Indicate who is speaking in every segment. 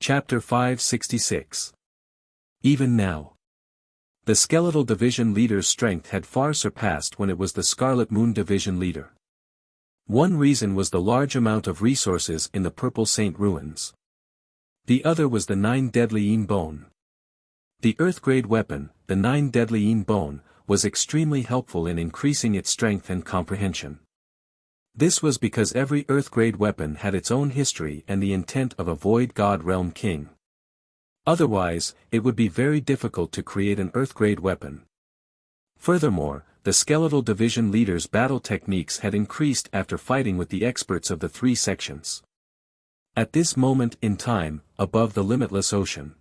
Speaker 1: Chapter 566. Even now. The Skeletal Division leader's strength had far surpassed when it was the Scarlet Moon Division leader. One reason was the large amount of resources in the Purple Saint ruins. The other was the 9 Deadly Yin Bone. The Earth-grade weapon, the 9 Deadly Yin Bone, was extremely helpful in increasing its strength and comprehension. This was because every Earth-grade weapon had its own history and the intent of a Void God Realm King. Otherwise, it would be very difficult to create an Earth-grade weapon. Furthermore, the Skeletal Division leader's battle techniques had increased after fighting with the experts of the 3 sections. At this moment in time, above the limitless ocean,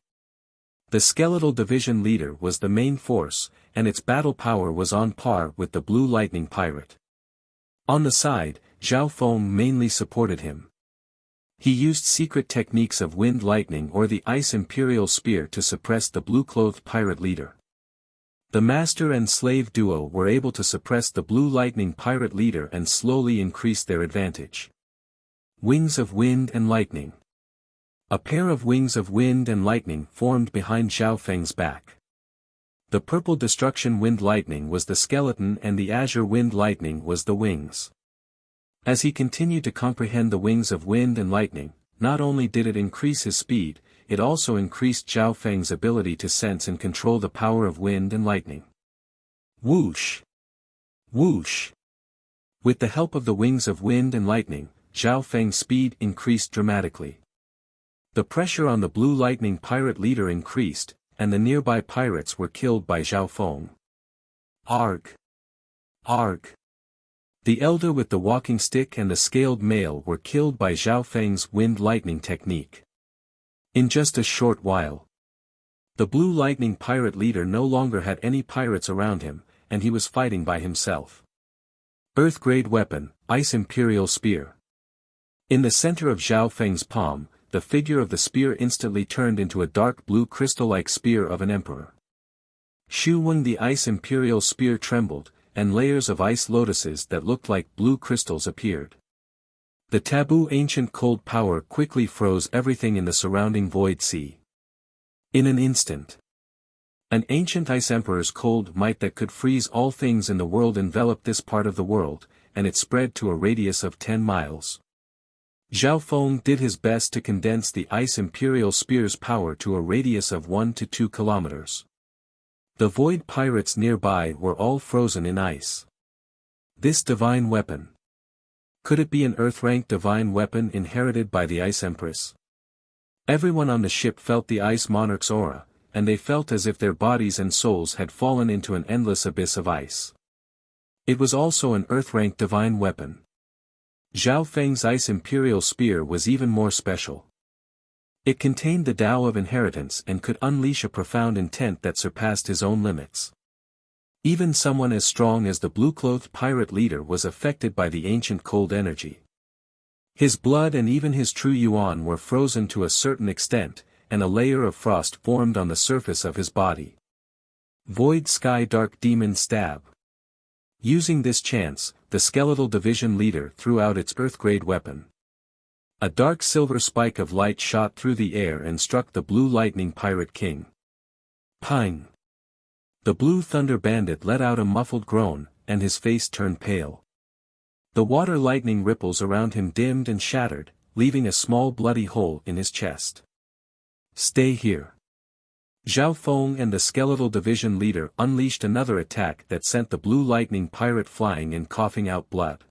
Speaker 1: the Skeletal Division leader was the main force, and its battle power was on par with the Blue Lightning Pirate. On the side, Zhao Feng mainly supported him. He used secret techniques of Wind Lightning or the Ice Imperial Spear to suppress the blue-clothed pirate leader. The master and slave duo were able to suppress the Blue Lightning Pirate leader and slowly increase their advantage. Wings of Wind and Lightning. A pair of wings of wind and lightning formed behind Zhao Feng's back. The purple destruction Wind Lightning was the skeleton and the azure Wind Lightning was the wings. As he continued to comprehend the wings of wind and lightning, not only did it increase his speed, it also increased Zhao Feng's ability to sense and control the power of wind and lightning. Whoosh! Whoosh! With the help of the wings of wind and lightning, Zhao Feng's speed increased dramatically. The pressure on the Blue Lightning Pirate leader increased, and the nearby pirates were killed by Zhao Feng. Arg! Arg! The elder with the walking stick and the scaled mail were killed by Zhao Feng's Wind Lightning technique. In just a short while, the Blue Lightning Pirate leader no longer had any pirates around him, and he was fighting by himself. Earth-grade weapon, Ice Imperial Spear. In the center of Zhao Feng's palm, the figure of the spear instantly turned into a dark blue crystal-like spear of an emperor. Shu Weng the Ice Imperial Spear trembled, and layers of ice lotuses that looked like blue crystals appeared. The taboo ancient cold power quickly froze everything in the surrounding void sea. In an instant, an ancient ice emperor's cold might that could freeze all things in the world enveloped this part of the world, and it spread to a radius of 10 miles. Zhao Feng did his best to condense the Ice Imperial Spear's power to a radius of 1 to 2 kilometers. The void pirates nearby were all frozen in ice. This divine weapon. Could it be an Earth-ranked divine weapon inherited by the Ice Empress? Everyone on the ship felt the Ice Monarch's aura, and they felt as if their bodies and souls had fallen into an endless abyss of ice. It was also an Earth-ranked divine weapon. Zhao Feng's Ice Imperial Spear was even more special. It contained the Tao of inheritance and could unleash a profound intent that surpassed his own limits. Even someone as strong as the blue-clothed pirate leader was affected by the ancient cold energy. His blood and even his true yuan were frozen to a certain extent, and a layer of frost formed on the surface of his body. Void Sky Dark Demon Stab. Using this chance, the Skeletal Division leader threw out its Earth-grade weapon. A dark silver spike of light shot through the air and struck the Blue Lightning Pirate King. Pang! The Blue Thunder Bandit let out a muffled groan, and his face turned pale. The water lightning ripples around him dimmed and shattered, leaving a small bloody hole in his chest. Stay here. Zhao Feng and the Skeletal Division leader unleashed another attack that sent the Blue Lightning Pirate flying and coughing out blood.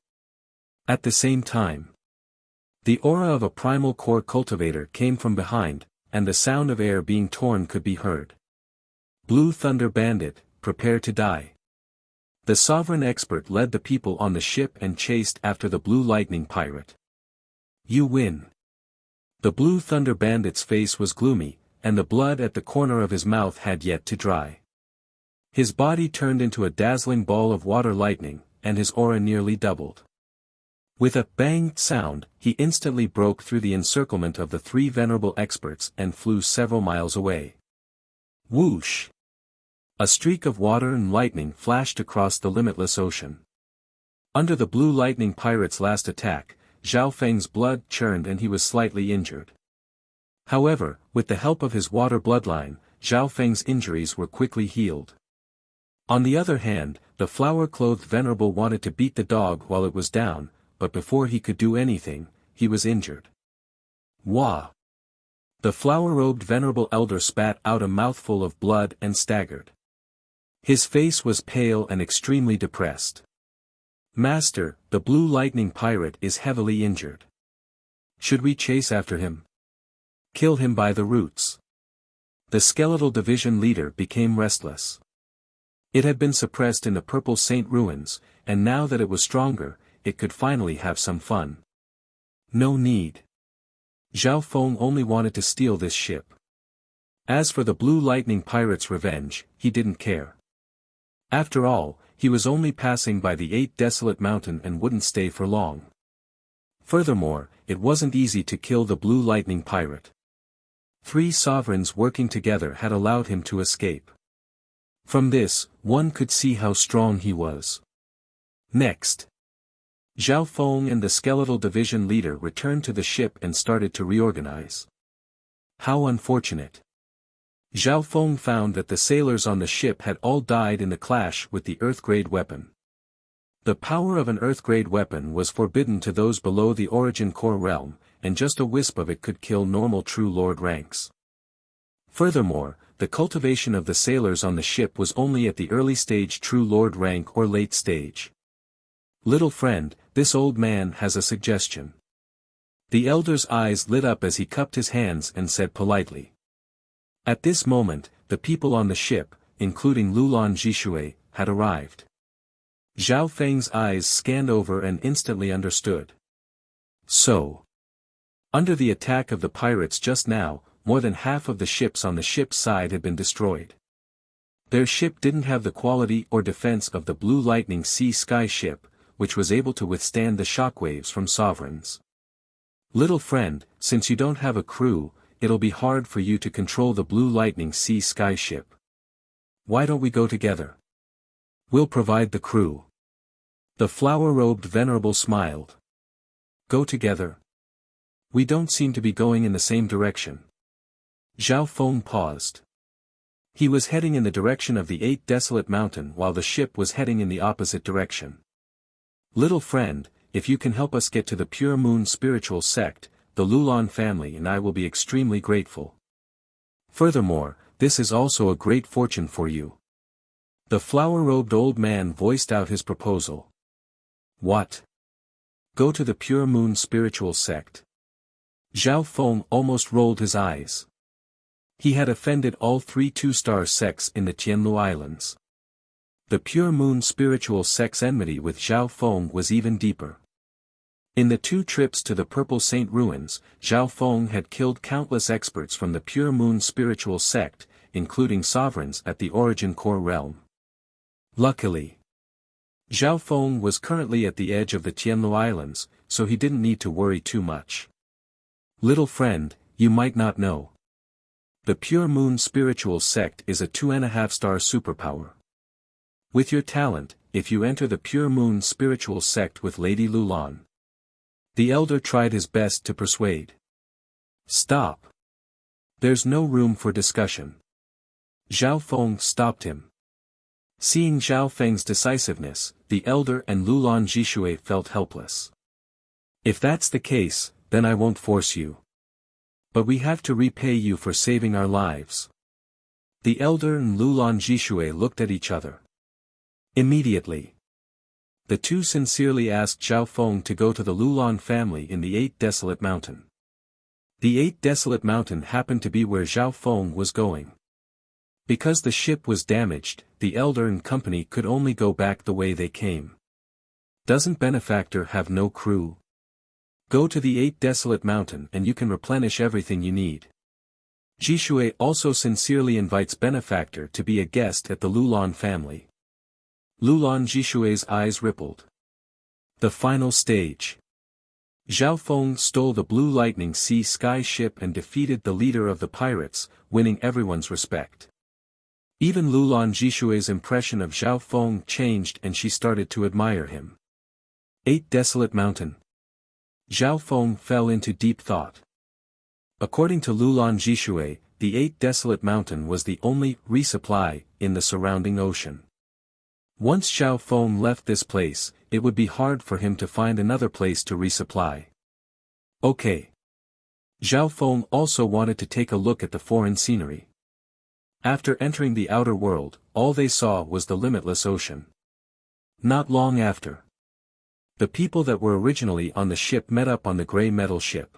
Speaker 1: At the same time, the aura of a primal core cultivator came from behind, and the sound of air being torn could be heard. Blue Thunder Bandit, prepare to die. The sovereign expert led the people on the ship and chased after the Blue Lightning Pirate. You win. The Blue Thunder Bandit's face was gloomy, and the blood at the corner of his mouth had yet to dry. His body turned into a dazzling ball of water lightning, and his aura nearly doubled. With a bang sound, he instantly broke through the encirclement of the 3 venerable experts and flew several miles away. Whoosh! A streak of water and lightning flashed across the limitless ocean. Under the Blue Lightning Pirate's last attack, Zhao Feng's blood churned and he was slightly injured. However, with the help of his water bloodline, Zhao Feng's injuries were quickly healed. On the other hand, the flower-clothed venerable wanted to beat the dog while it was down, but before he could do anything, he was injured. Wah! The flower-robed venerable elder spat out a mouthful of blood and staggered. His face was pale and extremely depressed. Master, the blue lightning pirate is heavily injured. Should we chase after him? Kill him by the roots. The skeletal division leader became restless. It had been suppressed in the Purple Saint ruins, and now that it was stronger, it could finally have some fun. No need. Zhao Feng only wanted to steal this ship. As for the Blue Lightning Pirate's revenge, he didn't care. After all, he was only passing by the 8 Desolate Mountain and wouldn't stay for long. Furthermore, it wasn't easy to kill the Blue Lightning Pirate. 3 sovereigns working together had allowed him to escape. From this, one could see how strong he was. Next, Zhao Feng and the skeletal division leader returned to the ship and started to reorganize. How unfortunate. Zhao Feng found that the sailors on the ship had all died in the clash with the Earth-grade weapon. The power of an Earth-grade weapon was forbidden to those below the Origin Core realm, and just a wisp of it could kill normal True Lord ranks. Furthermore, the cultivation of the sailors on the ship was only at the early stage True Lord rank or late stage. Little friend, this old man has a suggestion. The elder's eyes lit up as he cupped his hands and said politely. At this moment, the people on the ship, including Lulan Jishui, had arrived. Zhao Feng's eyes scanned over and instantly understood. So, under the attack of the pirates just now, more than half of the ships on the ship's side had been destroyed. Their ship didn't have the quality or defense of the Blue Lightning Sea Sky ship, which was able to withstand the shockwaves from sovereigns. Little friend, since you don't have a crew, it'll be hard for you to control the Blue Lightning Sea Sky ship. Why don't we go together? We'll provide the crew. The flower-robed venerable smiled. Go together? We don't seem to be going in the same direction. Zhao Feng paused. He was heading in the direction of the 8 Desolate Mountain while the ship was heading in the opposite direction. Little friend, if you can help us get to the Pure Moon spiritual sect, the Lulan family and I will be extremely grateful. Furthermore, this is also a great fortune for you. The flower-robed old man voiced out his proposal. What? Go to the Pure Moon spiritual sect? Zhao Feng almost rolled his eyes. He had offended all 3 two-star sects in the Tianlu Islands. The Pure Moon spiritual sect's enmity with Zhao Feng was even deeper. In the 2 trips to the Purple Saint ruins, Zhao Feng had killed countless experts from the Pure Moon spiritual sect, including sovereigns at the Origin Core realm. Luckily, Zhao Feng was currently at the edge of the Tianlu Islands, so he didn't need to worry too much. Little friend, you might not know. The Pure Moon spiritual sect is a 2.5-star superpower. With your talent, if you enter the Pure Moon spiritual sect with Lady Lulan. The elder tried his best to persuade. Stop. There's no room for discussion. Zhao Feng stopped him. Seeing Zhao Feng's decisiveness, the elder and Lulan Jishui felt helpless. If that's the case, then I won't force you. But we have to repay you for saving our lives. The elder and Lulan Jishui looked at each other. Immediately, the 2 sincerely asked Zhao Feng to go to the Lulan family in the 8 Desolate Mountain. The 8 Desolate Mountain happened to be where Zhao Feng was going. Because the ship was damaged, the elder and company could only go back the way they came. Doesn't Benefactor have no crew? Go to the 8 Desolate Mountain and you can replenish everything you need. Jishui also sincerely invites Benefactor to be a guest at the Lulan family. Lulan Jishui's eyes rippled. The final stage. Zhao Feng stole the Blue Lightning Sea Sky ship and defeated the leader of the pirates, winning everyone's respect. Even Lulan Jishui's impression of Zhao Feng changed and she started to admire him. 8 Desolate Mountain. Zhao Feng fell into deep thought. According to Lulan Jishui, the 8 desolate mountain was the only resupply in the surrounding ocean. Once Zhao Feng left this place, it would be hard for him to find another place to resupply. Okay. Zhao Feng also wanted to take a look at the foreign scenery. After entering the outer world, all they saw was the limitless ocean. Not long after, the people that were originally on the ship met up on the gray metal ship.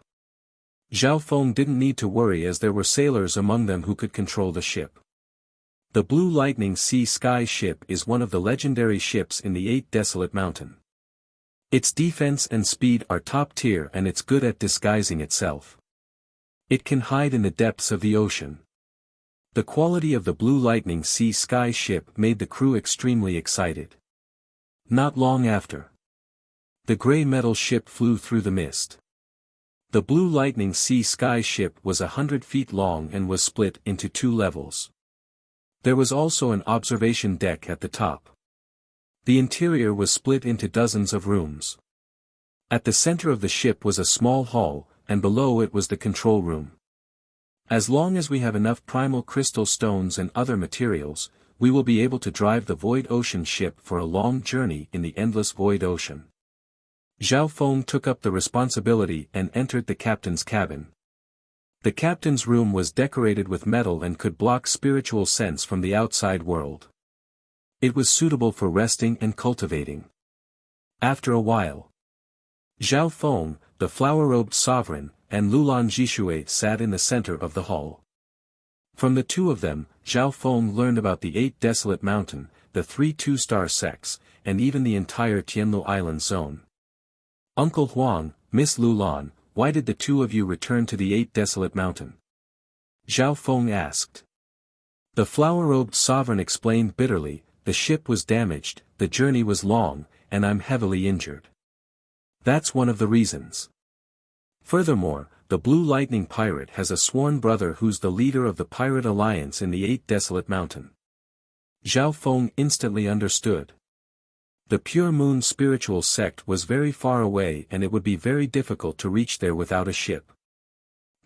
Speaker 1: Zhao Feng didn't need to worry as there were sailors among them who could control the ship. The Blue Lightning Sea Sky ship is one of the legendary ships in the 8 desolate mountain. Its defense and speed are top tier and it's good at disguising itself. It can hide in the depths of the ocean. The quality of the Blue Lightning Sea Sky ship made the crew extremely excited. Not long after, the gray metal ship flew through the mist. The Blue Lightning Sea Sky ship was 100 feet long and was split into 2 levels. There was also an observation deck at the top. The interior was split into dozens of rooms. At the center of the ship was a small hall, and below it was the control room. As long as we have enough primal crystal stones and other materials, we will be able to drive the Void Ocean ship for a long journey in the endless Void Ocean. Zhao Feng took up the responsibility and entered the captain's cabin. The captain's room was decorated with metal and could block spiritual sense from the outside world. It was suitable for resting and cultivating. After a while, Zhao Feng, the flower-robed sovereign, and Lulan Jishui sat in the center of the hall. From the two of them, Zhao Feng learned about the 8 desolate mountain, the 3 two-star sects, and even the entire Tianlu Island zone. Uncle Huang, Miss Lulan, why did the two of you return to the 8 desolate mountain? Zhao Feng asked. The flower-robed sovereign explained bitterly, the ship was damaged, the journey was long, and I'm heavily injured. That's one of the reasons. Furthermore, the Blue Lightning Pirate has a sworn brother who's the leader of the Pirate Alliance in the 8 desolate mountain. Zhao Feng instantly understood. The Pure Moon spiritual sect was very far away and it would be very difficult to reach there without a ship.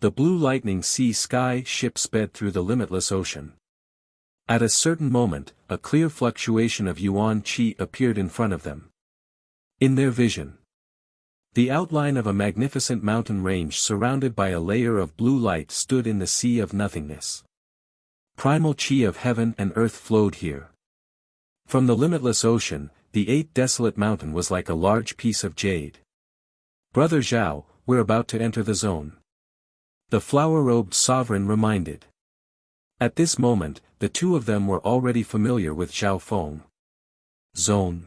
Speaker 1: The Blue Lightning Sea Sky ship sped through the limitless ocean. At a certain moment, a clear fluctuation of yuan qi appeared in front of them. In their vision, the outline of a magnificent mountain range surrounded by a layer of blue light stood in the sea of nothingness. Primal qi of heaven and earth flowed here. From the limitless ocean, the 8 desolate mountain was like a large piece of jade. Brother Zhao, we're about to enter the zone. The flower-robed sovereign reminded. At this moment, the two of them were already familiar with Zhao Feng. Zone.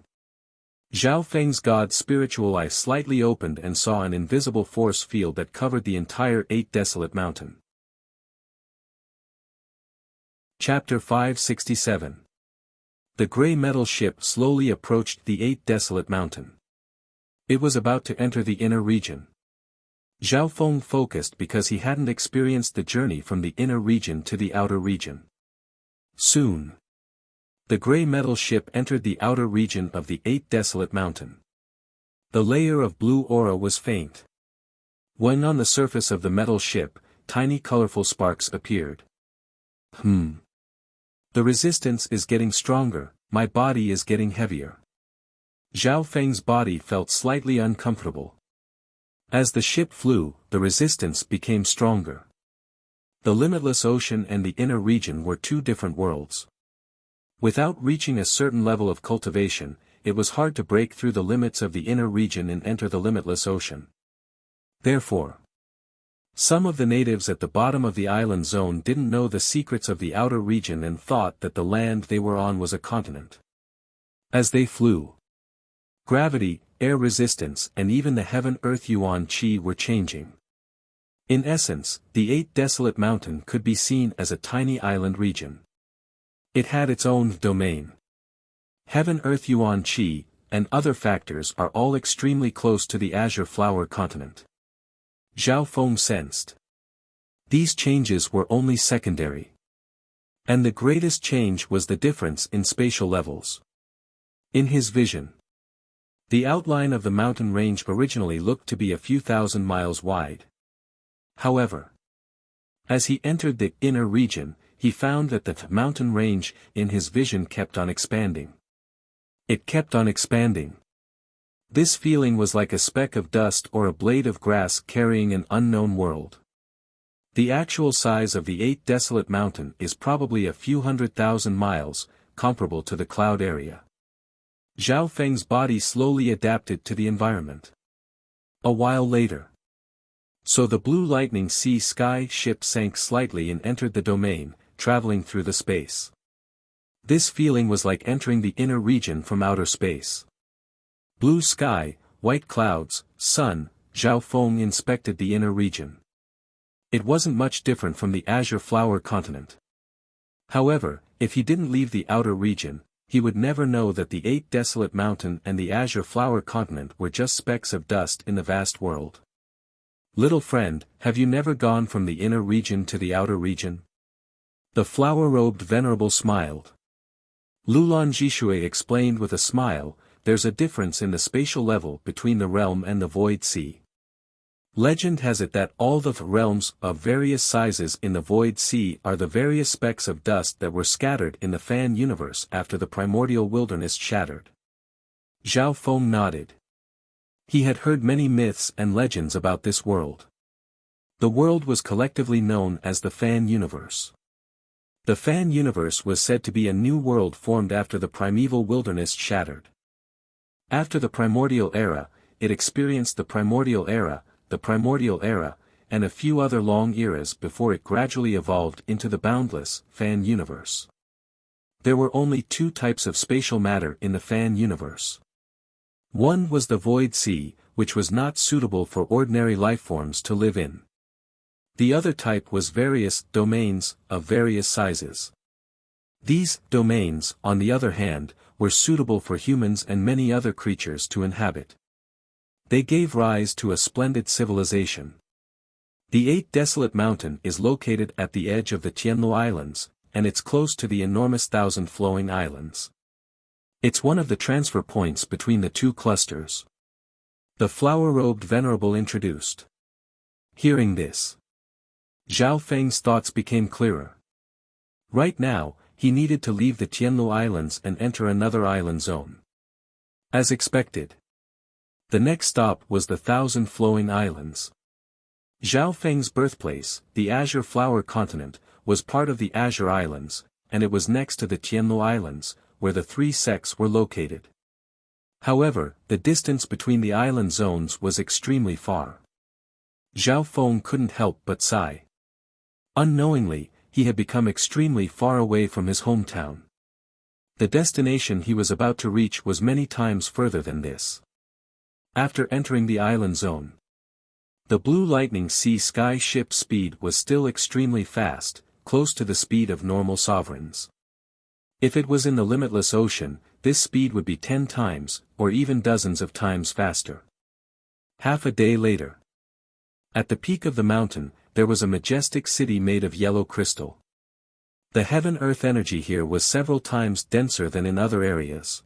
Speaker 1: Zhao Feng's god's spiritual eye slightly opened and saw an invisible force field that covered the entire 8 desolate mountain. Chapter 567. The gray metal ship slowly approached the 8 desolate mountain. It was about to enter the inner region. Zhao Feng focused because he hadn't experienced the journey from the inner region to the outer region. Soon, the gray metal ship entered the outer region of the 8 desolate mountain. The layer of blue aura was faint. When on the surface of the metal ship, tiny colorful sparks appeared. The resistance is getting stronger, my body is getting heavier. Zhao Feng's body felt slightly uncomfortable. As the ship flew, the resistance became stronger. The limitless ocean and the inner region were 2 different worlds. Without reaching a certain level of cultivation, it was hard to break through the limits of the inner region and enter the limitless ocean. Therefore, some of the natives at the bottom of the island zone didn't know the secrets of the outer region and thought that the land they were on was a continent. As they flew, gravity, air resistance and even the heaven-earth yuan qi were changing. In essence, the 8 desolate mountain could be seen as a tiny island region. It had its own domain. Heaven-earth yuan qi, and other factors are all extremely close to the azure flower continent. Zhao Feng sensed. These changes were only secondary. And the greatest change was the difference in spatial levels. In his vision, the outline of the mountain range originally looked to be a few thousand miles wide. However, As he entered the inner region, he found that the mountain range in his vision kept on expanding. It kept on expanding. This feeling was like a speck of dust or a blade of grass carrying an unknown world. The actual size of the 8 desolate mountain is probably a few 100,000 miles, comparable to the cloud area. Zhao Feng's body slowly adapted to the environment. A while later. So the blue lightning sea sky ship sank slightly and entered the domain, traveling through the space. This feeling was like entering the inner region from outer space. Blue sky, white clouds, sun, Zhao Feng inspected the inner region. It wasn't much different from the azure flower continent. However, if he didn't leave the outer region, he would never know that the 8 desolate mountain and the azure flower continent were just specks of dust in the vast world. Little friend, have you never gone from the inner region to the outer region? The flower-robed venerable smiled. Lulan Jishui explained with a smile, there's a difference in the spatial level between the realm and the void sea. Legend has it that all the realms of various sizes in the void sea are the various specks of dust that were scattered in the fan universe after the primordial wilderness shattered. Zhao Feng nodded. He had heard many myths and legends about this world. The world was collectively known as the fan universe. The fan universe was said to be a new world formed after the primeval wilderness shattered. After the primordial era, it experienced the primordial era, and a few other long eras before it gradually evolved into the boundless fan universe. There were only 2 types of spatial matter in the fan universe. One was the void sea, which was not suitable for ordinary lifeforms to live in. The other type was various domains of various sizes. These domains, on the other hand, were suitable for humans and many other creatures to inhabit. They gave rise to a splendid civilization. The 8 desolate mountain is located at the edge of the Tianlu Islands, and it's close to the enormous 1,000 flowing islands. It's one of the transfer points between the 2 clusters. The flower-robed venerable introduced. Hearing this, Zhao Feng's thoughts became clearer. Right now, he needed to leave the Tianlu Islands and enter another island zone. As expected. The next stop was the 1,000 flowing islands. Zhao Feng's birthplace, the Azure Flower Continent, was part of the Azure Islands, and it was next to the Tianlu Islands, where the 3 sects were located. However, the distance between the island zones was extremely far. Zhao Feng couldn't help but sigh. Unknowingly, he had become extremely far away from his hometown. The destination he was about to reach was many times further than this. After entering the island zone, the blue lightning sea sky ship speed was still extremely fast, close to the speed of normal sovereigns. If it was in the limitless ocean, this speed would be 10 times, or even dozens of times faster. Half a day later. At the peak of the mountain, there was a majestic city made of yellow crystal. The heaven-earth energy here was several times denser than in other areas.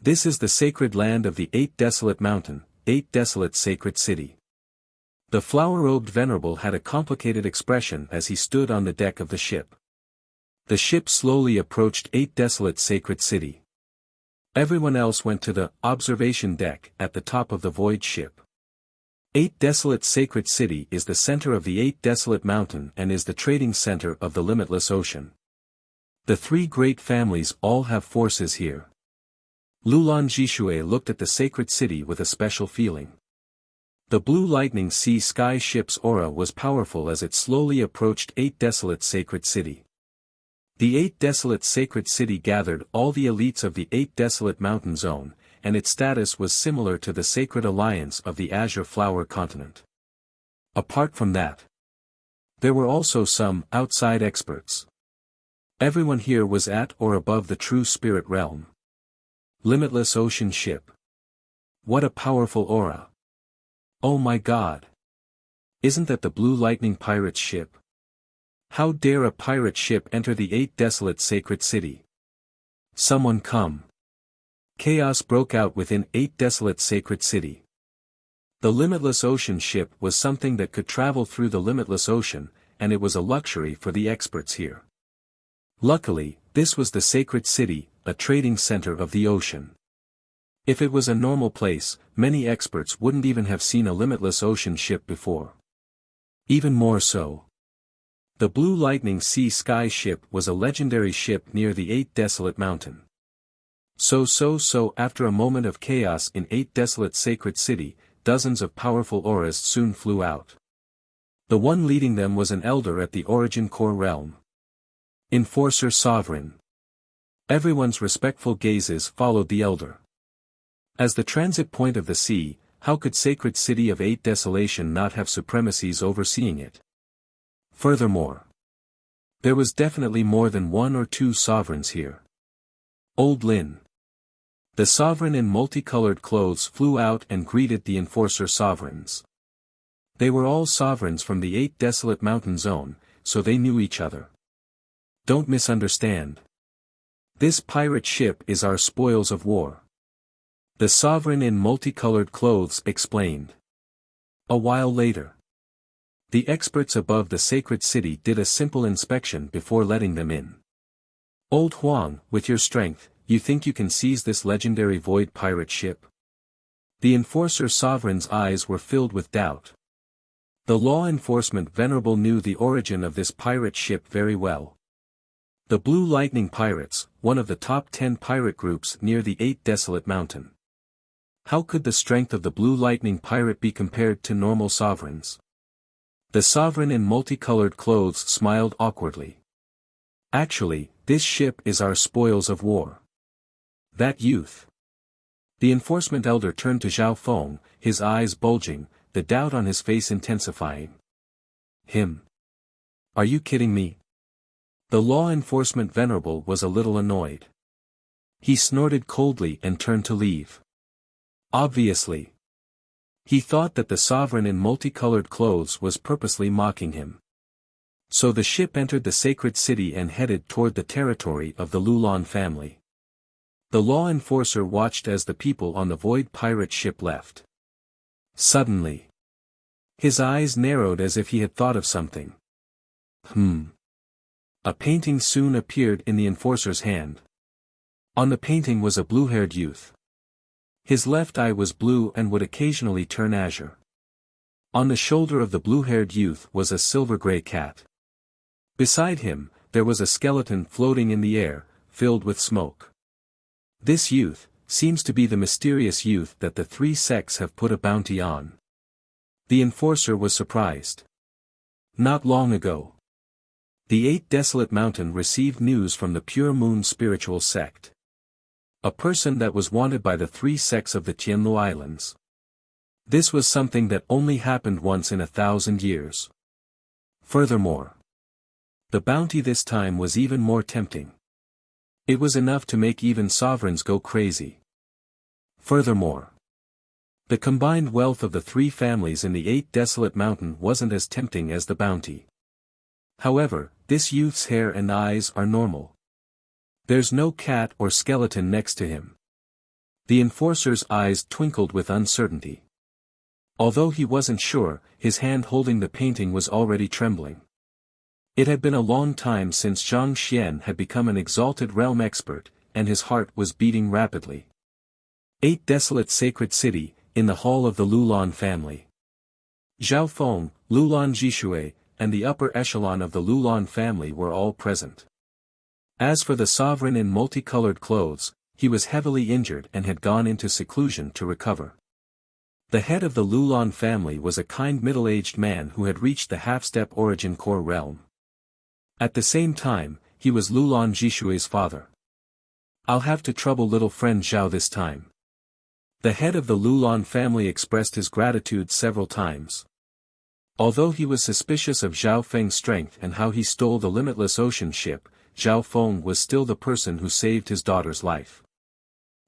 Speaker 1: This is the sacred land of the 8 desolate mountain, 8 desolate sacred city. The flower-robed venerable had a complicated expression as he stood on the deck of the ship. The ship slowly approached 8 desolate sacred city. Everyone else went to the observation deck at the top of the void ship. 8 desolate sacred city is the center of the 8 desolate mountain and is the trading center of the limitless ocean. The 3 great families all have forces here. Lulan Jishui looked at the sacred city with a special feeling. The blue lightning sea sky ship's aura was powerful as it slowly approached 8 desolate sacred city. The 8 desolate sacred city gathered all the elites of the 8 desolate mountain zone, and its status was similar to the sacred alliance of the Azure Flower Continent. Apart from that, there were also some outside experts. Everyone here was at or above the true spirit realm. Limitless ocean ship. What a powerful aura. Oh my God. Isn't that the blue lightning pirate's ship? How dare a pirate ship enter the 8 desolate sacred city? Someone come. Chaos broke out within 8 desolate sacred city. The limitless ocean ship was something that could travel through the limitless ocean, and it was a luxury for the experts here. Luckily, this was the sacred city, a trading center of the ocean. If it was a normal place, many experts wouldn't even have seen a limitless ocean ship before. Even more so. The Blue Lightning Sea Sky ship was a legendary ship near the Eight Desolate Mountain. So after a moment of chaos in Eight Desolate Sacred City, dozens of powerful auras soon flew out. The one leading them was an elder at the Origin Core realm. Enforcer Sovereign. Everyone's respectful gazes followed the elder. As the transit point of the sea, how could Sacred City of Eight Desolation not have supremacies overseeing it? Furthermore, there was definitely more than one or two sovereigns here. Old Lin. The sovereign in multicolored clothes flew out and greeted the enforcer sovereigns. They were all sovereigns from the Eight Desolate Mountain Zone, so they knew each other. Don't misunderstand. This pirate ship is our spoils of war. The sovereign in multicolored clothes explained. A while later, the experts above the sacred city did a simple inspection before letting them in. Old Huang, with your strength, you think you can seize this legendary void pirate ship? The enforcer sovereign's eyes were filled with doubt. The law enforcement venerable knew the origin of this pirate ship very well. The Blue Lightning Pirates, one of the top 10 pirate groups near the Eight Desolate Mountain. How could the strength of the Blue Lightning Pirate be compared to normal sovereigns? The sovereign in multicolored clothes smiled awkwardly. Actually, this ship is our spoils of war. That youth. The enforcement elder turned to Zhao Feng, his eyes bulging, the doubt on his face intensifying. Him? Are you kidding me? The law enforcement venerable was a little annoyed. He snorted coldly and turned to leave. Obviously. He thought that the sovereign in multicolored clothes was purposely mocking him. So the ship entered the sacred city and headed toward the territory of the Lulan family. The law enforcer watched as the people on the void pirate ship left. Suddenly, his eyes narrowed as if he had thought of something. A painting soon appeared in the enforcer's hand. On the painting was a blue-haired youth. His left eye was blue and would occasionally turn azure. On the shoulder of the blue-haired youth was a silver-gray cat. Beside him, there was a skeleton floating in the air, filled with smoke. This youth seems to be the mysterious youth that the three sects have put a bounty on. The enforcer was surprised. Not long ago, the Eight Desolate Mountain received news from the Pure Moon spiritual sect. A person that was wanted by the three sects of the Tianlu Islands. This was something that only happened once in 1,000 years. Furthermore, the bounty this time was even more tempting. It was enough to make even sovereigns go crazy. Furthermore, the combined wealth of the three families in the Eight Desolate Mountain wasn't as tempting as the bounty. However, this youth's hair and eyes are normal. There's no cat or skeleton next to him. The enforcer's eyes twinkled with uncertainty. Although he wasn't sure, his hand holding the painting was already trembling. It had been a long time since Zhang Xian had become an exalted realm expert, and his heart was beating rapidly. Eight Desolate Sacred City, in the hall of the Lulan family. Zhao Feng, Lulan Jishui, and the upper echelon of the Lulan family were all present. As for the sovereign in multicolored clothes, he was heavily injured and had gone into seclusion to recover. The head of the Lulan family was a kind middle-aged man who had reached the half-step origin core realm. At the same time, he was Lulan Jishui's father. I'll have to trouble little friend Zhao this time. The head of the Lulan family expressed his gratitude several times. Although he was suspicious of Zhao Feng's strength and how he stole the limitless ocean ship, Zhao Feng was still the person who saved his daughter's life.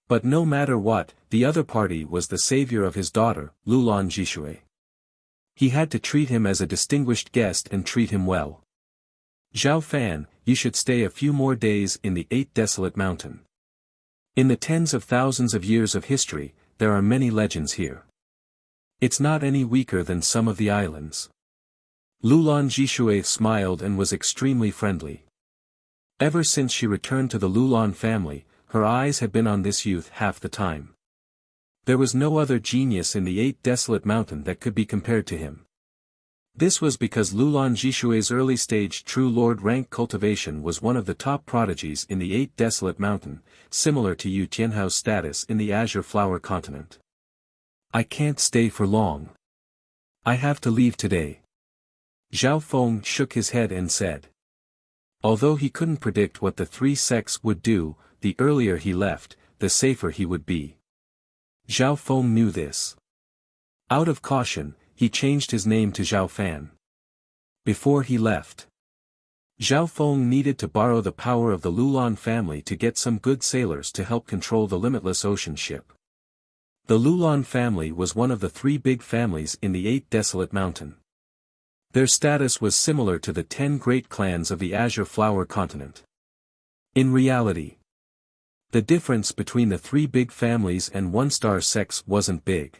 Speaker 1: But no matter what, the other party was the savior of his daughter, Lulan Jishui. He had to treat him as a distinguished guest and treat him well. Zhao Fan, you should stay a few more days in the Eight Desolate Mountain. In the tens of thousands of years of history, there are many legends here. It's not any weaker than some of the islands. Lulan Jishui smiled and was extremely friendly. Ever since she returned to the Lulan family, her eyes had been on this youth half the time. There was no other genius in the 8 Desolate Mountain that could be compared to him. This was because Lulan Jishui's early-stage True Lord rank cultivation was one of the top prodigies in the 8 Desolate Mountain, similar to Yu Tianhao's status in the Azure Flower Continent. I can't stay for long. I have to leave today. Zhao Feng shook his head and said. Although he couldn't predict what the 3 sects would do, the earlier he left, the safer he would be. Zhao Feng knew this. Out of caution, he changed his name to Zhao Fan. Before he left, Zhao Feng needed to borrow the power of the Lulan family to get some good sailors to help control the limitless ocean ship. The Lulan family was one of the 3 big families in the 8 Desolate Mountain. Their status was similar to the 10 great clans of the Azure Flower Continent. In reality, the difference between the 3 big families and 1-star sects wasn't big.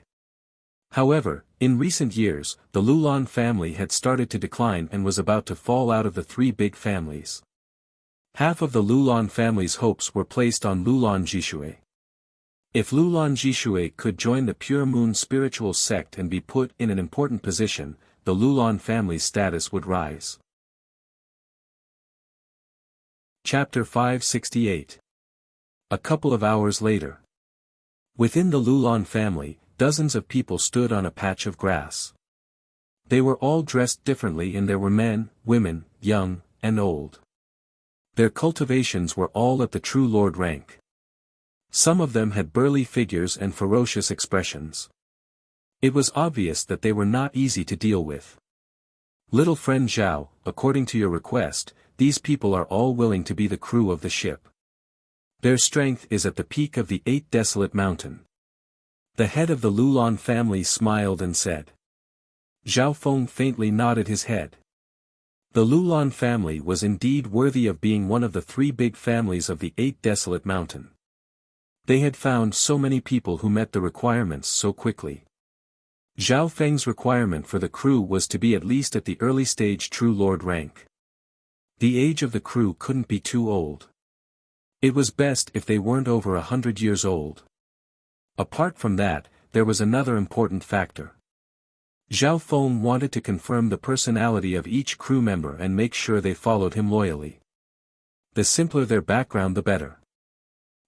Speaker 1: However, in recent years, the Lulan family had started to decline and was about to fall out of the 3 big families. Half of the Lulan family's hopes were placed on Lulan Jishui. If Lulan Jishui could join the Pure Moon spiritual sect and be put in an important position, the Lulan family's status would rise. Chapter 568. A couple of hours later. Within the Lulan family, dozens of people stood on a patch of grass. They were all dressed differently and there were men, women, young, and old. Their cultivations were all at the True Lord rank. Some of them had burly figures and ferocious expressions. It was obvious that they were not easy to deal with. Little friend Zhao, according to your request, these people are all willing to be the crew of the ship. Their strength is at the peak of the 8 Desolate Mountain. The head of the Lulan family smiled and said. Zhao Feng faintly nodded his head. The Lulan family was indeed worthy of being one of the 3 big families of the 8 Desolate Mountain. They had found so many people who met the requirements so quickly. Zhao Feng's requirement for the crew was to be at least at the early stage True Lord rank. The age of the crew couldn't be too old. It was best if they weren't over 100 years old. Apart from that, there was another important factor. Zhao Feng wanted to confirm the personality of each crew member and make sure they followed him loyally. The simpler their background the better.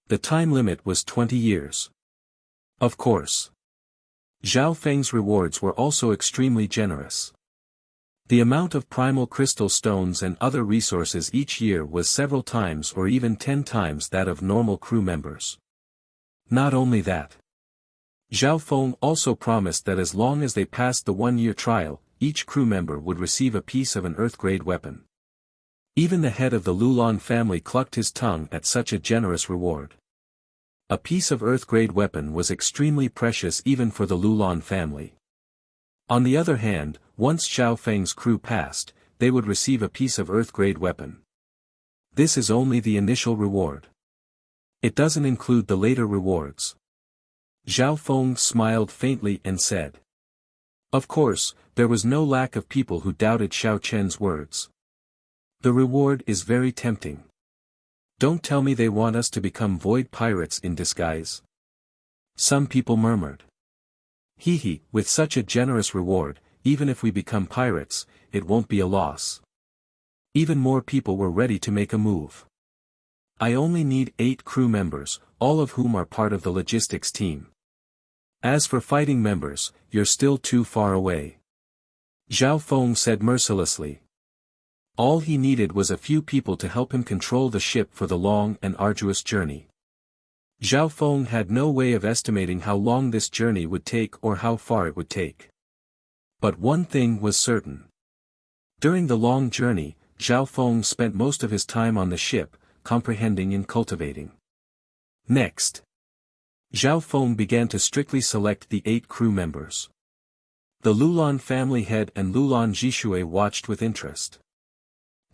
Speaker 1: The time limit was 20 years. Of course. Zhao Feng's rewards were also extremely generous. The amount of primal crystal stones and other resources each year was several times or even 10 times that of normal crew members. Not only that. Zhao Feng also promised that as long as they passed the 1-year trial, each crew member would receive a piece of an Earth-grade weapon. Even the head of the Lulan family clucked his tongue at such a generous reward. A piece of Earth-grade weapon was extremely precious even for the Lulan family. On the other hand, once Zhao Feng's crew passed, they would receive a piece of Earth-grade weapon. This is only the initial reward. It doesn't include the later rewards. Zhao Feng smiled faintly and said. Of course, there was no lack of people who doubted Xiao Chen's words. The reward is very tempting. Don't tell me they want us to become void pirates in disguise. Some people murmured. Hee, with such a generous reward, even if we become pirates, it won't be a loss. Even more people were ready to make a move. I only need 8 crew members, all of whom are part of the logistics team. As for fighting members, you're still too far away. Zhao Feng said mercilessly. All he needed was a few people to help him control the ship for the long and arduous journey. Zhao Feng had no way of estimating how long this journey would take or how far it would take. But one thing was certain. During the long journey, Zhao Feng spent most of his time on the ship, comprehending and cultivating. Next, Zhao Feng began to strictly select the 8 crew members. The Lulan family head and Lulan Jishui watched with interest.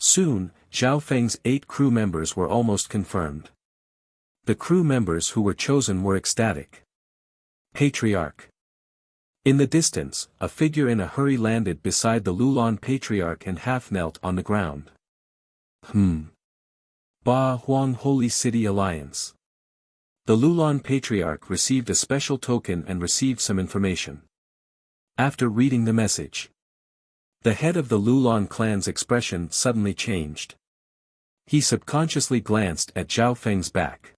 Speaker 1: Soon, Zhao Feng's 8 crew members were almost confirmed. The crew members who were chosen were ecstatic. Patriarch. In the distance, a figure in a hurry landed beside the Lulan patriarch and half knelt on the ground. Ba Huang Holy City Alliance. The Lulan patriarch received a special token and received some information. After reading the message, the head of the Lulan clan's expression suddenly changed. He subconsciously glanced at Zhao Feng's back.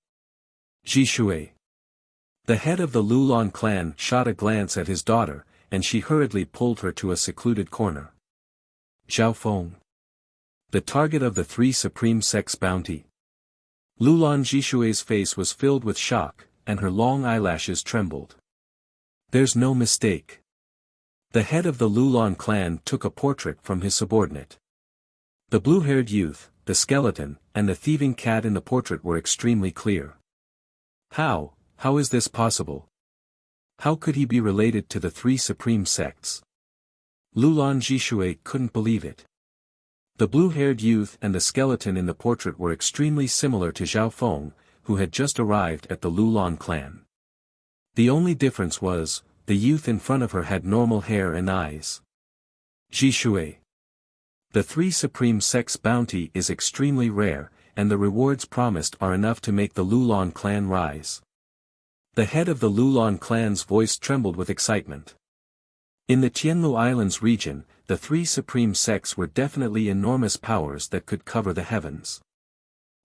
Speaker 1: Jishui. The head of the Lulan clan shot a glance at his daughter, and she hurriedly pulled her to a secluded corner. Zhao Feng. The target of the three supreme sects bounty. Lulan Jishui's face was filled with shock, and her long eyelashes trembled. There's no mistake. The head of the Lulan clan took a portrait from his subordinate. The blue-haired youth, the skeleton, and the thieving cat in the portrait were extremely clear. How is this possible? How could he be related to the three supreme sects? Lulan Jishui couldn't believe it. The blue-haired youth and the skeleton in the portrait were extremely similar to Zhao Feng, who had just arrived at the Lulan clan. The only difference was, the youth in front of her had normal hair and eyes. Jishui. The three supreme sects bounty is extremely rare, and the rewards promised are enough to make the Lulan clan rise. The head of the Lulan clan's voice trembled with excitement. In the Tianlu Islands region, the three supreme sects were definitely enormous powers that could cover the heavens.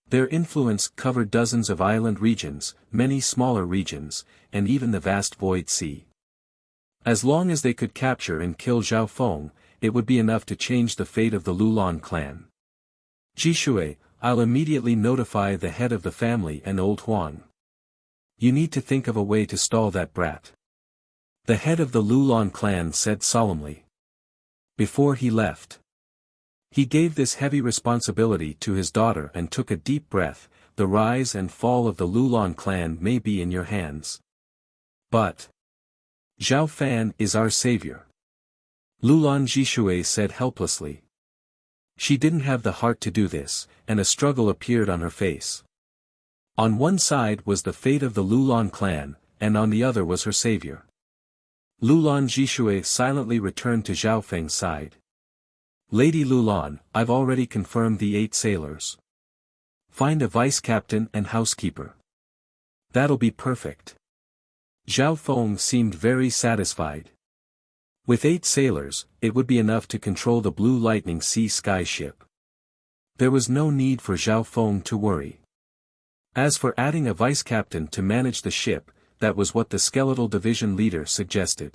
Speaker 1: Their influence covered dozens of island regions, many smaller regions, and even the vast void sea. As long as they could capture and kill Zhao Feng, it would be enough to change the fate of the Lulan clan. Jishui, I'll immediately notify the head of the family and old Huang. You need to think of a way to stall that brat. The head of the Lulan clan said solemnly. Before he left, he gave this heavy responsibility to his daughter and took a deep breath. The rise and fall of the Lulan clan may be in your hands. But Zhao Fan is our savior. Lulan Jishui said helplessly. She didn't have the heart to do this, and a struggle appeared on her face. On one side was the fate of the Lulan clan, and on the other was her savior. Lulan Jishui silently returned to Zhao Feng's side. Lady Lulan, I've already confirmed the 8 sailors. Find a vice-captain and housekeeper. That'll be perfect. Zhao Feng seemed very satisfied. With 8 sailors, it would be enough to control the Blue Lightning Sea Sky ship. There was no need for Zhao Feng to worry. As for adding a vice-captain to manage the ship, that was what the skeletal division leader suggested.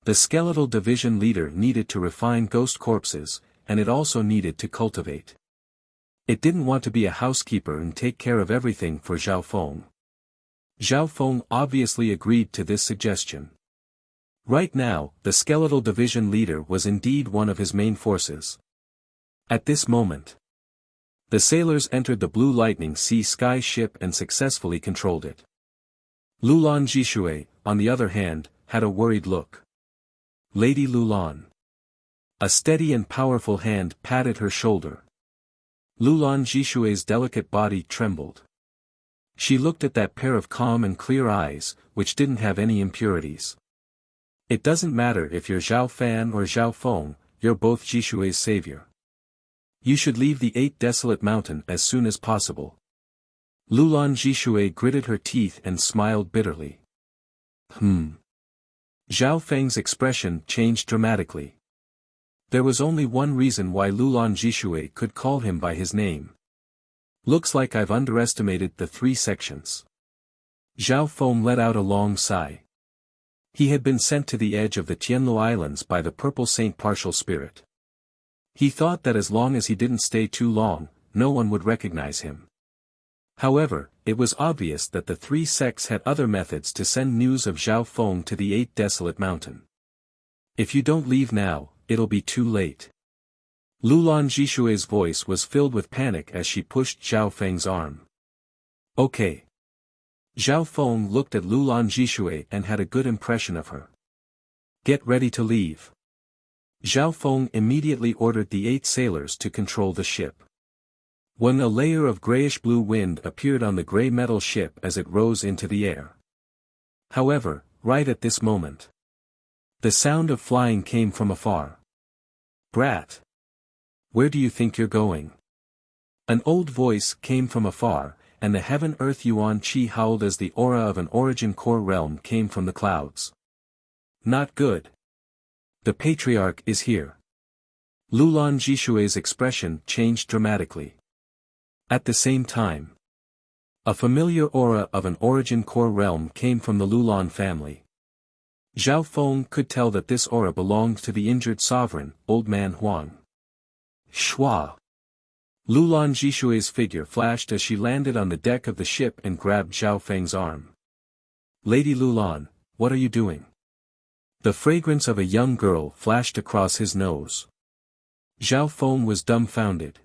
Speaker 1: The skeletal division leader needed to refine ghost corpses, and it also needed to cultivate. It didn't want to be a housekeeper and take care of everything for Zhao Feng. Zhao Feng obviously agreed to this suggestion. Right now, the skeletal division leader was indeed one of his main forces. At this moment, the sailors entered the Blue Lightning Sea Sky ship and successfully controlled it. Lulan Jishui, on the other hand, had a worried look. Lady Lulan. A steady and powerful hand patted her shoulder. Lulan Jishui's delicate body trembled. She looked at that pair of calm and clear eyes, which didn't have any impurities. It doesn't matter if you're Zhao Fan or Zhao Feng, you're both Jishui's savior. You should leave the 8 desolate mountain as soon as possible. Lulan Jishui gritted her teeth and smiled bitterly. Zhao Feng's expression changed dramatically. There was only one reason why Lulan Jishui could call him by his name. Looks like I've underestimated the 3 sections. Zhao Feng let out a long sigh. He had been sent to the edge of the Tianlu Islands by the Purple Saint Partial Spirit. He thought that as long as he didn't stay too long, no one would recognize him. However, it was obvious that the 3 sects had other methods to send news of Zhao Feng to the 8 desolate mountain. If you don't leave now, it'll be too late. Lulan Jishui's voice was filled with panic as she pushed Zhao Feng's arm. Okay. Zhao Feng looked at Lulan Jishui and had a good impression of her. Get ready to leave. Zhao Feng immediately ordered the 8 sailors to control the ship. When a layer of grayish-blue wind appeared on the gray metal ship as it rose into the air. However, right at this moment, The sound of flying came from afar. "Brat! Where do you think you're going?" An old voice came from afar, and the heaven-earth Yuan Qi howled as the aura of an origin core realm came from the clouds. "Not good. The patriarch is here." Lulan Jishui's expression changed dramatically. At the same time, a familiar aura of an origin core realm came from the Lulan family. Zhao Feng could tell that this aura belonged to the injured sovereign, Old Man Huang. Shua! Lulan Jishui's figure flashed as she landed on the deck of the ship and grabbed Zhao Feng's arm. "Lady Lulan, what are you doing?" The fragrance of a young girl flashed across his nose. Zhao Feng was dumbfounded.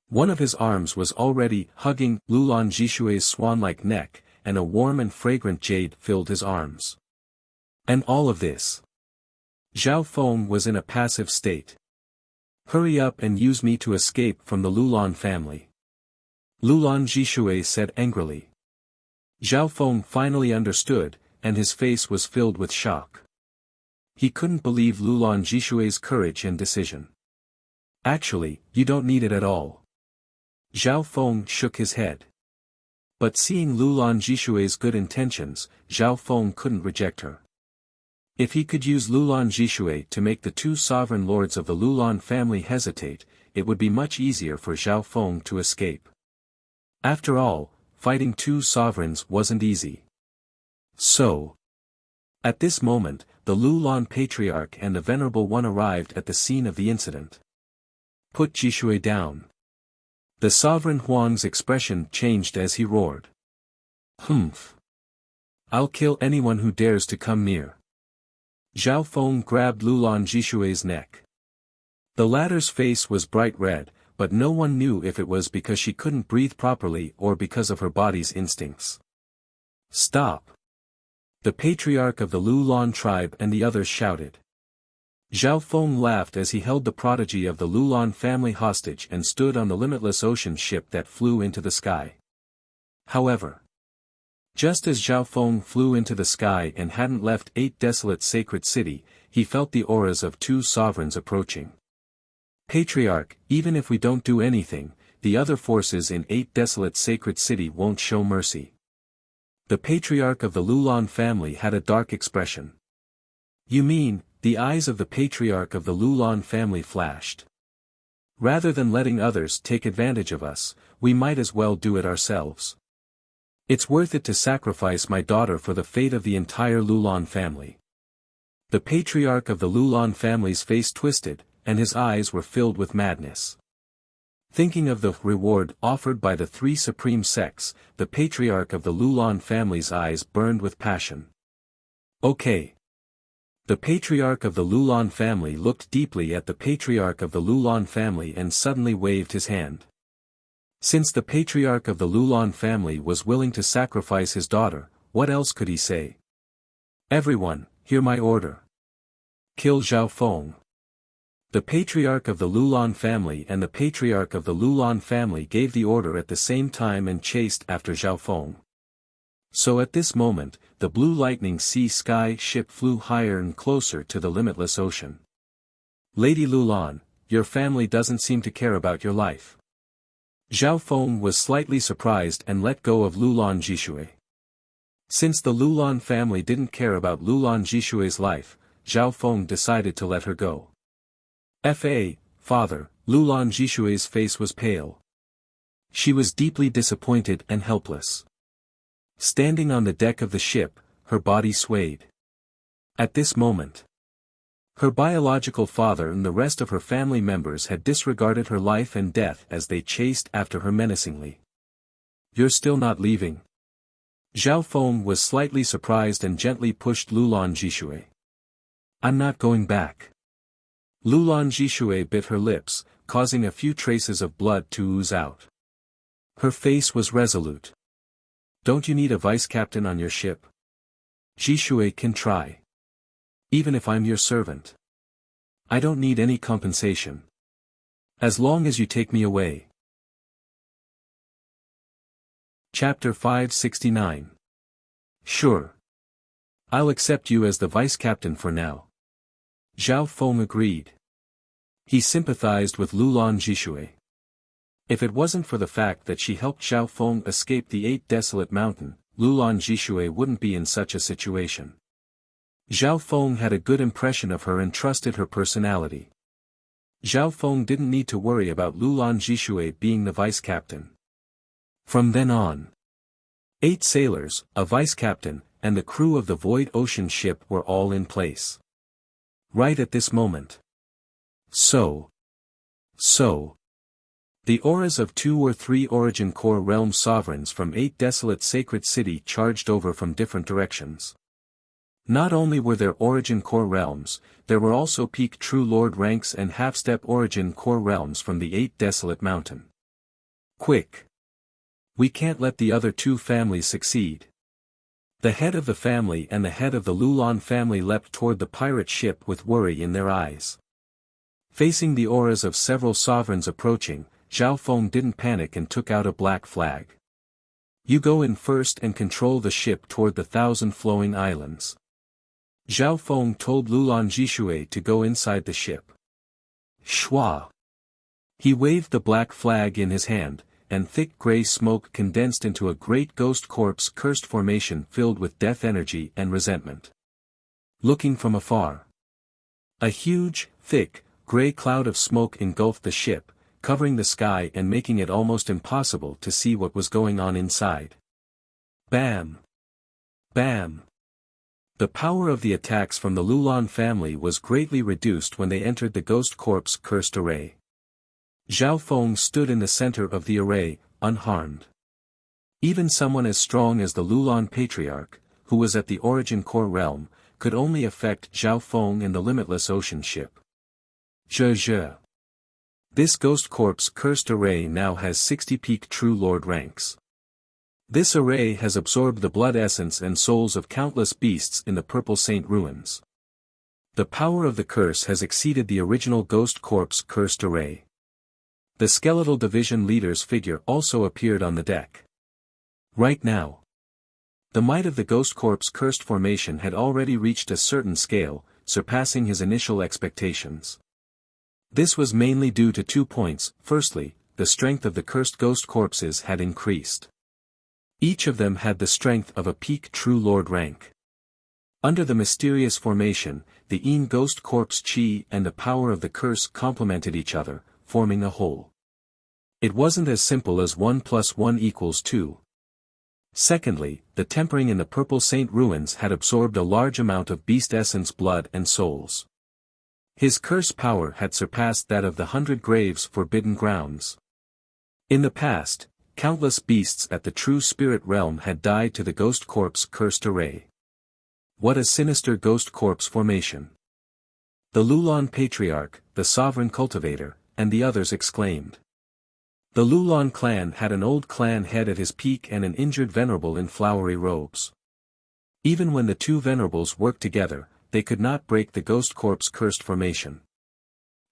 Speaker 1: One of his arms was already hugging Lulan Jishui's swan-like neck, and a warm and fragrant jade filled his arms. And all of this. Zhao Feng was in a passive state. "Hurry up and use me to escape from the Lulan family," Lulan Jishui said angrily. Zhao Feng finally understood, and his face was filled with shock. He couldn't believe Lulan Jishui's courage and decision. "Actually, you don't need it at all." Zhao Feng shook his head. But seeing Lulan Jishui's good intentions, Zhao Feng couldn't reject her. If he could use Lulan Jishui to make the two sovereign lords of the Lulan family hesitate, it would be much easier for Zhao Feng to escape. After all, fighting two sovereigns wasn't easy. So, at this moment, the Lulan Patriarch and the Venerable One arrived at the scene of the incident. "Put Jishui down." The sovereign Huang's expression changed as he roared. "Humph! I'll kill anyone who dares to come near." Zhao Feng grabbed Lulan Jishui's neck. The latter's face was bright red, but no one knew if it was because she couldn't breathe properly or because of her body's instincts. "Stop!" The patriarch of the Lulan tribe and the others shouted. Zhao Feng laughed as he held the prodigy of the Lulan family hostage and stood on the limitless ocean ship that flew into the sky. However, just as Zhao Feng flew into the sky and hadn't left 8 desolate sacred city, he felt the auras of 2 sovereigns approaching. "Patriarch, even if we don't do anything, the other forces in 8 desolate sacred city won't show mercy." The patriarch of the Lulan family had a dark expression. "You mean," the eyes of the patriarch of the Lulan family flashed. "Rather than letting others take advantage of us, we might as well do it ourselves. It's worth it to sacrifice my daughter for the fate of the entire Lulan family." The patriarch of the Lulan family's face twisted, and his eyes were filled with madness. Thinking of the reward offered by the 3 supreme sects, the patriarch of the Lulan family's eyes burned with passion. "Okay." The patriarch of the Lulan family looked deeply at the patriarch of the Lulan family and suddenly waved his hand. Since the patriarch of the Lulan family was willing to sacrifice his daughter, what else could he say? "Everyone, hear my order. Kill Zhao Feng." The patriarch of the Lulan family and the patriarch of the Lulan family gave the order at the same time and chased after Zhao Feng. So at this moment, the blue lightning sea sky ship flew higher and closer to the limitless ocean. "Lady Lulan, your family doesn't seem to care about your life." Zhao Feng was slightly surprised and let go of Lulan Jishui. Since the Lulan family didn't care about Lulan Jishui's life, Zhao Feng decided to let her go. Father, Lulan Jishui's face was pale. She was deeply disappointed and helpless. Standing on the deck of the ship, her body swayed. At this moment, her biological father and the rest of her family members had disregarded her life and death as they chased after her menacingly. "You're still not leaving?" Zhao Feng was slightly surprised and gently pushed Lulan Jishui. "I'm not going back." Lulan Jishui bit her lips, causing a few traces of blood to ooze out. Her face was resolute. "Don't you need a vice-captain on your ship? Jishui can try. Even if I'm your servant. I don't need any compensation. As long as you take me away." Chapter 569. "Sure. I'll accept you as the vice-captain for now. Zhao Feng agreed. He sympathized with Lulan Jishui. If it wasn't for the fact that she helped Zhao Feng escape the 8 desolate mountain, Lulan Jishui wouldn't be in such a situation. Zhao Feng had a good impression of her and trusted her personality. Zhao Feng didn't need to worry about Lulan Jishui being the vice-captain. From then on, 8 sailors, a vice-captain, and the crew of the Void Ocean ship were all in place. Right at this moment. So. The auras of 2 or 3 Origin Core realm sovereigns from 8 desolate sacred city charged over from different directions. Not only were there Origin Core realms, there were also peak True Lord ranks and half-step Origin Core realms from the 8 desolate mountain. Quick! We can't let the other 2 families succeed. The head of the family and the head of the Lulan family leapt toward the pirate ship with worry in their eyes. Facing the auras of several sovereigns approaching, Zhao Feng didn't panic and took out a black flag. You go in first and control the ship toward the 1,000 flowing islands. Zhao Feng told Lulan Jishui to go inside the ship. Shua! He waved the black flag in his hand, and thick gray smoke condensed into a great ghost corpse cursed formation filled with death energy and resentment. Looking from afar, a huge, thick, gray cloud of smoke engulfed the ship, covering the sky and making it almost impossible to see what was going on inside. Bam! Bam! The power of the attacks from the Lulan family was greatly reduced when they entered the ghost corpse cursed array. Zhao Feng stood in the center of the array, unharmed. Even someone as strong as the Lulan Patriarch, who was at the Origin Core realm, could only affect Zhao Feng and the limitless ocean ship. Zhe. This ghost corpse cursed array now has 60 peak True Lord ranks. This array has absorbed the blood essence and souls of countless beasts in the Purple Saint ruins. The power of the curse has exceeded the original ghost corpse cursed array. The skeletal division leader's figure also appeared on the deck. Right now, the might of the ghost corpse cursed formation had already reached a certain scale, surpassing his initial expectations. This was mainly due to 2 points. Firstly, the strength of the cursed ghost corpses had increased. Each of them had the strength of a peak True Lord rank. Under the mysterious formation, the Een ghost corpse chi and the power of the curse complemented each other, forming a whole. It wasn't as simple as 1 + 1 = 2. Secondly, the tempering in the Purple Saint ruins had absorbed a large amount of beast essence blood and souls. His curse power had surpassed that of the 100 Graves Forbidden Grounds. In the past, countless beasts at the True Spirit realm had died to the ghost corpse cursed array. What a sinister ghost corpse formation! The Lulan Patriarch, the Sovereign Cultivator, and the others exclaimed. The Lulan clan had an old clan head at his peak and an injured venerable in flowery robes. Even when the 2 venerables worked together, they could not break the ghost corpse cursed formation.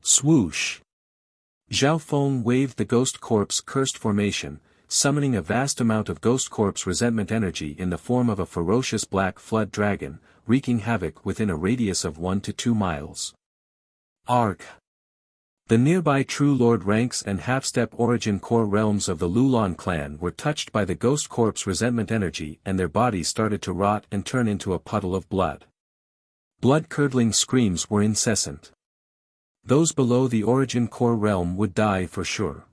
Speaker 1: Swoosh! Zhao Feng waved the ghost corpse cursed formation, summoning a vast amount of ghost corpse resentment energy in the form of a ferocious black flood dragon, wreaking havoc within a radius of 1 to 2 miles. Arg! The nearby True Lord ranks and half-step Origin Core realms of the Lulan clan were touched by the ghost corpse resentment energy and their bodies started to rot and turn into a puddle of blood. Blood-curdling screams were incessant. Those below the Origin Core realm would die for sure.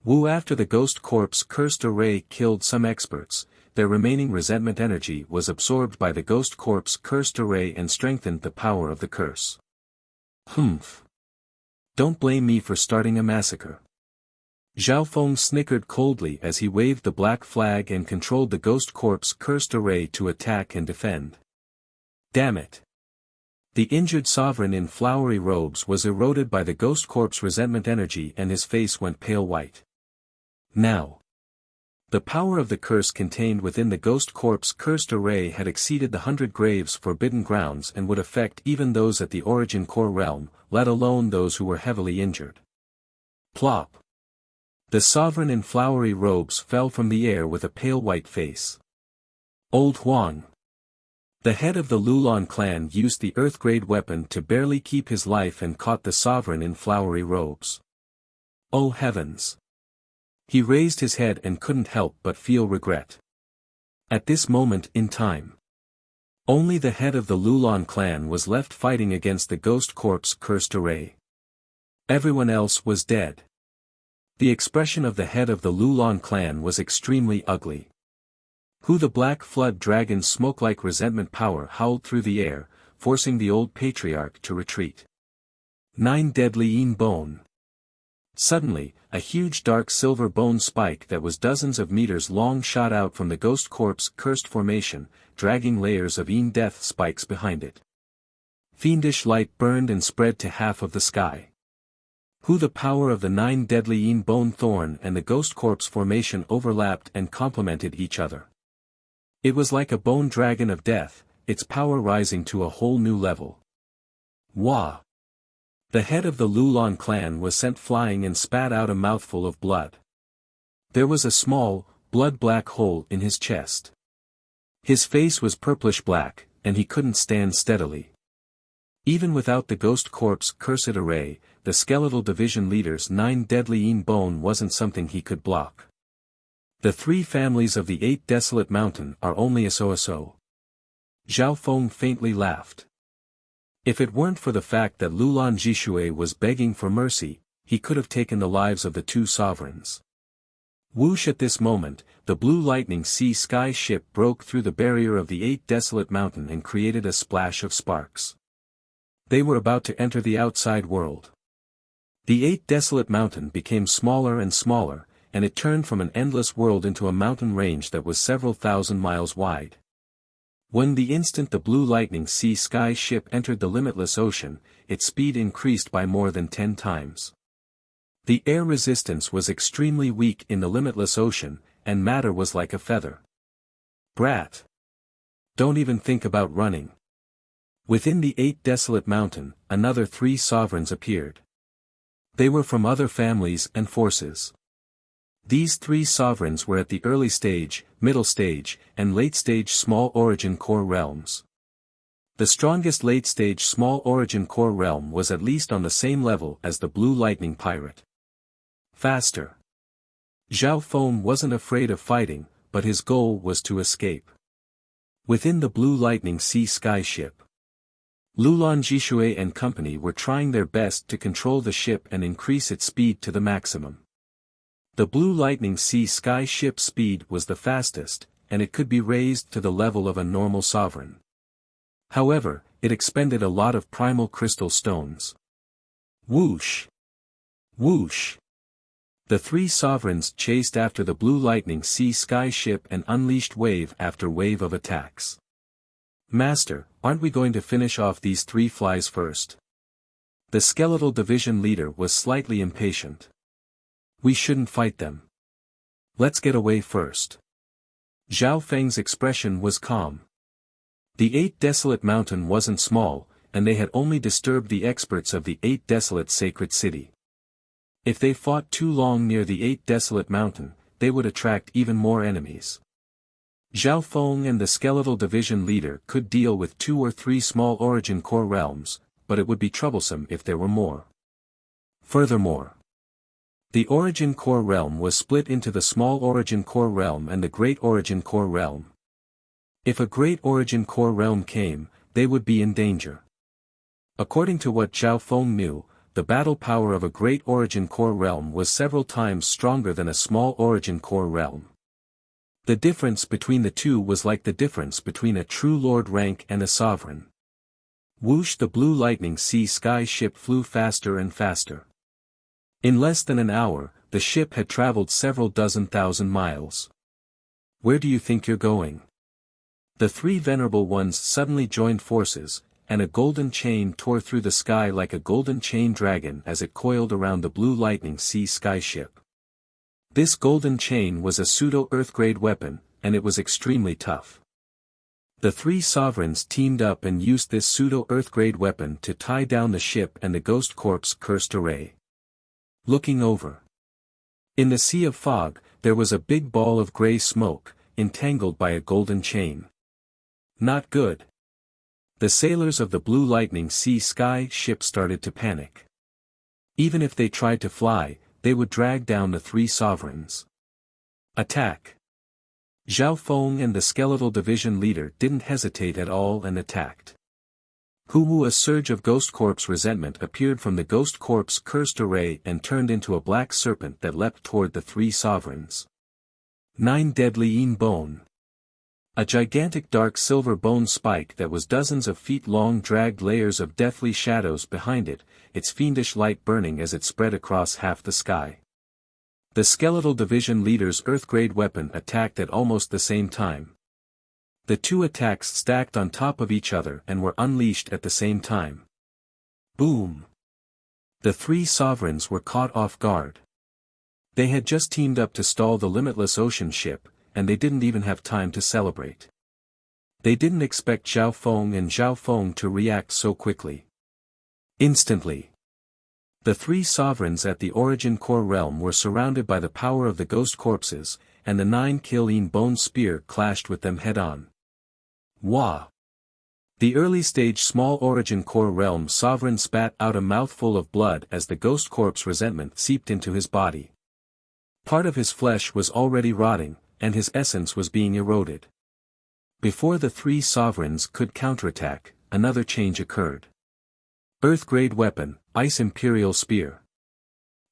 Speaker 1: After the ghost corpse cursed array killed some experts, their remaining resentment energy was absorbed by the ghost corpse cursed array and strengthened the power of the curse. Humph! Don't blame me for starting a massacre. Zhao Feng snickered coldly as he waved the black flag and controlled the ghost corpse cursed array to attack and defend. Damn it! The injured sovereign in flowery robes was eroded by the ghost corpse resentment energy and his face went pale white. Now, the power of the curse contained within the ghost corpse cursed array had exceeded the 100 Graves Forbidden Grounds and would affect even those at the Origin Core realm, let alone those who were heavily injured. Plop! The sovereign in flowery robes fell from the air with a pale white face. Old Huang! The head of the Lulon clan used the earth-grade weapon to barely keep his life and caught the sovereign in flowery robes. Oh heavens! He raised his head and couldn't help but feel regret. At this moment in time, only the head of the Lulon clan was left fighting against the ghost corpse cursed array. Everyone else was dead. The expression of the head of the Lulon clan was extremely ugly. Who the black flood dragon's smoke-like resentment power howled through the air, forcing the old patriarch to retreat. 9 deadly Yin bone. Suddenly, a huge dark silver bone spike that was dozens of meters long shot out from the ghost corpse cursed formation, dragging layers of Yin death spikes behind it. Fiendish light burned and spread to half of the sky. Who the power of the 9 deadly Yin bone thorn and the ghost corpse formation overlapped and complemented each other. It was like a bone dragon of death, its power rising to a whole new level. Wah! The head of the Lulon clan was sent flying and spat out a mouthful of blood. There was a small, blood-black hole in his chest. His face was purplish-black, and he couldn't stand steadily. Even without the ghost corpse cursed array, the skeletal division leader's 9 deadly Yin bone wasn't something he could block. The 3 families of the 8 desolate mountain are only a so-so. Zhao Feng faintly laughed. If it weren't for the fact that Lulon Jishui was begging for mercy, he could have taken the lives of the 2 sovereigns. Whoosh! At this moment, the blue lightning sea sky ship broke through the barrier of the 8 desolate mountain and created a splash of sparks. They were about to enter the outside world. The 8 desolate mountain became smaller and smaller, and it turned from an endless world into a mountain range that was several thousand miles wide. When the instant the blue lightning sea sky ship entered the limitless ocean, its speed increased by more than 10 times. The air resistance was extremely weak in the limitless ocean, and matter was like a feather. Brat! Don't even think about running. Within the 8 desolate mountain, another 3 sovereigns appeared. They were from other families and forces. These 3 sovereigns were at the early stage, middle stage, and late stage small origin core realms. The strongest late stage small origin core realm was at least on the same level as the blue lightning pirate. Faster! Zhao Feng wasn't afraid of fighting, but his goal was to escape. Within the blue lightning sea sky ship, Lulon Jishui and company were trying their best to control the ship and increase its speed to the maximum. The blue lightning sea sky ship's speed was the fastest, and it could be raised to the level of a normal sovereign. However, it expended a lot of primal crystal stones. Whoosh! Whoosh! The 3 sovereigns chased after the blue lightning sea sky ship and unleashed wave after wave of attacks. Master, aren't we going to finish off these 3 flies first? The skeletal division leader was slightly impatient. We shouldn't fight them. Let's get away first. Zhao Feng's expression was calm. The 8 desolate mountain wasn't small, and they had only disturbed the experts of the 8 desolate sacred city. If they fought too long near the 8 desolate mountain, they would attract even more enemies. Zhao Feng and the skeletal division leader could deal with 2 or 3 small origin core realms, but it would be troublesome if there were more. Furthermore, the origin core realm was split into the small origin core realm and the great origin core realm. If a great origin core realm came, they would be in danger. According to what Zhao Feng knew, the battle power of a great origin core realm was several times stronger than a small origin core realm. The difference between the 2 was like the difference between a true lord rank and a sovereign. Whoosh! The blue lightning sea sky ship flew faster and faster. In less than an hour, the ship had traveled several dozen thousand miles. Where do you think you're going? The 3 venerable ones suddenly joined forces, and a golden chain tore through the sky like a golden chain dragon as it coiled around the blue lightning sea sky ship. This golden chain was a pseudo-earth-grade weapon, and it was extremely tough. The 3 sovereigns teamed up and used this pseudo-earth-grade weapon to tie down the ship and the ghost corpse cursed array. Looking over. In the sea of fog, there was a big ball of grey smoke, entangled by a golden chain. Not good. The sailors of the Blue Lightning Sea Sky ship started to panic. Even if they tried to fly, they would drag down the three sovereigns. Attack! Zhao Feng and the Skeletal Division leader didn't hesitate at all and attacked. Hu, a surge of Ghost Corpse resentment appeared from the Ghost Corpse cursed array and turned into a black serpent that leapt toward the three sovereigns. 9 Deadly Yin Bone. A gigantic dark silver bone spike that was dozens of feet long dragged layers of deathly shadows behind it, its fiendish light burning as it spread across half the sky. The Skeletal Division leader's Earth-grade weapon attacked at almost the same time. The two attacks stacked on top of each other and were unleashed at the same time. Boom! The three sovereigns were caught off guard. They had just teamed up to stall the Limitless Ocean ship, and they didn't even have time to celebrate. They didn't expect Zhao Feng to react so quickly. Instantly, the three sovereigns at the Origin Core realm were surrounded by the power of the Ghost Corpses, and the 9-Kill Bone Spear clashed with them head-on. Wah! The early-stage Small Origin Core realm sovereign spat out a mouthful of blood as the Ghost Corpse resentment seeped into his body. Part of his flesh was already rotting, and his essence was being eroded. Before the three sovereigns could counterattack, another change occurred. Earth-grade weapon, Ice Imperial Spear.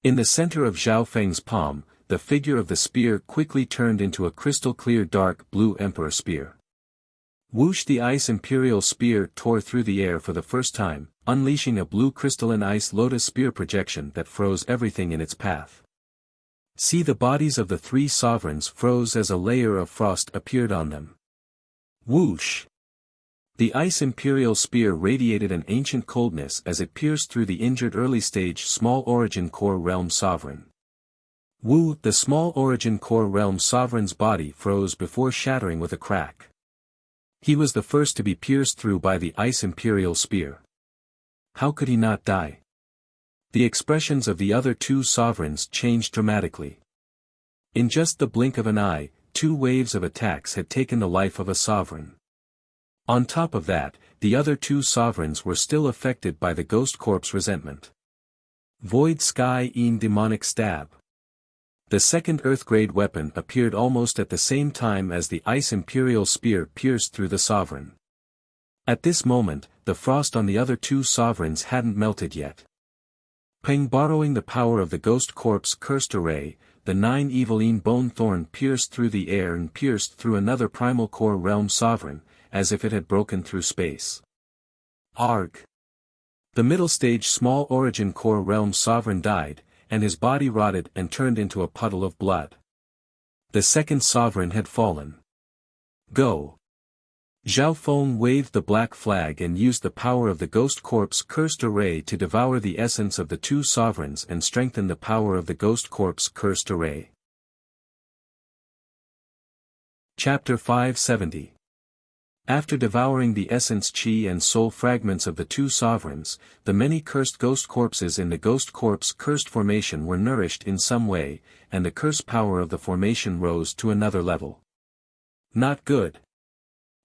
Speaker 1: In the center of Zhao Feng's palm, the figure of the spear quickly turned into a crystal-clear dark blue Emperor Spear. Whoosh! The Ice Imperial Spear tore through the air for the first time, unleashing a blue crystalline ice lotus spear projection that froze everything in its path. See, the bodies of the three sovereigns froze as a layer of frost appeared on them. Whoosh! The Ice Imperial Spear radiated an ancient coldness as it pierced through the injured early-stage Small Origin Core realm sovereign. Wu! The Small Origin Core realm sovereign's body froze before shattering with a crack. He was the first to be pierced through by the Ice Imperial Spear. How could he not die? The expressions of the other two sovereigns changed dramatically. In just the blink of an eye, 2 waves of attacks had taken the life of a sovereign. On top of that, the other 2 sovereigns were still affected by the Ghost Corpse resentment. Void Sky Demonic Stab. The second Earth-grade weapon appeared almost at the same time as the Ice Imperial Spear pierced through the sovereign. At this moment, the frost on the other 2 sovereigns hadn't melted yet. Peng, borrowing the power of the Ghost Corpse cursed array, the 9 Eveline Bone Thorn pierced through the air and pierced through another Primal Core realm sovereign, as if it had broken through space. Arg! The middle-stage Small Origin Core realm sovereign died, and his body rotted and turned into a puddle of blood. The second sovereign had fallen. Go! Zhao Feng waved the black flag and used the power of the Ghost Corpse cursed array to devour the essence of the 2 sovereigns and strengthen the power of the Ghost Corpse cursed array. Chapter 570. After devouring the essence chi and soul fragments of the 2 sovereigns, the many cursed ghost corpses in the Ghost Corpse cursed formation were nourished in some way, and the curse power of the formation rose to another level. Not good.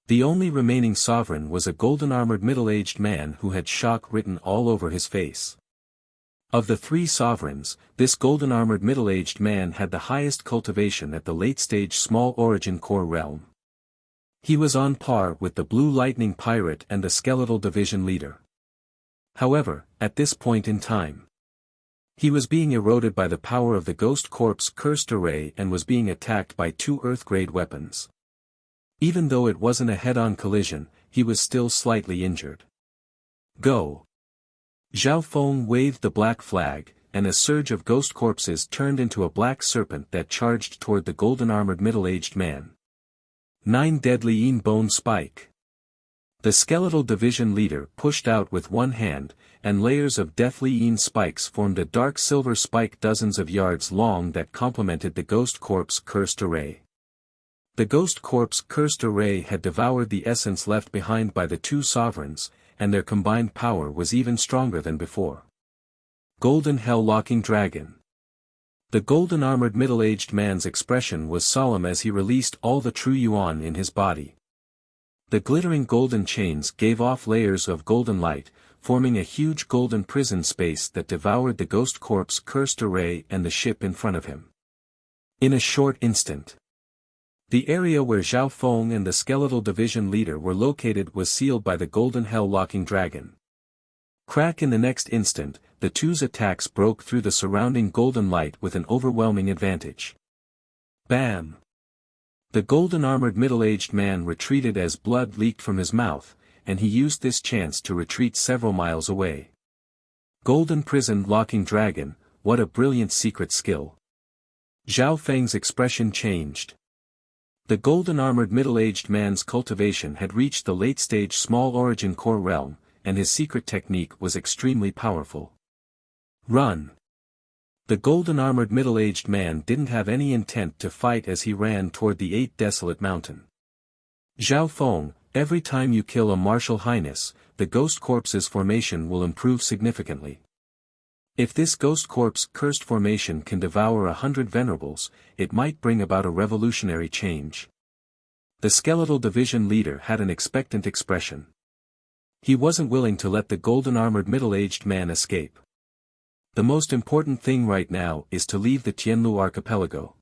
Speaker 1: The only remaining sovereign was a golden-armored middle-aged man who had shock written all over his face. Of the 3 sovereigns, this golden-armored middle-aged man had the highest cultivation at the late-stage Small Origin Core realm. He was on par with the Blue Lightning Pirate and the Skeletal Division leader. However, at this point in time, he was being eroded by the power of the Ghost Corpse cursed array and was being attacked by 2 Earth-grade weapons. Even though it wasn't a head-on collision, he was still slightly injured. Go! Zhao Feng waved the black flag, and a surge of ghost corpses turned into a black serpent that charged toward the golden-armored middle-aged man. 9 Deadly Yin Bone Spike. The Skeletal Division leader pushed out with one hand, and layers of deathly yin spikes formed a dark silver spike dozens of yards long that complemented the Ghost Corpse cursed array. The Ghost Corpse cursed array had devoured the essence left behind by the 2 sovereigns, and their combined power was even stronger than before. Golden Hell-Locking Dragon. The golden-armored middle-aged man's expression was solemn as he released all the true yuan in his body. The glittering golden chains gave off layers of golden light, forming a huge golden prison space that devoured the ghost corpse cursed array and the ship in front of him. In a short instant, the area where Zhao Feng and the skeletal division leader were located was sealed by the golden hell-locking dragon. Crack! In the next instant, the two's attacks broke through the surrounding golden light with an overwhelming advantage. Bam! The golden-armored middle-aged man retreated as blood leaked from his mouth, and he used this chance to retreat several miles away. Golden prison locking dragon, what a brilliant secret skill. Zhao Feng's expression changed. The golden-armored middle-aged man's cultivation had reached the late-stage small origin core realm, and his secret technique was extremely powerful. Run! The golden-armored middle-aged man didn't have any intent to fight as he ran toward the 8 desolate mountain. Zhao Feng, every time you kill a martial highness, the ghost corpse's formation will improve significantly. If this ghost corpse cursed formation can devour 100 venerables, it might bring about a revolutionary change. The skeletal division leader had an expectant expression. He wasn't willing to let the golden-armored middle-aged man escape. The most important thing right now is to leave the Tianlu archipelago.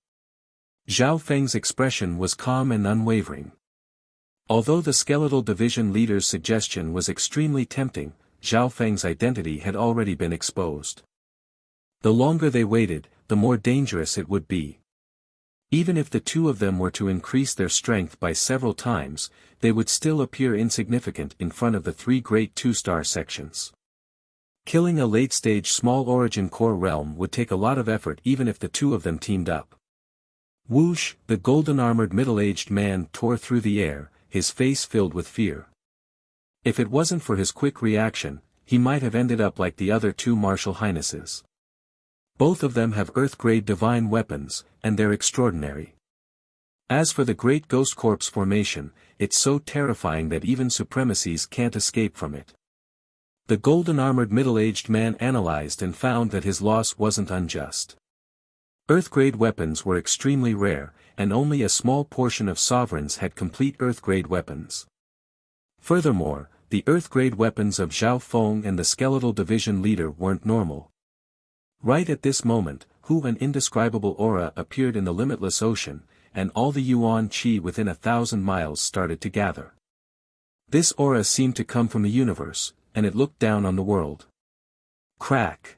Speaker 1: Zhao Feng's expression was calm and unwavering. Although the skeletal division leader's suggestion was extremely tempting, Zhao Feng's identity had already been exposed. The longer they waited, the more dangerous it would be. Even if the two of them were to increase their strength by several times, they would still appear insignificant in front of the 3 great 2-star sections. Killing a late-stage small origin core realm would take a lot of effort even if the two of them teamed up. Whoosh! The golden-armored middle-aged man tore through the air, his face filled with fear. If it wasn't for his quick reaction, he might have ended up like the other 2 martial highnesses. Both of them have Earth-grade divine weapons, and they're extraordinary. As for the great ghost corpse formation, it's so terrifying that even supremacies can't escape from it. The golden-armored middle-aged man analyzed and found that his loss wasn't unjust. Earth-grade weapons were extremely rare, and only a small portion of sovereigns had complete Earth-grade weapons. Furthermore, the Earth-grade weapons of Zhao Feng and the skeletal division leader weren't normal. Right at this moment, an indescribable aura appeared in the limitless ocean, and all the Yuan Qi within 1,000 miles started to gather. This aura seemed to come from the universe, and it looked down on the world. Crack!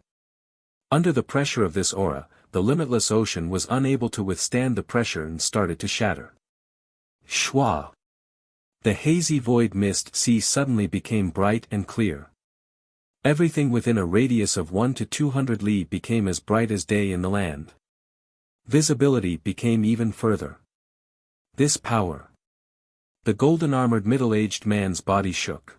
Speaker 1: Under the pressure of this aura, the limitless ocean was unable to withstand the pressure and started to shatter. Shwa! The hazy void mist sea suddenly became bright and clear. Everything within a radius of 1 to 200 li became as bright as day in the land. Visibility became even further. This power! The golden-armored middle-aged man's body shook.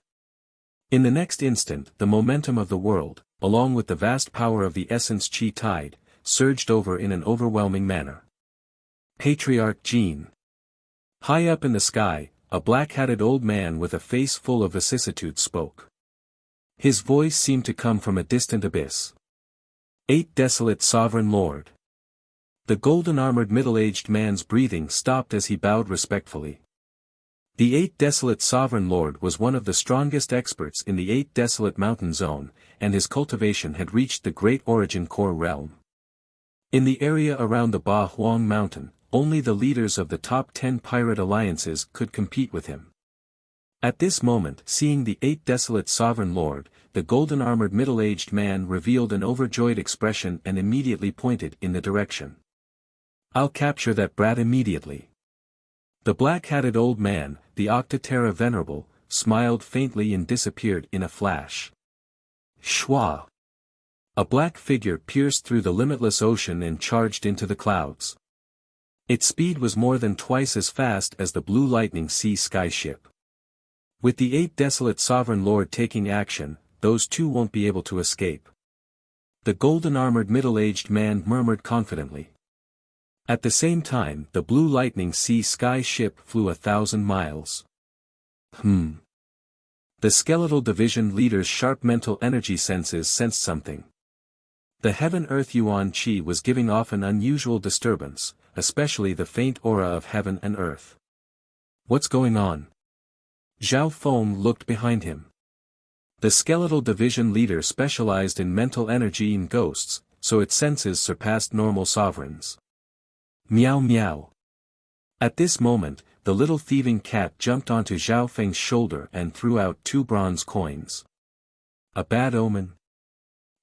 Speaker 1: In the next instant the momentum of the world, along with the vast power of the essence Qi tide, surged over in an overwhelming manner. Patriarch Jin. High up in the sky, a black-hatted old man with a face full of vicissitude spoke. His voice seemed to come from a distant abyss. 8 desolate sovereign lord. The golden-armored middle-aged man's breathing stopped as he bowed respectfully. The 8 desolate sovereign lord was one of the strongest experts in the 8 desolate mountain zone, and his cultivation had reached the great origin core realm. In the area around the Ba Huang mountain, only the leaders of the top 10 pirate alliances could compete with him. At this moment, seeing the 8 desolate sovereign lord, the golden-armored middle-aged man revealed an overjoyed expression and immediately pointed in the direction. I'll capture that brat immediately. The black-hatted old man, the Octaterra Venerable, smiled faintly and disappeared in a flash. Shwa! A black figure pierced through the limitless ocean and charged into the clouds. Its speed was more than twice as fast as the blue lightning sea sky ship. With the 8 desolate sovereign lord taking action, those two won't be able to escape. The golden-armored middle-aged man murmured confidently. At the same time, the blue lightning sea sky ship flew 1,000 miles. The skeletal division leader's sharp mental energy senses sensed something. The heaven-earth Yuan Qi was giving off an unusual disturbance, especially the faint aura of heaven and earth. What's going on? Zhao Feng looked behind him. The skeletal division leader specialized in mental energy and ghosts, so its senses surpassed normal sovereigns. Meow meow. At this moment, the little thieving cat jumped onto Zhao Feng's shoulder and threw out 2 bronze coins. A bad omen?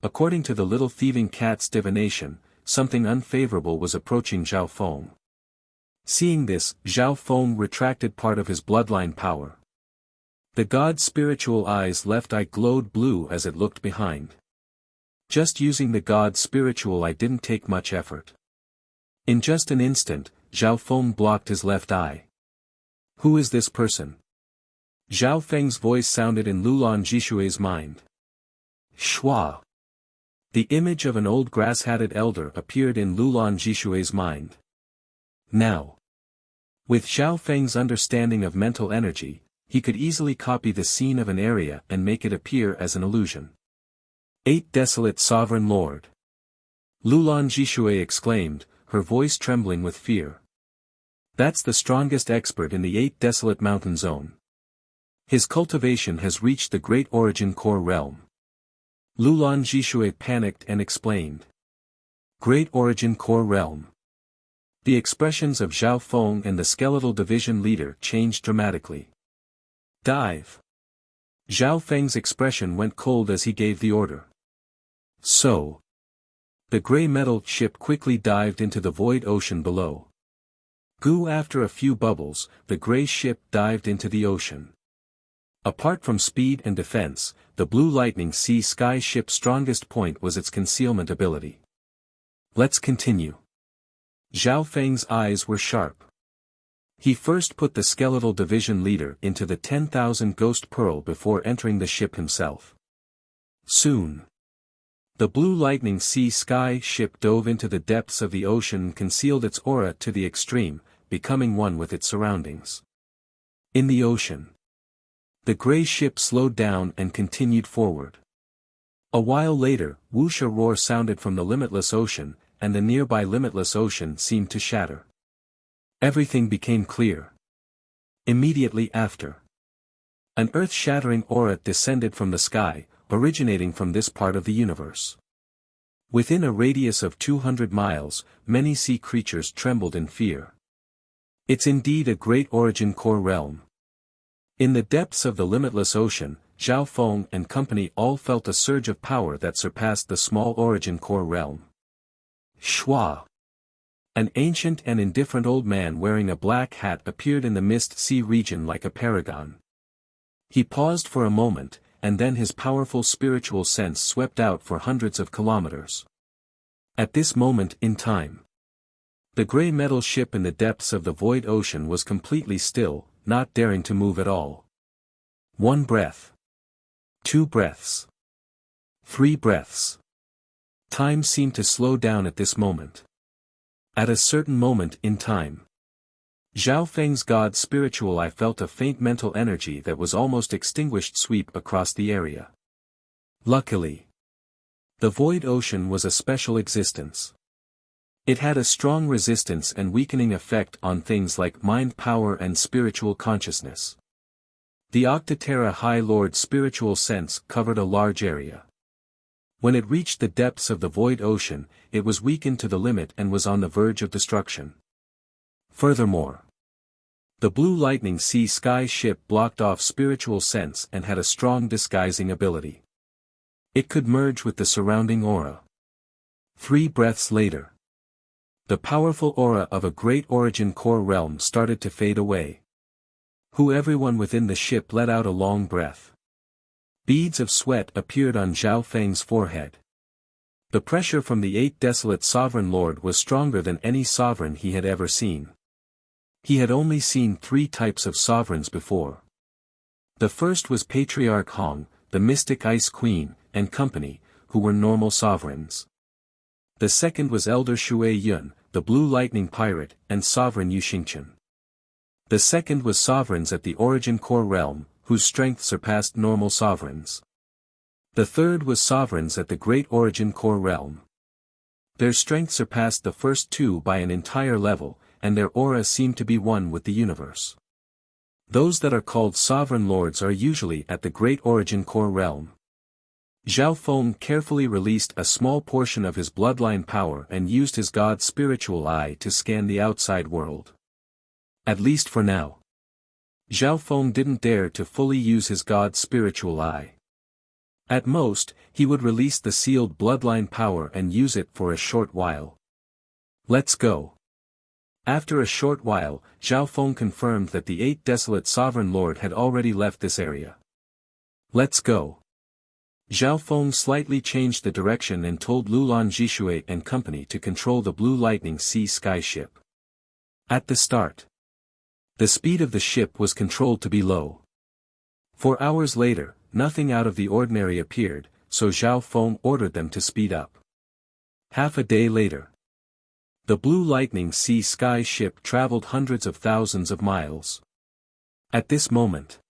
Speaker 1: According to the little thieving cat's divination, something unfavorable was approaching Zhao Feng. Seeing this, Zhao Feng retracted part of his bloodline power. The god's spiritual eyes left eye glowed blue as it looked behind. Just using the god's spiritual eye didn't take much effort. In just an instant, Zhao Feng blocked his left eye. Who is this person? Zhao Feng's voice sounded in Lulan Jishui's mind. Shua. The image of an old grass-hatted elder appeared in Lulan Jishui's mind. Now. With Zhao Feng's understanding of mental energy, he could easily copy the scene of an area and make it appear as an illusion. 8 Desolate Sovereign Lord. Lulan Jishui exclaimed, her voice trembling with fear. That's the strongest expert in the 8 Desolate Mountain Zone. His cultivation has reached the Great Origin Core realm. Lulan Jishui panicked and explained. Great Origin Core realm. The expressions of Zhao Feng and the skeletal division leader changed dramatically. Dive. Zhao Feng's expression went cold as he gave the order. So. The gray metal ship quickly dived into the void ocean below. Goo. After a few bubbles, the gray ship dived into the ocean. Apart from speed and defense, the Blue Lightning Sea Sky ship's strongest point was its concealment ability. Let's continue. Zhao Feng's eyes were sharp. He first put the skeletal division leader into the 10,000 ghost pearl before entering the ship himself. Soon. The Blue Lightning Sea Sky ship dove into the depths of the ocean and concealed its aura to the extreme, becoming one with its surroundings. In the ocean. The gray ship slowed down and continued forward. A while later, Wuxia roar sounded from the limitless ocean, and the nearby limitless ocean seemed to shatter. Everything became clear. Immediately after. An earth-shattering aura descended from the sky, originating from this part of the universe. Within a radius of 200 miles, many sea creatures trembled in fear. It's indeed a great origin core realm. In the depths of the limitless ocean, Zhao Feng and company all felt a surge of power that surpassed the small origin core realm. Shua. An ancient and indifferent old man wearing a black hat appeared in the mist sea region like a paragon. He paused for a moment, and then his powerful spiritual sense swept out for hundreds of kilometers. At this moment in time, the gray metal ship in the depths of the void ocean was completely still, not daring to move at all. 1 breath. 2 breaths. 3 breaths. Time seemed to slow down at this moment. At a certain moment in time, Zhao Feng's god's spiritual eye felt a faint mental energy that was almost extinguished sweep across the area. Luckily, the void ocean was a special existence. It had a strong resistance and weakening effect on things like mind power and spiritual consciousness. The Octaterra High Lord's spiritual sense covered a large area. When it reached the depths of the void ocean, it was weakened to the limit and was on the verge of destruction. Furthermore, the Blue Lightning Sea Sky ship blocked off spiritual sense and had a strong disguising ability. It could merge with the surrounding aura. 3 breaths later, the powerful aura of a great origin core realm started to fade away. Everyone within the ship let out a long breath. Beads of sweat appeared on Zhao Feng's forehead. The pressure from the 8 Desolate Sovereign Lord was stronger than any sovereign he had ever seen. He had only seen 3 types of sovereigns before. The first was Patriarch Hong, the Mystic Ice Queen, and company, who were normal sovereigns. The second was Elder Shui Yun, the Blue Lightning Pirate, and Sovereign Yu Xingchen. The second was sovereigns at the Origin Core realm, whose strength surpassed normal sovereigns. The third was sovereigns at the Great Origin Core realm. Their strength surpassed the first 2 by an entire level, and their aura seemed to be one with the universe. Those that are called sovereign lords are usually at the Great Origin Core realm. Zhao Feng carefully released a small portion of his bloodline power and used his god's spiritual eye to scan the outside world. At least for now. Zhao Feng didn't dare to fully use his god's spiritual eye. At most, he would release the sealed bloodline power and use it for a short while. Let's go. After a short while, Zhao Feng confirmed that the 8 desolate sovereign lord had already left this area. Let's go. Zhao Feng slightly changed the direction and told Lulan Jishui and company to control the Blue Lightning Sea Sky ship. At the start, the speed of the ship was controlled to be low. 4 hours later, nothing out of the ordinary appeared, so Zhao Feng ordered them to speed up. Half a day later, the Blue Lightning Sea Sky ship traveled hundreds of thousands of miles. At this moment,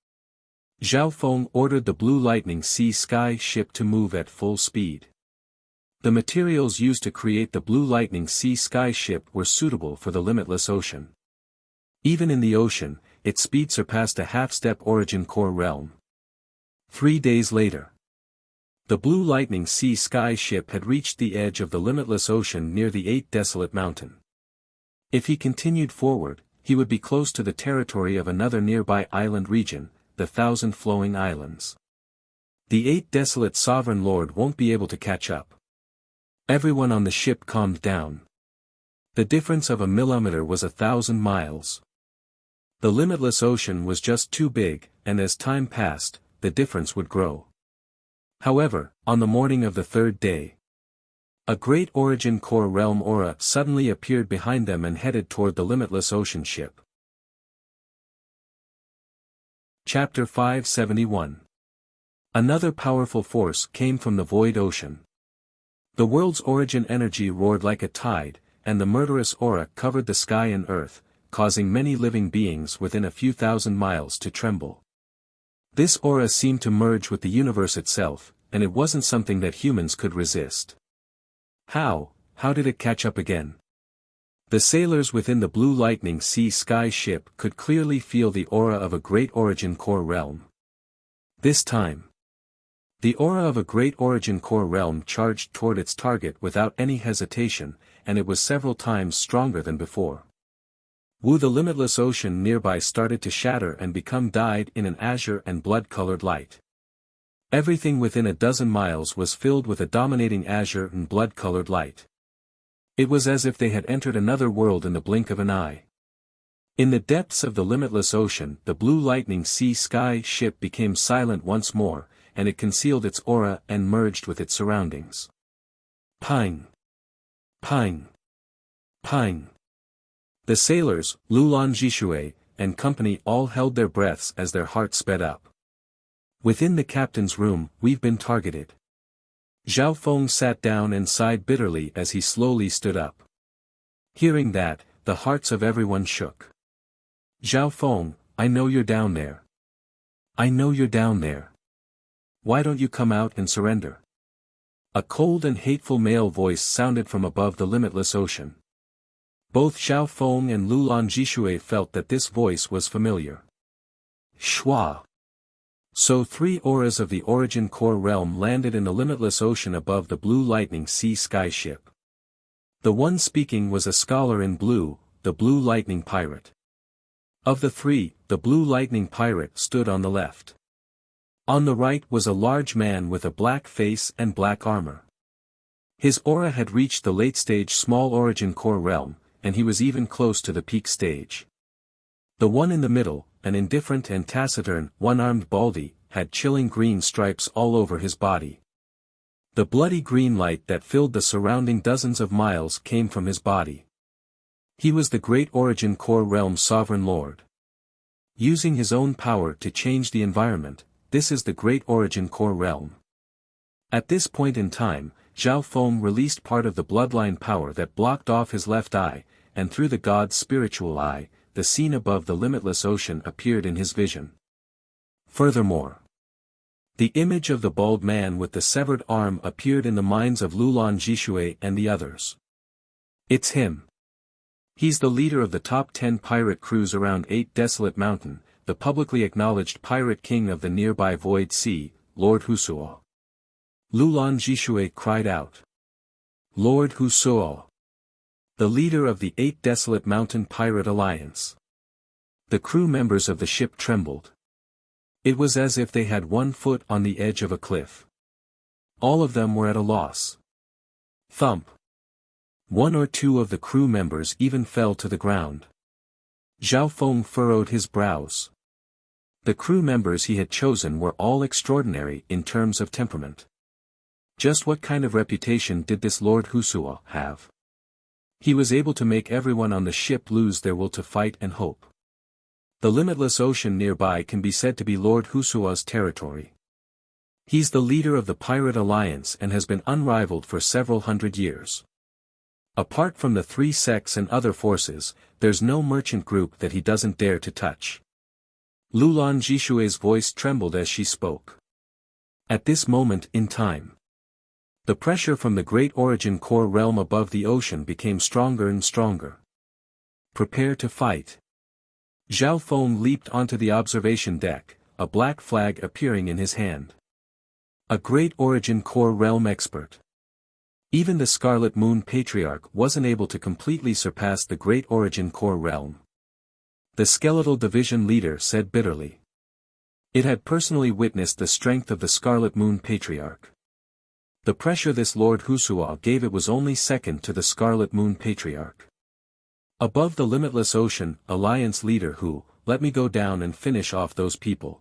Speaker 1: Zhao Feng ordered the Blue Lightning Sea Sky ship to move at full speed. The materials used to create the Blue Lightning Sea Sky ship were suitable for the limitless ocean. Even in the ocean, its speed surpassed a half-step Origin Core realm. 3 days later, the Blue Lightning Sea Sky ship had reached the edge of the limitless ocean near the 8 desolate mountain. If he continued forward, he would be close to the territory of another nearby island region, the 1,000 Flowing Islands. The 8 desolate sovereign lord won't be able to catch up. Everyone on the ship calmed down. The difference of a millimeter was 1,000 miles. The limitless ocean was just too big, and as time passed, the difference would grow. However, on the morning of the 3rd day, a great Origin Core realm aura suddenly appeared behind them and headed toward the limitless ocean ship. Chapter 571. Another powerful force came from the void ocean. The world's origin energy roared like a tide, and the murderous aura covered the sky and earth, causing many living beings within a few thousand miles to tremble. This aura seemed to merge with the universe itself, and it wasn't something that humans could resist. How did it catch up again? The sailors within the Blue Lightning Sea Sky ship could clearly feel the aura of a great Origin Core realm. This time, the aura of a great Origin Core realm charged toward its target without any hesitation, and it was several times stronger than before. The limitless ocean nearby started to shatter and become dyed in an azure and blood-colored light. Everything within a dozen miles was filled with a dominating azure and blood-colored light. It was as if they had entered another world in the blink of an eye. In the depths of the limitless ocean, the Blue Lightning Sea Sky ship became silent once more, and it concealed its aura and merged with its surroundings. Ping! Ping! Ping! The sailors, Lulan Jishui, and company all held their breaths as their hearts sped up. Within the captain's room, we've been targeted. Zhao Feng sat down and sighed bitterly as he slowly stood up. Hearing that, the hearts of everyone shook. Zhao Feng, I know you're down there. I know you're down there. Why don't you come out and surrender? A cold and hateful male voice sounded from above the limitless ocean. Both Zhao Feng and Lulan Jishui felt that this voice was familiar. Shua. So 3 auras of the Origin Core realm landed in the limitless ocean above the Blue Lightning Sea Sky ship. The one speaking was a scholar in blue, the Blue Lightning Pirate. Of the 3, the Blue Lightning Pirate stood on the left. On the right was a large man with a black face and black armor. His aura had reached the late-stage small Origin Core realm, and he was even close to the peak stage. The one in the middle, an indifferent and taciturn, one-armed baldy, had chilling green stripes all over his body. The bloody green light that filled the surrounding dozens of miles came from his body. He was the great Origin Core realm sovereign lord. Using his own power to change the environment, this is the great Origin Core realm. At this point in time, Zhao Feng released part of the bloodline power that blocked off his left eye, and through the god's spiritual eye, the scene above the limitless ocean appeared in his vision. Furthermore, the image of the bald man with the severed arm appeared in the minds of Lulan Jishui and the others. It's him. He's the leader of the top 10 pirate crews around 8 Desolate Mountain, the publicly acknowledged pirate king of the nearby Void Sea, Lord Wuxia. Lulan Jishui cried out. Lord Wuxia. The leader of the 8 desolate mountain pirate alliance. The crew members of the ship trembled. It was as if they had one foot on the edge of a cliff. All of them were at a loss. Thump. 1 or 2 of the crew members even fell to the ground. Zhao Feng furrowed his brows. The crew members he had chosen were all extraordinary in terms of temperament. Just what kind of reputation did this Lord Wuxia have? He was able to make everyone on the ship lose their will to fight and hope. The limitless ocean nearby can be said to be Lord Wuxia's territory. He's the leader of the Pirate Alliance and has been unrivaled for several hundred years. Apart from the 3 sects and other forces, there's no merchant group that he doesn't dare to touch. Lulan Jishui's voice trembled as she spoke. At this moment in time, the pressure from the great origin core realm above the ocean became stronger and stronger. Prepare to fight. Zhao Feng leaped onto the observation deck, a black flag appearing in his hand. A great origin core realm expert. Even the Scarlet Moon Patriarch wasn't able to completely surpass the great origin core realm. The skeletal division leader said bitterly. It had personally witnessed the strength of the Scarlet Moon Patriarch. The pressure this Lord Wuxia gave it was only second to the Scarlet Moon Patriarch. Above the limitless ocean, Alliance leader who, let me go down and finish off those people.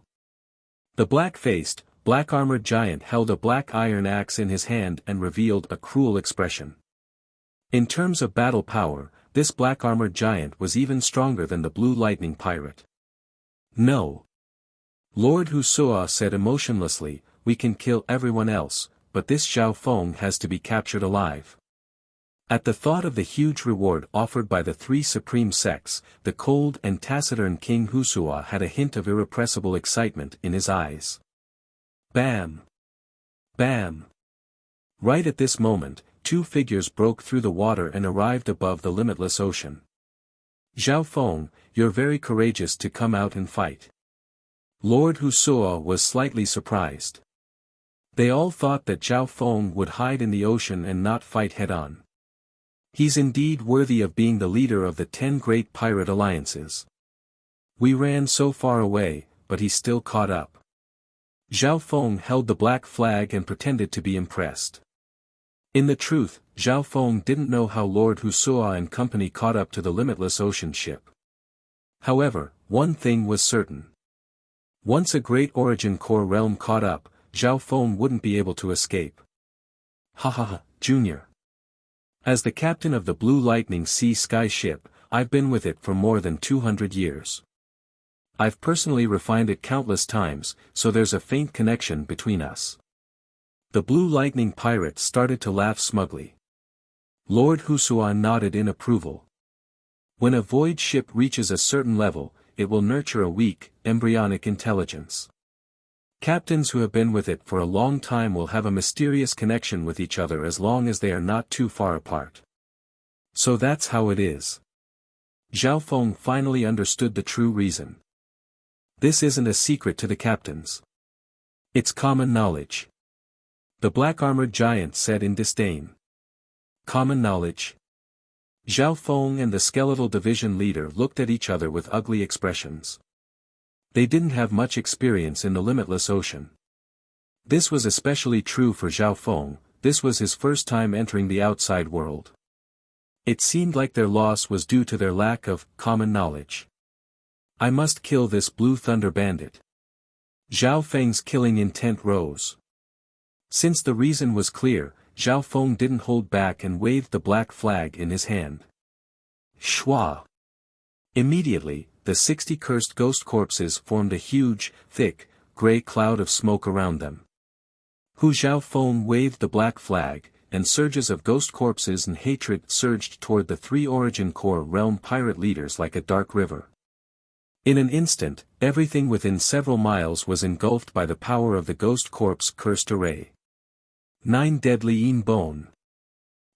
Speaker 1: The black-faced, black-armored giant held a black iron axe in his hand and revealed a cruel expression. In terms of battle power, this black-armored giant was even stronger than the Blue Lightning Pirate. No. Lord Wuxia said emotionlessly, we can kill everyone else, but this Zhao Feng has to be captured alive. At the thought of the huge reward offered by the 3 supreme sects, the cold and taciturn King Wuxia had a hint of irrepressible excitement in his eyes. Bam! Bam! Right at this moment, 2 figures broke through the water and arrived above the limitless ocean. Zhao Feng, you're very courageous to come out and fight. Lord Wuxia was slightly surprised. They all thought that Zhao Feng would hide in the ocean and not fight head-on. He's indeed worthy of being the leader of the 10 great pirate alliances. We ran so far away, but he still caught up. Zhao Feng held the black flag and pretended to be impressed. In the truth, Zhao Feng didn't know how Lord Wuxia and company caught up to the limitless ocean ship. However, one thing was certain. Once a great origin core realm caught up, Zhao Feng wouldn't be able to escape. Ha ha ha, Junior. As the captain of the Blue Lightning Sea Sky ship, I've been with it for more than 200 years. I've personally refined it countless times, so there's a faint connection between us. The Blue Lightning Pirate started to laugh smugly. Lord Wuxia nodded in approval. When a void ship reaches a certain level, it will nurture a weak, embryonic intelligence. Captains who have been with it for a long time will have a mysterious connection with each other as long as they are not too far apart. So that's how it is. Zhao Feng finally understood the true reason. This isn't a secret to the captains. It's common knowledge. The black-armored giant said in disdain. Common knowledge. Zhao Feng and the skeletal division leader looked at each other with ugly expressions. They didn't have much experience in the limitless ocean. This was especially true for Zhao Feng, this was his first time entering the outside world. It seemed like their loss was due to their lack of common knowledge. I must kill this Blue Thunder Bandit. Zhao Feng's killing intent rose. Since the reason was clear, Zhao Feng didn't hold back and waved the black flag in his hand. Shwa! Immediately, the 60 cursed ghost corpses formed a huge, thick, grey cloud of smoke around them. Hu Zhao Feng waved the black flag, and surges of ghost corpses and hatred surged toward the 3 origin core realm pirate leaders like a dark river. In an instant, everything within several miles was engulfed by the power of the ghost corpse cursed array. 9 deadly Yin bone.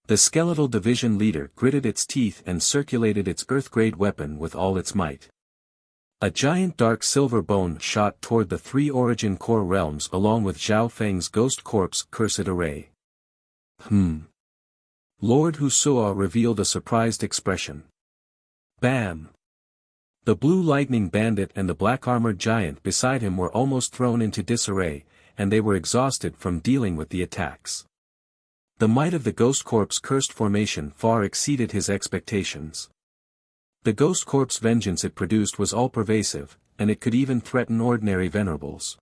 Speaker 1: The skeletal division leader gritted its teeth and circulated its earth-grade weapon with all its might. A giant dark silver bone shot toward the three origin core realms along with Zhao Feng's ghost corpse cursed array. Lord Wuxia revealed a surprised expression. Bam! The blue lightning bandit and the black-armored giant beside him were almost thrown into disarray, and they were exhausted from dealing with the attacks. The might of the Ghost Corp's cursed formation far exceeded his expectations. The Ghost Corp's vengeance it produced was all-pervasive, and it could even threaten ordinary venerables.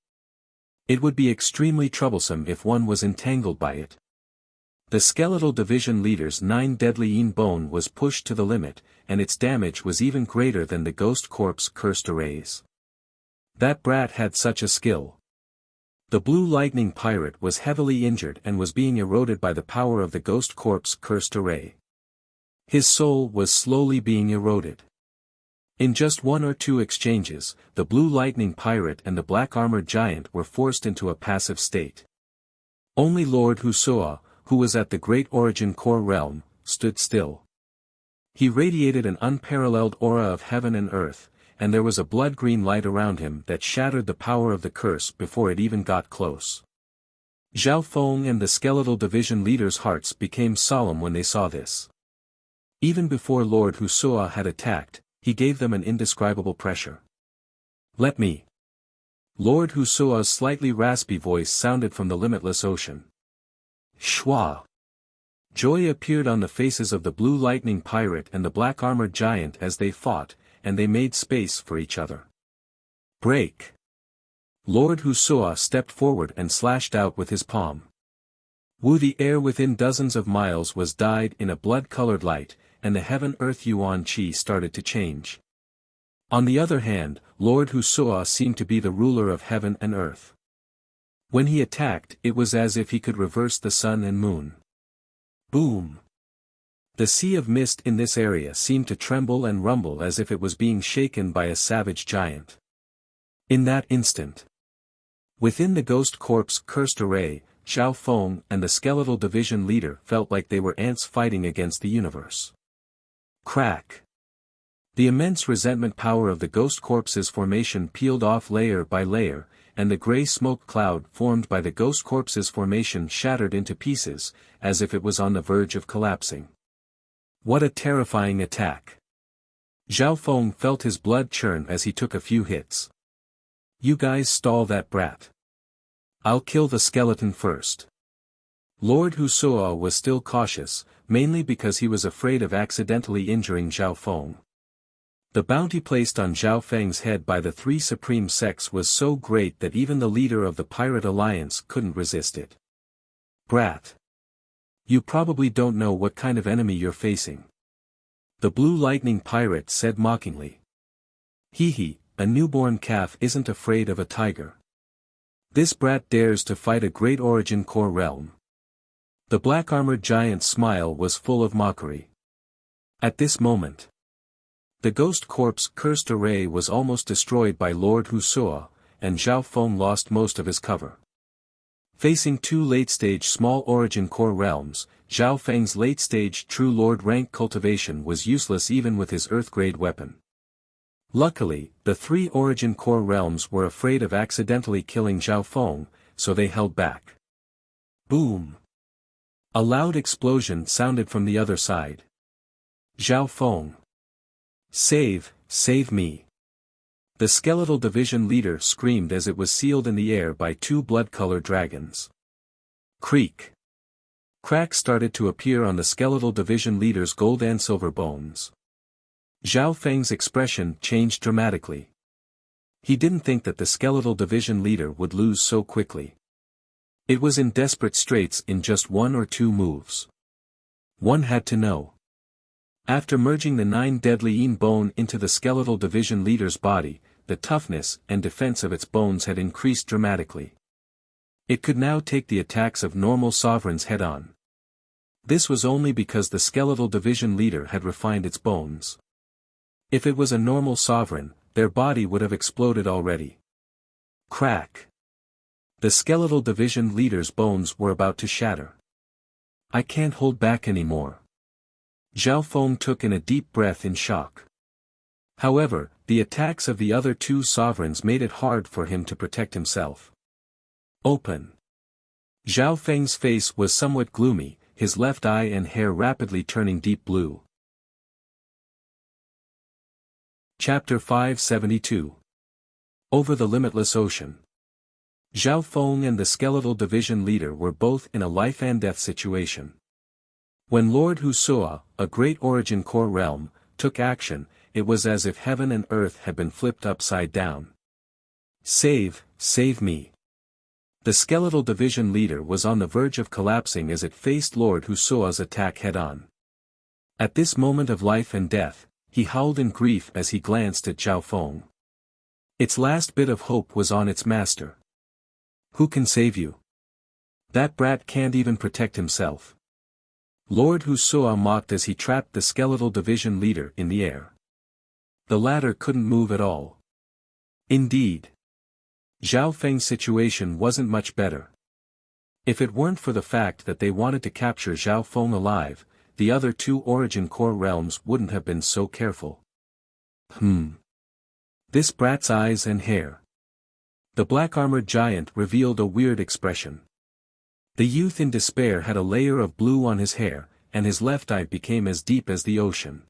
Speaker 1: It would be extremely troublesome if one was entangled by it. The skeletal division leader's 9 deadly yin bone was pushed to the limit, and its damage was even greater than the Ghost Corp's cursed arrays. That brat had such a skill. The blue lightning pirate was heavily injured and was being eroded by the power of the Ghost Corp's cursed array. His soul was slowly being eroded. In just 1 or 2 exchanges, the blue lightning pirate and the black-armored giant were forced into a passive state. Only Lord Wuxia, who was at the Great Origin Core realm, stood still. He radiated an unparalleled aura of heaven and earth, and there was a blood-green light around him that shattered the power of the curse before it even got close. Zhao Feng and the skeletal division leaders' hearts became solemn when they saw this. Even before Lord Wuxia had attacked, he gave them an indescribable pressure. "Let me." Lord Wuxia's slightly raspy voice sounded from the limitless ocean. Shwa! Joy appeared on the faces of the blue lightning pirate and the black-armored giant as they fought, and they made space for each other. Break! Lord Wuxia stepped forward and slashed out with his palm. The air within dozens of miles was dyed in a blood-colored light, and the heaven-earth yuan qi started to change. On the other hand, Lord Wuxia seemed to be the ruler of heaven and earth. When he attacked, it was as if he could reverse the sun and moon. Boom! The sea of mist in this area seemed to tremble and rumble as if it was being shaken by a savage giant. In that instant, within the Ghost Corp's cursed array, Zhao Feng and the skeletal division leader felt like they were ants fighting against the universe. Crack! The immense resentment power of the Ghost Corp's formation peeled off layer by layer, and the gray smoke cloud formed by the Ghost Corp's formation shattered into pieces, as if it was on the verge of collapsing. What a terrifying attack! Zhao Feng felt his blood churn as he took a few hits. "You guys stall that brat. I'll kill the skeleton first." Lord Wuxia was still cautious, mainly because he was afraid of accidentally injuring Zhao Feng. The bounty placed on Zhao Feng's head by the 3 supreme sects was so great that even the leader of the Pirate Alliance couldn't resist it. "Brat. You probably don't know what kind of enemy you're facing." The blue lightning pirate said mockingly. "Hee, a newborn calf isn't afraid of a tiger. This brat dares to fight a Great Origin Core realm." The black-armored giant's smile was full of mockery. At this moment, the Ghost Corp's cursed array was almost destroyed by Lord Wuxia, and Zhao Feng lost most of his cover. Facing 2 late-stage small origin core realms, Zhao Feng's late-stage true lord rank cultivation was useless even with his earth-grade weapon. Luckily, the 3 origin core realms were afraid of accidentally killing Zhao Feng, so they held back. Boom! A loud explosion sounded from the other side. Zhao Feng. Save me. The skeletal division leader screamed as it was sealed in the air by 2 blood-colored dragons. Creak. Cracks started to appear on the skeletal division leader's gold and silver bones. Zhao Feng's expression changed dramatically. He didn't think that the skeletal division leader would lose so quickly. It was in desperate straits in just 1 or 2 moves. One had to know. After merging the 9 deadly yin bone into the skeletal division leader's body, the toughness and defense of its bones had increased dramatically. It could now take the attacks of normal sovereigns head-on. This was only because the skeletal division leader had refined its bones. If it was a normal sovereign, their body would have exploded already. Crack! The skeletal division leader's bones were about to shatter. "I can't hold back anymore." Zhao Feng took in a deep breath in shock. However, the attacks of the other two sovereigns made it hard for him to protect himself. Open. Zhao Feng's face was somewhat gloomy, his left eye and hair rapidly turning deep blue. Chapter 572. Over the Limitless Ocean. Zhao Feng and the Skeletal Division leader were both in a life-and-death situation. When Lord Wuxia, a great origin core realm, took action, it was as if heaven and earth had been flipped upside down. Save me. The Skeletal Division leader was on the verge of collapsing as it faced Lord Wuxia's attack head-on. At this moment of life and death, he howled in grief as he glanced at Zhao Feng. Its last bit of hope was on its master. Who can save you? That brat can't even protect himself. Lord Wuxia mocked as he trapped the Skeletal Division leader in the air. The latter couldn't move at all. Indeed. Zhao Feng's situation wasn't much better. If it weren't for the fact that they wanted to capture Zhao Feng alive, the other two origin core realms wouldn't have been so careful. This brat's eyes and hair. The black-armored giant revealed a weird expression. The youth in despair had a layer of blue on his hair, and his left eye became as deep as the ocean.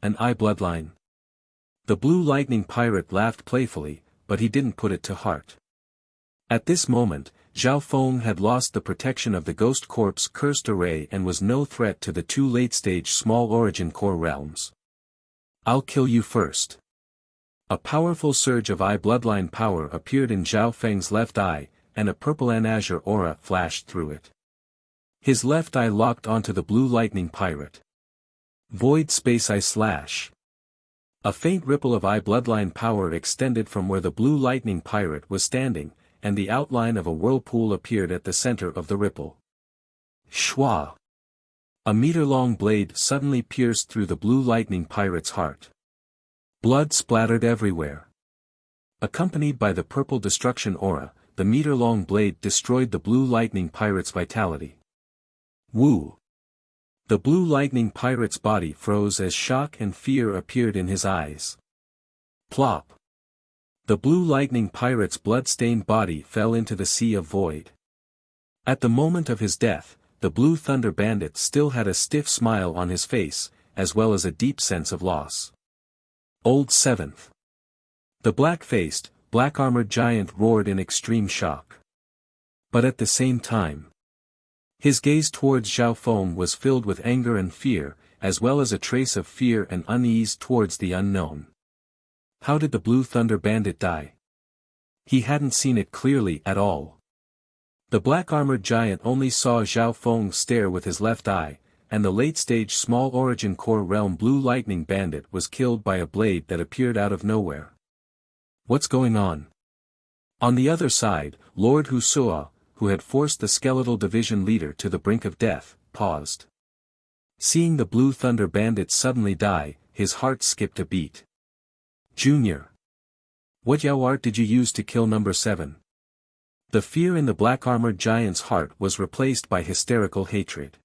Speaker 1: An eye bloodline. The blue lightning pirate laughed playfully, but he didn't put it to heart. At this moment, Zhao Feng had lost the protection of the Ghost Corp's cursed array and was no threat to the two late-stage small origin core realms. I'll kill you first. A powerful surge of eye bloodline power appeared in Zhao Feng's left eye, and a purple and azure aura flashed through it. His left eye locked onto the blue lightning pirate. Void space eye slash. A faint ripple of eye bloodline power extended from where the blue lightning pirate was standing, and the outline of a whirlpool appeared at the center of the ripple. Shwa! A meter-long blade suddenly pierced through the blue lightning pirate's heart. Blood splattered everywhere. Accompanied by the purple destruction aura, the meter-long blade destroyed the blue lightning pirate's vitality. Woo! The blue lightning pirate's body froze as shock and fear appeared in his eyes. Plop! The blue lightning pirate's blood-stained body fell into the sea of void. At the moment of his death, the blue thunder bandit still had a stiff smile on his face, as well as a deep sense of loss. Old Seventh. The black-faced, black-armored giant roared in extreme shock. But at the same time, his gaze towards Zhao Feng was filled with anger and fear, as well as a trace of fear and unease towards the unknown. How did the Blue Thunder Bandit die? He hadn't seen it clearly at all. The black-armored giant only saw Zhao Feng stare with his left eye, and the late-stage small origin core realm Blue Lightning Bandit was killed by a blade that appeared out of nowhere. What's going on? On the other side, Lord Wuxia, who had forced the Skeletal Division leader to the brink of death, paused. Seeing the Blue Thunder Bandit suddenly die, his heart skipped a beat. Junior. What Yao art did you use to kill number 7? The fear in the black-armored giant's heart was replaced by hysterical hatred.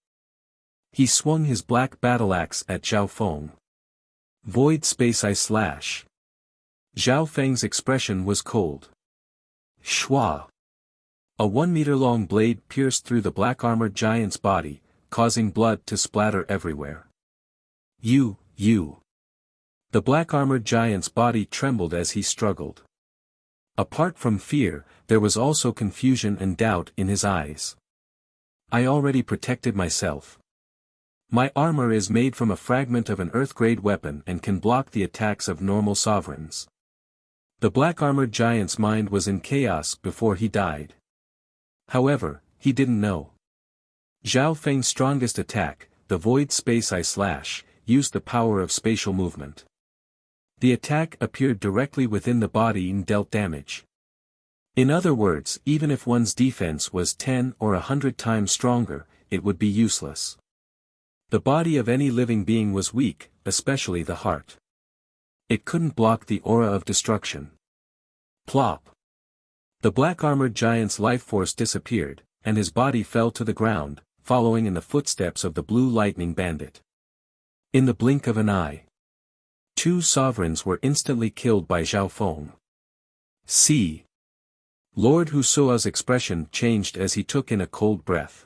Speaker 1: He swung his black battle-axe at Zhao Feng. Void space eye slash. Zhao Feng's expression was cold. Shwa! A 1-meter-long blade pierced through the black-armored giant's body, causing blood to splatter everywhere. You. The black-armored giant's body trembled as he struggled. Apart from fear, there was also confusion and doubt in his eyes. I already protected myself. My armor is made from a fragment of an Earth-grade weapon and can block the attacks of normal sovereigns. The black-armored giant's mind was in chaos before he died. However, he didn't know. Zhao Feng's strongest attack, the Void Space Eye Slash, used the power of spatial movement. The attack appeared directly within the body and dealt damage. In other words, even if one's defense was 10 or 100 times stronger, it would be useless. The body of any living being was weak, especially the heart. It couldn't block the aura of destruction. Plop! The black-armored giant's life force disappeared, and his body fell to the ground, following in the footsteps of the Blue Lightning Bandit. In the blink of an eye. 2 sovereigns were instantly killed by Zhao Feng. See. Lord Husua's expression changed as he took in a cold breath.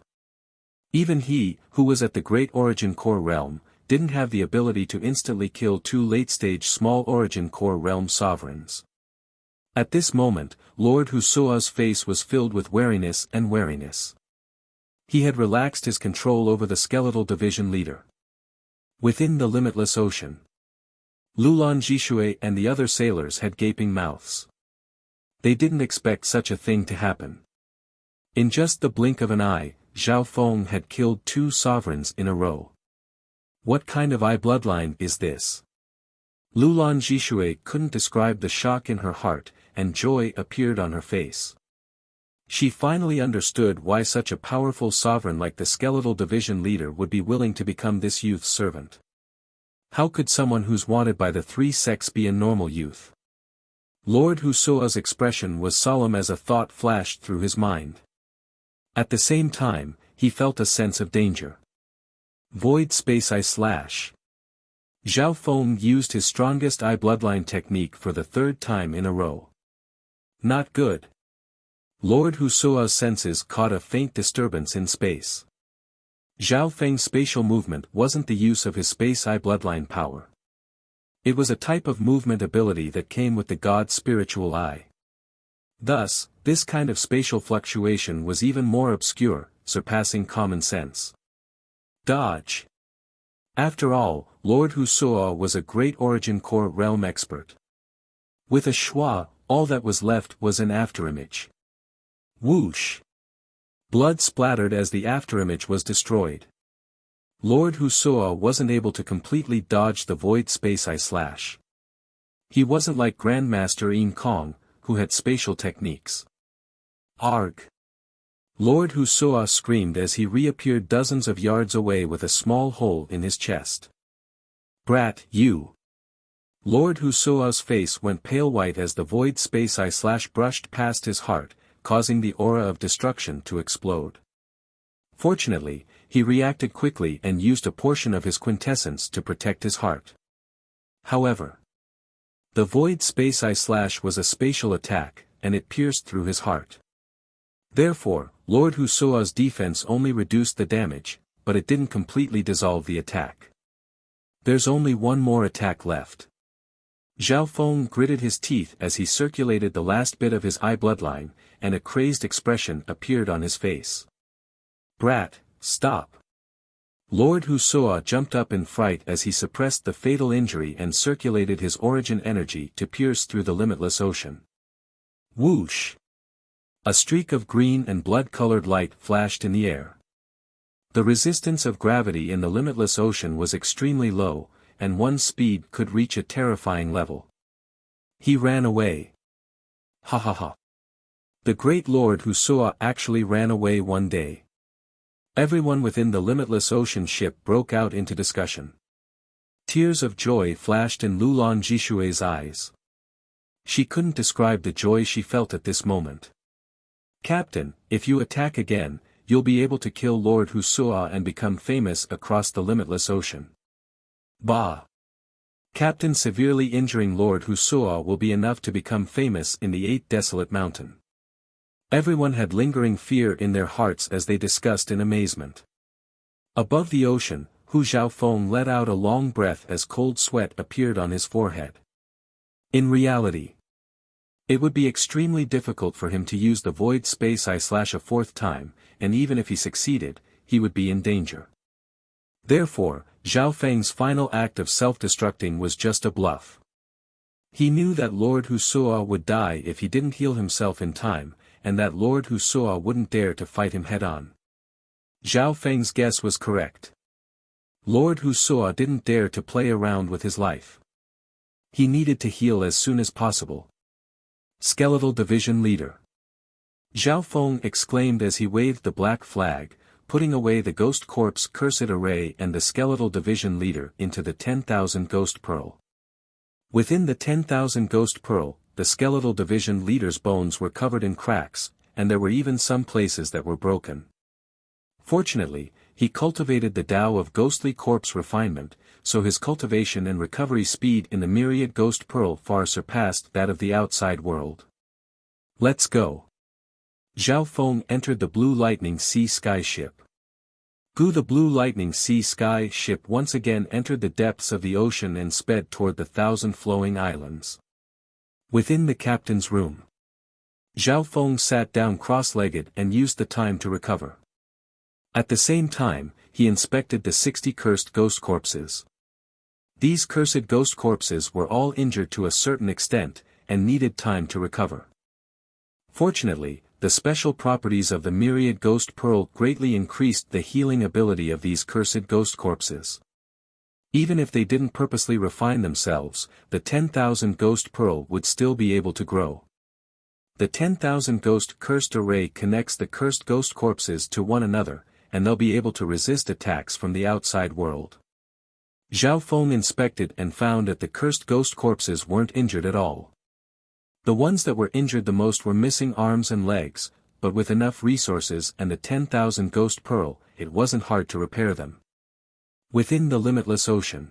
Speaker 1: Even he, who was at the Great Origin Core realm, didn't have the ability to instantly kill 2 late-stage Small Origin Core realm sovereigns. At this moment, Lord Husua's face was filled with wariness and wariness. He had relaxed his control over the skeletal division leader. Within the limitless ocean, Lulan Jishui and the other sailors had gaping mouths. They didn't expect such a thing to happen. In just the blink of an eye, Zhao Feng had killed 2 sovereigns in a row. What kind of eye bloodline is this? Lulan Jishui couldn't describe the shock in her heart, and joy appeared on her face. She finally understood why such a powerful sovereign like the skeletal division leader would be willing to become this youth's servant. How could someone who's wanted by the 3 sects be a normal youth? Lord Husua's expression was solemn as a thought flashed through his mind. At the same time, he felt a sense of danger. Void Space Eye Slash. Zhao Feng used his strongest eye bloodline technique for the 3rd time in a row. Not good. Lord Husua's senses caught a faint disturbance in space. Zhao Feng's spatial movement wasn't the use of his space eye bloodline power. It was a type of movement ability that came with the god's spiritual eye. Thus, this kind of spatial fluctuation was even more obscure, surpassing common sense. Dodge. After all, Lord Husua was a Great Origin Core realm expert. With a schwa, all that was left was an afterimage. Whoosh! Blood splattered as the afterimage was destroyed. Lord Husua wasn't able to completely dodge the void space eye slash. He wasn't like Grandmaster Yin Kong, who had spatial techniques. Arg! Lord Husua screamed as he reappeared dozens of yards away with a small hole in his chest. Brat, you! Lord Husua's face went pale white as the void space eye slash brushed past his heart, causing the aura of destruction to explode. Fortunately, he reacted quickly and used a portion of his quintessence to protect his heart. However, the void space eye slash was a spatial attack, and it pierced through his heart. Therefore, Lord Husua's defense only reduced the damage, but it didn't completely dissolve the attack. There's only one more attack left. Zhao Feng gritted his teeth as he circulated the last bit of his eye bloodline, and a crazed expression appeared on his face. Brat, stop! Lord Husua jumped up in fright as he suppressed the fatal injury and circulated his origin energy to pierce through the limitless ocean. Whoosh! A streak of green and blood-colored light flashed in the air. The resistance of gravity in the limitless ocean was extremely low, and one's speed could reach a terrifying level. He ran away. Ha ha ha. The great Lord Husua actually ran away one day. Everyone within the limitless ocean ship broke out into discussion. Tears of joy flashed in Lulan Jishui's eyes. She couldn't describe the joy she felt at this moment. Captain, if you attack again, you'll be able to kill Lord Husua and become famous across the limitless ocean. Bah! Captain, severely injuring Lord Husua will be enough to become famous in the 8th desolate mountain. Everyone had lingering fear in their hearts as they discussed in amazement. Above the ocean, Hu Zhaofeng let out a long breath as cold sweat appeared on his forehead. In reality, it would be extremely difficult for him to use the void space eye slash a 4th time, and even if he succeeded, he would be in danger. Therefore, Zhao Feng's final act of self-destructing was just a bluff. He knew that Lord Husua would die if he didn't heal himself in time, and that Lord Husua wouldn't dare to fight him head-on. Zhao Feng's guess was correct. Lord Husua didn't dare to play around with his life. He needed to heal as soon as possible. Skeletal Division Leader. Zhao Feng exclaimed as he waved the black flag, putting away the Ghost Corpse Cursed Array and the Skeletal Division Leader into the 10,000 Ghost Pearl. Within the 10,000 Ghost Pearl, the Skeletal Division Leader's bones were covered in cracks, and there were even some places that were broken. Fortunately, he cultivated the Tao of Ghostly Corpse Refinement, so his cultivation and recovery speed in the myriad ghost pearl far surpassed that of the outside world. Let's go. Zhao Feng entered the Blue Lightning Sea Sky ship. The Blue Lightning Sea Sky ship once again entered the depths of the ocean and sped toward the 1,000 flowing islands. Within the captain's room, Zhao Feng sat down cross-legged and used the time to recover. At the same time, he inspected the 60 cursed ghost corpses. These cursed ghost corpses were all injured to a certain extent, and needed time to recover. Fortunately, the special properties of the myriad ghost pearl greatly increased the healing ability of these cursed ghost corpses. Even if they didn't purposely refine themselves, the 10,000 ghost pearl would still be able to grow. The 10,000 ghost cursed array connects the cursed ghost corpses to one another, and they'll be able to resist attacks from the outside world. Zhao Feng inspected and found that the cursed ghost corpses weren't injured at all. The ones that were injured the most were missing arms and legs, but with enough resources and the 10,000 ghost pearl, it wasn't hard to repair them. Within the limitless ocean,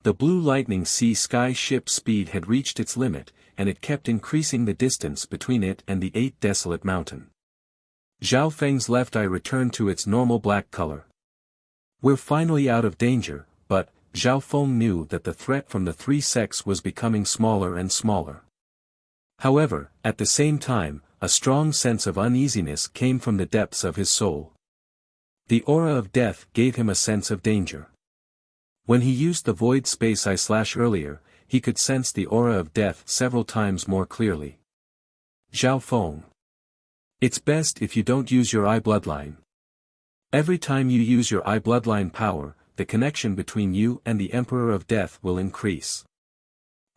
Speaker 1: the Blue Lightning Sea Sky ship's speed had reached its limit, and it kept increasing the distance between it and the 8 desolate mountain. Zhao Feng's left eye returned to its normal black color. We're finally out of danger, but Zhao Feng knew that the threat from the 3 sects was becoming smaller and smaller. However, at the same time, a strong sense of uneasiness came from the depths of his soul. The aura of death gave him a sense of danger. When he used the void space eye slash earlier, he could sense the aura of death several times more clearly. Zhao Feng. It's best if you don't use your eye bloodline. Every time you use your eye bloodline power, the connection between you and the Emperor of Death will increase.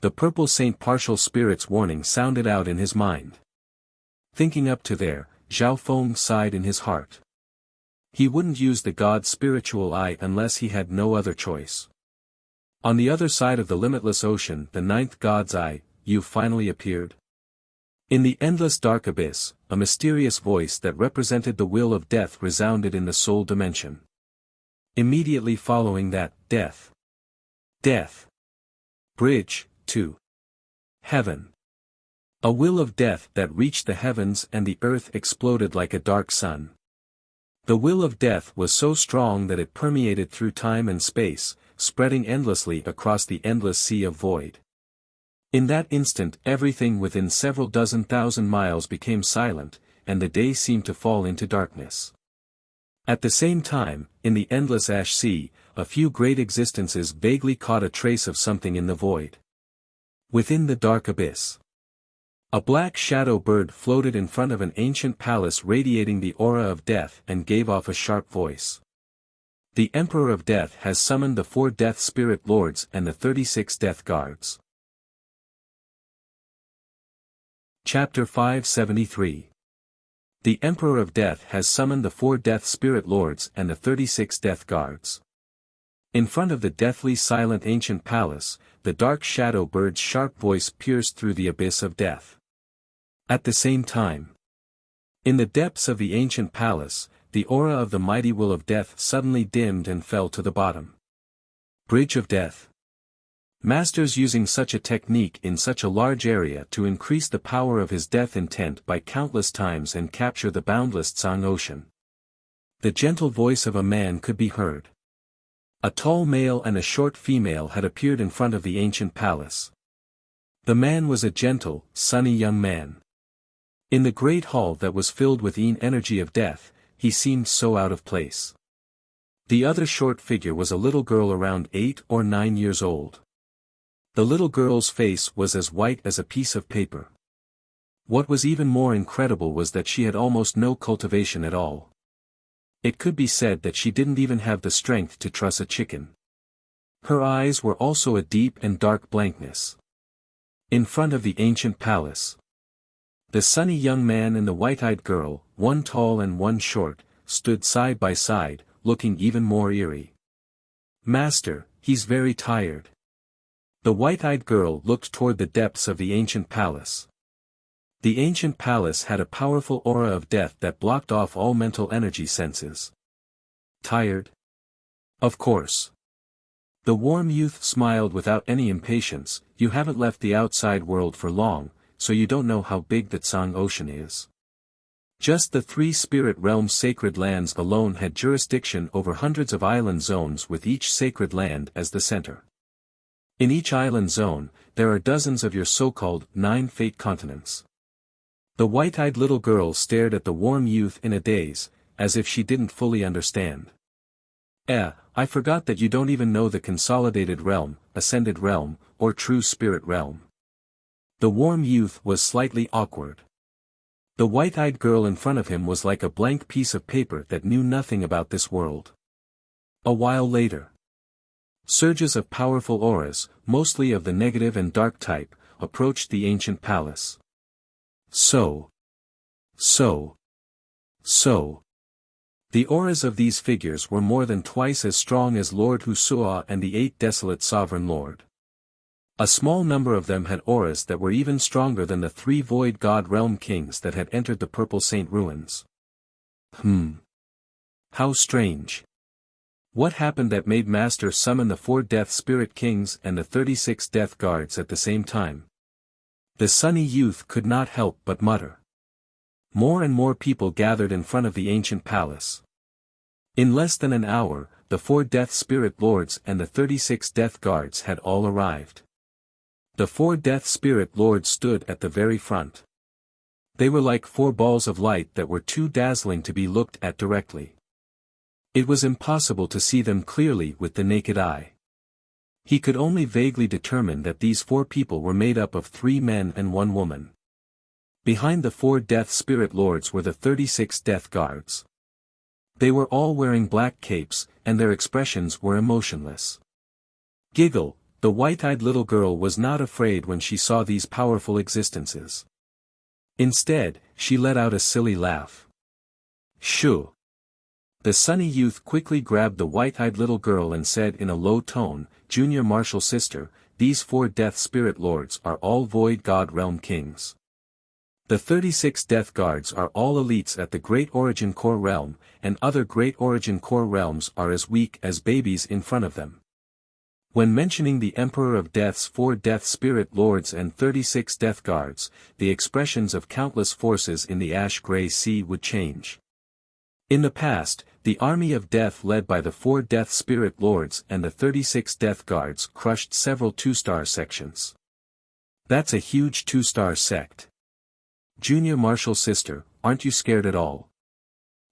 Speaker 1: The Purple Saint Partial Spirit's warning sounded out in his mind. Thinking up to there, Zhao Feng sighed in his heart. He wouldn't use the God's spiritual eye unless he had no other choice. On the other side of the limitless ocean, the 9th God's eye, you finally appeared. In the endless dark abyss, a mysterious voice that represented the will of death resounded in the soul dimension. Immediately following that, death. Death. Bridge, to heaven. A will of death that reached the heavens and the earth exploded like a dark sun. The will of death was so strong that it permeated through time and space, spreading endlessly across the endless sea of void. In that instant everything within several dozen thousand miles became silent, and the day seemed to fall into darkness. At the same time, in the endless ash sea, a few great existences vaguely caught a trace of something in the void. Within the dark abyss, a black shadow bird floated in front of an ancient palace radiating the aura of death and gave off a sharp voice. The Emperor of Death has summoned the 4 Death Spirit Lords and the 36 Death Guards. Chapter 573. The Emperor of Death has summoned the 4 Death Spirit Lords and the 36 Death Guards. In front of the deathly silent ancient palace, the dark shadow bird's sharp voice pierced through the abyss of death. At the same time, in the depths of the ancient palace, the aura of the mighty will of death suddenly dimmed and fell to the bottom. Bridge of Death. Masters using such a technique in such a large area to increase the power of his death intent by countless times and capture the boundless Tsang Ocean. The gentle voice of a man could be heard. A tall male and a short female had appeared in front of the ancient palace. The man was a gentle, sunny young man. In the great hall that was filled with the energy of death, he seemed so out of place. The other short figure was a little girl around 8 or 9 years old. The little girl's face was as white as a piece of paper. What was even more incredible was that she had almost no cultivation at all. It could be said that she didn't even have the strength to truss a chicken. Her eyes were also a deep and dark blankness. In front of the ancient palace, the sunny young man and the white-eyed girl, one tall and one short, stood side by side, looking even more eerie. "Master, he's very tired." The white-eyed girl looked toward the depths of the ancient palace. The ancient palace had a powerful aura of death that blocked off all mental energy senses. Tired? Of course. The warm youth smiled without any impatience. You haven't left the outside world for long, so you don't know how big the Tsang Ocean is. Just the 3 spirit realms sacred lands alone had jurisdiction over hundreds of island zones with each sacred land as the center. In each island zone, there are dozens of your so-called 9 fate continents. The white-eyed little girl stared at the warm youth in a daze, as if she didn't fully understand. I forgot that you don't even know the consolidated realm, ascended realm, or true spirit realm. The warm youth was slightly awkward. The white-eyed girl in front of him was like a blank piece of paper that knew nothing about this world. A while later, surges of powerful auras, mostly of the negative and dark type, approached the ancient palace. So. The auras of these figures were more than twice as strong as Lord Wuxia and the 8 desolate sovereign lord. A small number of them had auras that were even stronger than the 3 void god realm kings that had entered the Purple Saint ruins. How strange. What happened that made Master summon the 4 death spirit kings and the 36 death guards at the same time? The sunny youth could not help but mutter. More and more people gathered in front of the ancient palace. In less than an hour, the 4 death spirit lords and the 36 death guards had all arrived. The 4 death spirit lords stood at the very front. They were like 4 balls of light that were too dazzling to be looked at directly. It was impossible to see them clearly with the naked eye. He could only vaguely determine that these 4 people were made up of 3 men and 1 woman. Behind the 4 death spirit lords were the 36 death guards. They were all wearing black capes, and their expressions were emotionless. Giggle, the white-eyed little girl was not afraid when she saw these powerful existences. Instead, she let out a silly laugh. Shoo! The sunny youth quickly grabbed the white-eyed little girl and said in a low tone, "Junior martial sister, these 4 death spirit lords are all void god realm kings. The 36 death guards are all elites at the Great Origin Core realm, and other Great Origin Core realms are as weak as babies in front of them." When mentioning the Emperor of Death's 4 death spirit lords and 36 death guards, the expressions of countless forces in the ash-gray sea would change. In the past, the army of death led by the 4 death spirit lords and the 36 death guards crushed several 2-star sections. That's a huge 2-star sect. Junior martial sister, aren't you scared at all?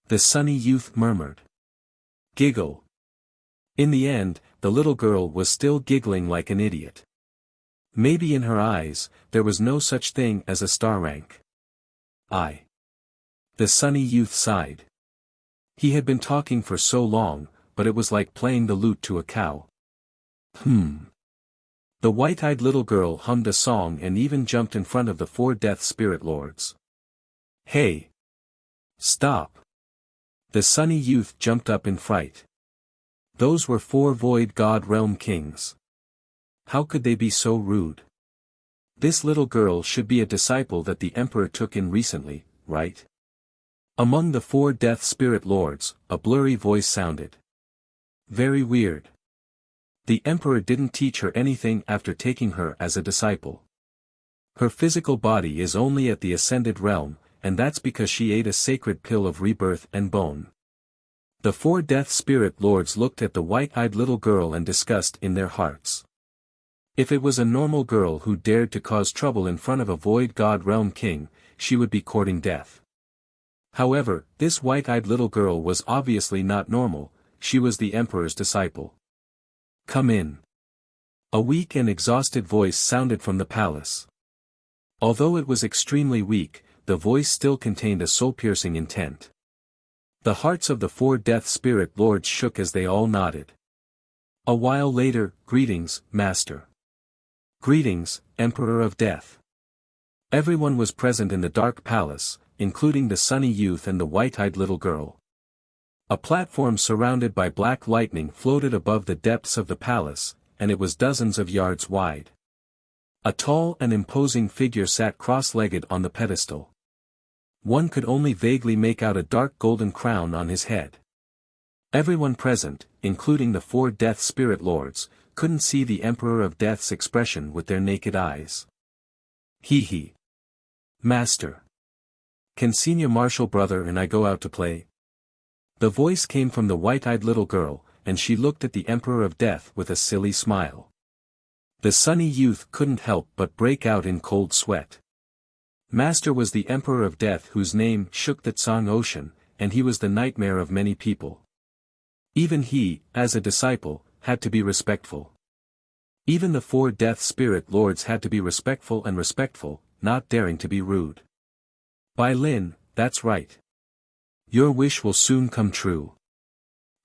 Speaker 1: The sunny youth murmured. Giggle. In the end, the little girl was still giggling like an idiot. Maybe in her eyes, there was no such thing as a star rank. The sunny youth sighed. He had been talking for so long, but it was like playing the lute to a cow. The white-eyed little girl hummed a song and even jumped in front of the 4 death spirit lords. Hey! Stop! The sunny youth jumped up in fright. Those were 4 void god realm kings. How could they be so rude? This little girl should be a disciple that the emperor took in recently, right? Among the 4 death spirit lords, a blurry voice sounded. Very weird. The emperor didn't teach her anything after taking her as a disciple. Her physical body is only at the ascended realm, and that's because she ate a sacred pill of rebirth and bone. The 4 death spirit lords looked at the white-eyed little girl and discussed in their hearts. If it was a normal girl who dared to cause trouble in front of a void god realm king, she would be courting death. However, this white-eyed little girl was obviously not normal, she was the emperor's disciple. Come in. A weak and exhausted voice sounded from the palace. Although it was extremely weak, the voice still contained a soul-piercing intent. The hearts of the 4 death spirit lords shook as they all nodded. A while later, greetings, Master. Greetings, Emperor of Death. Everyone was present in the dark palace, including the sunny youth and the white-eyed little girl. A platform surrounded by black lightning floated above the depths of the palace, and it was dozens of yards wide. A tall and imposing figure sat cross-legged on the pedestal. One could only vaguely make out a dark golden crown on his head. Everyone present, including the 4 death spirit lords, couldn't see the Emperor of Death's expression with their naked eyes. He. Master. Can Senior Marshal Brother and I go out to play? The voice came from the white-eyed little girl, and she looked at the Emperor of Death with a silly smile. The sunny youth couldn't help but break out in cold sweat. Master was the Emperor of Death whose name shook the Tsang Ocean, and he was the nightmare of many people. Even he, as a disciple, had to be respectful. Even the 4 Death Spirit Lords had to be respectful, not daring to be rude. Bai Lin, that's right. Your wish will soon come true.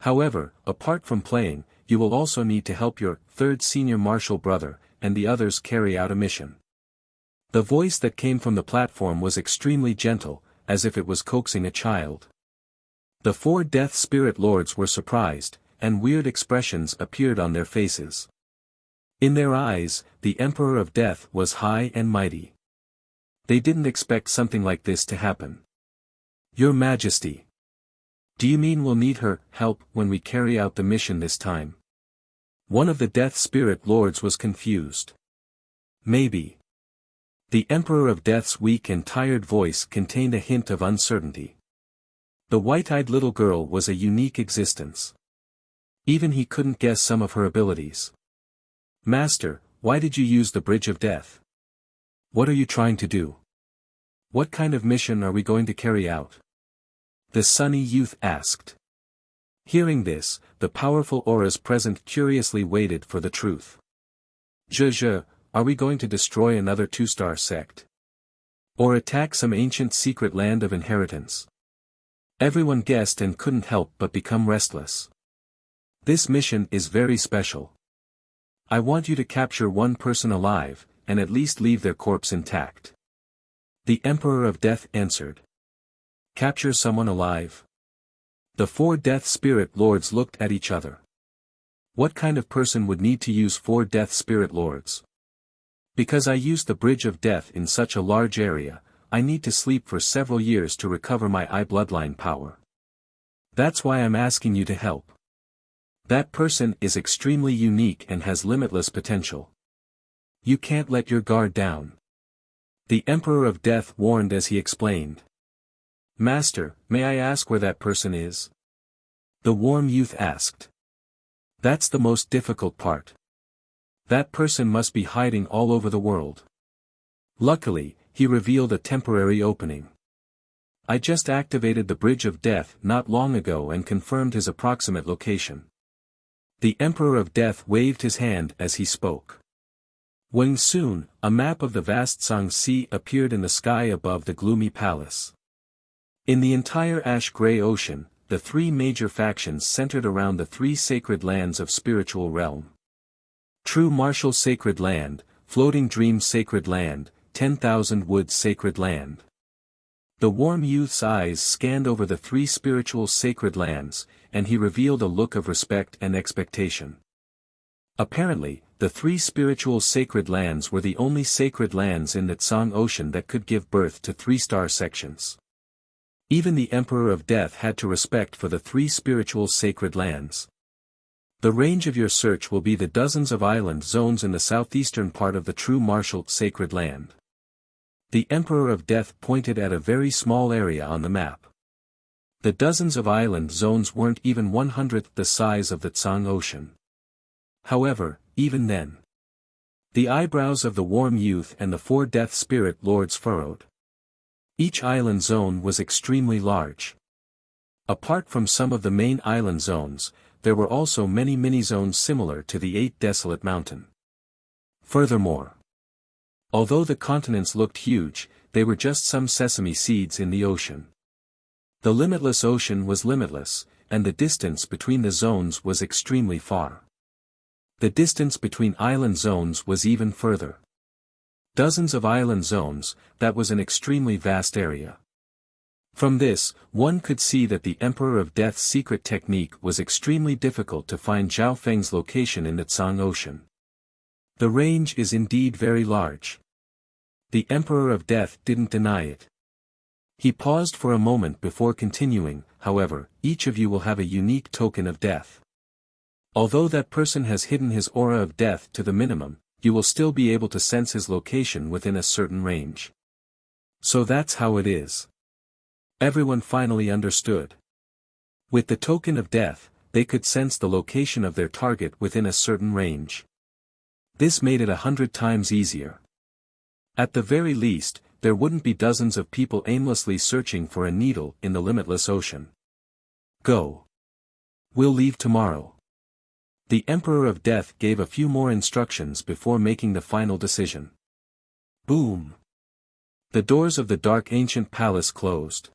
Speaker 1: However, apart from playing, you will also need to help your 3rd Senior Marshal Brother, and the others carry out a mission. The voice that came from the platform was extremely gentle, as if it was coaxing a child. The 4 Death Spirit Lords were surprised, and weird expressions appeared on their faces. In their eyes, the Emperor of Death was high and mighty. They didn't expect something like this to happen. Your Majesty. Do you mean we'll need her help when we carry out the mission this time? One of the Death Spirit Lords was confused. Maybe. The Emperor of Death's weak and tired voice contained a hint of uncertainty. The white-eyed little girl was a unique existence. Even he couldn't guess some of her abilities. Master, why did you use the Bridge of Death? What are you trying to do? What kind of mission are we going to carry out? The sunny youth asked. Hearing this, the powerful auras present curiously waited for the truth. Are we going to destroy another 2-star sect? Or attack some ancient secret land of inheritance? Everyone guessed and couldn't help but become restless. This mission is very special. I want you to capture one person alive, and at least leave their corpse intact. The Emperor of Death answered. Capture someone alive? The 4 Death Spirit Lords looked at each other. What kind of person would need to use 4 Death Spirit Lords? Because I used the Bridge of Death in such a large area, I need to sleep for several years to recover my eye bloodline power. That's why I'm asking you to help. That person is extremely unique and has limitless potential. You can't let your guard down. The Emperor of Death warned as he explained. Master, may I ask where that person is? The warm youth asked. That's the most difficult part. That person must be hiding all over the world. Luckily, he revealed a temporary opening. I just activated the Bridge of Death not long ago and confirmed his approximate location. The Emperor of Death waved his hand as he spoke. When soon, a map of the vast Tsang Sea appeared in the sky above the gloomy palace. In the entire ash-gray ocean, the 3 major factions centered around the 3 sacred lands of spiritual realm. True Martial Sacred Land, Floating Dream Sacred Land, 10,000 Woods Sacred Land. The warm youth's eyes scanned over the 3 spiritual sacred lands, and he revealed a look of respect and expectation. Apparently, the 3 spiritual sacred lands were the only sacred lands in the Tsang Ocean that could give birth to 3-star sections. Even the Emperor of Death had to respect for the 3 spiritual sacred lands. The range of your search will be the dozens of island zones in the southeastern part of the true Martial Sacred Land. The Emperor of Death pointed at a very small area on the map. The dozens of island zones weren't even 1/100th the size of the Tsang Ocean. However, even then, the eyebrows of the warm youth and the 4 Death Spirit Lords furrowed. Each island zone was extremely large. Apart from some of the main island zones, there were also many mini-zones similar to the 8 Desolate Mountain. Furthermore, although the continents looked huge, they were just some sesame seeds in the ocean. The limitless ocean was limitless, and the distance between the zones was extremely far. The distance between island zones was even further. Dozens of island zones, that was an extremely vast area. From this, one could see that the Emperor of Death's secret technique was extremely difficult to find Zhao Feng's location in the Tsang Ocean. The range is indeed very large. The Emperor of Death didn't deny it. He paused for a moment before continuing, however, each of you will have a unique token of death. Although that person has hidden his aura of death to the minimum, you will still be able to sense his location within a certain range. So that's how it is. Everyone finally understood. With the token of death, they could sense the location of their target within a certain range. This made it 100 times easier. At the very least, there wouldn't be dozens of people aimlessly searching for a needle in the limitless ocean. Go. We'll leave tomorrow. The Emperor of Death gave a few more instructions before making the final decision. Boom. The doors of the dark ancient palace closed.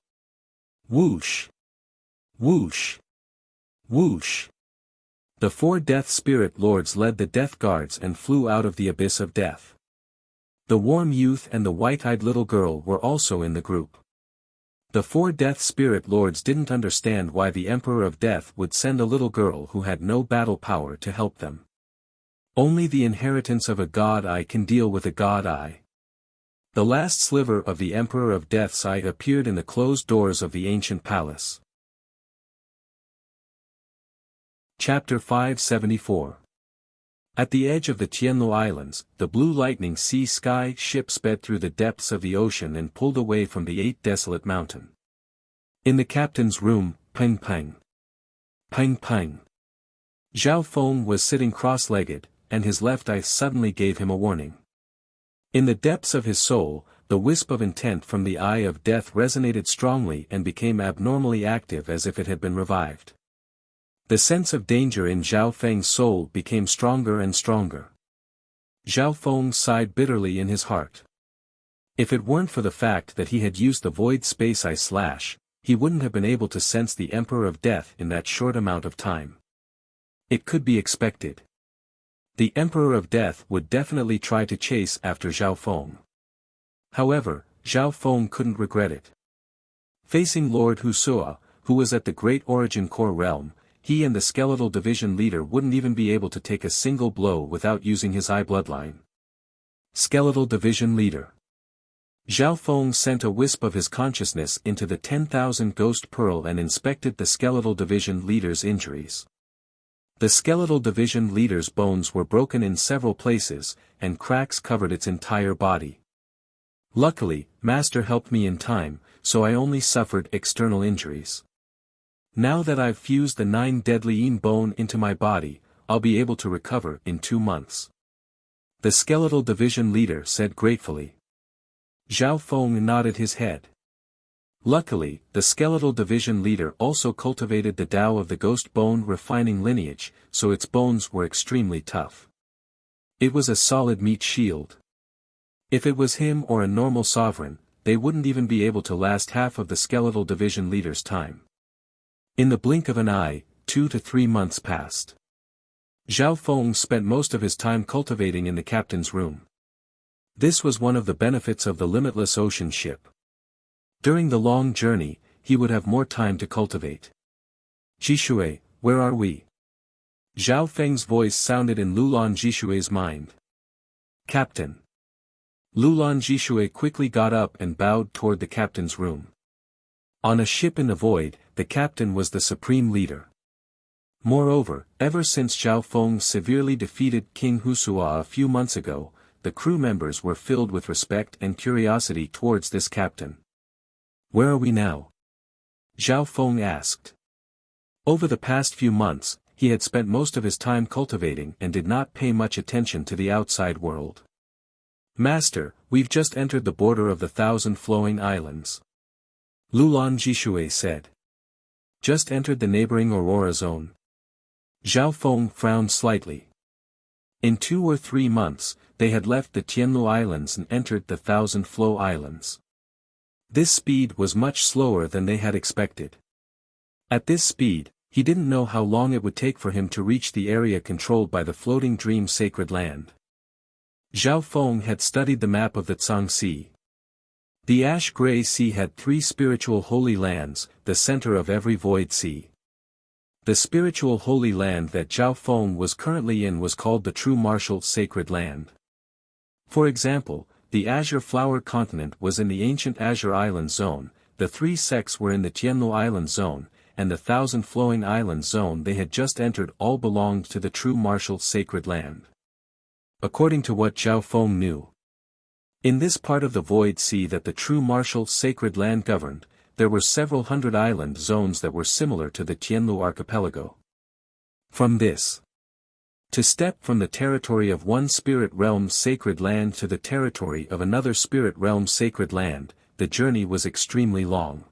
Speaker 1: Whoosh. Whoosh. Whoosh. The 4 Death Spirit Lords led the Death Guards and flew out of the abyss of death. The warm youth and the white-eyed little girl were also in the group. The 4 Death Spirit Lords didn't understand why the Emperor of Death would send a little girl who had no battle power to help them. Only the inheritance of a god eye can deal with a god eye. The last sliver of the Emperor of Death's eye appeared in the closed doors of the ancient palace. Chapter 574. At the edge of the Tianlu Islands, the blue lightning sea sky ship sped through the depths of the ocean and pulled away from the 8 desolate mountain. In the captain's room, ping ping. Ping ping. Zhao Feng was sitting cross-legged, and his left eye suddenly gave him a warning. In the depths of his soul, the wisp of intent from the eye of death resonated strongly and became abnormally active as if it had been revived. The sense of danger in Zhao Feng's soul became stronger and stronger. Zhao Feng sighed bitterly in his heart. If it weren't for the fact that he had used the void space eye slash, he wouldn't have been able to sense the Emperor of Death in that short amount of time. It could be expected. The Emperor of Death would definitely try to chase after Zhao Feng. However, Zhao Feng couldn't regret it. Facing Lord Wuxia, who was at the Great Origin Core realm, he and the Skeletal Division leader wouldn't even be able to take a single blow without using his eye bloodline. Skeletal Division leader. Zhao Feng sent a wisp of his consciousness into the 10,000 Ghost Pearl and inspected the Skeletal Division leader's injuries. The Skeletal Division leader's bones were broken in several places, and cracks covered its entire body. Luckily, Master helped me in time, so I only suffered external injuries. Now that I've fused the 9 deadly Yin bone into my body, I'll be able to recover in 2 months. The Skeletal Division leader said gratefully. Zhao Feng nodded his head. Luckily, the Skeletal Division leader also cultivated the Tao of the Ghost Bone refining lineage, so its bones were extremely tough. It was a solid meat shield. If it was him or a normal sovereign, they wouldn't even be able to last half of the Skeletal Division leader's time. In the blink of an eye, 2 to 3 months passed. Zhao Feng spent most of his time cultivating in the captain's room. This was one of the benefits of the limitless ocean ship. During the long journey, he would have more time to cultivate. Jishui, where are we? Zhao Feng's voice sounded in Lulan Jishui's mind. Captain. Lulan Jishui quickly got up and bowed toward the captain's room. On a ship in the void, the captain was the supreme leader. Moreover, ever since Zhao Feng severely defeated King Wuxia a few months ago, the crew members were filled with respect and curiosity towards this captain. Where are we now? Zhao Feng asked. Over the past few months, he had spent most of his time cultivating and did not pay much attention to the outside world. Master, we've just entered the border of the 1,000 flowing islands. Lulan Jishui said. Just entered the neighboring Aurora zone. Zhao Feng frowned slightly. In 2 or 3 months, they had left the Tianlu Islands and entered the 1,000 Flow Islands. This speed was much slower than they had expected. At this speed, he didn't know how long it would take for him to reach the area controlled by the floating dream sacred land. Zhao Feng had studied the map of the Tsang Sea. The ash-gray sea had 3 spiritual holy lands, the center of every void sea. The spiritual holy land that Zhao Feng was currently in was called the True Martial Sacred Land. For example, the Azure Flower Continent was in the ancient Azure Island Zone, the 3 sects were in the Tianlu Island Zone, and the 1,000 flowing island zone they had just entered all belonged to the true martial sacred land. According to what Zhao Feng knew, in this part of the void sea that the true martial sacred land governed, there were several hundred island zones that were similar to the Tianlu archipelago. From this, to step from the territory of one spirit realm sacred land to the territory of another spirit realm sacred land, the journey was extremely long.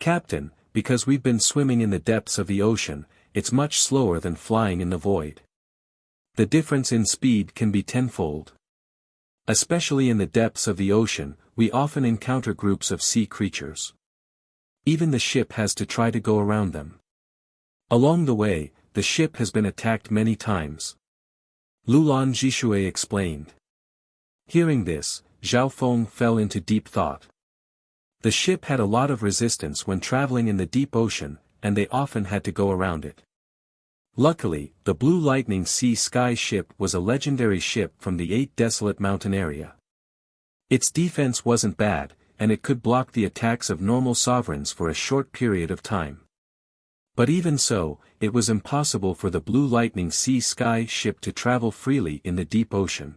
Speaker 1: Captain, because we've been swimming in the depths of the ocean, it's much slower than flying in the void. The difference in speed can be tenfold. Especially in the depths of the ocean, we often encounter groups of sea creatures. Even the ship has to try to go around them. Along the way, the ship has been attacked many times. Lulan Jishui explained. Hearing this, Zhao Feng fell into deep thought. The ship had a lot of resistance when traveling in the deep ocean, and they often had to go around it. Luckily, the Blue Lightning Sea Sky ship was a legendary ship from the 8 Desolate Mountain area. Its defense wasn't bad, and it could block the attacks of normal sovereigns for a short period of time. But even so, it was impossible for the Blue Lightning Sea Sky ship to travel freely in the deep ocean.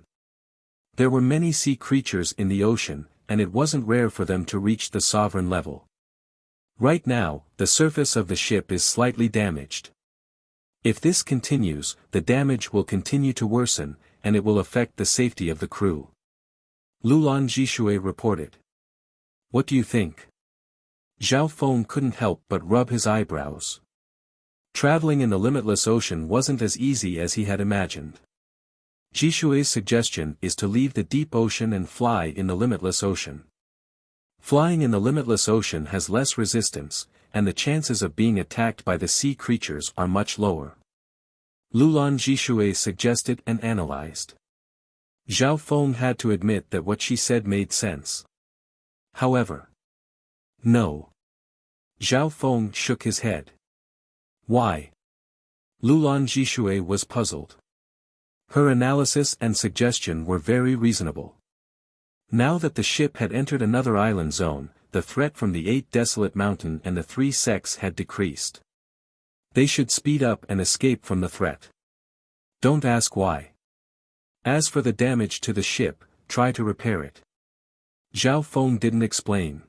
Speaker 1: There were many sea creatures in the ocean, and it wasn't rare for them to reach the sovereign level. Right now, the surface of the ship is slightly damaged. If this continues, the damage will continue to worsen, and it will affect the safety of the crew. Lulan Jishui reported. What do you think? Zhao Feng couldn't help but rub his eyebrows. Traveling in the limitless ocean wasn't as easy as he had imagined. Jishui's suggestion is to leave the deep ocean and fly in the limitless ocean. Flying in the limitless ocean has less resistance, and the chances of being attacked by the sea creatures are much lower. Lulan Jishui suggested and analyzed. Zhao Feng had to admit that what she said made sense. However, no. Zhao Feng shook his head. Why? Lulan Jishui was puzzled. Her analysis and suggestion were very reasonable. Now that the ship had entered another island zone, the threat from the 8 Desolate Mountain and the 3 sects had decreased. They should speed up and escape from the threat. Don't ask why. As for the damage to the ship, try to repair it. Zhao Feng didn't explain.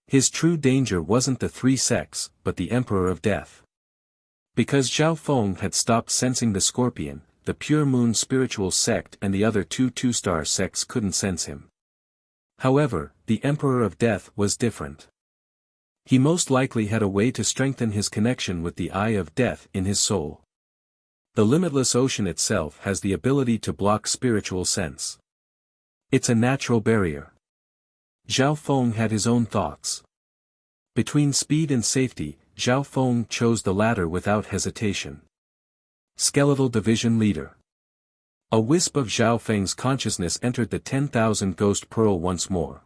Speaker 1: His true danger wasn't the 3 sects, but the Emperor of Death. Because Zhao Feng had stopped sensing the Scorpion, the Pure Moon spiritual sect and the other 2 two-star sects couldn't sense him. However, the Emperor of Death was different. He most likely had a way to strengthen his connection with the Eye of Death in his soul. The limitless ocean itself has the ability to block spiritual sense. It's a natural barrier. Zhao Feng had his own thoughts. Between speed and safety, Zhao Feng chose the latter without hesitation. Skeletal Division Leader. A wisp of Zhao Feng's consciousness entered the 10,000 Ghost Pearl once more.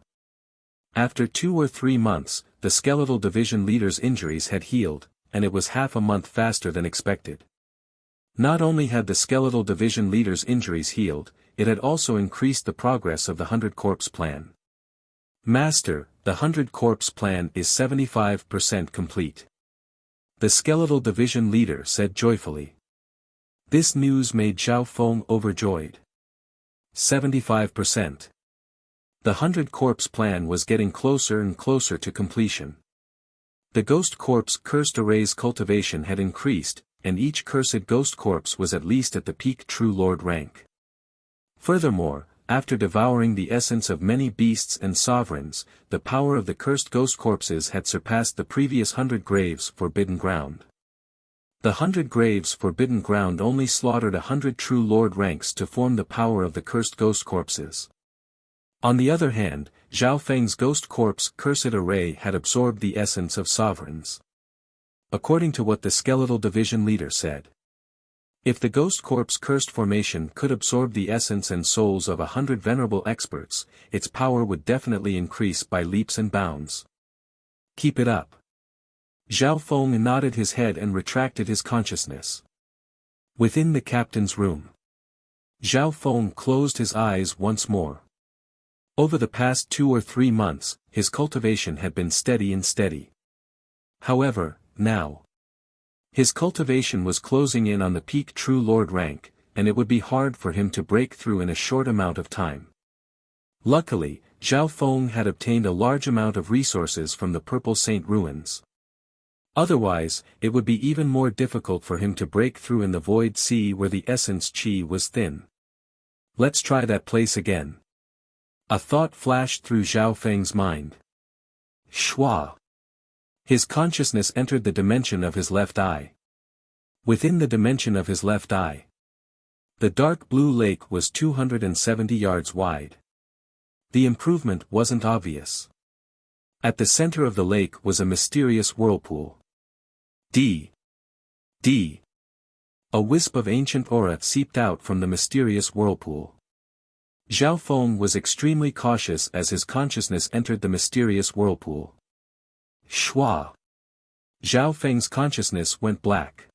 Speaker 1: After 2 or 3 months, the Skeletal Division Leader's injuries had healed, and it was half a month faster than expected. Not only had the Skeletal Division Leader's injuries healed, it had also increased the progress of the 100 Corpse Plan. Master, the 100 Corpse Plan is 75% complete. The Skeletal Division Leader said joyfully. This news made Zhao Feng overjoyed. 75%. The 100 Corpse Plan was getting closer and closer to completion. The Ghost Corpse Cursed Array's cultivation had increased, and each cursed Ghost Corpse was at least at the peak True Lord rank. Furthermore, after devouring the essence of many beasts and sovereigns, the power of the cursed Ghost Corpses had surpassed the previous 100 Graves Forbidden Ground. The 100 Graves Forbidden Ground only slaughtered 100 True Lord ranks to form the power of the cursed Ghost Corpses. On the other hand, Zhao Feng's Ghost Corpse Cursed Array had absorbed the essence of sovereigns. According to what the Skeletal Division Leader said, if the Ghost Corpse Cursed Formation could absorb the essence and souls of 100 venerable experts, its power would definitely increase by leaps and bounds. Keep it up. Zhao Feng nodded his head and retracted his consciousness. Within the captain's room, Zhao Feng closed his eyes once more. Over the past 2 or 3 months, his cultivation had been steady and steady. However, now. His cultivation was closing in on the peak True Lord rank, and it would be hard for him to break through in a short amount of time. Luckily, Zhao Feng had obtained a large amount of resources from the Purple Saint ruins. Otherwise, it would be even more difficult for him to break through in the Void Sea where the essence qi was thin. Let's try that place again. A thought flashed through Zhao Feng's mind. Shua. His consciousness entered the dimension of his left eye. Within the dimension of his left eye, the dark blue lake was 270 yards wide. The improvement wasn't obvious. At the center of the lake was a mysterious whirlpool. D. A wisp of ancient aura seeped out from the mysterious whirlpool. Zhao Feng was extremely cautious as his consciousness entered the mysterious whirlpool. Shua. Zhao Feng's consciousness went black.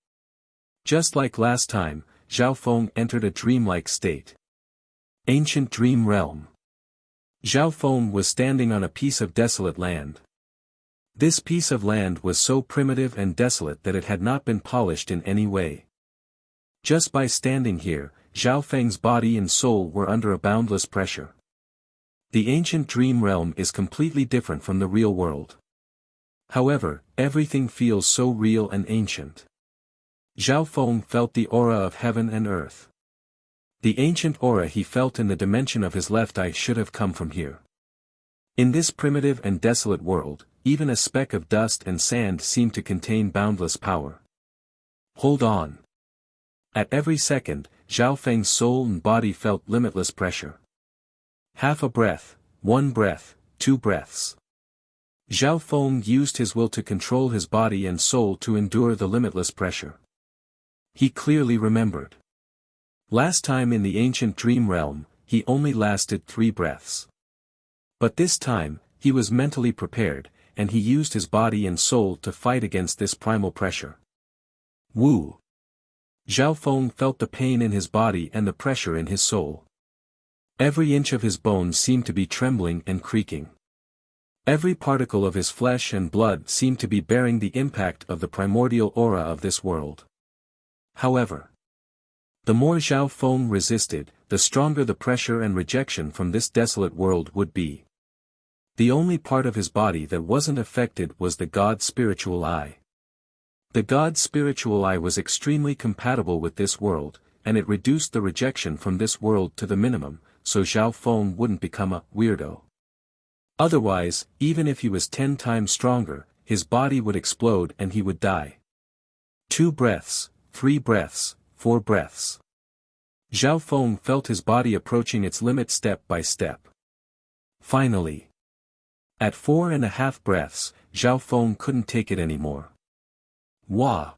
Speaker 1: Just like last time, Zhao Feng entered a dreamlike state. Ancient dream realm. Zhao Feng was standing on a piece of desolate land. This piece of land was so primitive and desolate that it had not been polished in any way. Just by standing here, Zhao Feng's body and soul were under a boundless pressure. The ancient dream realm is completely different from the real world. However, everything feels so real and ancient. Zhao Feng felt the aura of heaven and earth. The ancient aura he felt in the dimension of his left eye should have come from here. In this primitive and desolate world, even a speck of dust and sand seemed to contain boundless power. Hold on. At every second, Zhao Feng's soul and body felt limitless pressure. Half a breath, 1 breath, 2 breaths. Zhao Feng used his will to control his body and soul to endure the limitless pressure. He clearly remembered. Last time in the ancient dream realm, he only lasted 3 breaths. But this time, he was mentally prepared, and he used his body and soul to fight against this primal pressure. Wu. Zhao Feng felt the pain in his body and the pressure in his soul. Every inch of his bones seemed to be trembling and creaking. Every particle of his flesh and blood seemed to be bearing the impact of the primordial aura of this world. However, the more Zhao Feng resisted, the stronger the pressure and rejection from this desolate world would be. The only part of his body that wasn't affected was the God spiritual eye. The God spiritual eye was extremely compatible with this world, and it reduced the rejection from this world to the minimum, so Zhao Feng wouldn't become a weirdo. Otherwise, even if he was 10 times stronger, his body would explode and he would die. 2 breaths, 3 breaths, 4 breaths. Zhao Feng felt his body approaching its limit step by step. Finally, at 4.5 breaths, Zhao Feng couldn't take it anymore. Wah!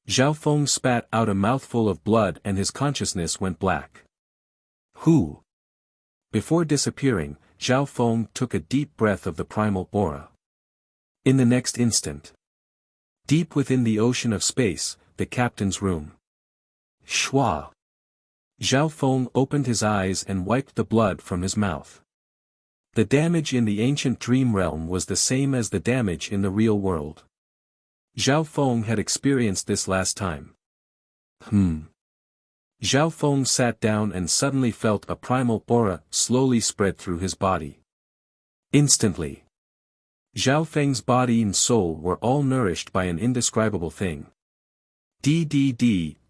Speaker 1: Zhao Feng spat out a mouthful of blood and his consciousness went black. Who? Before disappearing, Zhao Feng took a deep breath of the primal aura. In the next instant, deep within the ocean of space, the captain's room. Shua! Zhao Feng opened his eyes and wiped the blood from his mouth. The damage in the ancient dream realm was the same as the damage in the real world. Zhao Feng had experienced this last time. Zhao Feng sat down and suddenly felt a primal aura slowly spread through his body. Instantly, Zhao Feng's body and soul were all nourished by an indescribable thing.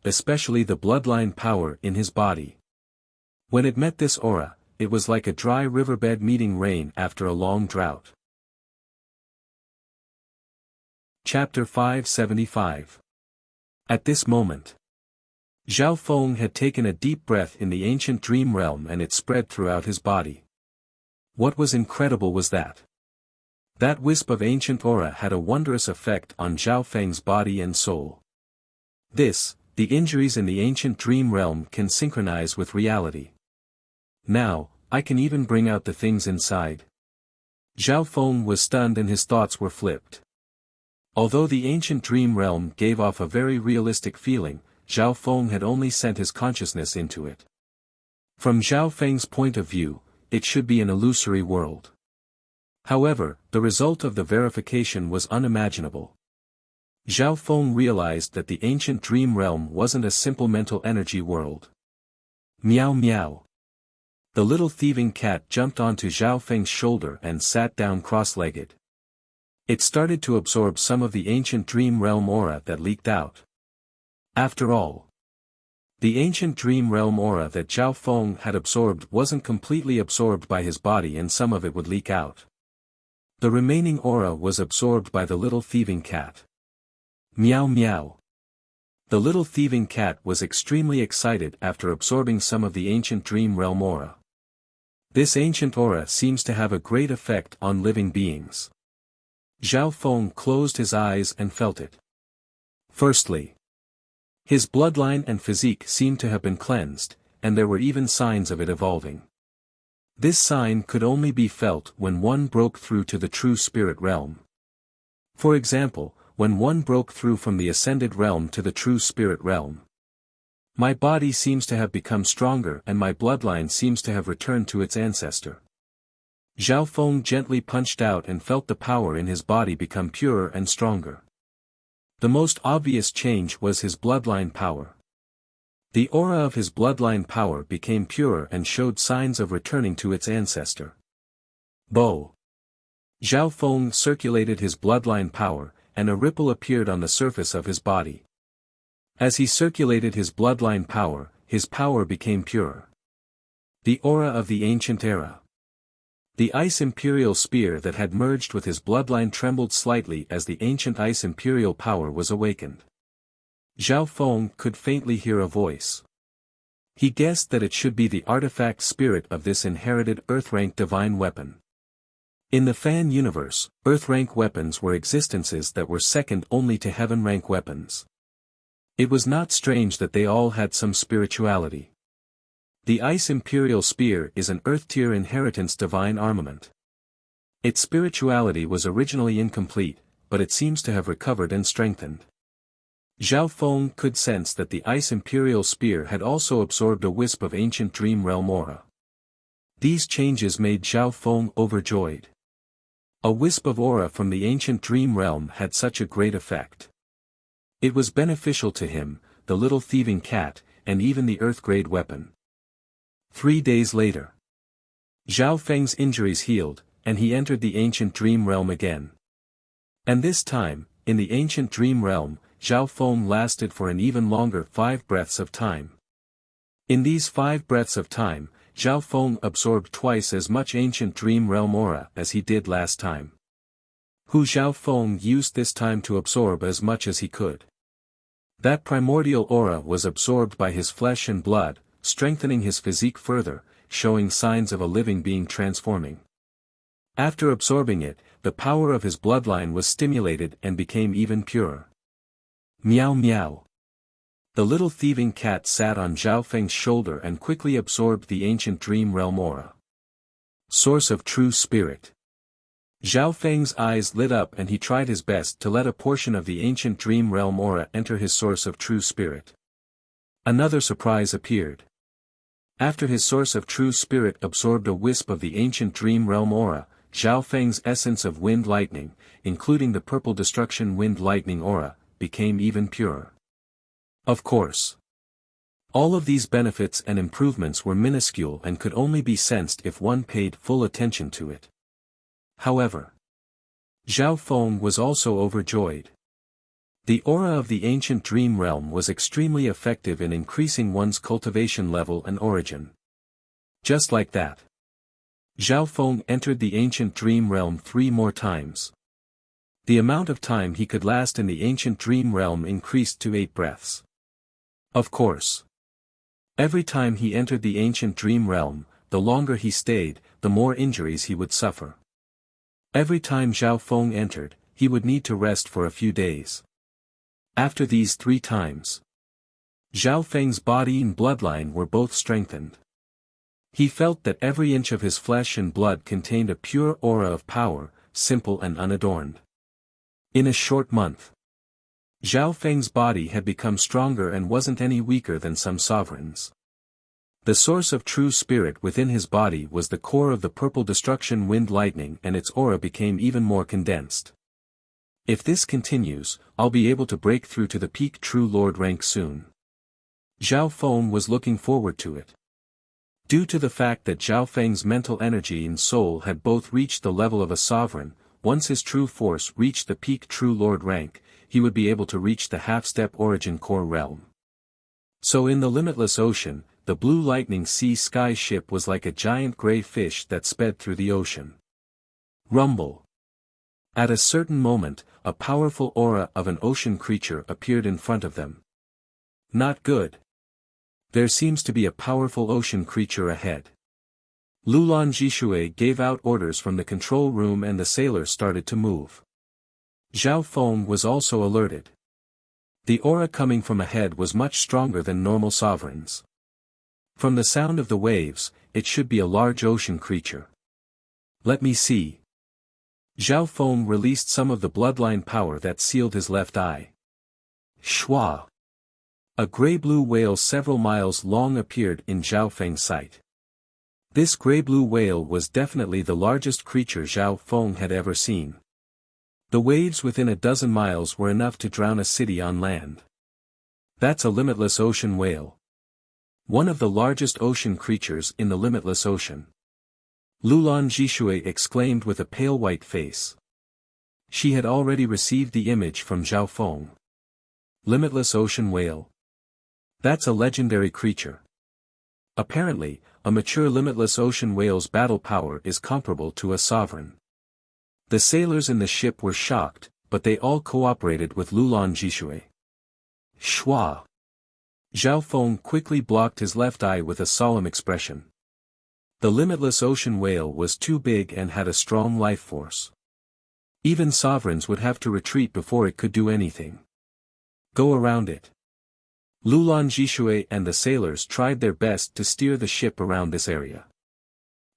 Speaker 1: Especially the bloodline power in his body. When it met this aura, it was like a dry riverbed meeting rain after a long drought. Chapter 575. At this moment, Zhao Feng had taken a deep breath in the ancient dream realm and it spread throughout his body. What was incredible was that wisp of ancient aura had a wondrous effect on Zhao Feng's body and soul. The injuries in the ancient dream realm can synchronize with reality. Now, I can even bring out the things inside. Zhao Feng was stunned and his thoughts were flipped. Although the ancient dream realm gave off a very realistic feeling, Zhao Feng had only sent his consciousness into it. From Zhao Feng's point of view, it should be an illusory world. However, the result of the verification was unimaginable. Zhao Feng realized that the ancient dream realm wasn't a simple mental energy world. Meow meow. The little thieving cat jumped onto Zhao Feng's shoulder and sat down cross-legged. It started to absorb some of the ancient dream realm aura that leaked out. After all, the ancient dream realm aura that Zhao Feng had absorbed wasn't completely absorbed by his body, and some of it would leak out. The remaining aura was absorbed by the little thieving cat. Meow meow. The little thieving cat was extremely excited after absorbing some of the ancient dream realm aura. This ancient aura seems to have a great effect on living beings. Zhao Feng closed his eyes and felt it. Firstly, his bloodline and physique seemed to have been cleansed, and there were even signs of it evolving. This sign could only be felt when one broke through to the true spirit realm. For example, when one broke through from the ascended realm to the true spirit realm. My body seems to have become stronger and my bloodline seems to have returned to its ancestor. Zhao Feng gently punched out and felt the power in his body become purer and stronger. The most obvious change was his bloodline power. The aura of his bloodline power became purer and showed signs of returning to its ancestor. Bo. Zhao Feng circulated his bloodline power, and a ripple appeared on the surface of his body. As he circulated his bloodline power, his power became purer. The aura of the ancient era. The ice imperial spear that had merged with his bloodline trembled slightly as the ancient ice imperial power was awakened. Zhao Feng could faintly hear a voice. He guessed that it should be the artifact spirit of this inherited Earth-rank divine weapon. In the Fan universe, Earth-rank weapons were existences that were second only to Heaven-rank weapons. It was not strange that they all had some spirituality. The Ice Imperial Spear is an Earth-tier inheritance divine armament. Its spirituality was originally incomplete, but it seems to have recovered and strengthened. Zhao Feng could sense that the Ice Imperial Spear had also absorbed a wisp of ancient dream realm aura. These changes made Zhao Feng overjoyed. A wisp of aura from the ancient dream realm had such a great effect. It was beneficial to him, the little thieving cat, and even the Earth-grade weapon. 3 days later, Zhao Feng's injuries healed, and he entered the ancient dream realm again. And this time, in the ancient dream realm, Zhao Feng lasted for an even longer 5 breaths of time. In these 5 breaths of time, Zhao Feng absorbed twice as much ancient dream realm aura as he did last time. Zhao Feng used this time to absorb as much as he could. That primordial aura was absorbed by his flesh and blood, strengthening his physique further, showing signs of a living being transforming. After absorbing it, the power of his bloodline was stimulated and became even purer. Meow meow. The little thieving cat sat on Zhao Feng's shoulder and quickly absorbed the ancient dream realm aura. Source of true spirit. Zhao Feng's eyes lit up and he tried his best to let a portion of the ancient dream realm aura enter his source of true spirit. Another surprise appeared. After his source of true spirit absorbed a wisp of the ancient dream realm aura, Zhao Feng's essence of wind lightning, including the purple destruction wind lightning aura, became even purer. Of course, all of these benefits and improvements were minuscule and could only be sensed if one paid full attention to it. However, Zhao Feng was also overjoyed. The aura of the ancient dream realm was extremely effective in increasing one's cultivation level and origin. Just like that, Zhao Feng entered the ancient dream realm 3 more times. The amount of time he could last in the ancient dream realm increased to 8 breaths. Of course, every time he entered the ancient dream realm, the longer he stayed, the more injuries he would suffer. Every time Zhao Feng entered, he would need to rest for a few days. After these 3 times, Zhao Feng's body and bloodline were both strengthened. He felt that every inch of his flesh and blood contained a pure aura of power, simple and unadorned. In a short month, Zhao Feng's body had become stronger and wasn't any weaker than some sovereigns. The source of true spirit within his body was the core of the purple destruction wind lightning, and its aura became even more condensed. If this continues, I'll be able to break through to the peak True Lord rank soon. Zhao Feng was looking forward to it. Due to the fact that Zhao Feng's mental energy and soul had both reached the level of a sovereign, once his true force reached the peak True Lord rank, he would be able to reach the half-step origin core realm. So in the limitless ocean, the blue lightning sea sky ship was like a giant gray fish that sped through the ocean. Rumble. At a certain moment, a powerful aura of an ocean creature appeared in front of them. Not good. There seems to be a powerful ocean creature ahead. Lulan Jishui gave out orders from the control room and the sailors started to move. Zhao Feng was also alerted. The aura coming from ahead was much stronger than normal sovereigns. From the sound of the waves, it should be a large ocean creature. Let me see. Zhao Feng released some of the bloodline power that sealed his left eye. Shwa. A gray-blue whale several miles long appeared in Zhao Feng's sight. This gray-blue whale was definitely the largest creature Zhao Feng had ever seen. The waves within a dozen miles were enough to drown a city on land. That's a limitless ocean whale. One of the largest ocean creatures in the limitless ocean. Lulan Jishui exclaimed with a pale white face. She had already received the image from Zhao Feng. Limitless ocean whale. That's a legendary creature. Apparently, a mature limitless ocean whale's battle power is comparable to a sovereign. The sailors in the ship were shocked, but they all cooperated with Lulan Jishui. Shwa. Zhao Feng quickly blocked his left eye with a solemn expression. The limitless ocean whale was too big and had a strong life force. Even sovereigns would have to retreat before it could do anything. Go around it. Lulan Jishui and the sailors tried their best to steer the ship around this area.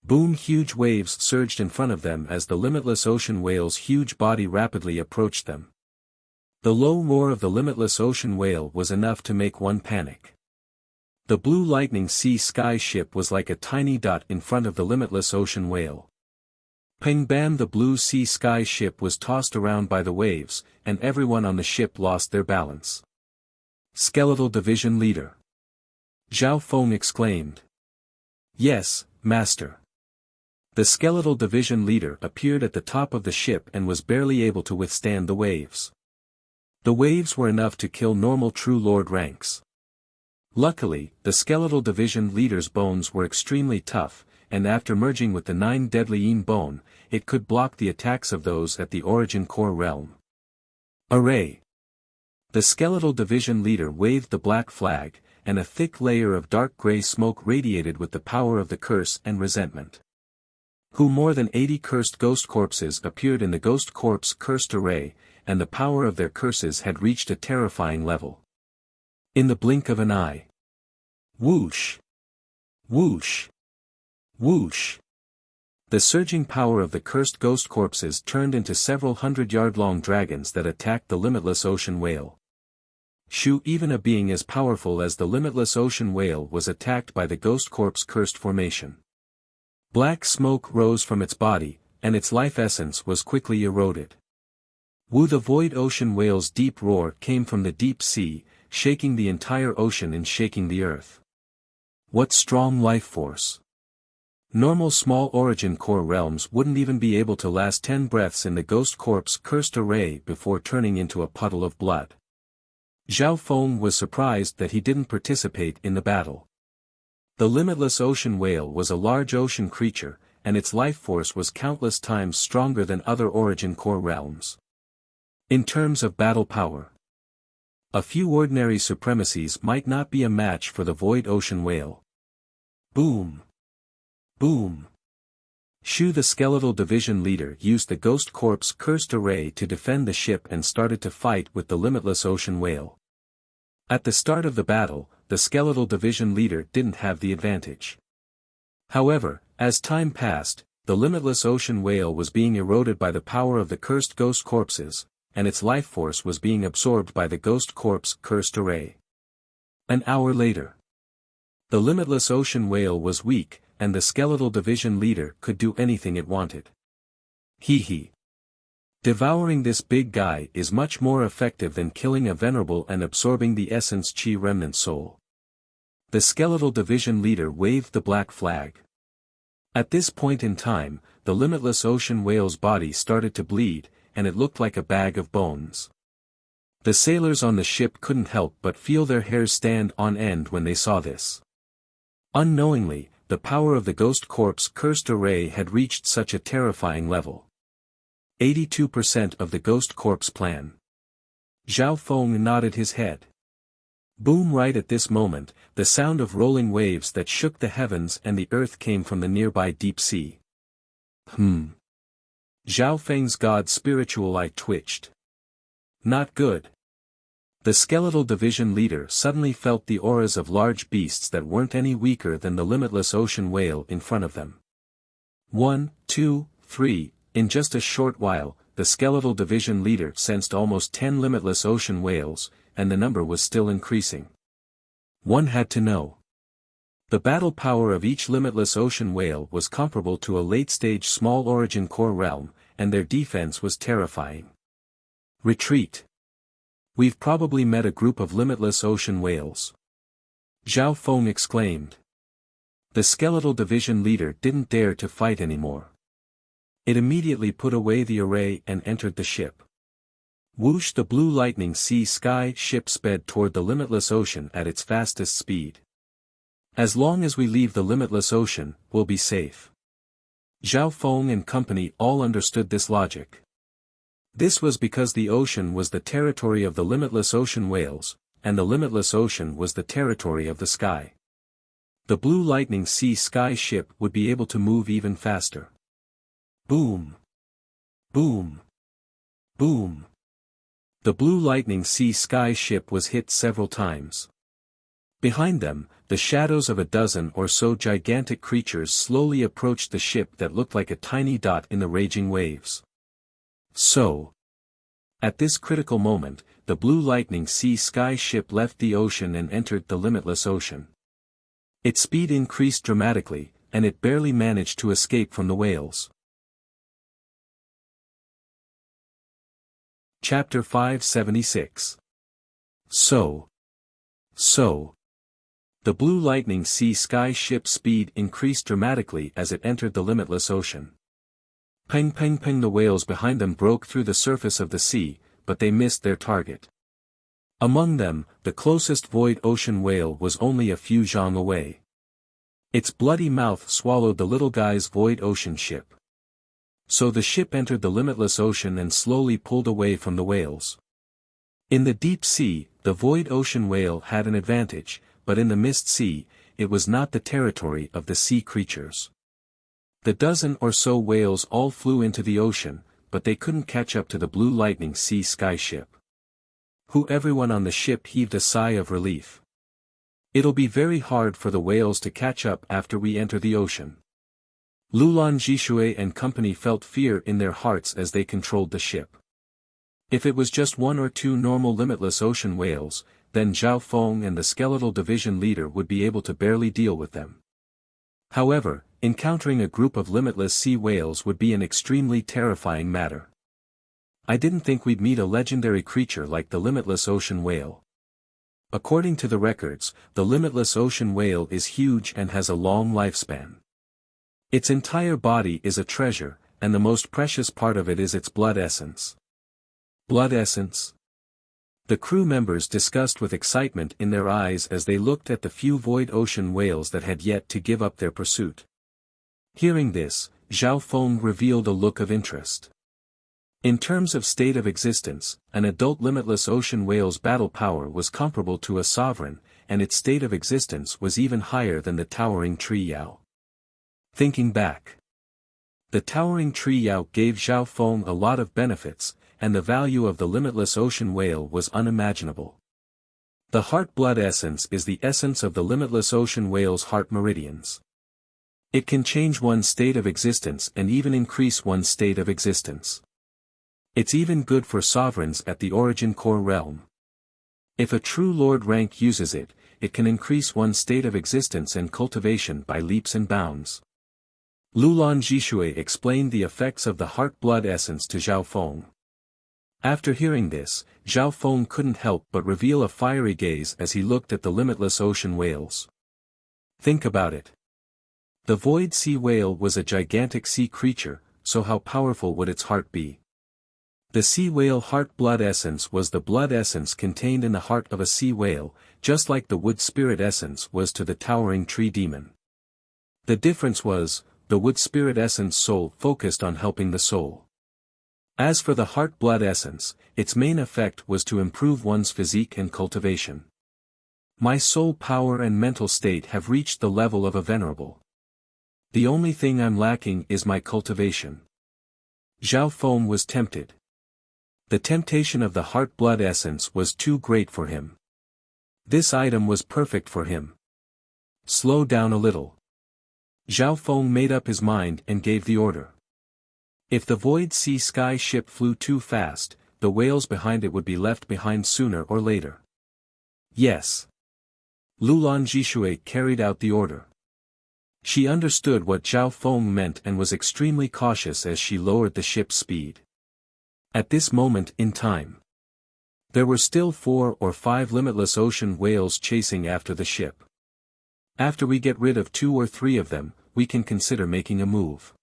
Speaker 1: Boom! Huge waves surged in front of them as the limitless ocean whale's huge body rapidly approached them. The low roar of the limitless ocean whale was enough to make one panic. The blue lightning sea sky ship was like a tiny dot in front of the limitless ocean whale. Ping bam! The blue sea sky ship was tossed around by the waves, and everyone on the ship lost their balance. Skeletal Division Leader. Zhao Feng exclaimed. Yes, Master. The Skeletal Division Leader appeared at the top of the ship and was barely able to withstand the waves. The waves were enough to kill normal True Lord ranks. Luckily, the Skeletal Division Leader's bones were extremely tough, and after merging with the 9 deadly Yin bone, it could block the attacks of those at the origin core realm. Array. The Skeletal Division Leader waved the black flag, and a thick layer of dark gray smoke radiated with the power of the curse and resentment. More than 80 cursed ghost corpses appeared in the ghost corpse cursed array, and the power of their curses had reached a terrifying level. In the blink of an eye. Whoosh! Whoosh! Whoosh! The surging power of the cursed ghost corpses turned into several 100-yard-long dragons that attacked the limitless ocean whale. Shoo! Even a being as powerful as the limitless ocean whale was attacked by the ghost corpse cursed formation. Black smoke rose from its body, and its life essence was quickly eroded. Woo! The void ocean whale's deep roar came from the deep sea, shaking the entire ocean and shaking the earth. What strong life force! Normal small origin core realms wouldn't even be able to last 10 breaths in the ghost corpse cursed array before turning into a puddle of blood. Zhao Feng was surprised that he didn't participate in the battle. The limitless ocean whale was a large ocean creature, and its life force was countless times stronger than other origin core realms. In terms of battle power, a few ordinary supremacies might not be a match for the void ocean whale. Boom! Boom! Shu! The Skeletal Division Leader used the ghost corpse cursed array to defend the ship and started to fight with the limitless ocean whale. At the start of the battle, the Skeletal Division Leader didn't have the advantage. However, as time passed, the limitless ocean whale was being eroded by the power of the cursed ghost corpses, and its life force was being absorbed by the ghost corpse cursed array. An hour later, the limitless ocean whale was weak, and the Skeletal Division Leader could do anything it wanted. Hee hee. Devouring this big guy is much more effective than killing a venerable and absorbing the essence chi remnant soul. The skeletal division leader waved the black flag. At this point in time, the limitless ocean whale's body started to bleed, and it looked like a bag of bones. The sailors on the ship couldn't help but feel their hairs stand on end when they saw this. Unknowingly, the power of the ghost corpse cursed array had reached such a terrifying level. 82% of the ghost corpse plan. Zhao Feng nodded his head. Boom! Right at this moment, the sound of rolling waves that shook the heavens and the earth came from the nearby deep sea. Zhao Feng's god spiritual eye twitched. Not good. The skeletal division leader suddenly felt the auras of large beasts that weren't any weaker than the limitless ocean whale in front of them. 1, 2, 3, in just a short while, the skeletal division leader sensed almost 10 limitless ocean whales, and the number was still increasing. One had to know. The battle power of each limitless ocean whale was comparable to a late-stage small origin core realm, and their defense was terrifying. Retreat. We've probably met a group of limitless ocean whales. Zhao Feng exclaimed. The skeletal division leader didn't dare to fight anymore. It immediately put away the array and entered the ship. Whoosh! The blue lightning sea sky ship sped toward the limitless ocean at its fastest speed. As long as we leave the limitless ocean, we'll be safe. Zhao Feng and company all understood this logic. This was because the ocean was the territory of the limitless ocean whales, and the limitless ocean was the territory of the sky. The blue lightning sea sky ship would be able to move even faster. Boom! Boom! Boom! The blue lightning sea sky ship was hit several times. Behind them, the shadows of a dozen or so gigantic creatures slowly approached the ship that looked like a tiny dot in the raging waves. So, at this critical moment, the blue lightning sea sky ship left the ocean and entered the limitless ocean. Its speed increased dramatically, and it barely managed to escape from the whales. Chapter 576. So. The blue lightning sea sky ship's speed increased dramatically as it entered the limitless ocean. Peng peng peng! The whales behind them broke through the surface of the sea, but they missed their target. Among them, the closest void ocean whale was only a few zhang away. Its bloody mouth swallowed the little guy's void ocean ship. So the ship entered the limitless ocean and slowly pulled away from the whales. In the deep sea, the void ocean whale had an advantage, but in the mist sea, it was not the territory of the sea creatures. The dozen or so whales all flew into the ocean, but they couldn't catch up to the blue lightning sea sky ship. Everyone on the ship heaved a sigh of relief. It'll be very hard for the whales to catch up after we enter the ocean. Lulan Jishui and company felt fear in their hearts as they controlled the ship. If it was just one or two normal limitless ocean whales, then Zhao Feng and the skeletal division leader would be able to barely deal with them. However, encountering a group of limitless sea whales would be an extremely terrifying matter. I didn't think we'd meet a legendary creature like the limitless ocean whale. According to the records, the limitless ocean whale is huge and has a long lifespan. Its entire body is a treasure, and the most precious part of it is its blood essence. Blood essence? The crew members discussed with excitement in their eyes as they looked at the few void ocean whales that had yet to give up their pursuit. Hearing this, Zhao Feng revealed a look of interest. In terms of state of existence, an adult limitless ocean whale's battle power was comparable to a sovereign, and its state of existence was even higher than the towering tree Yao. Thinking back, the towering tree Yao gave Zhao Feng a lot of benefits, and the value of the limitless ocean whale was unimaginable. The heart blood essence is the essence of the limitless ocean whale's heart meridians. It can change one's state of existence and even increase one's state of existence. It's even good for sovereigns at the origin core realm. If a true lord rank uses it, it can increase one's state of existence and cultivation by leaps and bounds. Lulan Jishui explained the effects of the heart-blood essence to Zhao Feng. After hearing this, Zhao Feng couldn't help but reveal a fiery gaze as he looked at the limitless ocean whales. Think about it. The void sea whale was a gigantic sea creature, so how powerful would its heart be? The sea whale heart-blood essence was the blood essence contained in the heart of a sea whale, just like the wood spirit essence was to the towering tree demon. The difference was, the wood spirit essence soul focused on helping the soul. As for the heart-blood essence, its main effect was to improve one's physique and cultivation. My soul power and mental state have reached the level of a venerable. The only thing I'm lacking is my cultivation. Zhao Feng was tempted. The temptation of the heart-blood essence was too great for him. This item was perfect for him. Slow down a little. Zhao Feng made up his mind and gave the order. If the void sea sky ship flew too fast, the whales behind it would be left behind sooner or later. Yes. Lulan Jishui carried out the order. She understood what Zhao Feng meant and was extremely cautious as she lowered the ship's speed. At this moment in time, there were still 4 or 5 limitless ocean whales chasing after the ship. After we get rid of 2 or 3 of them, we can consider making a move.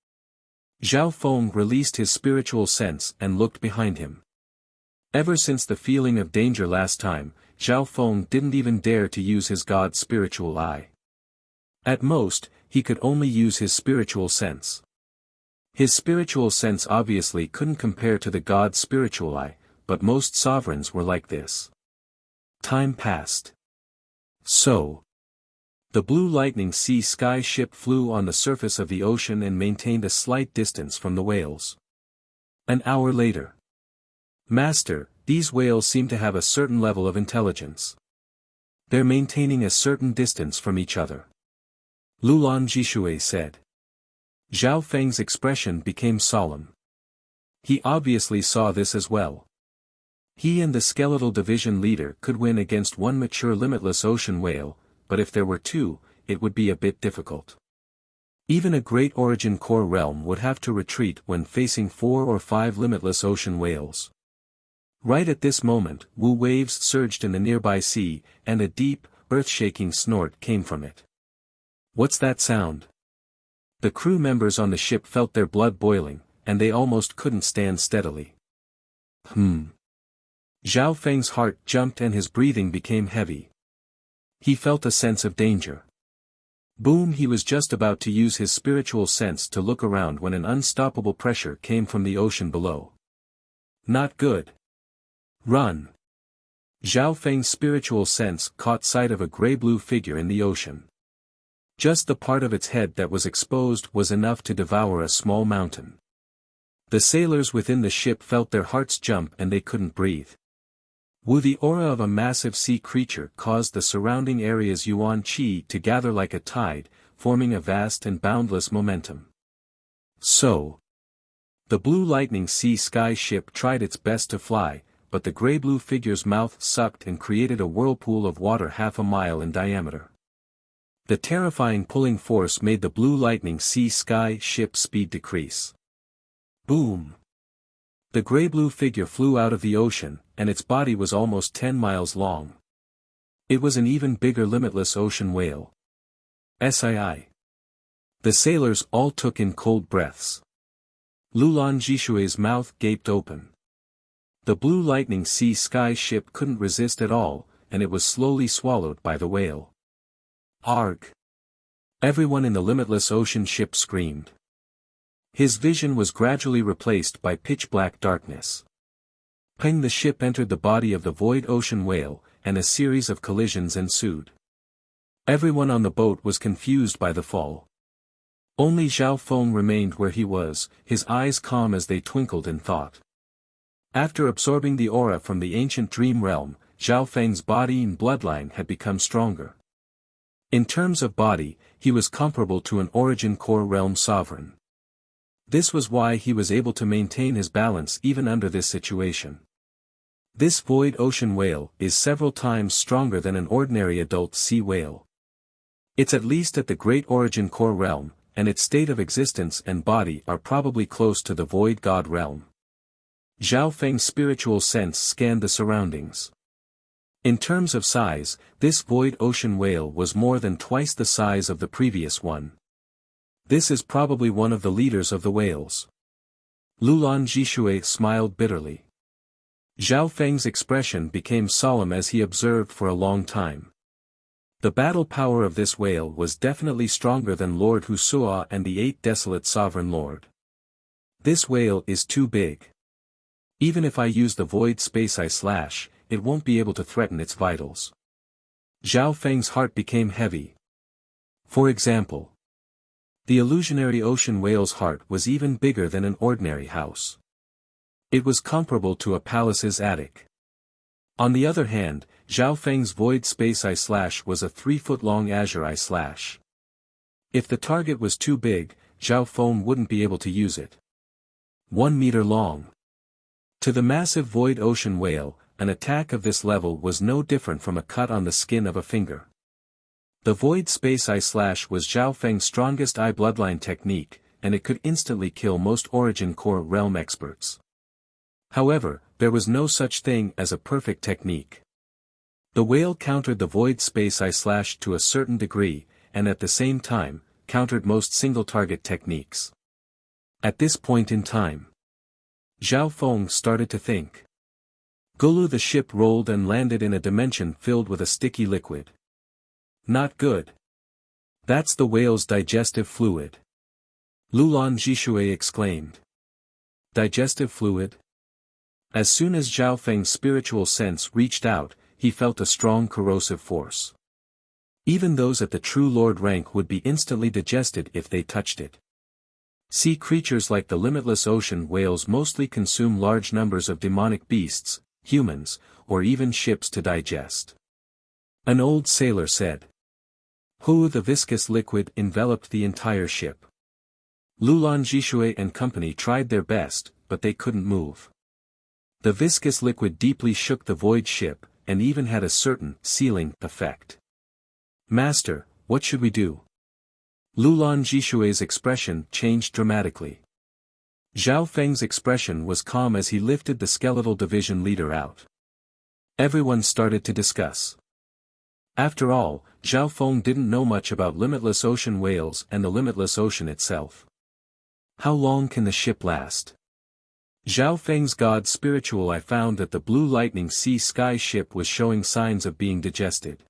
Speaker 1: Zhao Feng released his spiritual sense and looked behind him. Ever since the feeling of danger last time, Zhao Feng didn't even dare to use his god's spiritual eye. At most, he could only use his spiritual sense. His spiritual sense obviously couldn't compare to the god's spiritual eye, but most sovereigns were like this. Time passed. So, the blue lightning sea sky ship flew on the surface of the ocean and maintained a slight distance from the whales. An hour later. Master, these whales seem to have a certain level of intelligence. They're maintaining a certain distance from each other. Lulan Jishui said. Zhao Feng's expression became solemn. He obviously saw this as well. He and the skeletal division leader could win against one mature limitless ocean whale, but if there were 2, it would be a bit difficult. Even a great origin core realm would have to retreat when facing 4 or 5 limitless ocean whales. Right at this moment, Wu waves surged in the nearby sea, and a deep, earth-shaking snort came from it. What's that sound? The crew members on the ship felt their blood boiling, and they almost couldn't stand steadily. Zhao Feng's heart jumped and his breathing became heavy. He felt a sense of danger. Boom! He was just about to use his spiritual sense to look around when an unstoppable pressure came from the ocean below. Not good. Run! Zhao Feng's spiritual sense caught sight of a gray-blue figure in the ocean. Just the part of its head that was exposed was enough to devour a small mountain. The sailors within the ship felt their hearts jump and they couldn't breathe. The aura of a massive sea creature caused the surrounding area's yuan qi to gather like a tide, forming a vast and boundless momentum. So, the blue lightning sea sky ship tried its best to fly, but the gray-blue figure's mouth sucked and created a whirlpool of water half a mile in diameter. The terrifying pulling force made the blue lightning sea sky ship speed decrease. Boom! The gray-blue figure flew out of the ocean, and its body was almost 10 miles long. It was an even bigger limitless ocean whale. Sii. The sailors all took in cold breaths. Lulan Jishui's mouth gaped open. The blue lightning sea sky ship couldn't resist at all, and it was slowly swallowed by the whale. Arg! Everyone in the limitless ocean ship screamed. His vision was gradually replaced by pitch-black darkness. Ping! The ship entered the body of the void ocean whale, and a series of collisions ensued. Everyone on the boat was confused by the fall. Only Zhao Feng remained where he was, his eyes calm as they twinkled in thought. After absorbing the aura from the ancient dream realm, Zhao Feng's body and bloodline had become stronger. In terms of body, he was comparable to an origin core realm sovereign. This was why he was able to maintain his balance even under this situation. This void ocean whale is several times stronger than an ordinary adult sea whale. It's at least at the great origin core realm, and its state of existence and body are probably close to the void god realm. Zhao Feng's spiritual sense scanned the surroundings. In terms of size, this void ocean whale was more than twice the size of the previous one. This is probably one of the leaders of the whales. Lulan Jishui smiled bitterly. Zhao Feng's expression became solemn as he observed for a long time. The battle power of this whale was definitely stronger than Lord Husua and the 8 Desolate Sovereign Lord. This whale is too big. Even if I use the void space I slash, it won't be able to threaten its vitals. Zhao Feng's heart became heavy. For example, the illusionary ocean whale's heart was even bigger than an ordinary house. It was comparable to a palace's attic. On the other hand, Zhao Feng's void space I slash was a 3-foot-long azure I slash. If the target was too big, Zhao Feng wouldn't be able to use it. 1 meter long. To the massive void ocean whale, an attack of this level was no different from a cut on the skin of a finger. The void space I slash was Zhao Feng's strongest eye bloodline technique, and it could instantly kill most Origin Core realm experts. However, there was no such thing as a perfect technique. The whale countered the void space I slash to a certain degree, and at the same time, countered most single-target techniques. At this point in time, Zhao Feng started to think. Gulu the ship rolled and landed in a dimension filled with a sticky liquid. Not good. That's the whale's digestive fluid. Lulan Jishui exclaimed. Digestive fluid? As soon as Zhao Feng's spiritual sense reached out, he felt a strong corrosive force. Even those at the true lord rank would be instantly digested if they touched it. Sea creatures like the limitless ocean whales mostly consume large numbers of demonic beasts, humans, or even ships to digest. An old sailor said. The viscous liquid enveloped the entire ship. Lulan Jishui and company tried their best, but they couldn't move. The viscous liquid deeply shook the void ship, and even had a certain sealing effect. Master, what should we do? Lulan Jishui's expression changed dramatically. Zhao Feng's expression was calm as he lifted the skeletal division leader out. Everyone started to discuss. After all, Zhao Feng didn't know much about limitless ocean whales and the limitless ocean itself. How long can the ship last? Zhao Feng's god spiritual I found that the blue lightning sea sky ship was showing signs of being digested.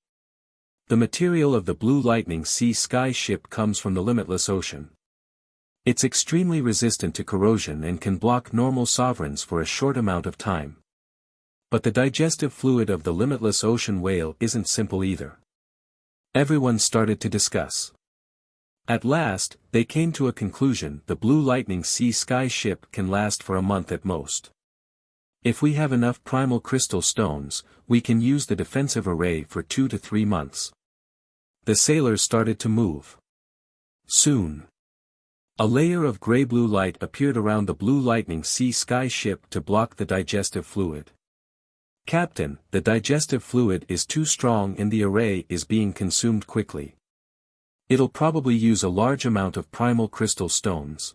Speaker 1: The material of the blue lightning sea sky ship comes from the limitless ocean. It's extremely resistant to corrosion and can block normal sovereigns for a short amount of time. But the digestive fluid of the limitless ocean whale isn't simple either. Everyone started to discuss. At last, they came to a conclusion: the blue lightning sea sky ship can last for a month at most. If we have enough primal crystal stones, we can use the defensive array for 2 to 3 months. The sailors started to move. Soon, a layer of gray-blue light appeared around the blue lightning sea sky ship to block the digestive fluid. Captain, the digestive fluid is too strong and the array is being consumed quickly. It'll probably use a large amount of primal crystal stones.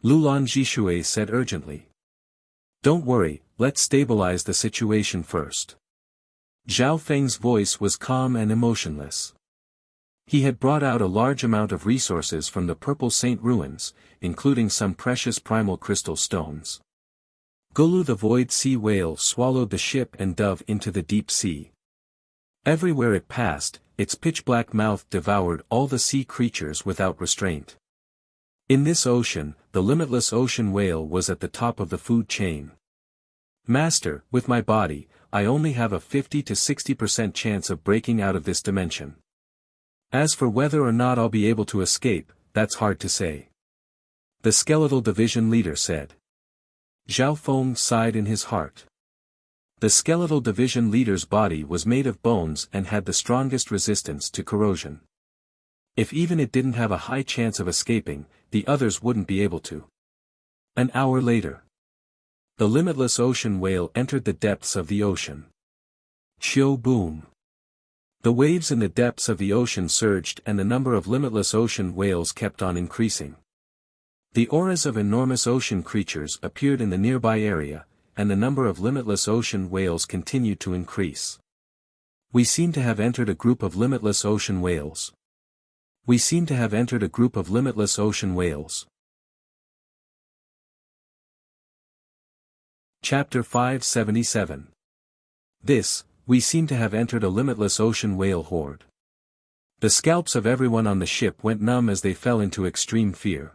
Speaker 1: Lulan Jishui said urgently. Don't worry, let's stabilize the situation first. Zhao Feng's voice was calm and emotionless. He had brought out a large amount of resources from the Purple Saint ruins, including some precious primal crystal stones. Gulu the void sea whale swallowed the ship and dove into the deep sea. Everywhere it passed, its pitch-black mouth devoured all the sea creatures without restraint. In this ocean, the limitless ocean whale was at the top of the food chain. Master, with my body, I only have a 50 to 60% chance of breaking out of this dimension. As for whether or not I'll be able to escape, that's hard to say. The skeletal division leader said. Zhao Feng sighed in his heart. The skeletal division leader's body was made of bones and had the strongest resistance to corrosion. If even it didn't have a high chance of escaping, the others wouldn't be able to. An hour later, the limitless ocean whale entered the depths of the ocean. Chiu boom. The waves in the depths of the ocean surged and the number of limitless ocean whales kept on increasing. The auras of enormous ocean creatures appeared in the nearby area, and the number of limitless ocean whales continued to increase. We seem to have entered a group of limitless ocean whales. We seem to have entered a group of limitless ocean whales. Chapter 577. We seem to have entered a limitless ocean whale horde. The scalps of everyone on the ship went numb as they fell into extreme fear.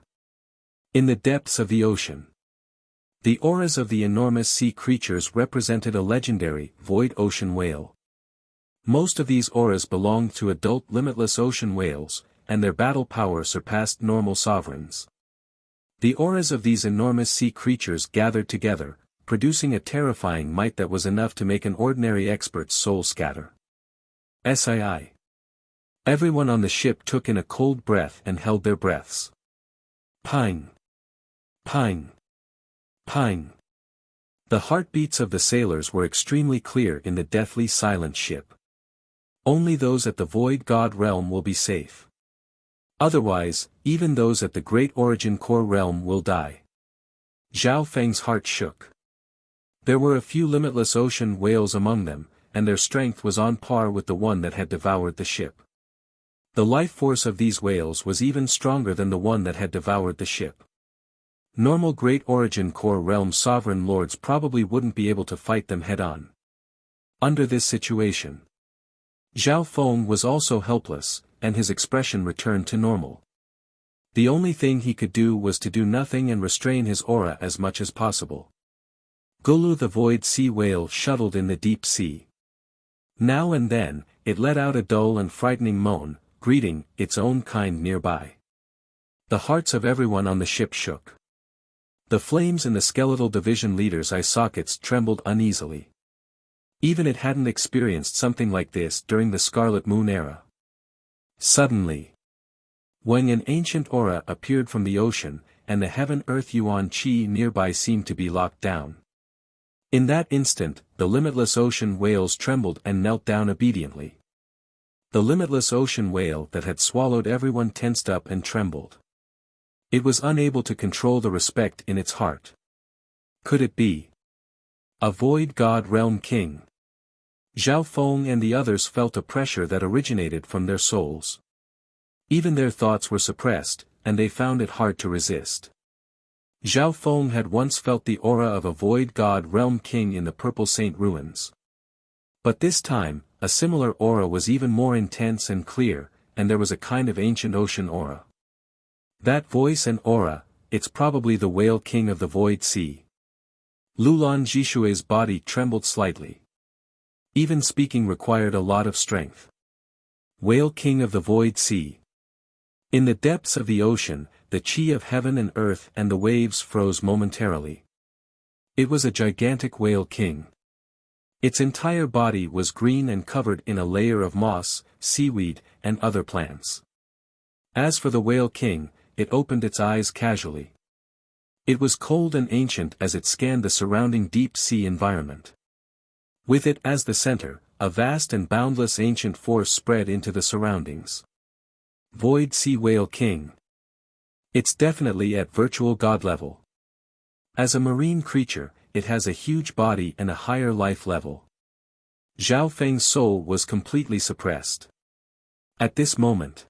Speaker 1: In the depths of the ocean, the auras of the enormous sea creatures represented a legendary, void ocean whale. Most of these auras belonged to adult limitless ocean whales, and their battle power surpassed normal sovereigns. The auras of these enormous sea creatures gathered together, producing a terrifying might that was enough to make an ordinary expert's soul scatter. Sii. Everyone on the ship took in a cold breath and held their breaths. Ping. Ping. Ping. The heartbeats of the sailors were extremely clear in the deathly silent ship. Only those at the Void God realm will be safe. Otherwise, even those at the Great Origin Core realm will die. Zhao Feng's heart shook. There were a few limitless ocean whales among them, and their strength was on par with the one that had devoured the ship. The life force of these whales was even stronger than the one that had devoured the ship. Normal Great Origin Core realm sovereign lords probably wouldn't be able to fight them head-on. Under this situation, Zhao Feng was also helpless, and his expression returned to normal. The only thing he could do was to do nothing and restrain his aura as much as possible. Gulu the void sea whale shuttled in the deep sea. Now and then, it let out a dull and frightening moan, greeting its own kind nearby. The hearts of everyone on the ship shook. The flames in the skeletal division leader's eye sockets trembled uneasily. Even it hadn't experienced something like this during the Scarlet Moon era. Suddenly, when an ancient aura appeared from the ocean, and the heaven-earth yuan qi nearby seemed to be locked down. In that instant, the limitless ocean whales trembled and knelt down obediently. The limitless ocean whale that had swallowed everyone tensed up and trembled. It was unable to control the respect in its heart. Could it be a Void God Realm King? Zhao Feng and the others felt a pressure that originated from their souls. Even their thoughts were suppressed, and they found it hard to resist. Zhao Feng had once felt the aura of a Void God Realm King in the Purple Saint ruins. But this time, a similar aura was even more intense and clear, and there was a kind of ancient ocean aura. That voice and aura, it's probably the Whale King of the Void Sea. Lulan Jishue's body trembled slightly. Even speaking required a lot of strength. Whale King of the Void Sea. In the depths of the ocean, the chi of heaven and earth and the waves froze momentarily. It was a gigantic whale king. Its entire body was green and covered in a layer of moss, seaweed, and other plants. As for the whale king, it opened its eyes casually. It was cold and ancient as it scanned the surrounding deep sea environment. With it as the center, a vast and boundless ancient force spread into the surroundings. Void Sea Whale King. It's definitely at virtual god level. As a marine creature, it has a huge body and a higher life level. Zhao Feng's soul was completely suppressed. At this moment,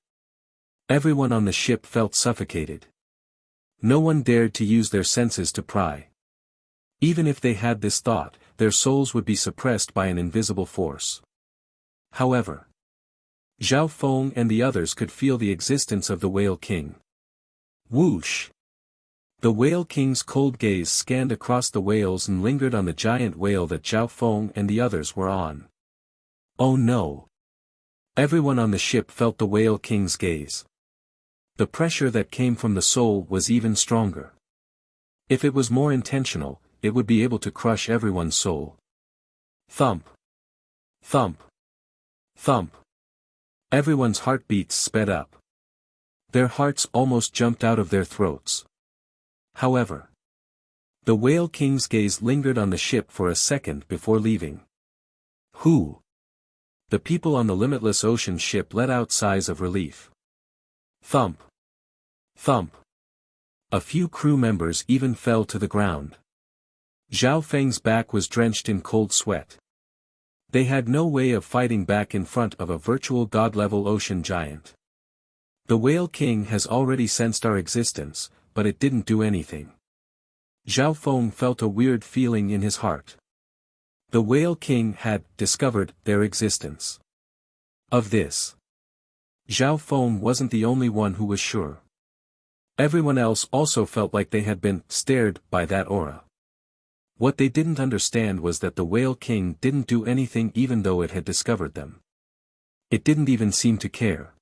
Speaker 1: everyone on the ship felt suffocated. No one dared to use their senses to pry. Even if they had this thought, their souls would be suppressed by an invisible force. However, Zhao Feng and the others could feel the existence of the Whale King. Whoosh! The Whale King's cold gaze scanned across the whales and lingered on the giant whale that Zhao Feng and the others were on. Oh no! Everyone on the ship felt the Whale King's gaze. The pressure that came from the soul was even stronger. If it was more intentional, it would be able to crush everyone's soul. Thump! Thump! Thump! Everyone's heartbeats sped up. Their hearts almost jumped out of their throats. However, the Whale King's gaze lingered on the ship for a second before leaving. Who? The people on the limitless ocean ship let out sighs of relief. Thump. Thump. A few crew members even fell to the ground. Zhao Feng's back was drenched in cold sweat. They had no way of fighting back in front of a virtual god-level ocean giant. The Whale King has already sensed our existence, but it didn't do anything. Zhao Feng felt a weird feeling in his heart. The Whale King had discovered their existence. Of this, Zhao Feng wasn't the only one who was sure. Everyone else also felt like they had been stared by that aura. What they didn't understand was that the Whale King didn't do anything even though it had discovered them. It didn't even seem to care.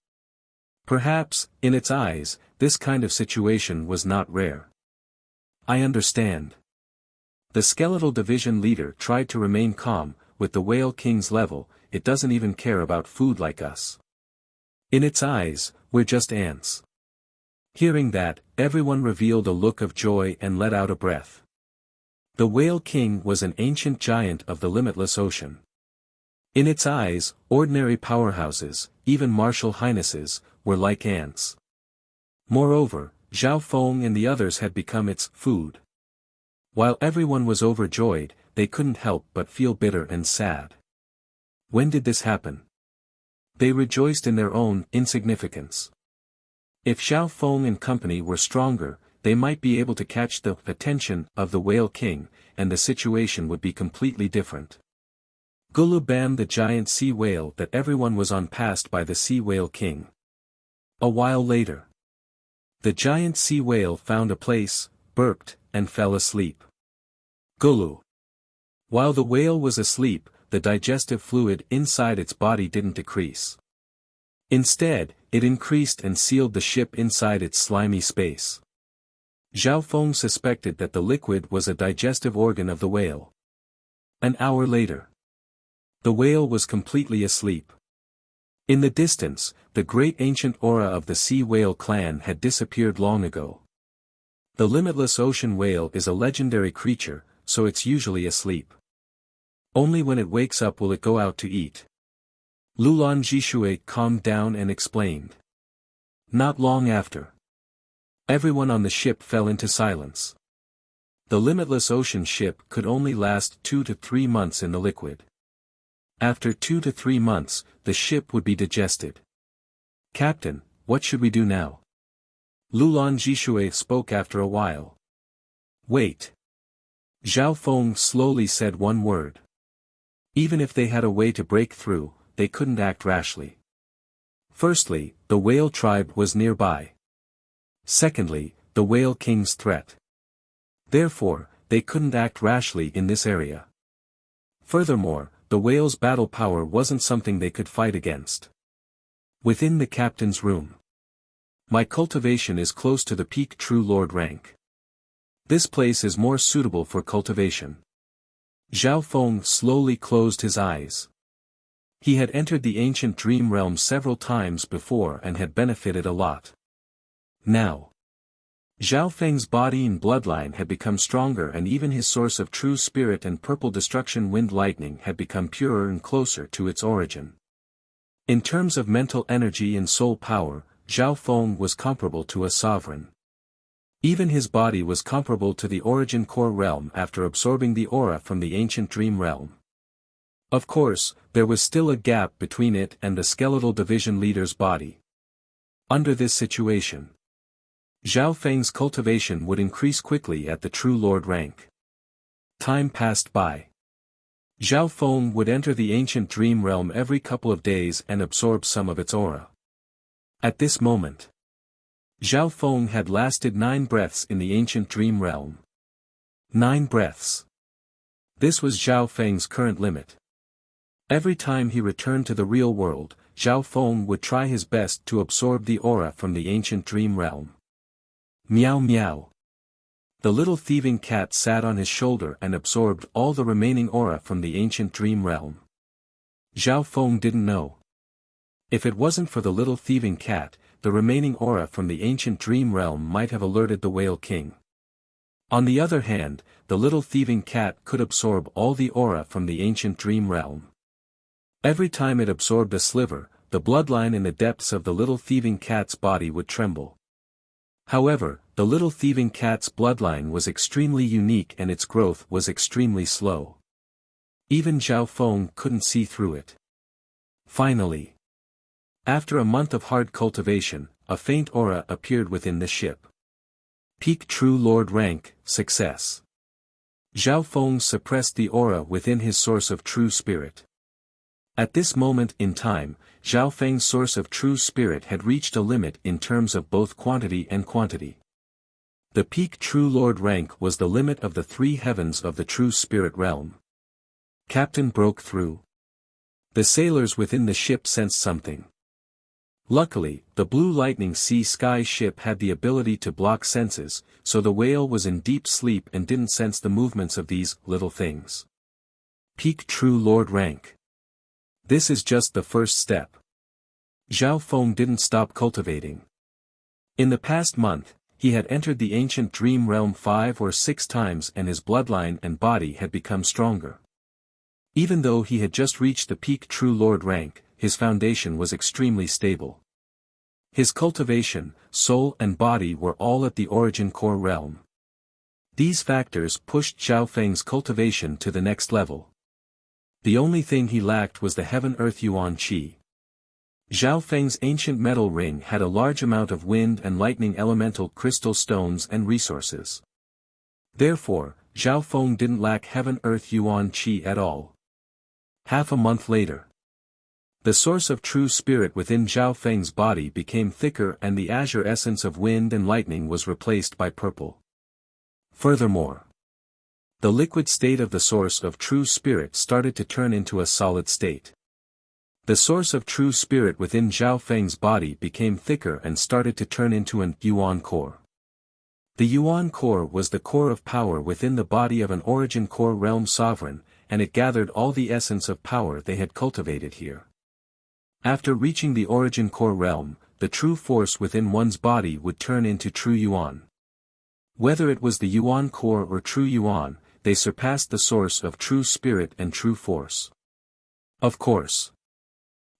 Speaker 1: Perhaps, in its eyes, this kind of situation was not rare. I understand. The skeletal division leader tried to remain calm. With the Whale King's level, it doesn't even care about food like us. In its eyes, we're just ants. Hearing that, everyone revealed a look of joy and let out a breath. The Whale King was an ancient giant of the limitless ocean. In its eyes, ordinary powerhouses, even martial highnesses, were like ants. Moreover, Zhao Feng and the others had become its food. While everyone was overjoyed, they couldn't help but feel bitter and sad. When did this happen? They rejoiced in their own insignificance. If Zhao Feng and company were stronger, they might be able to catch the attention of the Whale King, and the situation would be completely different. Gulubam, the giant sea whale that everyone was on, passed by the Sea Whale King. A while later, the giant sea whale found a place, burped, and fell asleep. Gulu. While the whale was asleep, the digestive fluid inside its body didn't decrease. Instead, it increased and sealed the ship inside its slimy space. Zhao Feng suspected that the liquid was a digestive organ of the whale. An hour later, the whale was completely asleep. In the distance, the great ancient aura of the sea whale clan had disappeared long ago. The limitless ocean whale is a legendary creature, so it's usually asleep. Only when it wakes up will it go out to eat. Lulan Jishui calmed down and explained. Not long after, everyone on the ship fell into silence. The limitless ocean ship could only last 2 to 3 months in the liquid. After 2 to 3 months, the ship would be digested. Captain, what should we do now? Lulan Jishui spoke after a while. Wait. Zhao Feng slowly said one word. Even if they had a way to break through, they couldn't act rashly. Firstly, the whale tribe was nearby. Secondly, the Whale King's threat. Therefore, they couldn't act rashly in this area. Furthermore, the whale's battle power wasn't something they could fight against. Within the captain's room. My cultivation is close to the peak True Lord rank. This place is more suitable for cultivation. Zhao Feng slowly closed his eyes. He had entered the ancient dream realm several times before and had benefited a lot. Now, Zhao Feng's body and bloodline had become stronger, and even his source of true spirit and purple destruction wind lightning had become purer and closer to its origin. In terms of mental energy and soul power, Zhao Feng was comparable to a sovereign. Even his body was comparable to the origin core realm after absorbing the aura from the ancient dream realm. Of course, there was still a gap between it and the skeletal division leader's body. Under this situation, Zhao Feng's cultivation would increase quickly at the True Lord rank. Time passed by. Zhao Feng would enter the ancient dream realm every couple of days and absorb some of its aura. At this moment, Zhao Feng had lasted 9 breaths in the ancient dream realm. 9 breaths. This was Zhao Feng's current limit. Every time he returned to the real world, Zhao Feng would try his best to absorb the aura from the ancient dream realm. Meow meow. The little thieving cat sat on his shoulder and absorbed all the remaining aura from the ancient dream realm. Zhao Feng didn't know. If it wasn't for the little thieving cat, the remaining aura from the ancient dream realm might have alerted the Whale King. On the other hand, the little thieving cat could absorb all the aura from the ancient dream realm. Every time it absorbed a sliver, the bloodline in the depths of the little thieving cat's body would tremble. However, the little thieving cat's bloodline was extremely unique and its growth was extremely slow. Even Zhao Feng couldn't see through it. Finally, after a month of hard cultivation, a faint aura appeared within the ship. Peak True Lord rank, success. Zhao Feng suppressed the aura within his source of true spirit. At this moment in time, Zhao Feng's source of true spirit had reached a limit in terms of both quantity and quantity. The peak True Lord rank was the limit of the three heavens of the true spirit realm. Captain broke through. The sailors within the ship sensed something. Luckily, the Blue Lightning Sea Sky ship had the ability to block senses, so the whale was in deep sleep and didn't sense the movements of these little things. Peak True Lord rank. This is just the first step. Zhao Feng didn't stop cultivating. In the past month, he had entered the ancient dream realm 5 or 6 times and his bloodline and body had become stronger. Even though he had just reached the peak True Lord rank, his foundation was extremely stable. His cultivation, soul and body were all at the origin core realm. These factors pushed Zhao Feng's cultivation to the next level. The only thing he lacked was the Heaven-Earth Yuan Qi. Zhao Feng's ancient metal ring had a large amount of wind and lightning elemental crystal stones and resources. Therefore, Zhao Feng didn't lack Heaven-Earth Yuan Qi at all. Half a month later, the source of true spirit within Zhao Feng's body became thicker and the azure essence of wind and lightning was replaced by purple. Furthermore, the liquid state of the source of true spirit started to turn into a solid state. The source of true spirit within Zhao Feng's body became thicker and started to turn into an Yuan core. The Yuan core was the core of power within the body of an origin core realm sovereign, and it gathered all the essence of power they had cultivated here. After reaching the origin core realm, the true force within one's body would turn into true Yuan. Whether it was the Yuan core or true Yuan, they surpassed the source of true spirit and true force. Of course,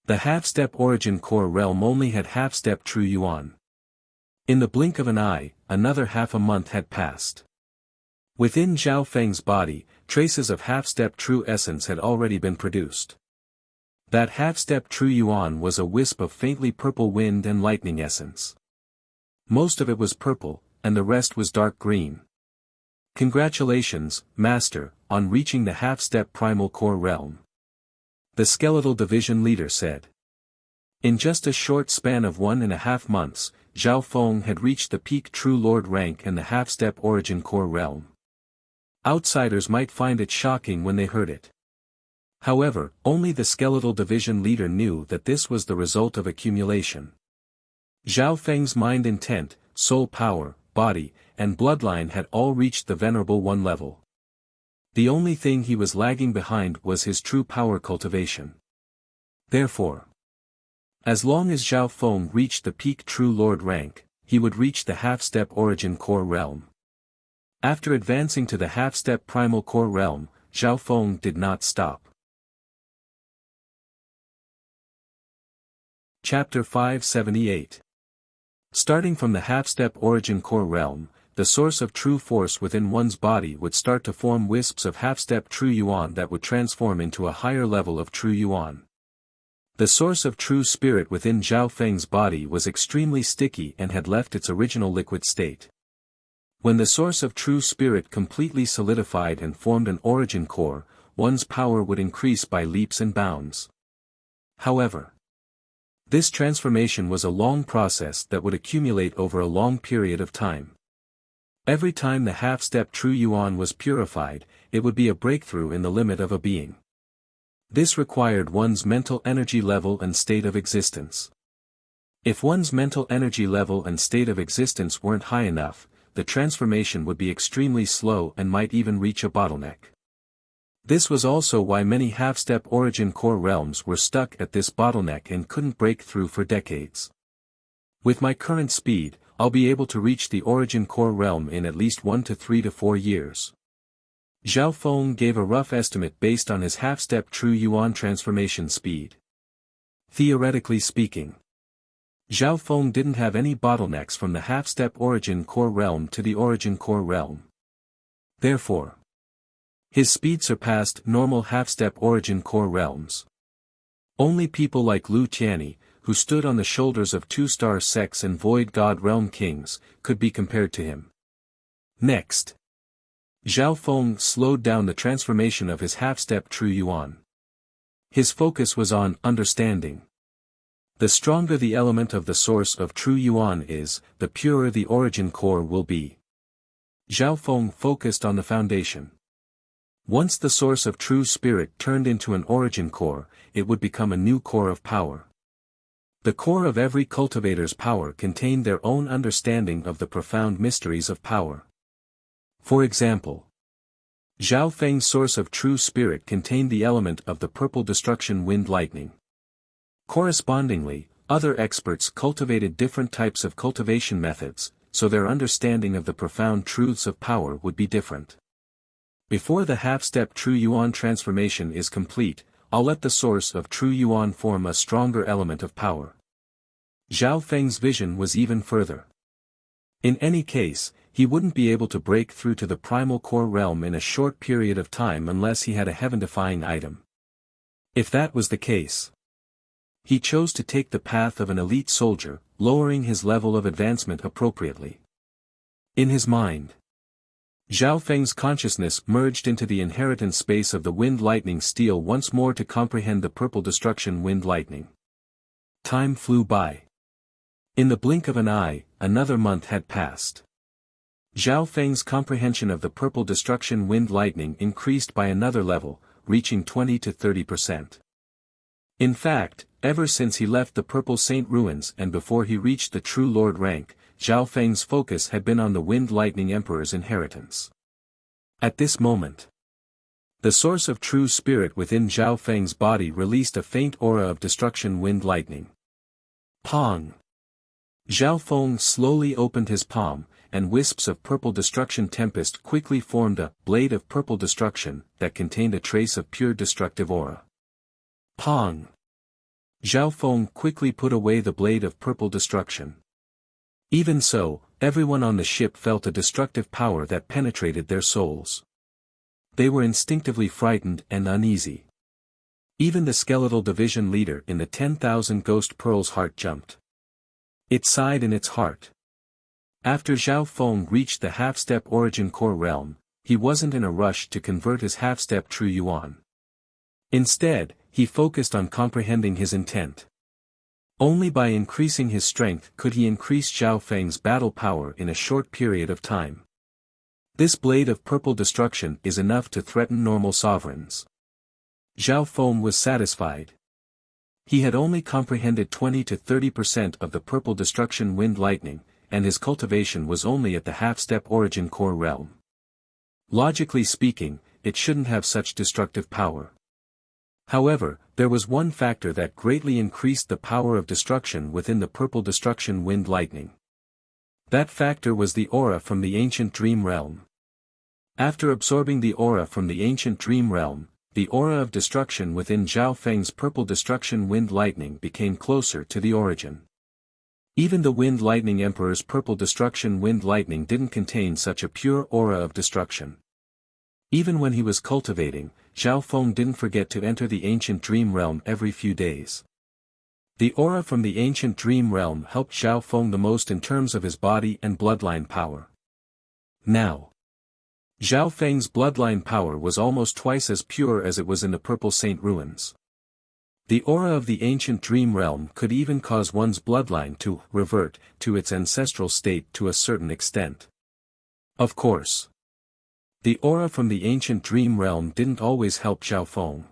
Speaker 1: the half-step origin core realm only had half-step true Yuan. In the blink of an eye, another half a month had passed. Within Zhao Feng's body, traces of half-step true essence had already been produced. That half-step true Yuan was a wisp of faintly purple wind and lightning essence. Most of it was purple, and the rest was dark green. Congratulations, Master, on reaching the half-step primal core realm. The skeletal division leader said. In just a short span of 1.5 months, Zhao Feng had reached the peak True Lord rank and the half-step origin core realm. Outsiders might find it shocking when they heard it. However, only the skeletal division leader knew that this was the result of accumulation. Zhao Feng's mind intent, soul power, body, and bloodline had all reached the Venerable One level. The only thing he was lagging behind was his true power cultivation. Therefore, as long as Zhao Feng reached the peak True Lord rank, he would reach the half-step origin core realm. After advancing to the half-step primal core realm, Zhao Feng did not stop. Chapter 578. Starting from the half-step origin core realm, the source of true force within one's body would start to form wisps of half-step true Yuan that would transform into a higher level of true Yuan. The source of true spirit within Zhao Feng's body was extremely sticky and had left its original liquid state. When the source of true spirit completely solidified and formed an origin core, one's power would increase by leaps and bounds. However, this transformation was a long process that would accumulate over a long period of time. Every time the half-step true Yuan was purified, it would be a breakthrough in the limit of a being. This required one's mental energy level and state of existence. If one's mental energy level and state of existence weren't high enough, the transformation would be extremely slow and might even reach a bottleneck. This was also why many half-step origin core realms were stuck at this bottleneck and couldn't break through for decades. With my current speed, I'll be able to reach the origin core realm in at least 1 to 3 to 4 years. Zhao Feng gave a rough estimate based on his half-step true yuan transformation speed. Theoretically speaking, Zhao Feng didn't have any bottlenecks from the half-step origin core realm to the origin core realm. Therefore, his speed surpassed normal half-step origin core realms. Only people like Lu Tianyi, who stood on the shoulders of two-star Sex and Void God Realm kings, could be compared to him. Next, Zhao Feng slowed down the transformation of his half-step true yuan. His focus was on understanding. The stronger the element of the source of true yuan is, the purer the origin core will be. Zhao Feng focused on the foundation. Once the source of true spirit turned into an origin core, it would become a new core of power. The core of every cultivator's power contained their own understanding of the profound mysteries of power. For example, Zhao Feng's source of true spirit contained the element of the purple destruction wind lightning. Correspondingly, other experts cultivated different types of cultivation methods, so their understanding of the profound truths of power would be different. Before the half-step true yuan transformation is complete, I'll let the source of true yuan form a stronger element of power. Zhao Feng's vision was even further. In any case, he wouldn't be able to break through to the primal core realm in a short period of time unless he had a heaven-defying item. If that was the case, he chose to take the path of an elite soldier, lowering his level of advancement appropriately. In his mind, Zhao Feng's consciousness merged into the inheritance space of the wind lightning steel once more to comprehend the purple destruction wind lightning. Time flew by. In the blink of an eye, another month had passed. Zhao Feng's comprehension of the purple destruction wind lightning increased by another level, reaching 20 to 30%. In fact, ever since he left the Purple Saint Ruins and before he reached the True Lord rank, Zhao Feng's focus had been on the Wind Lightning Emperor's inheritance. At this moment, the source of true spirit within Zhao Feng's body released a faint aura of destruction wind lightning. Pong! Zhao Feng slowly opened his palm, and wisps of purple destruction tempest quickly formed a blade of purple destruction that contained a trace of pure destructive aura. Pong! Zhao Feng quickly put away the blade of purple destruction. Even so, everyone on the ship felt a destructive power that penetrated their souls. They were instinctively frightened and uneasy. Even the skeletal division leader in the 10,000 Ghost Pearls' heart jumped. It sighed in its heart. After Zhao Feng reached the half-step origin core realm, he wasn't in a rush to convert his half-step true yuan. Instead, he focused on comprehending his intent. Only by increasing his strength could he increase Zhao Feng's battle power in a short period of time. This blade of purple destruction is enough to threaten normal sovereigns. Zhao Feng was satisfied. He had only comprehended 20 to 30% of the purple destruction wind lightning, and his cultivation was only at the half-step origin core realm. Logically speaking, it shouldn't have such destructive power. However, there was one factor that greatly increased the power of destruction within the purple destruction wind lightning. That factor was the aura from the ancient dream realm. After absorbing the aura from the ancient dream realm, the aura of destruction within Zhao Feng's purple destruction wind lightning became closer to the origin. Even the Wind Lightning Emperor's purple destruction wind lightning didn't contain such a pure aura of destruction. Even when he was cultivating, Zhao Feng didn't forget to enter the ancient dream realm every few days. The aura from the ancient dream realm helped Zhao Feng the most in terms of his body and bloodline power. Now, Zhao Feng's bloodline power was almost twice as pure as it was in the Purple Saint Ruins. The aura of the ancient dream realm could even cause one's bloodline to revert to its ancestral state to a certain extent. Of course, the aura from the ancient dream realm didn't always help Zhao Feng.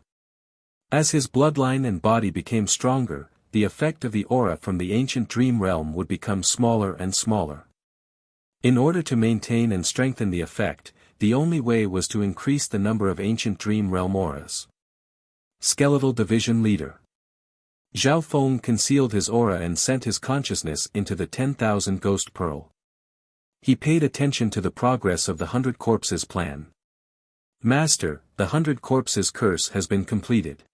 Speaker 1: As his bloodline and body became stronger, the effect of the aura from the ancient dream realm would become smaller and smaller. In order to maintain and strengthen the effect, the only way was to increase the number of ancient dream realm auras. Skeletal Division Leader. Zhao Feng concealed his aura and sent his consciousness into the 10,000 Ghost Pearl. He paid attention to the progress of the 100 Corpses plan. Master, the 100 Corpses curse has been completed.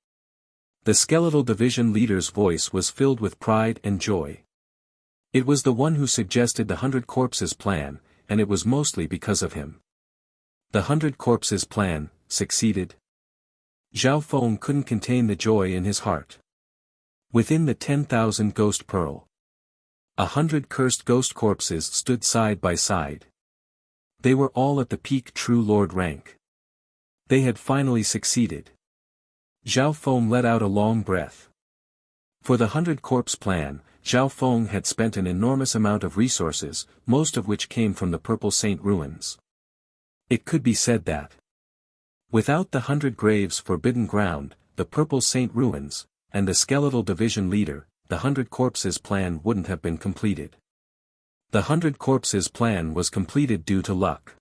Speaker 1: The skeletal division leader's voice was filled with pride and joy. It was the one who suggested the 100 Corpses plan, and it was mostly because of him. The 100 Corpses plan succeeded. Zhao Feng couldn't contain the joy in his heart. Within the 10,000 ghost pearl, 100 cursed ghost corpses stood side by side. They were all at the peak True Lord rank. They had finally succeeded. Zhao Feng let out a long breath. For the 100 Corpse plan, Zhao Feng had spent an enormous amount of resources, most of which came from the Purple Saint ruins. It could be said that without the 100 Graves Forbidden Ground, the Purple Saint ruins, and the skeletal division leader, the 100 Corpses plan wouldn't have been completed. The 100 Corpses plan was completed due to luck.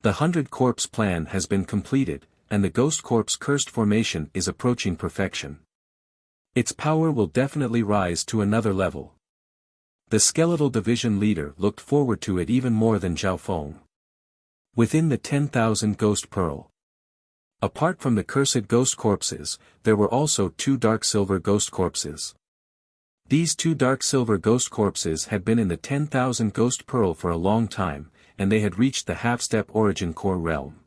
Speaker 1: The 100 Corpse plan has been completed, and the Ghost Corpse cursed formation is approaching perfection. Its power will definitely rise to another level. The skeletal division leader looked forward to it even more than Zhao Feng. Within the 10,000 Ghost Pearl, apart from the cursed ghost corpses, there were also 2 dark silver ghost corpses. These 2 dark silver ghost corpses had been in the 10,000 Ghost Pearl for a long time, and they had reached the half-step origin core realm.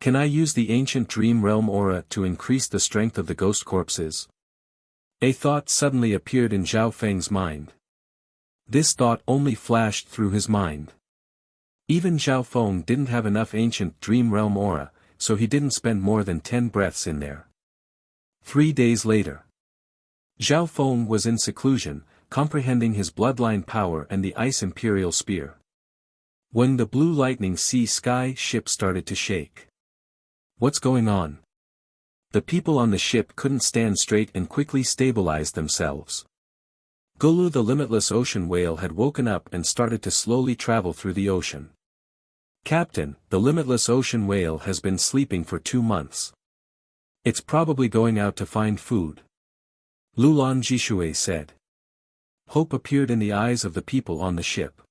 Speaker 1: Can I use the ancient dream realm aura to increase the strength of the ghost corpses? A thought suddenly appeared in Zhao Feng's mind. This thought only flashed through his mind. Even Zhao Feng didn't have enough ancient dream realm aura, so he didn't spend more than 10 breaths in there. 3 days later, Zhao Feng was in seclusion, comprehending his bloodline power and the Ice Imperial Spear. When the Blue Lightning Sea Sky ship started to shake. What's going on? The people on the ship couldn't stand straight and quickly stabilized themselves. Gulu the limitless ocean whale had woken up and started to slowly travel through the ocean. Captain, the limitless ocean whale has been sleeping for 2 months. It's probably going out to find food. Lulan Jishui said. Hope appeared in the eyes of the people on the ship.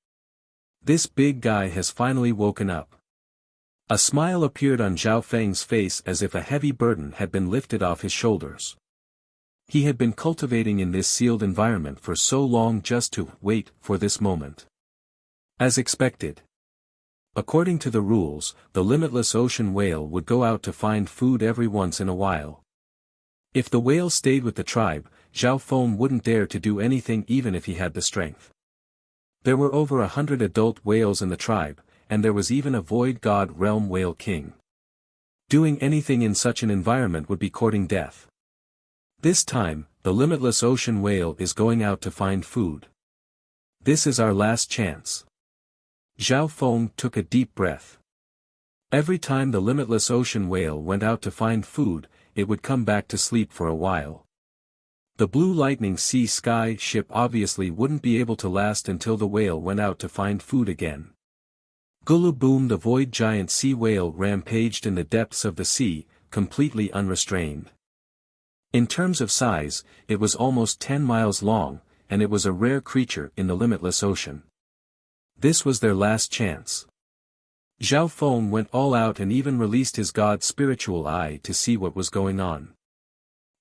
Speaker 1: This big guy has finally woken up. A smile appeared on Zhao Feng's face as if a heavy burden had been lifted off his shoulders. He had been cultivating in this sealed environment for so long just to wait for this moment. As expected. According to the rules, the limitless ocean whale would go out to find food every once in a while. If the whale stayed with the tribe, Zhao Feng wouldn't dare to do anything even if he had the strength. There were over 100 adult whales in the tribe, and there was even a void god realm whale king. Doing anything in such an environment would be courting death. This time, the limitless ocean whale is going out to find food. This is our last chance. Zhao Feng took a deep breath. Every time the limitless ocean whale went out to find food, it would come back to sleep for a while. The Blue Lightning Sea Sky ship obviously wouldn't be able to last until the whale went out to find food again. Gulu Boom the void giant sea whale rampaged in the depths of the sea, completely unrestrained. In terms of size, it was almost 10 miles long, and it was a rare creature in the limitless ocean. This was their last chance. Zhao Feng went all out and even released his god spiritual eye to see what was going on.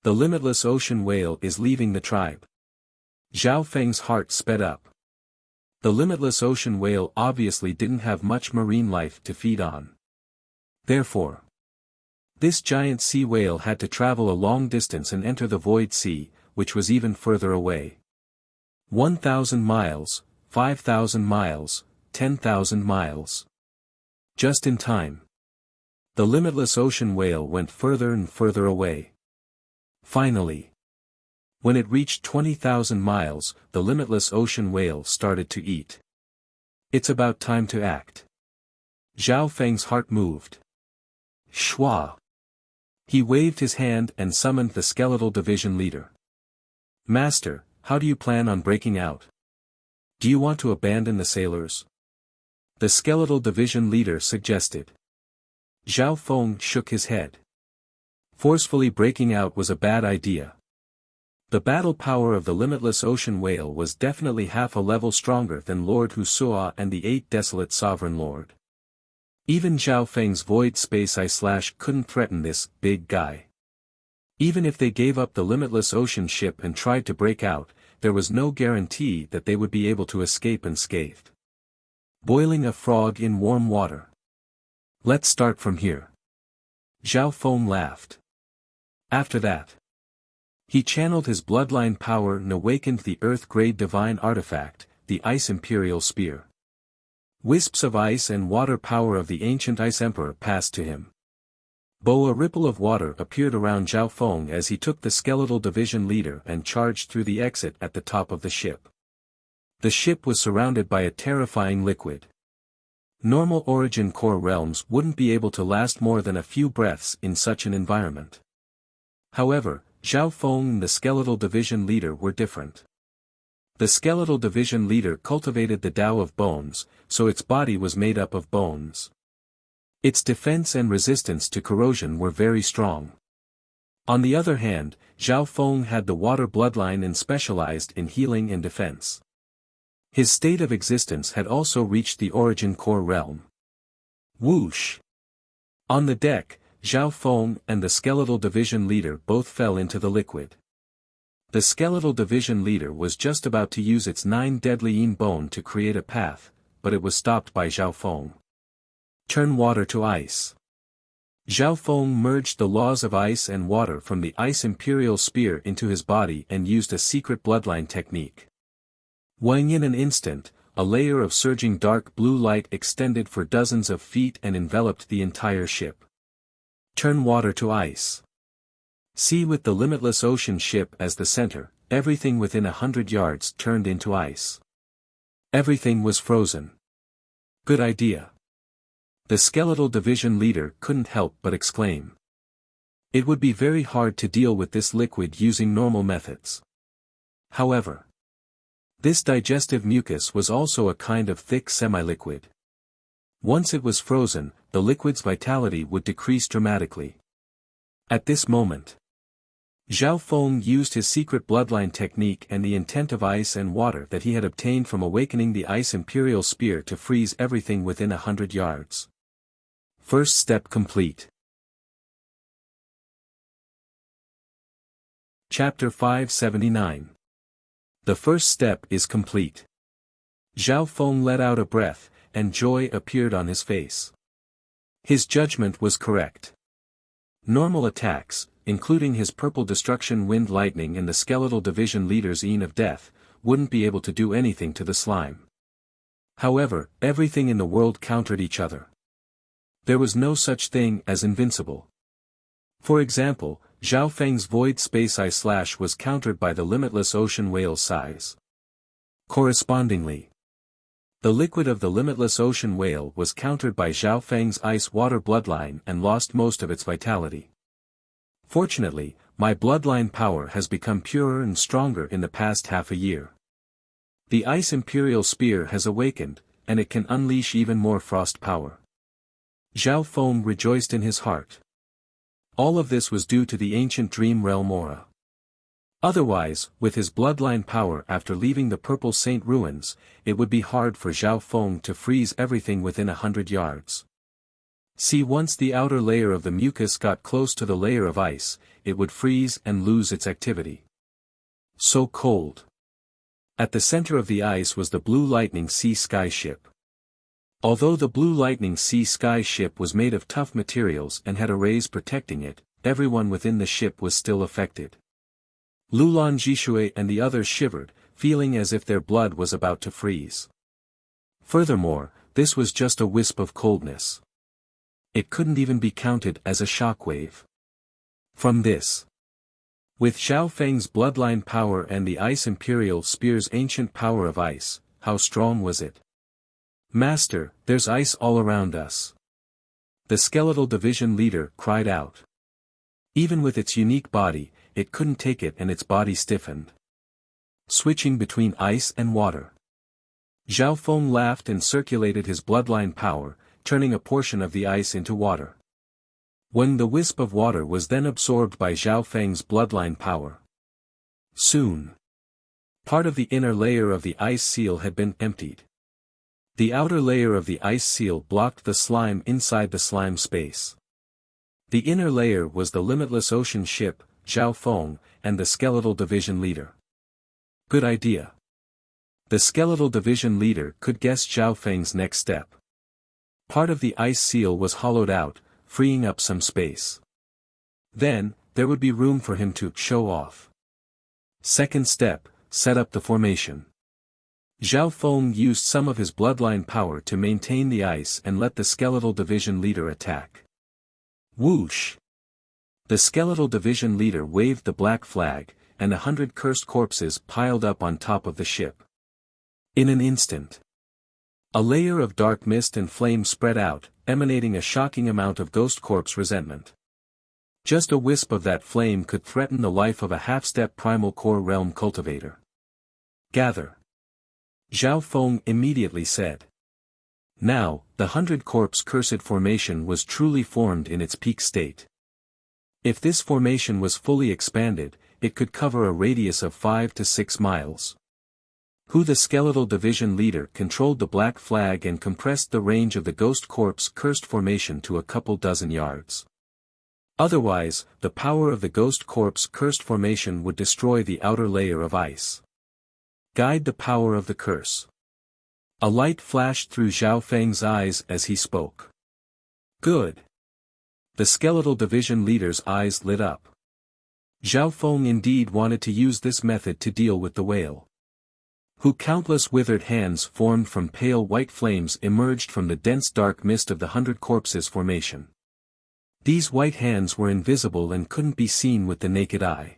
Speaker 1: The limitless ocean whale is leaving the tribe. Zhao Feng's heart sped up. The limitless ocean whale obviously didn't have much marine life to feed on. Therefore, this giant sea whale had to travel a long distance and enter the void sea, which was even further away. 1,000 miles, 5,000 miles, 10,000 miles. Just in time. The limitless ocean whale went further and further away. Finally, when it reached 20,000 miles, the limitless ocean whale started to eat. It's about time to act. Zhao Feng's heart moved. Shua. He waved his hand and summoned the skeletal division leader. Master, how do you plan on breaking out? Do you want to abandon the sailors? The skeletal division leader suggested. Zhao Feng shook his head. Forcefully breaking out was a bad idea. The battle power of the limitless ocean whale was definitely half a level stronger than Lord Husua and the 8 desolate sovereign lord. Even Zhao Feng's void space eye/ couldn't threaten this big guy. Even if they gave up the limitless ocean ship and tried to break out, there was no guarantee that they would be able to escape unscathed. Boiling a frog in warm water. Let's start from here. Zhao Feng laughed. After that, he channeled his bloodline power and awakened the Earth-grade divine artifact, the Ice Imperial Spear. Wisps of ice and water power of the ancient Ice Emperor passed to him. A ripple of water appeared around Zhao Feng as he took the skeletal division leader and charged through the exit at the top of the ship. The ship was surrounded by a terrifying liquid. Normal origin core realms wouldn't be able to last more than a few breaths in such an environment. However, Zhao Feng and the skeletal division leader were different. The skeletal division leader cultivated the Tao of bones, so its body was made up of bones. Its defense and resistance to corrosion were very strong. On the other hand, Zhao Feng had the water bloodline and specialized in healing and defense. His state of existence had also reached the origin core realm. Whoosh! On the deck, Zhao Feng and the skeletal division leader both fell into the liquid. The skeletal division leader was just about to use its 9 deadly yin bone to create a path, but it was stopped by Zhao Feng. Turn water to ice. Zhao Feng merged the laws of ice and water from the Ice Imperial Spear into his body and used a secret bloodline technique. In an instant, a layer of surging dark blue light extended for dozens of feet and enveloped the entire ship. Turn water to ice. See, with the limitless ocean ship as the center, everything within 100 yards turned into ice. Everything was frozen. Good idea. The skeletal division leader couldn't help but exclaim. It would be very hard to deal with this liquid using normal methods. However, this digestive mucus was also a kind of thick semi-liquid. Once it was frozen, the liquid's vitality would decrease dramatically. At this moment, Zhao Feng used his secret bloodline technique and the intent of ice and water that he had obtained from awakening the Ice Imperial Spear to freeze everything within 100 yards. First step complete. Chapter 579. The first step is complete. Zhao Feng let out a breath, and joy appeared on his face. His judgment was correct. Normal attacks, including his purple destruction wind lightning and the skeletal division leader's Yin of Death, wouldn't be able to do anything to the slime. However, everything in the world countered each other. There was no such thing as invincible. For example, Zhao Feng's void space eye/ was countered by the limitless ocean whale's size. Correspondingly, the liquid of the limitless ocean whale was countered by Zhao Feng's ice-water bloodline and lost most of its vitality. Fortunately, my bloodline power has become purer and stronger in the past half a year. The Ice Imperial Spear has awakened, and it can unleash even more frost power. Zhao Feng rejoiced in his heart. All of this was due to the ancient dream realm aura. Otherwise, with his bloodline power after leaving the Purple Saint ruins, it would be hard for Zhao Feng to freeze everything within 100 yards. See, once the outer layer of the mucus got close to the layer of ice, it would freeze and lose its activity. So cold. At the center of the ice was the Blue Lightning Sea Sky ship. Although the Blue Lightning Sea Sky ship was made of tough materials and had arrays protecting it, everyone within the ship was still affected. Lulan Jishui and the others shivered, feeling as if their blood was about to freeze. Furthermore, this was just a wisp of coldness. It couldn't even be counted as a shockwave. From this, with Zhao Feng's bloodline power and the Ice Imperial Spear's ancient power of ice, how strong was it? Master, there's ice all around us. The skeletal division leader cried out. Even with its unique body, it couldn't take it and its body stiffened. Switching between ice and water. Zhao Feng laughed and circulated his bloodline power, turning a portion of the ice into water. When the wisp of water was then absorbed by Zhao Feng's bloodline power. Soon, part of the inner layer of the ice seal had been emptied. The outer layer of the ice seal blocked the slime inside the slime space. The inner layer was the limitless ocean ship, Zhao Feng, and the skeletal division leader. Good idea. The skeletal division leader could guess Zhao Feng's next step. Part of the ice seal was hollowed out, freeing up some space. Then, there would be room for him to show off. Second step, set up the formation. Zhao Feng used some of his bloodline power to maintain the ice and let the skeletal division leader attack. Whoosh! The skeletal division leader waved the black flag, and 100 cursed corpses piled up on top of the ship. In an instant, a layer of dark mist and flame spread out, emanating a shocking amount of ghost corpse resentment. Just a wisp of that flame could threaten the life of a half-step primal core realm cultivator. Gather. Zhao Feng immediately said. Now, the 100 corpse cursed formation was truly formed in its peak state. If this formation was fully expanded, it could cover a radius of 5 to 6 miles. The skeletal division leader controlled the black flag and compressed the range of the ghost corpse cursed formation to a couple dozen yards. Otherwise, the power of the ghost corpse cursed formation would destroy the outer layer of ice. Guide the power of the curse. A light flashed through Zhao Feng's eyes as he spoke. Good. The skeletal division leader's eyes lit up. Zhao Feng indeed wanted to use this method to deal with the whale. Countless withered hands formed from pale white flames emerged from the dense dark mist of the 100 corpses formation. These white hands were invisible and couldn't be seen with the naked eye.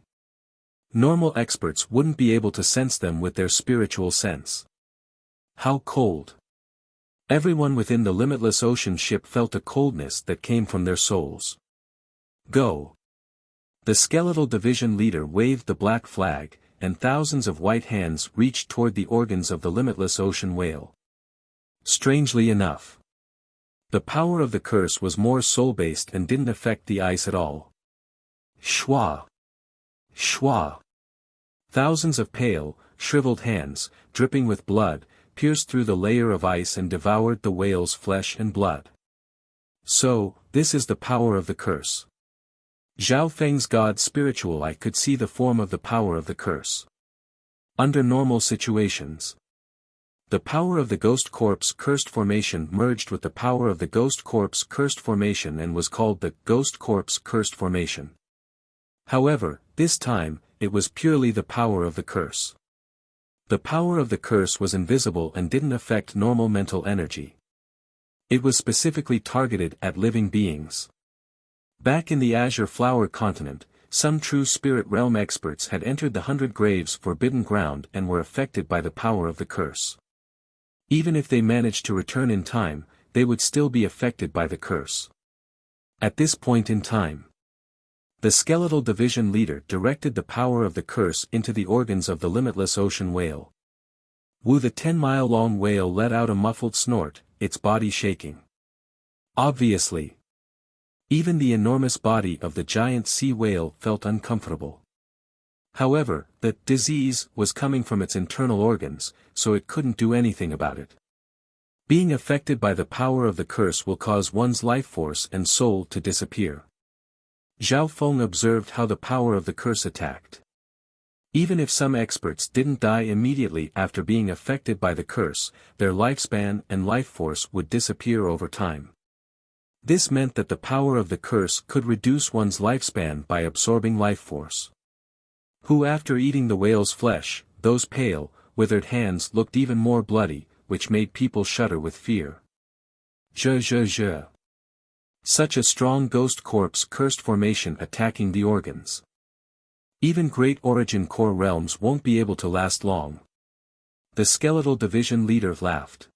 Speaker 1: Normal experts wouldn't be able to sense them with their spiritual sense. How cold! Everyone within the limitless ocean ship felt a coldness that came from their souls. Go! The skeletal division leader waved the black flag, and thousands of white hands reached toward the organs of the limitless ocean whale. Strangely enough, the power of the curse was more soul-based and didn't affect the ice at all. Shwa! Shwa! Thousands of pale, shriveled hands, dripping with blood, pierced through the layer of ice and devoured the whale's flesh and blood. So, this is the power of the curse. Zhao Feng's god spiritual eye could see the form of the power of the curse. Under normal situations, the power of the ghost corpse cursed formation merged with the power of the ghost corpse cursed formation and was called the ghost corpse cursed formation. However, this time, it was purely the power of the curse. The power of the curse was invisible and didn't affect normal mental energy. It was specifically targeted at living beings. Back in the Azure Flower continent, some true spirit realm experts had entered the 100 Graves forbidden ground and were affected by the power of the curse. Even if they managed to return in time, they would still be affected by the curse. At this point in time, the skeletal division leader directed the power of the curse into the organs of the limitless ocean whale. The 10-mile-long whale let out a muffled snort, its body shaking. Obviously, even the enormous body of the giant sea whale felt uncomfortable. However, the disease was coming from its internal organs, so it couldn't do anything about it. Being affected by the power of the curse will cause one's life force and soul to disappear. Zhao Feng observed how the power of the curse attacked. Even if some experts didn't die immediately after being affected by the curse, their lifespan and life force would disappear over time. This meant that the power of the curse could reduce one's lifespan by absorbing life force. After eating the whale's flesh, those pale, withered hands looked even more bloody, which made people shudder with fear. Such a strong ghost corpse cursed formation attacking the organs. Even great origin core realms won't be able to last long. The skeletal division leader laughed.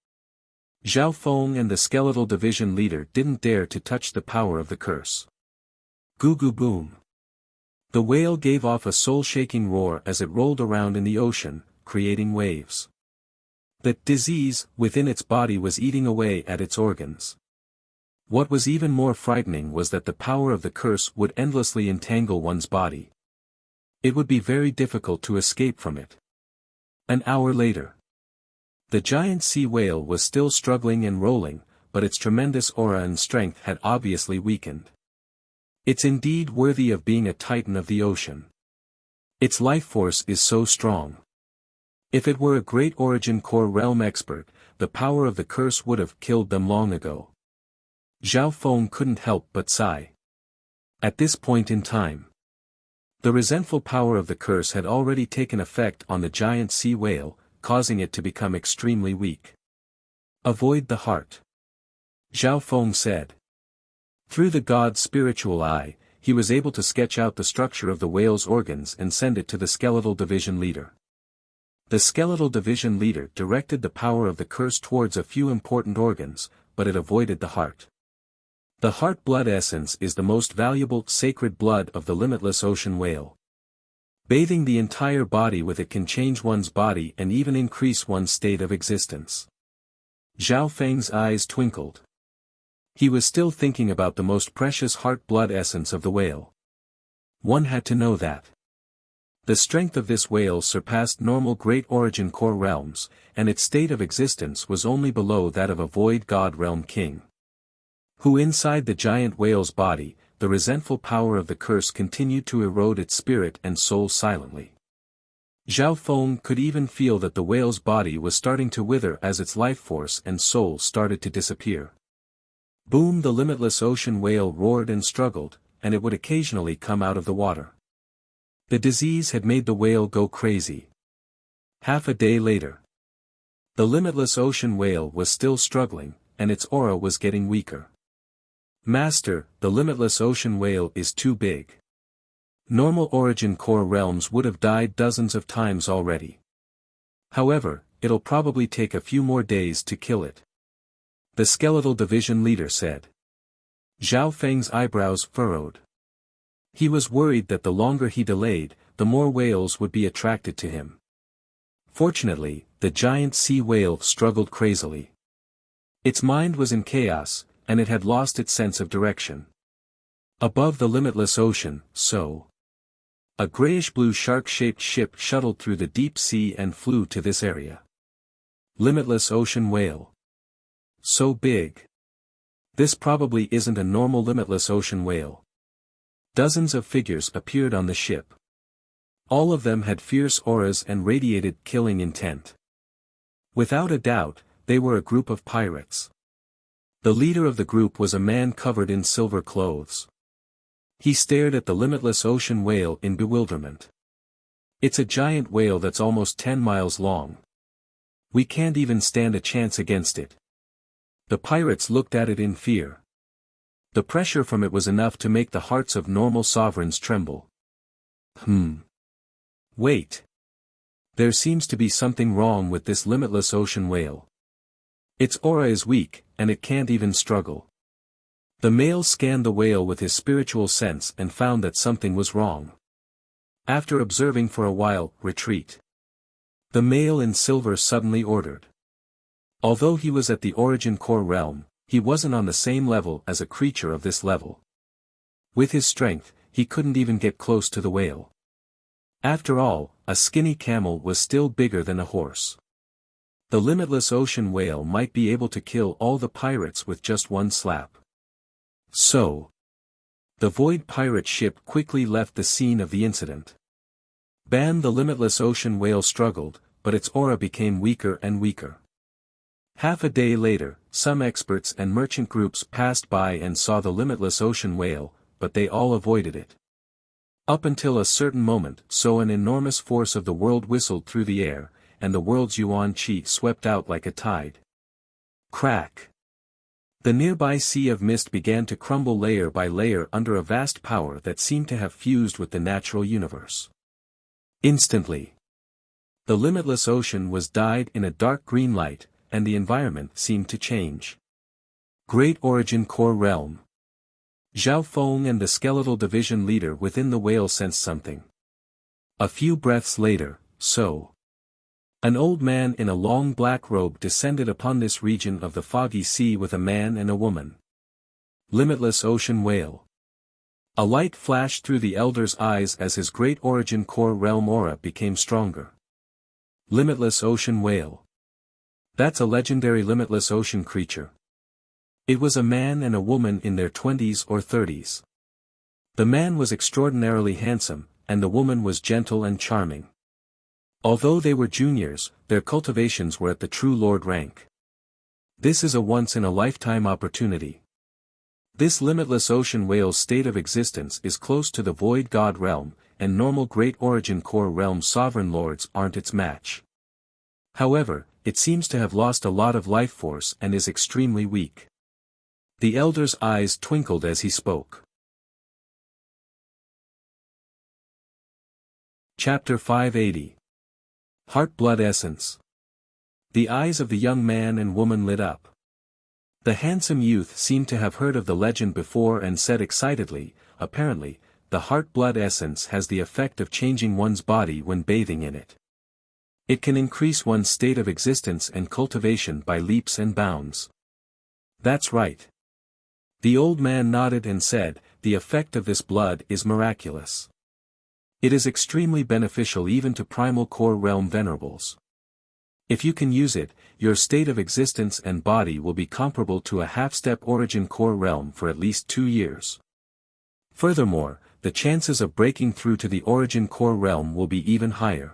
Speaker 1: Zhao Feng and the skeletal division leader didn't dare to touch the power of the curse. Goo goo boom. The whale gave off a soul-shaking roar as it rolled around in the ocean, creating waves. The disease within its body was eating away at its organs. What was even more frightening was that the power of the curse would endlessly entangle one's body. It would be very difficult to escape from it. An hour later, The giant sea whale was still struggling and rolling, but its tremendous aura and strength had obviously weakened. It's indeed worthy of being a titan of the ocean. Its life force is so strong. If it were a great origin core realm expert, the power of the curse would have killed them long ago. Zhao Feng couldn't help but sigh. At this point in time, the resentful power of the curse had already taken effect on the giant sea whale, causing it to become extremely weak. Avoid the heart, Zhao Feng said. Through the god's spiritual eye, he was able to sketch out the structure of the whale's organs and send it to the skeletal division leader. The skeletal division leader directed the power of the curse towards a few important organs, but it avoided the heart. The heart blood essence is the most valuable sacred blood of the limitless ocean whale. Bathing the entire body with it can change one's body and even increase one's state of existence. Zhao Feng's eyes twinkled. He was still thinking about the most precious heart blood essence of the whale. One had to know that. The strength of this whale surpassed normal great origin core realms, and its state of existence was only below that of a void god realm king. Who inside the giant whale's body, the resentful power of the curse continued to erode its spirit and soul silently. Zhao Feng could even feel that the whale's body was starting to wither as its life force and soul started to disappear. Boom! The limitless ocean whale roared and struggled, and it would occasionally come out of the water. The disease had made the whale go crazy. Half a day later, the limitless ocean whale was still struggling, and its aura was getting weaker. Master, the limitless ocean whale is too big. Normal origin core realms would have died dozens of times already. However, it'll probably take a few more days to kill it, the skeletal division leader said. Zhao Feng's eyebrows furrowed. He was worried that the longer he delayed, the more whales would be attracted to him. Fortunately, the giant sea whale struggled crazily. Its mind was in chaos, and it had lost its sense of direction. Above the limitless ocean, a grayish-blue shark-shaped ship shuttled through the deep sea and flew to this area. Limitless ocean whale. So big. This probably isn't a normal limitless ocean whale. Dozens of figures appeared on the ship. All of them had fierce auras and radiated killing intent. Without a doubt, they were a group of pirates. The leader of the group was a man covered in silver clothes. He stared at the limitless ocean whale in bewilderment. It's a giant whale that's almost 10 miles long. We can't even stand a chance against it. The pirates looked at it in fear. The pressure from it was enough to make the hearts of normal sovereigns tremble. Wait. There seems to be something wrong with this limitless ocean whale. Its aura is weak, and it can't even struggle. The male scanned the whale with his spiritual sense and found that something was wrong. After observing for a while, retreat. The male in silver suddenly ordered. Although he was at the origin core realm, he wasn't on the same level as a creature of this level. With his strength, he couldn't even get close to the whale. After all, a skinny camel was still bigger than a horse. The limitless ocean whale might be able to kill all the pirates with just one slap. So, the void pirate ship quickly left the scene of the incident. The limitless ocean whale struggled, but its aura became weaker and weaker. Half a day later, some experts and merchant groups passed by and saw the limitless ocean whale, but they all avoided it. Up until a certain moment, an enormous force of the world whistled through the air, and the world's yuan qi swept out like a tide. Crack! The nearby sea of mist began to crumble layer by layer under a vast power that seemed to have fused with the natural universe. Instantly, the limitless ocean was dyed in a dark green light, and the environment seemed to change. Great origin core realm. Zhao Feng and the skeletal division leader within the whale sensed something. A few breaths later, an old man in a long black robe descended upon this region of the foggy sea with a man and a woman. Limitless ocean whale. A light flashed through the elder's eyes as his great origin core realm aura became stronger. Limitless ocean whale. That's a legendary limitless ocean creature. It was a man and a woman in their 20s or 30s. The man was extraordinarily handsome, and the woman was gentle and charming. Although they were juniors, their cultivations were at the true lord rank. This is a once-in-a-lifetime opportunity. This limitless ocean whale's state of existence is close to the void god realm, and normal great origin core realm sovereign lords aren't its match. However, it seems to have lost a lot of life force and is extremely weak. The elder's eyes twinkled as he spoke. Chapter 580. Heart-Blood Essence. The eyes of the young man and woman lit up. The handsome youth seemed to have heard of the legend before and said excitedly, apparently, the heart-blood essence has the effect of changing one's body when bathing in it. It can increase one's state of existence and cultivation by leaps and bounds. That's right. The old man nodded and said, the effect of this blood is miraculous. It is extremely beneficial even to primal core realm venerables. If you can use it, your state of existence and body will be comparable to a half-step origin core realm for at least 2 years. Furthermore, the chances of breaking through to the origin core realm will be even higher.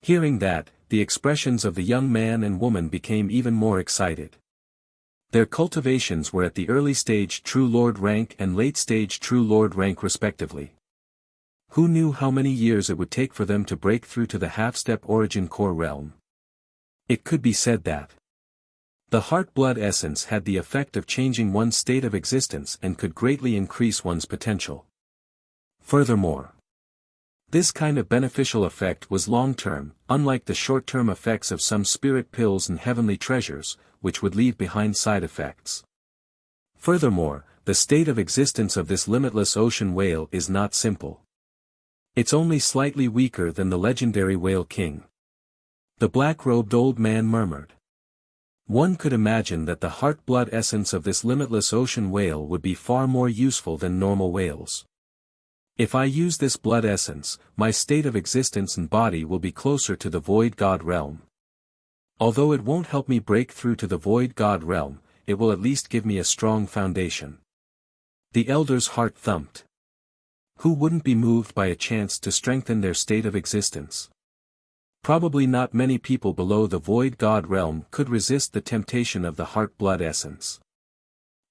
Speaker 1: Hearing that, the expressions of the young man and woman became even more excited. Their cultivations were at the early stage True Lord rank and late stage True Lord rank respectively. Who knew how many years it would take for them to break through to the half-step origin core realm? It could be said that the heart-blood essence had the effect of changing one's state of existence and could greatly increase one's potential. Furthermore, this kind of beneficial effect was long-term, unlike the short-term effects of some spirit pills and heavenly treasures, which would leave behind side effects. Furthermore, the state of existence of this limitless ocean whale is not simple. It's only slightly weaker than the legendary whale king. The black-robed old man murmured. One could imagine that the heart-blood essence of this limitless ocean whale would be far more useful than normal whales. If I use this blood essence, my state of existence and body will be closer to the void god realm. Although it won't help me break through to the void god realm, it will at least give me a strong foundation. The elder's heart thumped. Who wouldn't be moved by a chance to strengthen their state of existence? Probably not many people below the void god realm could resist the temptation of the heart-blood essence.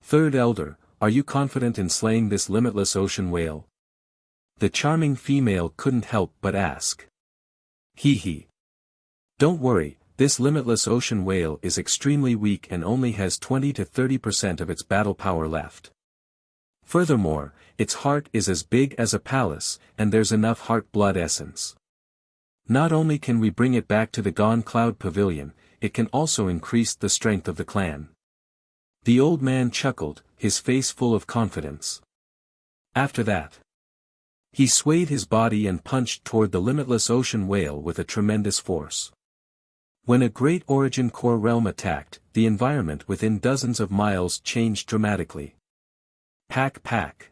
Speaker 1: Third elder, are you confident in slaying this limitless ocean whale? The charming female couldn't help but ask. Hee. Don't worry, this limitless ocean whale is extremely weak and only has 20 to 30% of its battle power left. Furthermore, its heart is as big as a palace, and there's enough heart-blood essence. Not only can we bring it back to the Gone Cloud Pavilion, it can also increase the strength of the clan. The old man chuckled, his face full of confidence. After that, he swayed his body and punched toward the limitless ocean whale with a tremendous force. When a great origin core realm attacked, the environment within dozens of miles changed dramatically. Pack.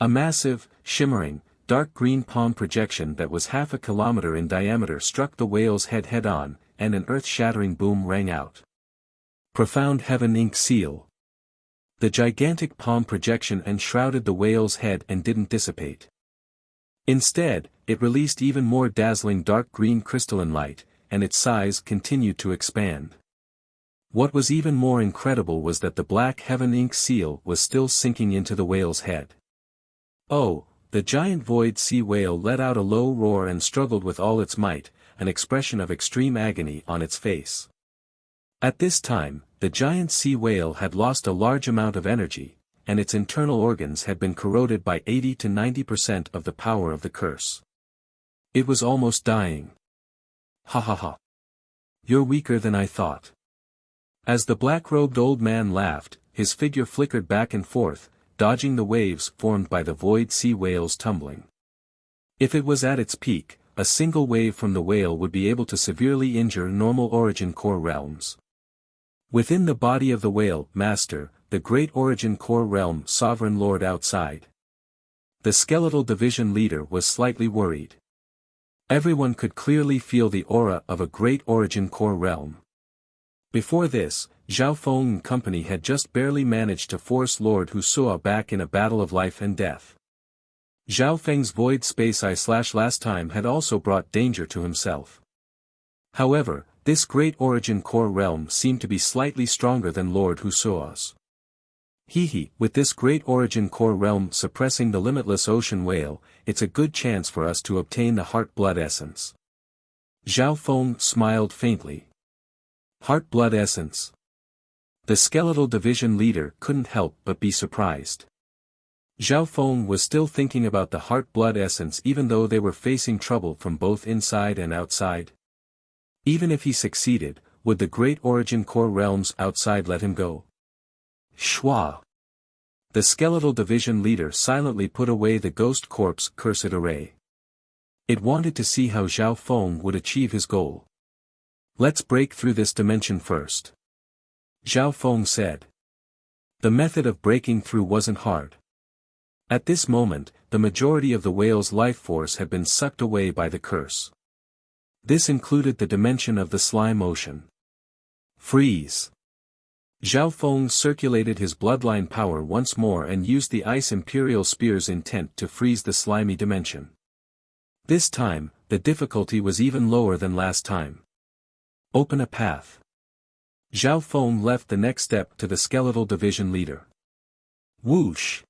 Speaker 1: A massive, shimmering, dark green palm projection that was half a kilometer in diameter struck the whale's head head-on, and an earth-shattering boom rang out. Profound Heaven Ink Seal. The gigantic palm projection enshrouded the whale's head and didn't dissipate. Instead, it released even more dazzling dark green crystalline light, and its size continued to expand. What was even more incredible was that the black Heaven Ink Seal was still sinking into the whale's head. Oh! The giant void sea whale let out a low roar and struggled with all its might, an expression of extreme agony on its face. At this time, the giant sea whale had lost a large amount of energy, and its internal organs had been corroded by 80 to 90% of the power of the curse. It was almost dying. Ha. You're weaker than I thought. As the black-robed old man laughed, his figure flickered back and forth, dodging the waves formed by the void sea whale's tumbling. If it was at its peak, a single wave from the whale would be able to severely injure normal origin core realms. Within the body of the whale, Master, the great origin core realm sovereign lord outside. The skeletal division leader was slightly worried. Everyone could clearly feel the aura of a great origin core realm. Before this, Zhao Feng and company had just barely managed to force Lord Wuxia back in a battle of life and death. Zhao Feng's void space eye/last time had also brought danger to himself. However, this great origin core realm seemed to be slightly stronger than Lord Wuxia's. With this great origin core realm suppressing the limitless ocean whale, it's a good chance for us to obtain the heart blood essence. Zhao Feng smiled faintly. Heart blood essence. The skeletal division leader couldn't help but be surprised. Zhao Feng was still thinking about the heart blood essence even though they were facing trouble from both inside and outside. Even if he succeeded, would the great origin core realms outside let him go? Shua. The skeletal division leader silently put away the ghost corpse cursed array. It wanted to see how Zhao Feng would achieve his goal. Let's break through this dimension first. Zhao Feng said. The method of breaking through wasn't hard. At this moment, the majority of the whale's life force had been sucked away by the curse. This included the dimension of the slime ocean. Freeze. Zhao Feng circulated his bloodline power once more and used the Ice Imperial Spear's intent to freeze the slimy dimension. This time, the difficulty was even lower than last time. Open a path. Zhao Feng left the next step to the skeletal division leader. Whoosh!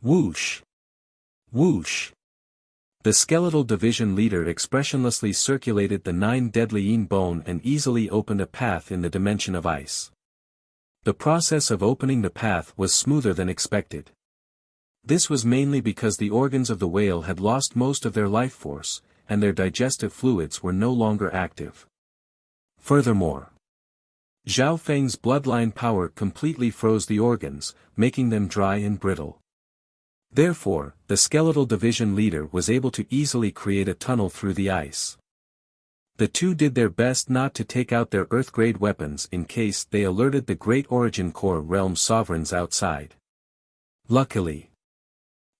Speaker 1: Whoosh! Whoosh! The skeletal division leader expressionlessly circulated the 9 deadly yin bone and easily opened a path in the dimension of ice. The process of opening the path was smoother than expected. This was mainly because the organs of the whale had lost most of their life force, and their digestive fluids were no longer active. Furthermore, Zhao Feng's bloodline power completely froze the organs, making them dry and brittle. Therefore, the skeletal division leader was able to easily create a tunnel through the ice. The two did their best not to take out their Earth-grade weapons in case they alerted the Great Origin Core realm sovereigns outside. Luckily,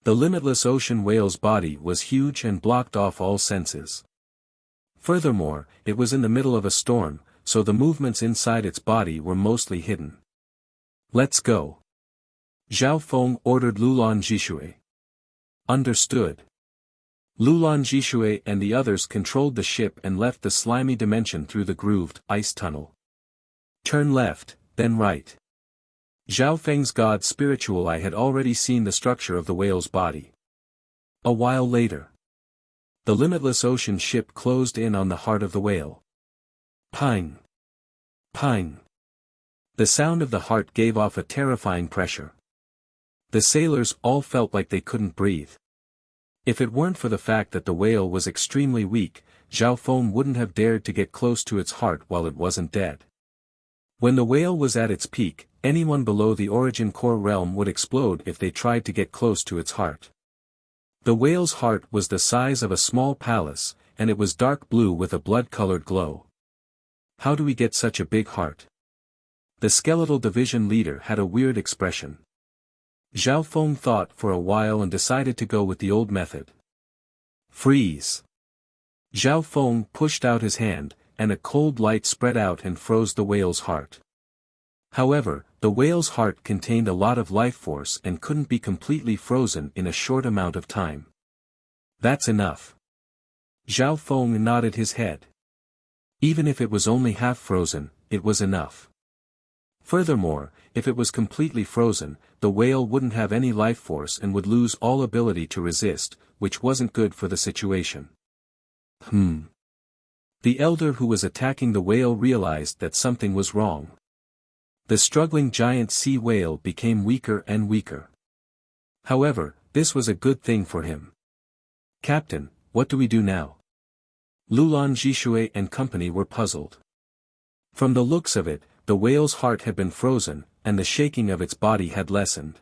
Speaker 1: the limitless ocean whale's body was huge and blocked off all senses. Furthermore, it was in the middle of a storm, so the movements inside its body were mostly hidden. Let's go. Zhao Feng ordered Lulan Jishui. Understood. Lulan Jishui and the others controlled the ship and left the slimy dimension through the grooved ice tunnel. Turn left, then right. Zhao Feng's god spiritual eye had already seen the structure of the whale's body. A while later, the limitless ocean ship closed in on the heart of the whale. Ping! Ping! The sound of the heart gave off a terrifying pressure. The sailors all felt like they couldn't breathe. If it weren't for the fact that the whale was extremely weak, Zhao Feng wouldn't have dared to get close to its heart while it wasn't dead. When the whale was at its peak, anyone below the origin core realm would explode if they tried to get close to its heart. The whale's heart was the size of a small palace, and it was dark blue with a blood-colored glow. How do we get such a big heart? The skeletal division leader had a weird expression. Zhao Feng thought for a while and decided to go with the old method. Freeze! Zhao Feng pushed out his hand, and a cold light spread out and froze the whale's heart. However, the whale's heart contained a lot of life force and couldn't be completely frozen in a short amount of time. That's enough. Zhao Feng nodded his head. Even if it was only half frozen, it was enough. Furthermore, if it was completely frozen, the whale wouldn't have any life force and would lose all ability to resist, which wasn't good for the situation. The elder who was attacking the whale realized that something was wrong. The struggling giant sea whale became weaker and weaker. However, this was a good thing for him. Captain, what do we do now? Lulan Jishui and company were puzzled. From the looks of it, the whale's heart had been frozen, and the shaking of its body had lessened.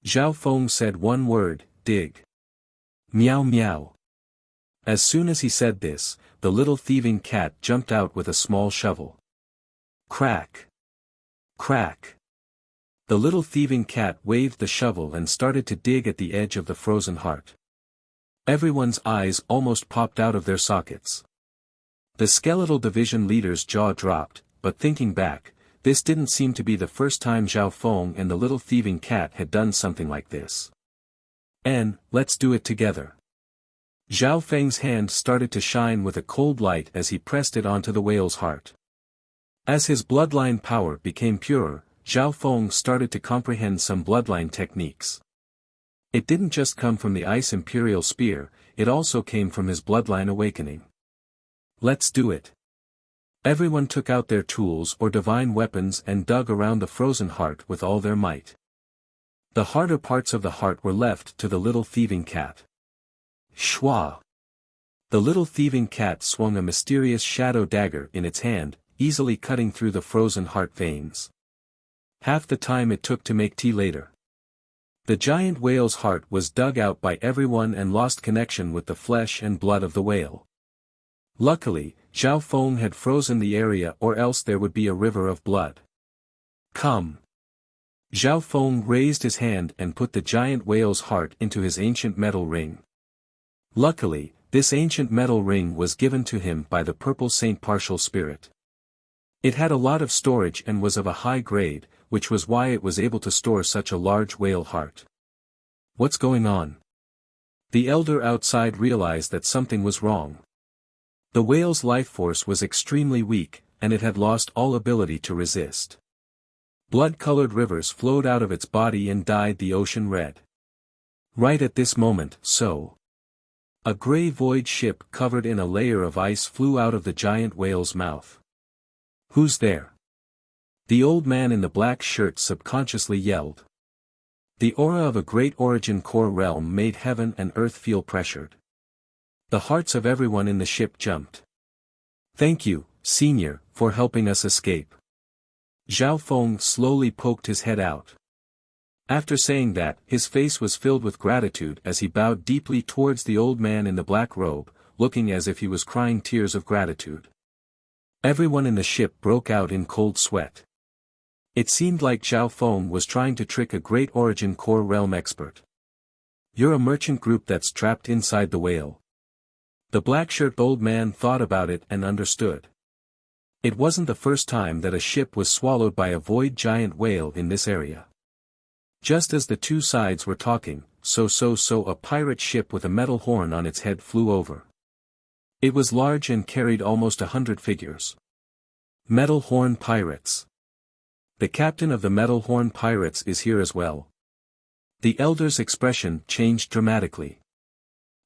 Speaker 1: Zhao Feng said one word, dig. Meow meow. As soon as he said this, the little thieving cat jumped out with a small shovel. Crack! Crack! The little thieving cat waved the shovel and started to dig at the edge of the frozen heart. Everyone's eyes almost popped out of their sockets. The skeletal division leader's jaw dropped, but thinking back, this didn't seem to be the first time Zhao Feng and the little thieving cat had done something like this. And, let's do it together. Zhao Feng's hand started to shine with a cold light as he pressed it onto the whale's heart. As his bloodline power became purer, Zhao Feng started to comprehend some bloodline techniques. It didn't just come from the Ice Imperial Spear, it also came from his bloodline awakening. Let's do it. Everyone took out their tools or divine weapons and dug around the frozen heart with all their might. The harder parts of the heart were left to the little thieving cat. Shwa! The little thieving cat swung a mysterious shadow dagger in its hand, easily cutting through the frozen heart veins. Half the time it took to make tea later. The giant whale's heart was dug out by everyone and lost connection with the flesh and blood of the whale. Luckily, Zhao Feng had frozen the area, or else there would be a river of blood. Come! Zhao Feng raised his hand and put the giant whale's heart into his ancient metal ring. Luckily, this ancient metal ring was given to him by the Purple Saint Partial Spirit. It had a lot of storage and was of a high grade, which was why it was able to store such a large whale heart. What's going on? The elder outside realized that something was wrong. The whale's life force was extremely weak, and it had lost all ability to resist. Blood-colored rivers flowed out of its body and dyed the ocean red. Right at this moment, a gray void ship covered in a layer of ice flew out of the giant whale's mouth. Who's there? The old man in the black shirt subconsciously yelled. The aura of a great origin core realm made heaven and earth feel pressured. The hearts of everyone in the ship jumped. Thank you, Senior, for helping us escape. Zhao Feng slowly poked his head out. After saying that, his face was filled with gratitude as he bowed deeply towards the old man in the black robe, looking as if he was crying tears of gratitude. Everyone in the ship broke out in cold sweat. It seemed like Zhao Feng was trying to trick a great origin core realm expert. You're a merchant group that's trapped inside the whale. The black-shirt old man thought about it and understood. It wasn't the first time that a ship was swallowed by a void giant whale in this area. Just as the two sides were talking, a pirate ship with a metal horn on its head flew over. It was large and carried almost 100 figures. Metal Horn Pirates. The captain of the Metal Horn Pirates is here as well. The elder's expression changed dramatically.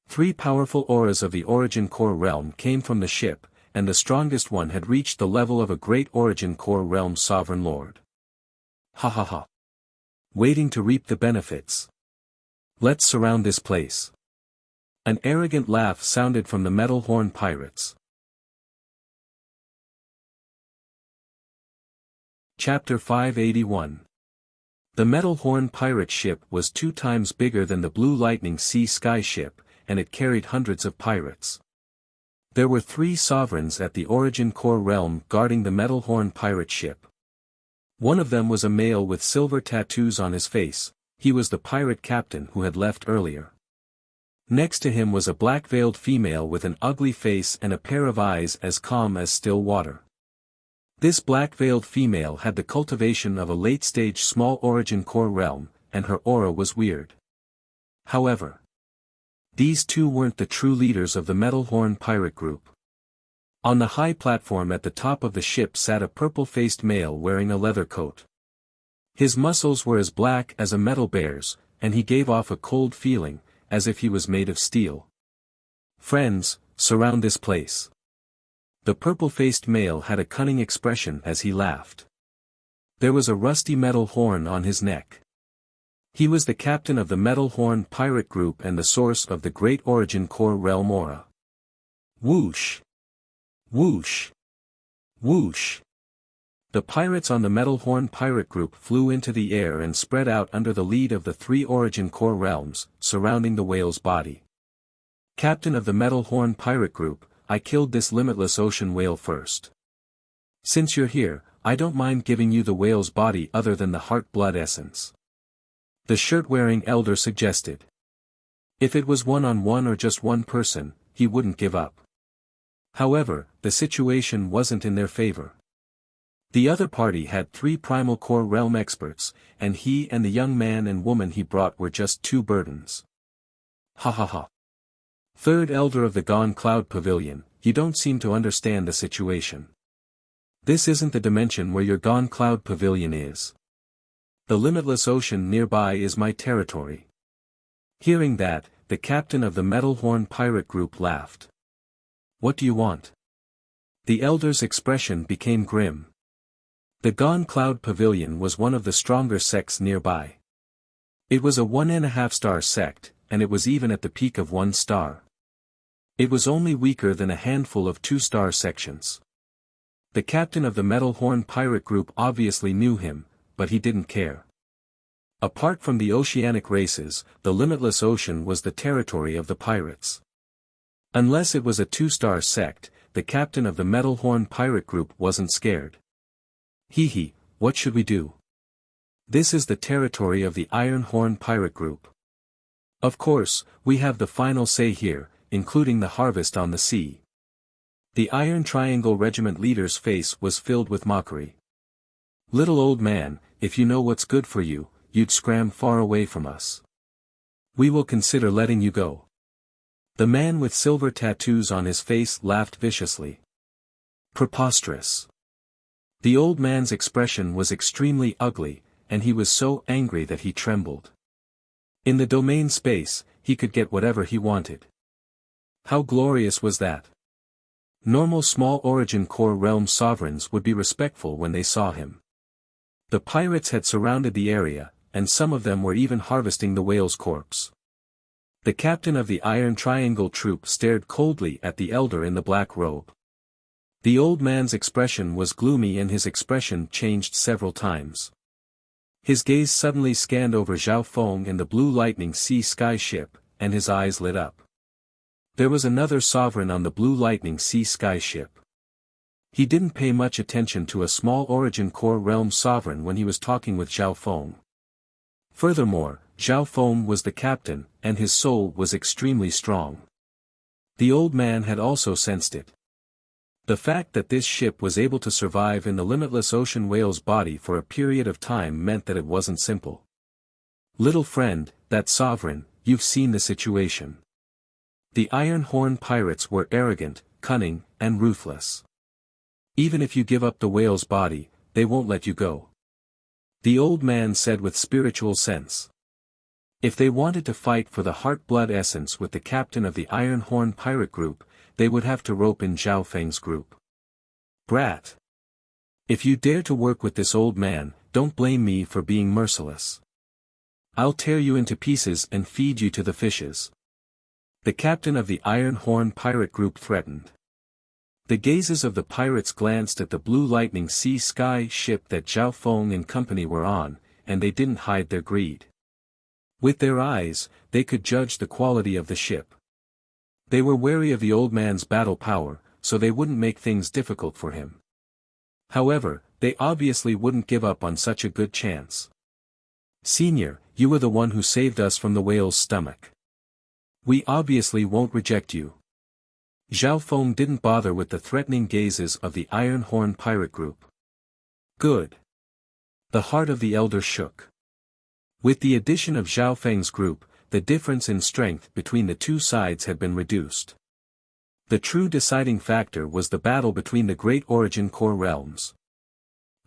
Speaker 1: 3 powerful auras of the Origin Core realm came from the ship, and the strongest one had reached the level of a great Origin Core realm sovereign lord. Ha ha ha. Waiting to reap the benefits. Let's surround this place. An arrogant laugh sounded from the Metal Horn Pirates. Chapter 581. The Metal Horn pirate ship was 2 times bigger than the Blue Lightning Sea Sky ship, and it carried hundreds of pirates. There were 3 sovereigns at the Origin Core realm guarding the Metal Horn pirate ship. One of them was a male with silver tattoos on his face. He was the pirate captain who had left earlier. Next to him was a black-veiled female with an ugly face and a pair of eyes as calm as still water. This black-veiled female had the cultivation of a late-stage small Origin Core realm, and her aura was weird. However, these 2 weren't the true leaders of the Metal Horn pirate group. On the high platform at the top of the ship sat a purple-faced male wearing a leather coat. His muscles were as black as a metal bear's, and he gave off a cold feeling, as if he was made of steel. Friends, surround this place. The purple-faced male had a cunning expression as he laughed. There was a rusty metal horn on his neck. He was the captain of the Metal Horn pirate group and the source of the great Origin Core realm aura. Whoosh! Whoosh! Whoosh! The pirates on the Metal Horn pirate group flew into the air and spread out under the lead of the 3 Origin Core realms, surrounding the whale's body. Captain of the Metal Horn pirate group, I killed this limitless ocean whale first. Since you're here, I don't mind giving you the whale's body other than the heart blood essence. The shirt-wearing elder suggested. If it was one-on-one or just one person, he wouldn't give up. However, the situation wasn't in their favor. The other party had 3 primal core realm experts, and he and the young man and woman he brought were just 2 burdens. Ha ha ha. Third Elder of the Gone Cloud Pavilion, you don't seem to understand the situation. This isn't the dimension where your Gone Cloud Pavilion is. The limitless ocean nearby is my territory. Hearing that, the captain of the Metal Horn pirate group laughed. What do you want? The elder's expression became grim. The Gone Cloud Pavilion was one of the stronger sects nearby. It was a 1.5-star sect, and it was even at the peak of 1 star. It was only weaker than a handful of 2-star sections. The captain of the Metal Horn pirate group obviously knew him, but he didn't care. Apart from the oceanic races, the limitless ocean was the territory of the pirates. Unless it was a 2-star sect, the captain of the Metal Horn pirate group wasn't scared. Hee, what should we do? This is the territory of the Iron Horn pirate group. Of course, we have the final say here, including the harvest on the sea. The Iron Triangle Regiment leader's face was filled with mockery. Little old man, if you know what's good for you, you'd scram far away from us. We will consider letting you go. The man with silver tattoos on his face laughed viciously. Preposterous. The old man's expression was extremely ugly, and he was so angry that he trembled. In the domain space, he could get whatever he wanted. How glorious was that? Normal small origin core realm sovereigns would be respectful when they saw him. The pirates had surrounded the area, and some of them were even harvesting the whale's corpse. The captain of the Iron Triangle troop stared coldly at the elder in the black robe. The old man's expression was gloomy and his expression changed several times. His gaze suddenly scanned over Zhao Feng and the Blue Lightning Sea Sky ship, and his eyes lit up. There was another sovereign on the Blue Lightning Sea Sky ship. He didn't pay much attention to a small origin core realm sovereign when he was talking with Zhao Feng. Furthermore, Zhao Feng was the captain, and his soul was extremely strong. The old man had also sensed it. The fact that this ship was able to survive in the limitless ocean whale's body for a period of time meant that it wasn't simple. Little friend, that sovereign, you've seen the situation. The Iron Horn pirates were arrogant, cunning, and ruthless. Even if you give up the whale's body, they won't let you go. The old man said with spiritual sense. If they wanted to fight for the heart-blood essence with the captain of the Iron Horn pirate group, they would have to rope in Zhao Feng's group. Brat! If you dare to work with this old man, don't blame me for being merciless. I'll tear you into pieces and feed you to the fishes. The captain of the Iron Horn pirate group threatened. The gazes of the pirates glanced at the Blue Lightning Sea Sky ship that Zhao Feng and company were on, and they didn't hide their greed. With their eyes, they could judge the quality of the ship. They were wary of the old man's battle power, so they wouldn't make things difficult for him. However, they obviously wouldn't give up on such a good chance. Senior, you were the one who saved us from the whale's stomach. We obviously won't reject you. Zhao Feng didn't bother with the threatening gazes of the Iron Horn pirate group. Good. The heart of the elder shook. With the addition of Zhao Feng's group, the difference in strength between the two sides had been reduced. The true deciding factor was the battle between the great origin core realms.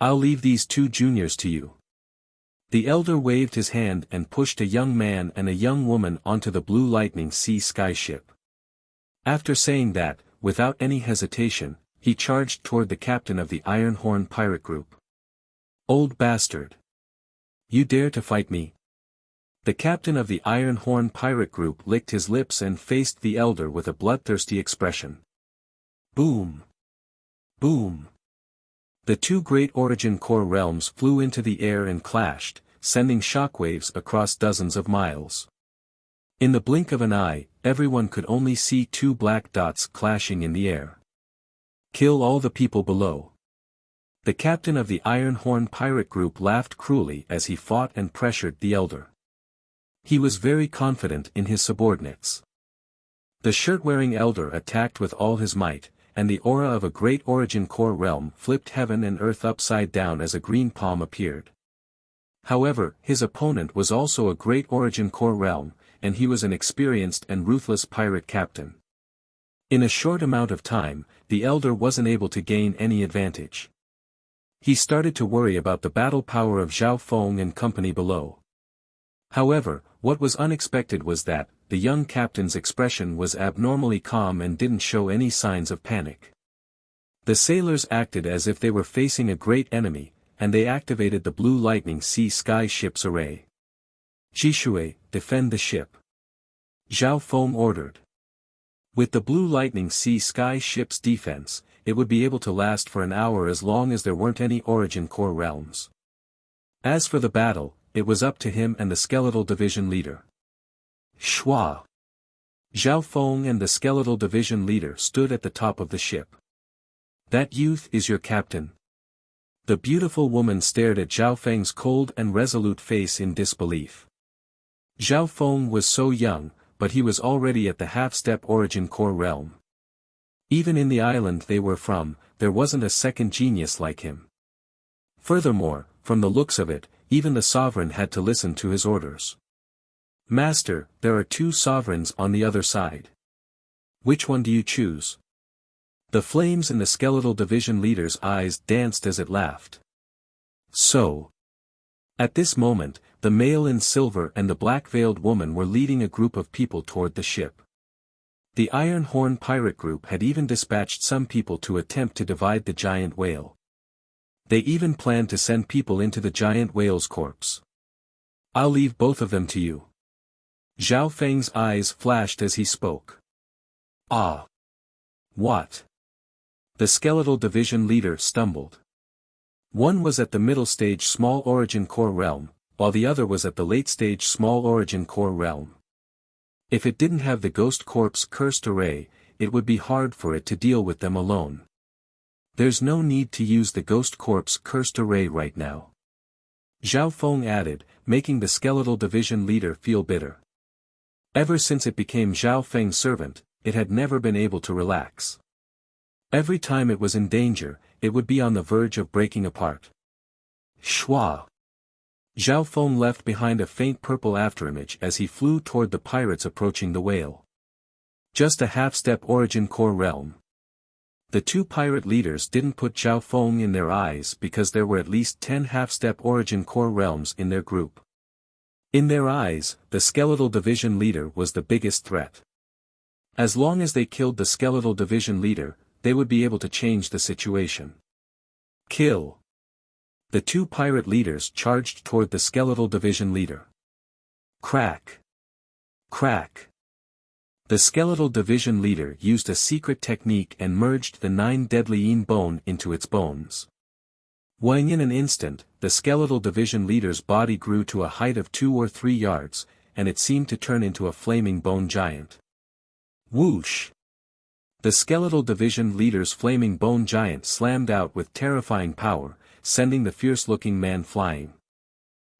Speaker 1: I'll leave these 2 juniors to you. The elder waved his hand and pushed a young man and a young woman onto the Blue Lightning Sea Sky ship. After saying that, without any hesitation, he charged toward the captain of the Iron Horn pirate group. Old bastard! You dare to fight me? The captain of the Iron Horn pirate group licked his lips and faced the elder with a bloodthirsty expression. Boom! Boom! The 2 great origin core realms flew into the air and clashed, sending shockwaves across dozens of miles. In the blink of an eye, everyone could only see 2 black dots clashing in the air. Kill all the people below. The captain of the Iron Horn pirate group laughed cruelly as he fought and pressured the elder. He was very confident in his subordinates. The shirt-wearing elder attacked with all his might, and the aura of a great origin core realm flipped heaven and earth upside down as a green palm appeared. However, his opponent was also a great origin core realm, and he was an experienced and ruthless pirate captain. In a short amount of time, the elder wasn't able to gain any advantage. He started to worry about the battle power of Zhao Feng and company below. However, what was unexpected was that, the young captain's expression was abnormally calm and didn't show any signs of panic. The sailors acted as if they were facing a great enemy, and they activated the Blue Lightning Sea Sky Ship's array. Jishui, defend the ship. Zhao Feng ordered. With the Blue Lightning Sea Sky Ship's defense, it would be able to last for an hour as long as there weren't any origin core realms. As for the battle, it was up to him and the Skeletal Division leader. Shua. Zhao Feng and the Skeletal Division leader stood at the top of the ship. That youth is your captain. The beautiful woman stared at Zhao Feng's cold and resolute face in disbelief. Zhao Feng was so young, but he was already at the half-step origin core realm. Even in the island they were from, there wasn't a second genius like him. Furthermore, from the looks of it, even the sovereign had to listen to his orders. Master, there are two sovereigns on the other side. Which one do you choose? The flames in the Skeletal Division leader's eyes danced as it laughed. So. At this moment, the male in silver and the black-veiled woman were leading a group of people toward the ship. The Iron Horn pirate group had even dispatched some people to attempt to divide the giant whale. They even planned to send people into the giant whale's corpse. I'll leave both of them to you. Zhao Feng's eyes flashed as he spoke. Ah! What? The Skeletal Division leader stumbled. One was at the middle stage small origin core realm, while the other was at the late stage small origin core realm. If it didn't have the Ghost Corp's cursed array, it would be hard for it to deal with them alone. There's no need to use the Ghost Corp's cursed array right now. Zhao Feng added, making the Skeletal Division leader feel bitter. Ever since it became Zhao Feng's servant, it had never been able to relax. Every time it was in danger, it would be on the verge of breaking apart. Shua. Zhao Feng left behind a faint purple afterimage as he flew toward the pirates approaching the whale. Just a half-step origin core realm. The two pirate leaders didn't put Zhao Feng in their eyes because there were at least 10 half-step origin core realms in their group. In their eyes, the Skeletal Division leader was the biggest threat. As long as they killed the Skeletal Division leader, they would be able to change the situation. Kill. The two pirate leaders charged toward the Skeletal Division leader. Crack. Crack. The Skeletal Division leader used a secret technique and merged the 9 deadly yin bone into its bones. In an instant, the Skeletal Division leader's body grew to a height of 2 or 3 yards, and it seemed to turn into a flaming bone giant. Whoosh! The Skeletal Division leader's flaming bone giant slammed out with terrifying power, sending the fierce-looking man flying.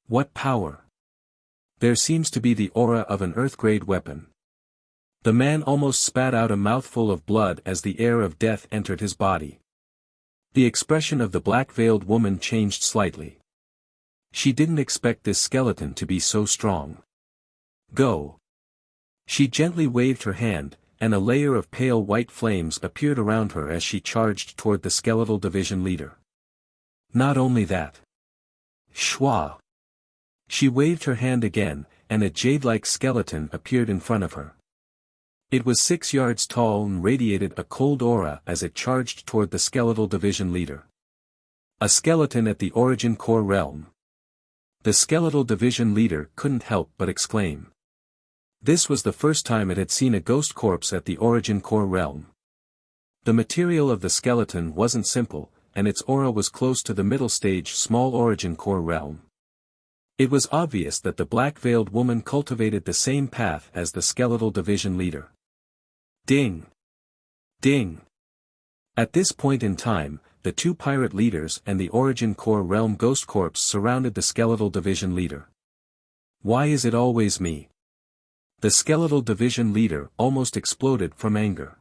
Speaker 1: What power! There seems to be the aura of an Earth-grade weapon. The man almost spat out a mouthful of blood as the air of death entered his body. The expression of the black-veiled woman changed slightly. She didn't expect this skeleton to be so strong. Go! She gently waved her hand, and a layer of pale white flames appeared around her as she charged toward the Skeletal Division leader. Not only that. Shua! She waved her hand again, and a jade-like skeleton appeared in front of her. It was 6 yards tall and radiated a cold aura as it charged toward the Skeletal Division leader. A skeleton at the origin core realm. The Skeletal Division leader couldn't help but exclaim. This was the first time it had seen a ghost corpse at the origin core realm. The material of the skeleton wasn't simple, and its aura was close to the middle stage small origin core realm. It was obvious that the black-veiled woman cultivated the same path as the Skeletal Division leader. Ding! Ding! At this point in time, the two pirate leaders and the origin core realm ghost corpse surrounded the Skeletal Division leader. Why is it always me? The Skeletal Division leader almost exploded from anger.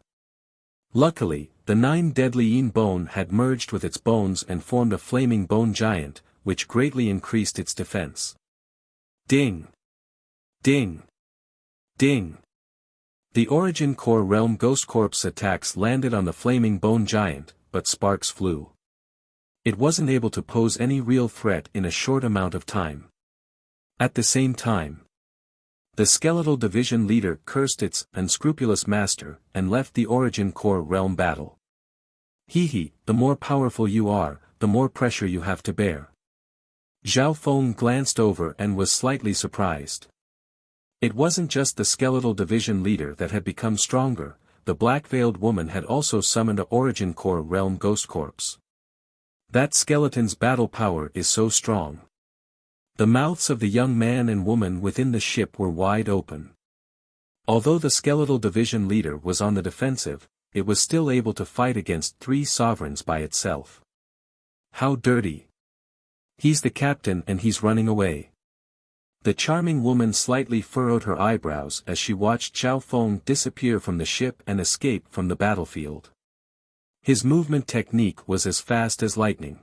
Speaker 1: Luckily, the 9 deadly yin bone had merged with its bones and formed a flaming bone giant, which greatly increased its defense. Ding! Ding! Ding! The Origin Core Realm Ghost Corpse attacks landed on the flaming bone giant, but sparks flew. It wasn't able to pose any real threat in a short amount of time. At the same time, the Skeletal Division leader cursed its unscrupulous master and left the Origin Core Realm battle. Hee, the more powerful you are, the more pressure you have to bear. Zhao Feng glanced over and was slightly surprised. It wasn't just the Skeletal Division leader that had become stronger, the black-veiled woman had also summoned a Origin Core Realm Ghost Corpse. That skeleton's battle power is so strong. The mouths of the young man and woman within the ship were wide open. Although the Skeletal Division leader was on the defensive, it was still able to fight against 3 sovereigns by itself. How dirty! He's the captain and he's running away. The charming woman slightly furrowed her eyebrows as she watched Zhao Feng disappear from the ship and escape from the battlefield. His movement technique was as fast as lightning.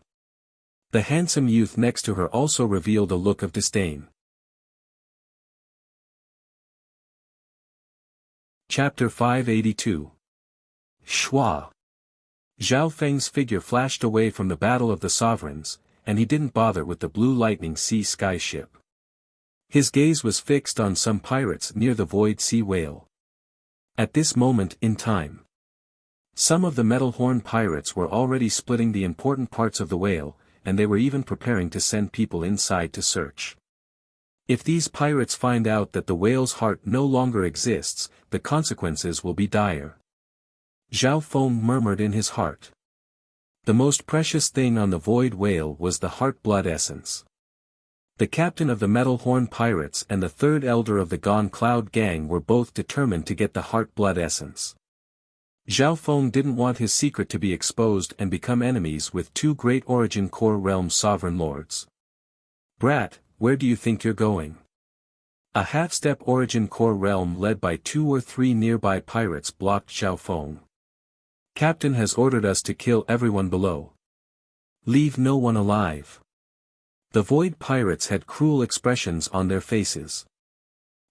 Speaker 1: The handsome youth next to her also revealed a look of disdain. Chapter 582. Shua. Zhao Feng's figure flashed away from the Battle of the Sovereigns, and he didn't bother with the Blue Lightning Sea Sky ship. His gaze was fixed on some pirates near the Void Sea Whale. At this moment in time, some of the Metal Horn pirates were already splitting the important parts of the whale, and they were even preparing to send people inside to search. If these pirates find out that the whale's heart no longer exists, the consequences will be dire. Zhao Feng murmured in his heart. The most precious thing on the Void Whale was the heart blood essence. The captain of the Metal Horn pirates and the third elder of the Gone Cloud gang were both determined to get the heart blood essence. Zhao Feng didn't want his secret to be exposed and become enemies with 2 great Origin Core Realm sovereign lords. Brat, where do you think you're going? A half-step Origin Core Realm led by 2 or 3 nearby pirates blocked Zhao Feng. Captain has ordered us to kill everyone below. Leave no one alive. The Void pirates had cruel expressions on their faces.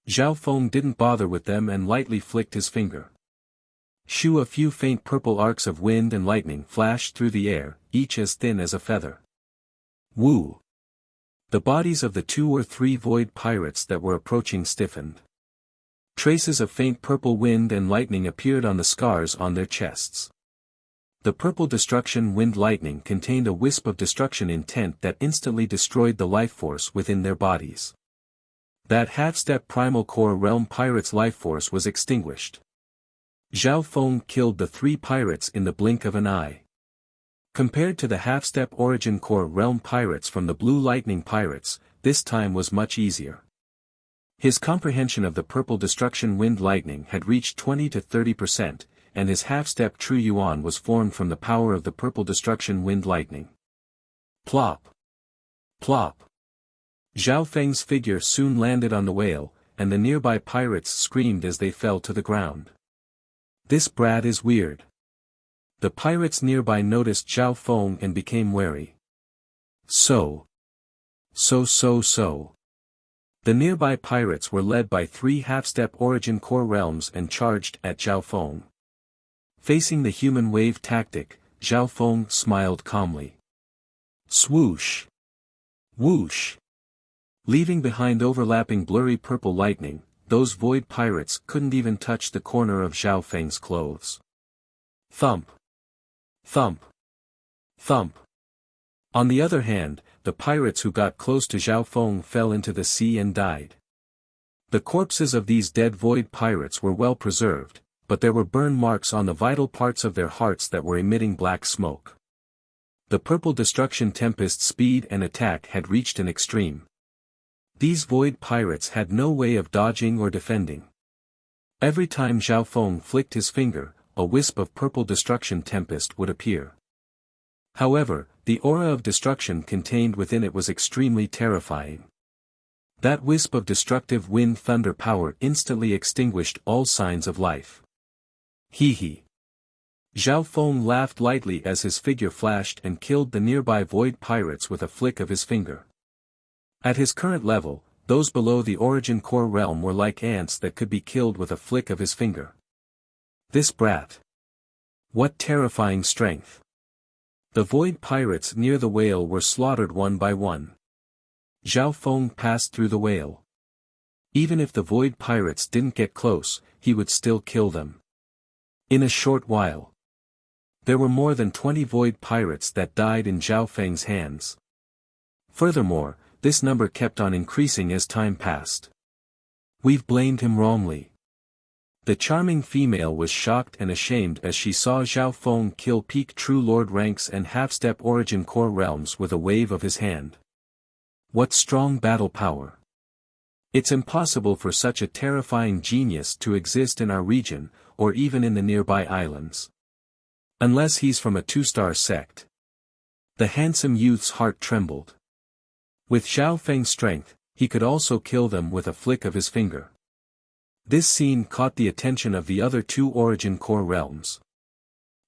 Speaker 1: Zhao Feng didn't bother with them and lightly flicked his finger. Shoo, a few faint purple arcs of wind and lightning flashed through the air, each as thin as a feather. Woo! The bodies of the 2 or 3 Void pirates that were approaching stiffened. Traces of faint purple wind and lightning appeared on the scars on their chests. The purple destruction wind lightning contained a wisp of destruction intent that instantly destroyed the life force within their bodies. That half-step Primal Core Realm pirate's life force was extinguished. Zhao Feng killed the 3 pirates in the blink of an eye. Compared to the half-step Origin Core Realm pirates from the Blue Lightning pirates, this time was much easier. His comprehension of the purple destruction wind lightning had reached 20 to 30%, and his half-step True Yuan was formed from the power of the purple destruction wind lightning. Plop! Plop! Zhao Feng's figure soon landed on the whale, and the nearby pirates screamed as they fell to the ground. This brat is weird. The pirates nearby noticed Zhao Feng and became wary. So. The nearby pirates were led by 3 half-step Origin Core Realms and charged at Zhao Feng. Facing the human wave tactic, Zhao Feng smiled calmly. Swoosh! Whoosh! Leaving behind overlapping blurry purple lightning, those Void pirates couldn't even touch the corner of Zhao Feng's clothes. Thump! Thump! Thump! On the other hand, the pirates who got close to Zhao Feng fell into the sea and died. The corpses of these dead Void pirates were well preserved, but there were burn marks on the vital parts of their hearts that were emitting black smoke. The purple destruction tempest's speed and attack had reached an extreme. These Void pirates had no way of dodging or defending. Every time Zhao Feng flicked his finger, a wisp of purple destruction tempest would appear. However, the aura of destruction contained within it was extremely terrifying. That wisp of destructive wind thunder power instantly extinguished all signs of life. Hee. Zhao Feng laughed lightly as his figure flashed and killed the nearby void pirates with a flick of his finger. At his current level, those below the origin core realm were like ants that could be killed with a flick of his finger. This brat! What terrifying strength! The void pirates near the whale were slaughtered one by one. Zhao Feng passed through the whale. Even if the void pirates didn't get close, he would still kill them. In a short while, there were more than 20 void pirates that died in Zhao Feng's hands. Furthermore, this number kept on increasing as time passed. We've blamed him wrongly. The charming female was shocked and ashamed as she saw Zhao Feng kill peak True Lord ranks and half-step origin core realms with a wave of his hand. What strong battle power! It's impossible for such a terrifying genius to exist in our region, or even in the nearby islands. Unless he's from a two-star sect. The handsome youth's heart trembled. With Zhao Feng's strength, he could also kill them with a flick of his finger. This scene caught the attention of the other two origin core realms.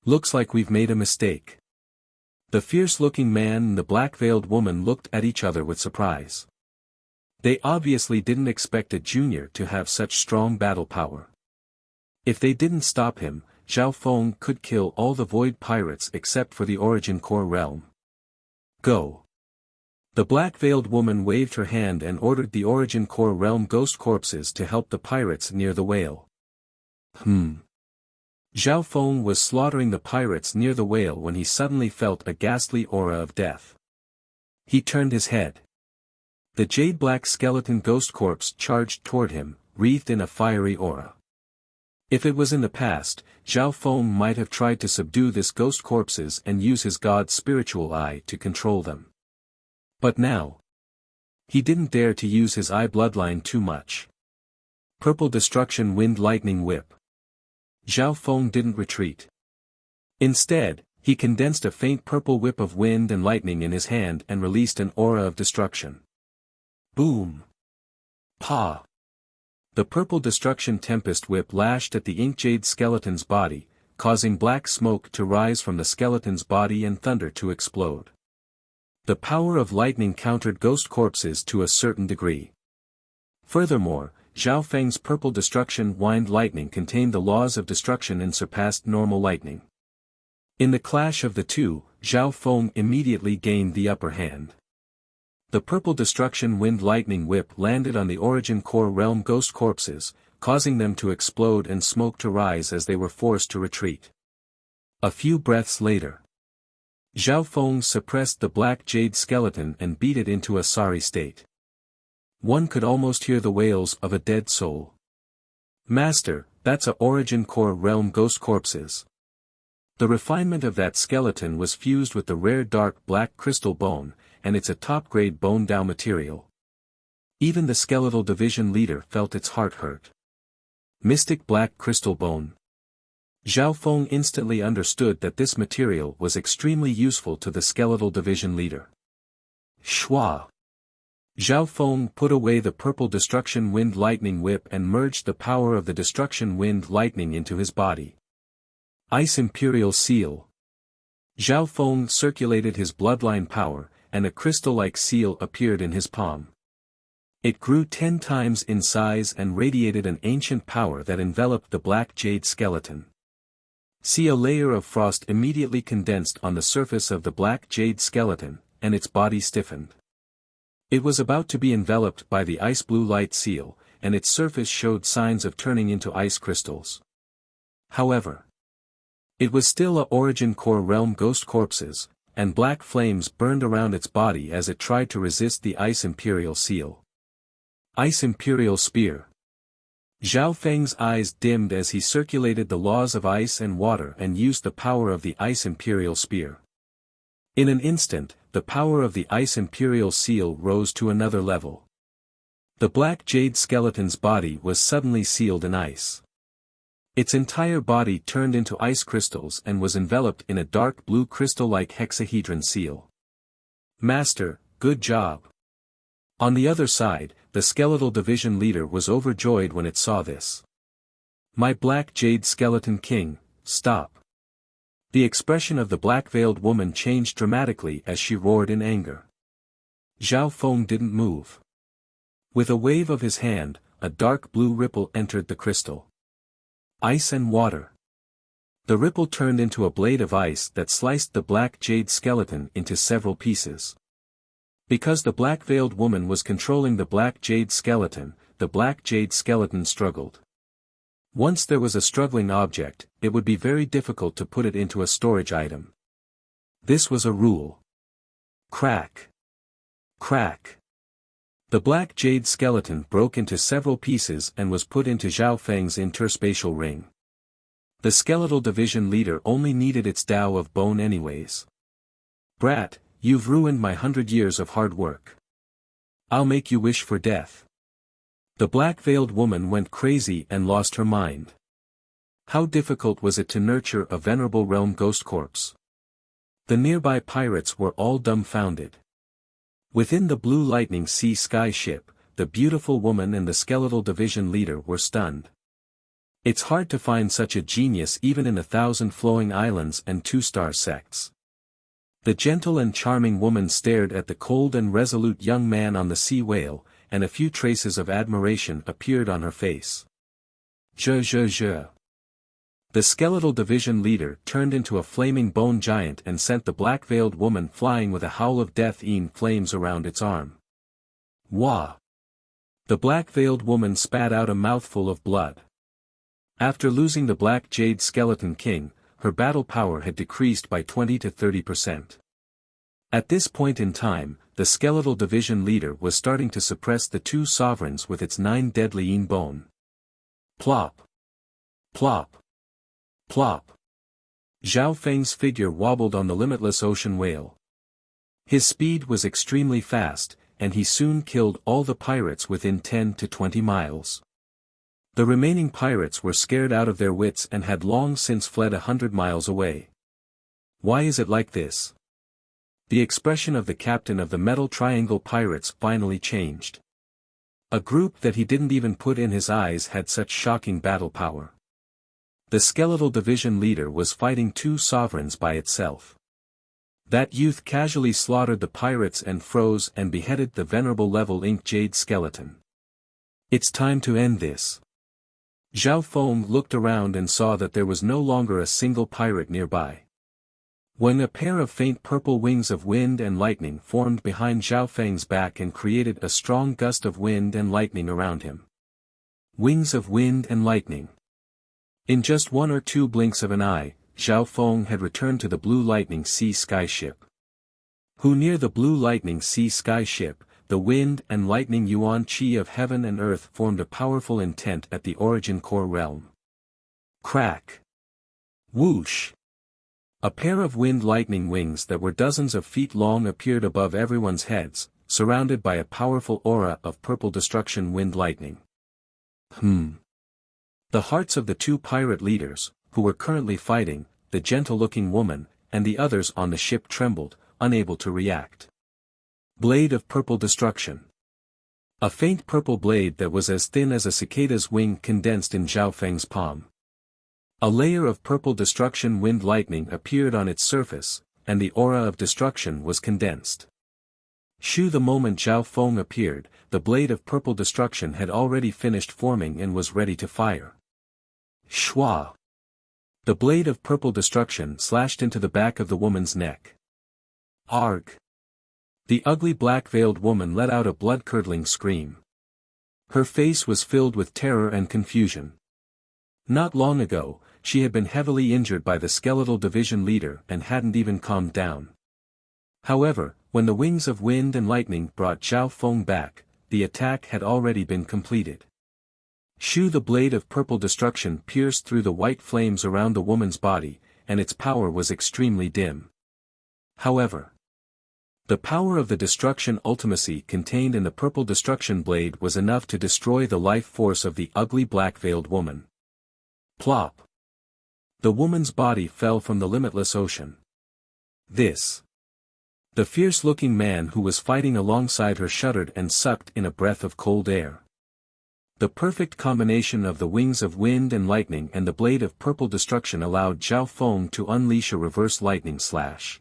Speaker 1: Looks like we've made a mistake. The fierce-looking man and the black-veiled woman looked at each other with surprise. They obviously didn't expect a junior to have such strong battle power. If they didn't stop him, Zhao Feng could kill all the void pirates except for the origin core realm. Go! The black-veiled woman waved her hand and ordered the origin core realm ghost corpses to help the pirates near the whale. Zhao Feng was slaughtering the pirates near the whale when he suddenly felt a ghastly aura of death. He turned his head. The jade-black skeleton ghost corpse charged toward him, wreathed in a fiery aura. If it was in the past, Zhao Feng might have tried to subdue this ghost corpses and use his god's spiritual eye to control them. But now, he didn't dare to use his eye bloodline too much. Purple destruction wind lightning whip. Zhao Feng didn't retreat. Instead, he condensed a faint purple whip of wind and lightning in his hand and released an aura of destruction. Boom! Pa! The purple destruction tempest whip lashed at the ink jade skeleton's body, causing black smoke to rise from the skeleton's body and thunder to explode. The power of lightning countered ghost corpses to a certain degree. Furthermore, Zhao Feng's purple destruction wind lightning contained the laws of destruction and surpassed normal lightning. In the clash of the two, Zhao Feng immediately gained the upper hand. The purple destruction wind lightning whip landed on the origin core realm ghost corpses, causing them to explode and smoke to rise as they were forced to retreat. A few breaths later, Zhao Feng suppressed the black jade skeleton and beat it into a sorry state. One could almost hear the wails of a dead soul. Master, that's a origin core realm ghost corpses. The refinement of that skeleton was fused with the rare dark black crystal bone, and it's a top-grade bone Dao material. Even the skeletal division leader felt its heart hurt. Mystic black crystal bone. Zhao Feng instantly understood that this material was extremely useful to the skeletal division leader. Shua! Zhao Feng put away the purple destruction wind lightning whip and merged the power of the destruction wind lightning into his body. Ice Imperial Seal. Zhao Feng circulated his bloodline power, and a crystal-like seal appeared in his palm. It grew 10 times in size and radiated an ancient power that enveloped the black jade skeleton. See, a layer of frost immediately condensed on the surface of the black jade skeleton, and its body stiffened. It was about to be enveloped by the ice blue light seal, and its surface showed signs of turning into ice crystals. However, it was still a origin core realm ghost corpses, and black flames burned around its body as it tried to resist the Ice Imperial Seal. Ice Imperial Spear. Zhao Feng's eyes dimmed as he circulated the laws of ice and water and used the power of the Ice Imperial Spear. In an instant, the power of the Ice Imperial Seal rose to another level. The black jade skeleton's body was suddenly sealed in ice. Its entire body turned into ice crystals and was enveloped in a dark blue crystal-like hexahedron seal. Master, good job. On the other side, the skeletal division leader was overjoyed when it saw this. My black jade skeleton king, stop. The expression of the black-veiled woman changed dramatically as she roared in anger. Zhao Feng didn't move. With a wave of his hand, a dark blue ripple entered the crystal. Ice and water. The ripple turned into a blade of ice that sliced the black jade skeleton into several pieces. Because the black-veiled woman was controlling the black jade skeleton, the black jade skeleton struggled. Once there was a struggling object, it would be very difficult to put it into a storage item. This was a rule. Crack. Crack. The black jade skeleton broke into several pieces and was put into Zhao Feng's interspatial ring. The skeletal division leader only needed its Tao of bone anyways. Brat, you've ruined my 100 years of hard work. I'll make you wish for death. The black-veiled woman went crazy and lost her mind. How difficult was it to nurture a venerable realm ghost corpse? The nearby pirates were all dumbfounded. Within the Blue Lightning Sea Sky ship, the beautiful woman and the skeletal division leader were stunned. It's hard to find such a genius even in 1,000 flowing islands and 2-star sects. The gentle and charming woman stared at the cold and resolute young man on the sea whale, and a few traces of admiration appeared on her face. Je. The skeletal division leader turned into a flaming bone giant and sent the black-veiled woman flying with a howl of death in flames around its arm. Wah! The black-veiled woman spat out a mouthful of blood. After losing the Black Jade Skeleton King, her battle power had decreased by 20 to 30%. At this point in time, the skeletal division leader was starting to suppress the two sovereigns with its 9 deadly yin bone. Plop! Plop! Plop! Zhao Feng's figure wobbled on the limitless ocean whale. His speed was extremely fast, and he soon killed all the pirates within 10 to 20 miles. The remaining pirates were scared out of their wits and had long since fled 100 miles away. Why is it like this? The expression of the captain of the Metal Triangle Pirates finally changed. A group that he didn't even put in his eyes had such shocking battle power. The skeletal division leader was fighting 2 sovereigns by itself. That youth casually slaughtered the pirates and froze and beheaded the venerable level Ink Jade skeleton. It's time to end this. Zhao Feng looked around and saw that there was no longer a single pirate nearby. When a pair of faint purple wings of wind and lightning formed behind Zhao Feng's back and created a strong gust of wind and lightning around him. Wings of wind and lightning. In just 1 or 2 blinks of an eye, Zhao Feng had returned to the Blue Lightning Sea Sky ship. Who near the Blue Lightning Sea Sky ship, the wind and lightning yuan qi of heaven and earth formed a powerful intent at the origin core realm. Crack! Whoosh! A pair of wind lightning wings that were dozens of feet long appeared above everyone's heads, surrounded by a powerful aura of purple destruction wind lightning. The hearts of the 2 pirate leaders, who were currently fighting, the gentle-looking woman, and the others on the ship trembled, unable to react. Blade of purple destruction. A faint purple blade that was as thin as a cicada's wing condensed in Zhao Feng's palm. A layer of purple destruction wind lightning appeared on its surface, and the aura of destruction was condensed. The moment Zhao Feng appeared, the blade of purple destruction had already finished forming and was ready to fire. Shwa! The blade of purple destruction slashed into the back of the woman's neck. Arg! The ugly black-veiled woman let out a blood-curdling scream. Her face was filled with terror and confusion. Not long ago, she had been heavily injured by the skeletal division leader and hadn't even calmed down. However, when the wings of wind and lightning brought Zhao Feng back, the attack had already been completed. The blade of purple destruction pierced through the white flames around the woman's body, and its power was extremely dim. However, the power of the destruction ultimacy contained in the purple destruction blade was enough to destroy the life force of the ugly black-veiled woman. Plop! The woman's body fell from the limitless ocean. The fierce-looking man who was fighting alongside her shuddered and sucked in a breath of cold air. The perfect combination of the wings of wind and lightning and the blade of purple destruction allowed Zhao Feng to unleash a reverse lightning slash.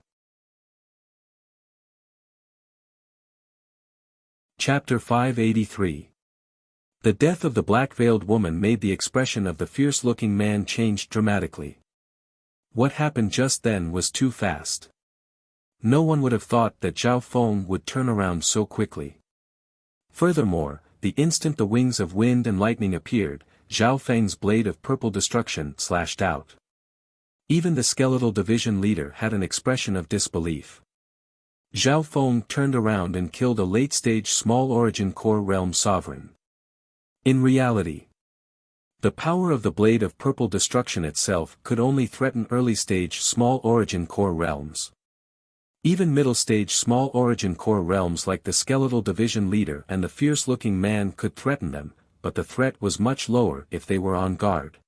Speaker 1: Chapter 583. The death of the black-veiled woman made the expression of the fierce-looking man change dramatically. What happened just then was too fast. No one would have thought that Zhao Feng would turn around so quickly. Furthermore, the instant the wings of wind and lightning appeared, Zhao Feng's blade of purple destruction slashed out. Even the skeletal division leader had an expression of disbelief. Zhao Feng turned around and killed a late-stage small origin core realm sovereign. In reality, the power of the blade of purple destruction itself could only threaten early-stage small origin core realms. Even middle-stage small origin core realms like the skeletal division leader and the fierce-looking man could threaten them, but the threat was much lower if they were on guard.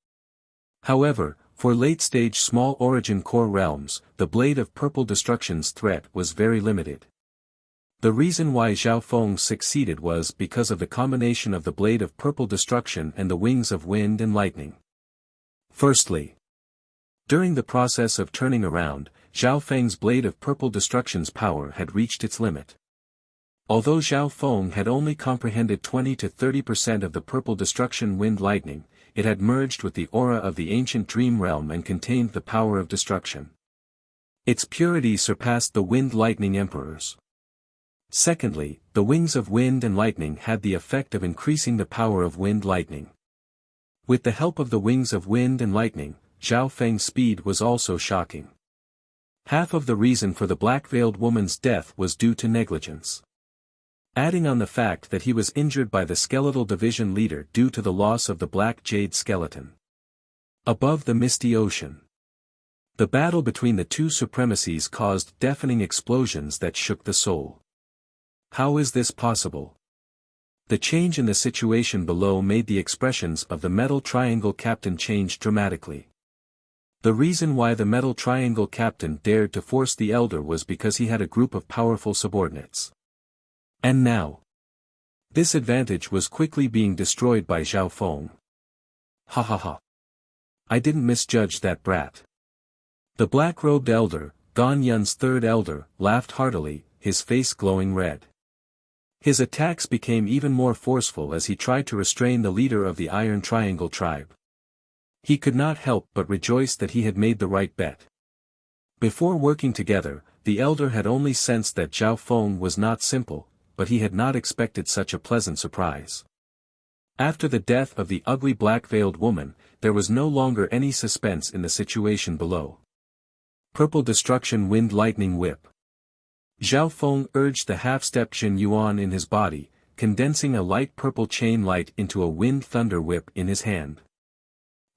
Speaker 1: However, for late-stage small origin core realms, the blade of purple destruction's threat was very limited. The reason why Zhao Feng succeeded was because of the combination of the blade of purple destruction and the wings of wind and lightning. Firstly, during the process of turning around, Zhao Feng's blade of purple destruction's power had reached its limit. Although Zhao Feng had only comprehended 20 to 30% of the purple destruction wind lightning, it had merged with the aura of the ancient dream realm and contained the power of destruction. Its purity surpassed the wind lightning emperors. Secondly, the wings of wind and lightning had the effect of increasing the power of wind lightning. With the help of the wings of wind and lightning, Zhao Feng's speed was also shocking. Half of the reason for the black-veiled woman's death was due to negligence. Adding on the fact that he was injured by the skeletal division leader due to the loss of the black jade skeleton. Above the misty ocean, the battle between the two supremacies caused deafening explosions that shook the soul. How is this possible? The change in the situation below made the expressions of the metal triangle captain change dramatically. The reason why the metal triangle captain dared to force the elder was because he had a group of powerful subordinates. And now, this advantage was quickly being destroyed by Zhao Feng. Ha ha ha. I didn't misjudge that brat. The black-robed elder, Gan Yun's third elder, laughed heartily, his face glowing red. His attacks became even more forceful as he tried to restrain the leader of the Iron Triangle tribe. He could not help but rejoice that he had made the right bet. Before working together, the elder had only sensed that Zhao Feng was not simple, but he had not expected such a pleasant surprise. After the death of the ugly black-veiled woman, there was no longer any suspense in the situation below. Purple destruction wind lightning whip. Zhao Feng urged the half-step Jin Yuan in his body, condensing a light purple chain light into a wind thunder whip in his hand.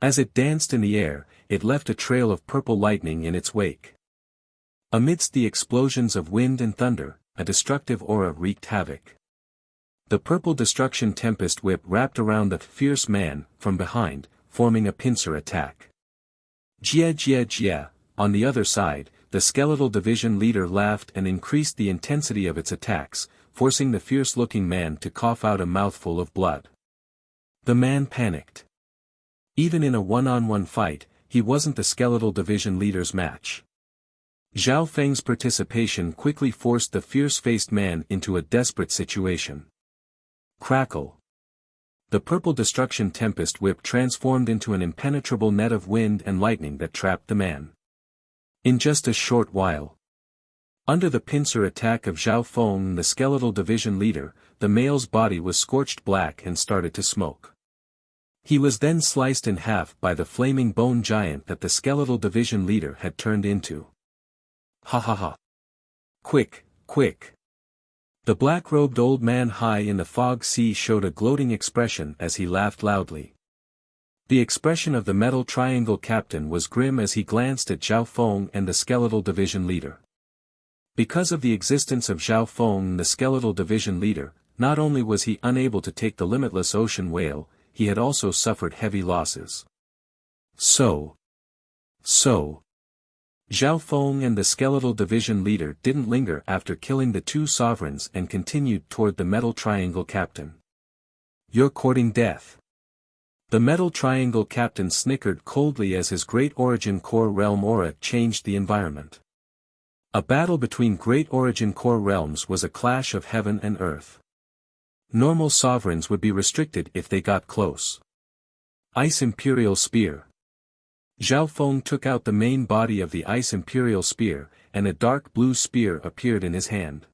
Speaker 1: As it danced in the air, it left a trail of purple lightning in its wake. Amidst the explosions of wind and thunder, a destructive aura wreaked havoc. The purple destruction tempest whip wrapped around the fierce man, from behind, forming a pincer attack. Jia Jia Jia, on the other side, the skeletal division leader laughed and increased the intensity of its attacks, forcing the fierce-looking man to cough out a mouthful of blood. The man panicked. Even in a one-on-one fight, he wasn't the skeletal division leader's match. Zhao Feng's participation quickly forced the fierce-faced man into a desperate situation. Crackle. The purple destruction tempest whip transformed into an impenetrable net of wind and lightning that trapped the man. In just a short while, under the pincer attack of Zhao Feng, the skeletal division leader, the male's body was scorched black and started to smoke. He was then sliced in half by the flaming bone giant that the skeletal division leader had turned into. Ha ha ha. Quick, quick. The black-robed old man high in the fog sea showed a gloating expression as he laughed loudly. The expression of the metal triangle captain was grim as he glanced at Zhao Feng and the skeletal division leader. Because of the existence of Zhao Feng, the skeletal division leader, not only was he unable to take the limitless ocean whale, he had also suffered heavy losses. So, Zhao Feng and the skeletal division leader didn't linger after killing the two sovereigns and continued toward the metal triangle captain. You're courting death. The Metal Triangle captain snickered coldly as his Great Origin Core Realm aura changed the environment. A battle between Great Origin Core realms was a clash of heaven and earth. Normal sovereigns would be restricted if they got close. Ice Imperial Spear. Zhao Feng took out the main body of the Ice Imperial Spear, and a dark blue spear appeared in his hand.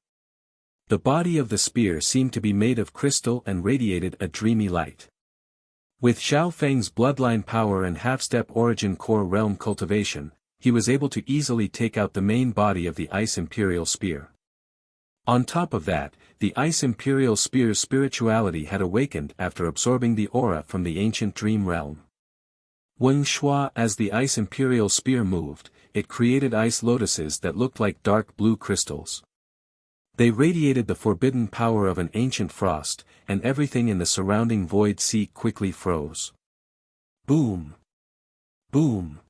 Speaker 1: The body of the spear seemed to be made of crystal and radiated a dreamy light. With Xiao Feng's bloodline power and half-step origin core realm cultivation, he was able to easily take out the main body of the Ice Imperial Spear. On top of that, the Ice Imperial Spear's spirituality had awakened after absorbing the aura from the ancient dream realm. Wen Shua, as the Ice Imperial Spear moved, it created ice lotuses that looked like dark blue crystals. They radiated the forbidden power of an ancient frost, and everything in the surrounding void sea quickly froze. Boom! Boom!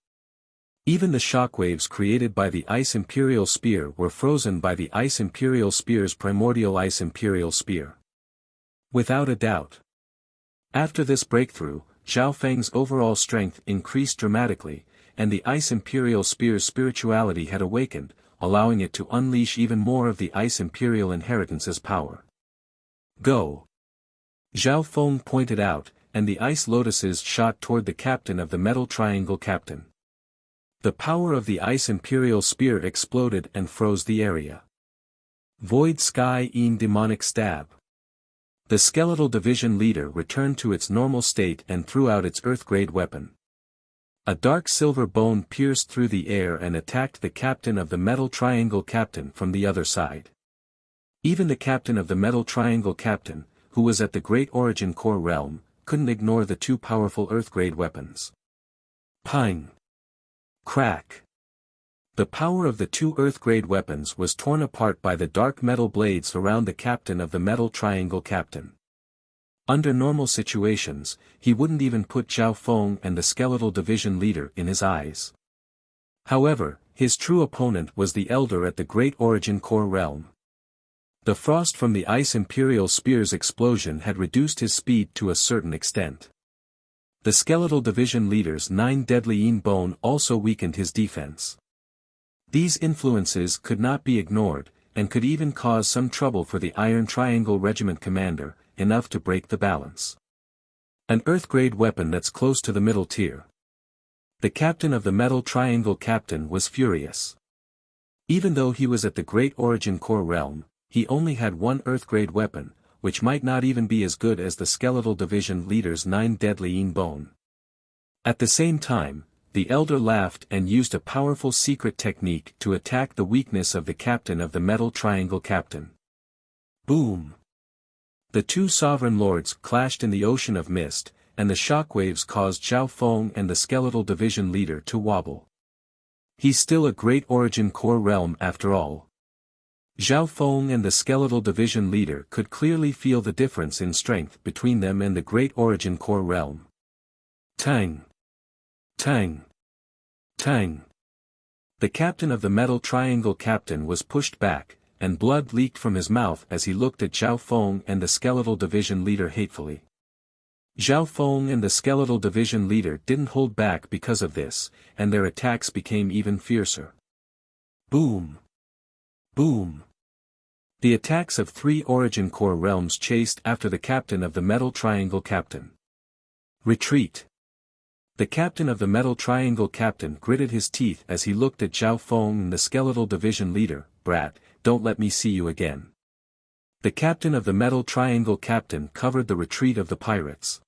Speaker 1: Even the shockwaves created by the Ice Imperial Spear were frozen by the Ice Imperial Spear's primordial Ice Imperial Spear. Without a doubt. After this breakthrough, Zhao Feng's overall strength increased dramatically, and the Ice Imperial Spear's spirituality had awakened, allowing it to unleash even more of the Ice Imperial Inheritance's power. Go! Zhao Feng pointed out, and the ice lotuses shot toward the captain of the Metal Triangle captain. The power of the Ice Imperial Spear exploded and froze the area. Void Sky in Demonic Stab. The Skeletal Division leader returned to its normal state and threw out its Earth-grade weapon. A dark silver bone pierced through the air and attacked the captain of the Metal Triangle captain from the other side. Even the captain of the Metal Triangle captain, who was at the Great Origin Core realm, couldn't ignore the two powerful Earth-grade weapons. Ping! Crack! The power of the two Earth-grade weapons was torn apart by the dark metal blades around the captain of the Metal Triangle captain. Under normal situations, he wouldn't even put Zhao Feng and the Skeletal Division leader in his eyes. However, his true opponent was the Elder at the Great Origin Core realm. The frost from the Ice Imperial Spear's explosion had reduced his speed to a certain extent. The Skeletal Division leader's 9 deadly Yin bone also weakened his defense. These influences could not be ignored, and could even cause some trouble for the Iron Triangle Regiment commander, enough to break the balance. An Earth-grade weapon that's close to the middle tier. The captain of the Metal Triangle captain was furious. Even though he was at the Great Origin Core realm, he only had one Earth-grade weapon, which might not even be as good as the Skeletal Division leader's 9 deadly Yin bone. At the same time, the Elder laughed and used a powerful secret technique to attack the weakness of the captain of the Metal Triangle captain. Boom! The two sovereign lords clashed in the ocean of mist, and the shockwaves caused Zhao Feng and the Skeletal Division leader to wobble. He's still a Great Origin Core realm after all. Zhao Feng and the Skeletal Division leader could clearly feel the difference in strength between them and the Great Origin Core realm. Tang! Tang! Tang! The captain of the Metal Triangle captain was pushed back, and blood leaked from his mouth as he looked at Zhao Feng and the Skeletal Division leader hatefully. Zhao Feng and the Skeletal Division leader didn't hold back because of this, and their attacks became even fiercer. Boom! Boom! The attacks of 3 Origin Core realms chased after the captain of the Metal Triangle captain. Retreat! The captain of the Metal Triangle captain gritted his teeth as he looked at Zhao Feng and the Skeletal Division leader. Brat, don't let me see you again. The captain of the Metal Triangle captain covered the retreat of the pirates.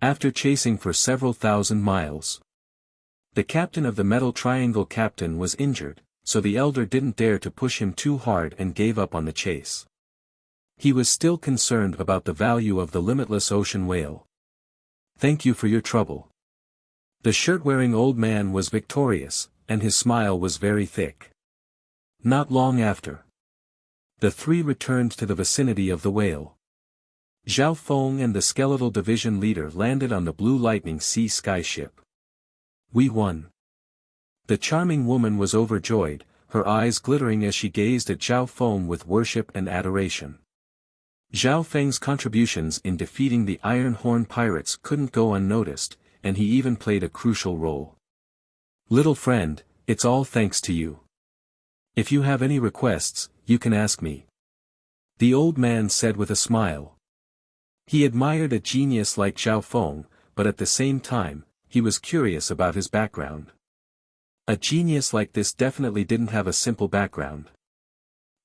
Speaker 1: After chasing for several thousand miles, the captain of the Metal Triangle captain was injured, so the Elder didn't dare to push him too hard and gave up on the chase. He was still concerned about the value of the limitless ocean whale. Thank you for your trouble. The shirt-wearing old man was victorious, and his smile was very thick. Not long after, the three returned to the vicinity of the whale. Zhao Feng and the Skeletal Division leader landed on the Blue Lightning Sea Sky ship. We won. The charming woman was overjoyed, her eyes glittering as she gazed at Zhao Feng with worship and adoration. Zhao Feng's contributions in defeating the Iron Horn pirates couldn't go unnoticed, and he even played a crucial role. Little friend, it's all thanks to you. If you have any requests, you can ask me. The old man said with a smile. He admired a genius like Zhao Feng, but at the same time, he was curious about his background. A genius like this definitely didn't have a simple background.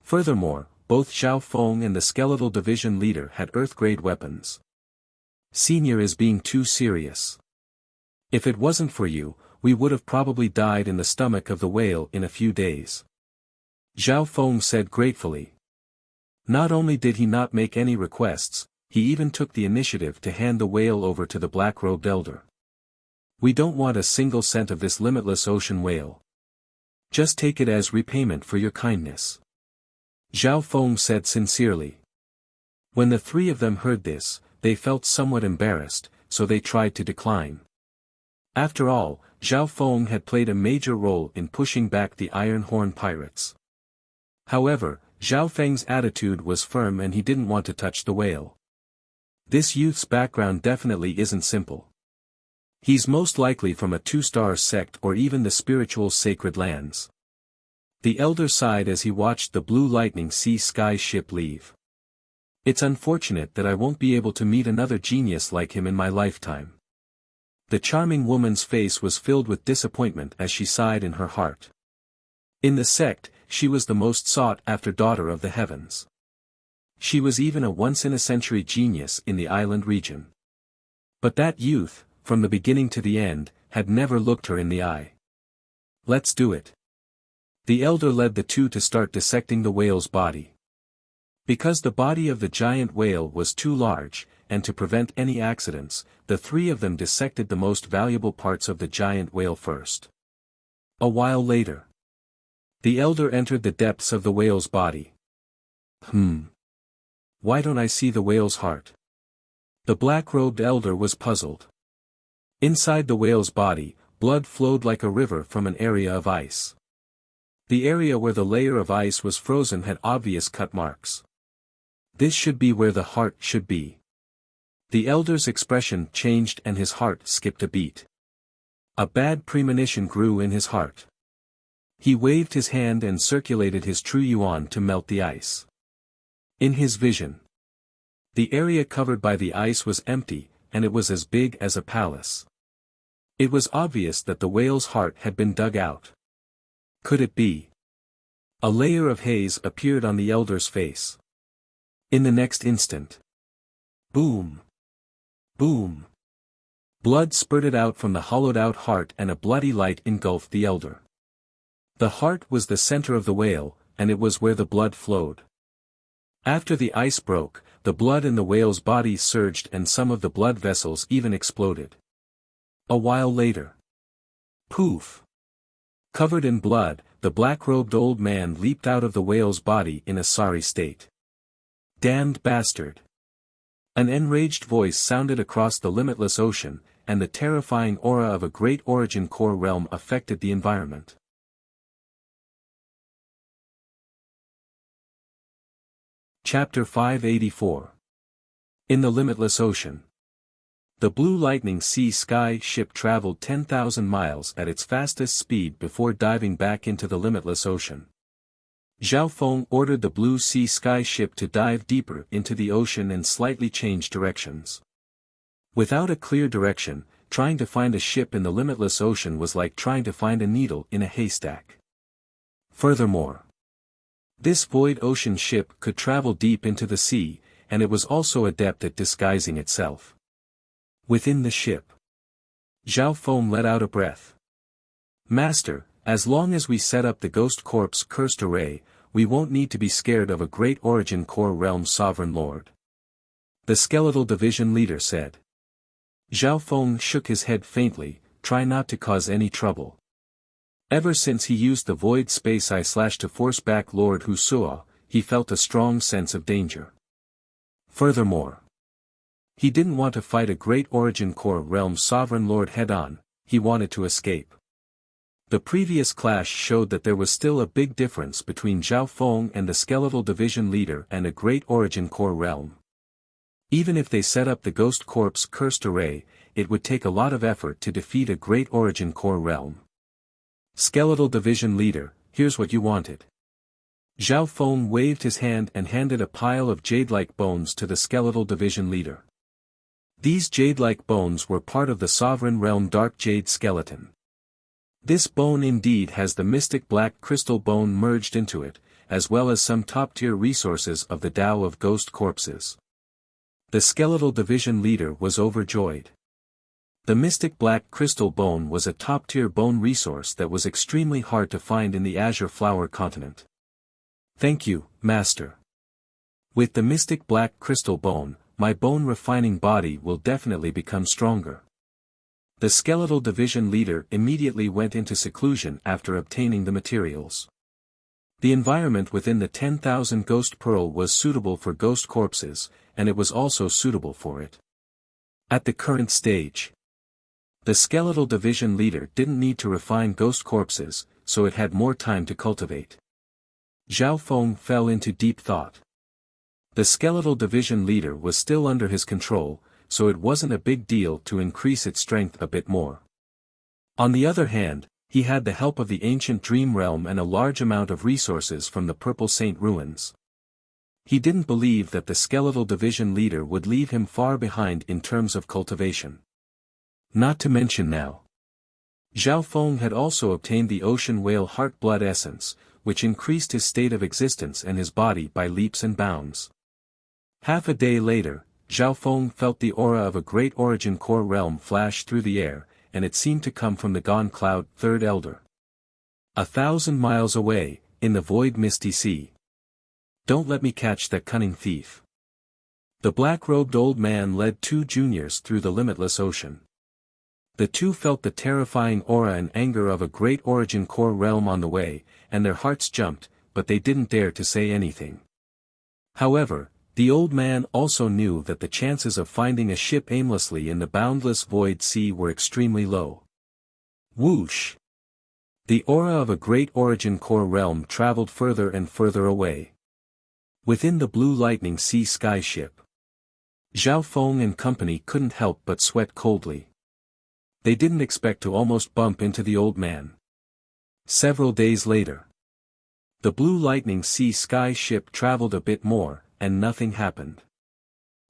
Speaker 1: Furthermore, both Zhao Feng and the skeletal division leader had Earth-grade weapons. Senior is being too serious. If it wasn't for you, we would have probably died in the stomach of the whale in a few days. Zhao Feng said gratefully. Not only did he not make any requests, he even took the initiative to hand the whale over to the black-robed elder. We don't want a single cent of this limitless ocean whale. Just take it as repayment for your kindness. Zhao Feng said sincerely. When the three of them heard this, they felt somewhat embarrassed, so they tried to decline. After all, Zhao Feng had played a major role in pushing back the Iron Horn pirates. However, Zhao Feng's attitude was firm and he didn't want to touch the whale. This youth's background definitely isn't simple. He's most likely from a two-star sect or even the spiritual sacred lands. The elder sighed as he watched the Blue Lightning Sea Sky ship leave. It's unfortunate that I won't be able to meet another genius like him in my lifetime. The charming woman's face was filled with disappointment as she sighed in her heart. In the sect, she was the most sought-after daughter of the heavens. She was even a once-in-a-century genius in the island region. But that youth, from the beginning to the end, had never looked her in the eye. Let's do it. The elder led the two to start dissecting the whale's body. Because the body of the giant whale was too large, and to prevent any accidents, the three of them dissected the most valuable parts of the giant whale first. A while later, the elder entered the depths of the whale's body. Why don't I see the whale's heart? The black-robed elder was puzzled. Inside the whale's body, blood flowed like a river from an area of ice. The area where the layer of ice was frozen had obvious cut marks. This should be where the heart should be. The elder's expression changed and his heart skipped a beat. A bad premonition grew in his heart. He waved his hand and circulated his true yuan to melt the ice. In his vision, the area covered by the ice was empty, and it was as big as a palace. It was obvious that the whale's heart had been dug out. Could it be? A layer of haze appeared on the elder's face. In the next instant, boom! Boom! Blood spurted out from the hollowed-out heart and a bloody light engulfed the elder. The heart was the center of the whale, and it was where the blood flowed. After the ice broke, the blood in the whale's body surged and some of the blood vessels even exploded. A while later, poof! Covered in blood, the black-robed old man leaped out of the whale's body in a sorry state. Damned bastard! An enraged voice sounded across the limitless ocean, and the terrifying aura of a great origin core realm affected the environment. Chapter 584. In the Limitless Ocean. The Blue Lightning Sea Sky ship traveled 10,000 miles at its fastest speed before diving back into the limitless ocean. Zhao Feng ordered the Blue Sea Sky ship to dive deeper into the ocean and slightly change directions. Without a clear direction, trying to find a ship in the limitless ocean was like trying to find a needle in a haystack. Furthermore, this void ocean ship could travel deep into the sea, and it was also adept at disguising itself. Within the ship, Zhao Feng let out a breath. Master, as long as we set up the Ghost Corp's cursed array, we won't need to be scared of a great origin core realm sovereign lord. The skeletal division leader said. Zhao Feng shook his head faintly, try not to cause any trouble. Ever since he used the void space eye slash to force back Lord Wuxia, he felt a strong sense of danger. Furthermore, he didn't want to fight a great origin core realm sovereign lord head-on, he wanted to escape. The previous clash showed that there was still a big difference between Zhao Feng and the Skeletal Division leader and a Great Origin Core realm. Even if they set up the Ghost Corp's cursed array, it would take a lot of effort to defeat a Great Origin Core realm. Skeletal Division leader, here's what you wanted. Zhao Feng waved his hand and handed a pile of jade-like bones to the Skeletal Division leader. These jade-like bones were part of the Sovereign Realm Dark Jade Skeleton. This bone indeed has the mystic black crystal bone merged into it, as well as some top-tier resources of the Tao of Ghost Corpses. The Skeletal Division leader was overjoyed. The mystic black crystal bone was a top-tier bone resource that was extremely hard to find in the Azure Flower continent. Thank you, Master. With the mystic black crystal bone, my bone refining body will definitely become stronger. The Skeletal Division leader immediately went into seclusion after obtaining the materials. The environment within the 10,000 Ghost Pearl was suitable for ghost corpses, and it was also suitable for it. At the current stage, the Skeletal Division leader didn't need to refine ghost corpses, so it had more time to cultivate. Zhao Feng fell into deep thought. The Skeletal Division leader was still under his control, so it wasn't a big deal to increase its strength a bit more. On the other hand, he had the help of the ancient Dream Realm and a large amount of resources from the Purple Saint ruins. He didn't believe that the Skeletal Division leader would leave him far behind in terms of cultivation. Not to mention now, Zhao Feng had also obtained the Ocean Whale Heart Blood Essence, which increased his state of existence and his body by leaps and bounds. Half a day later, Zhao Feng felt the aura of a Great Origin Core realm flash through the air, and it seemed to come from the Gone Cloud, Third Elder. 1,000 miles away, in the void misty sea. Don't let me catch that cunning thief. The black-robed old man led two juniors through the limitless ocean. The two felt the terrifying aura and anger of a Great Origin Core realm on the way, and their hearts jumped, but they didn't dare to say anything. However, the old man also knew that the chances of finding a ship aimlessly in the boundless void sea were extremely low. Whoosh! The aura of a Great Origin Core realm traveled further and further away. Within the Blue Lightning Sea Sky ship, Zhao Feng and company couldn't help but sweat coldly. They didn't expect to almost bump into the old man. Several days later, the Blue Lightning Sea Sky ship traveled a bit more, and nothing happened.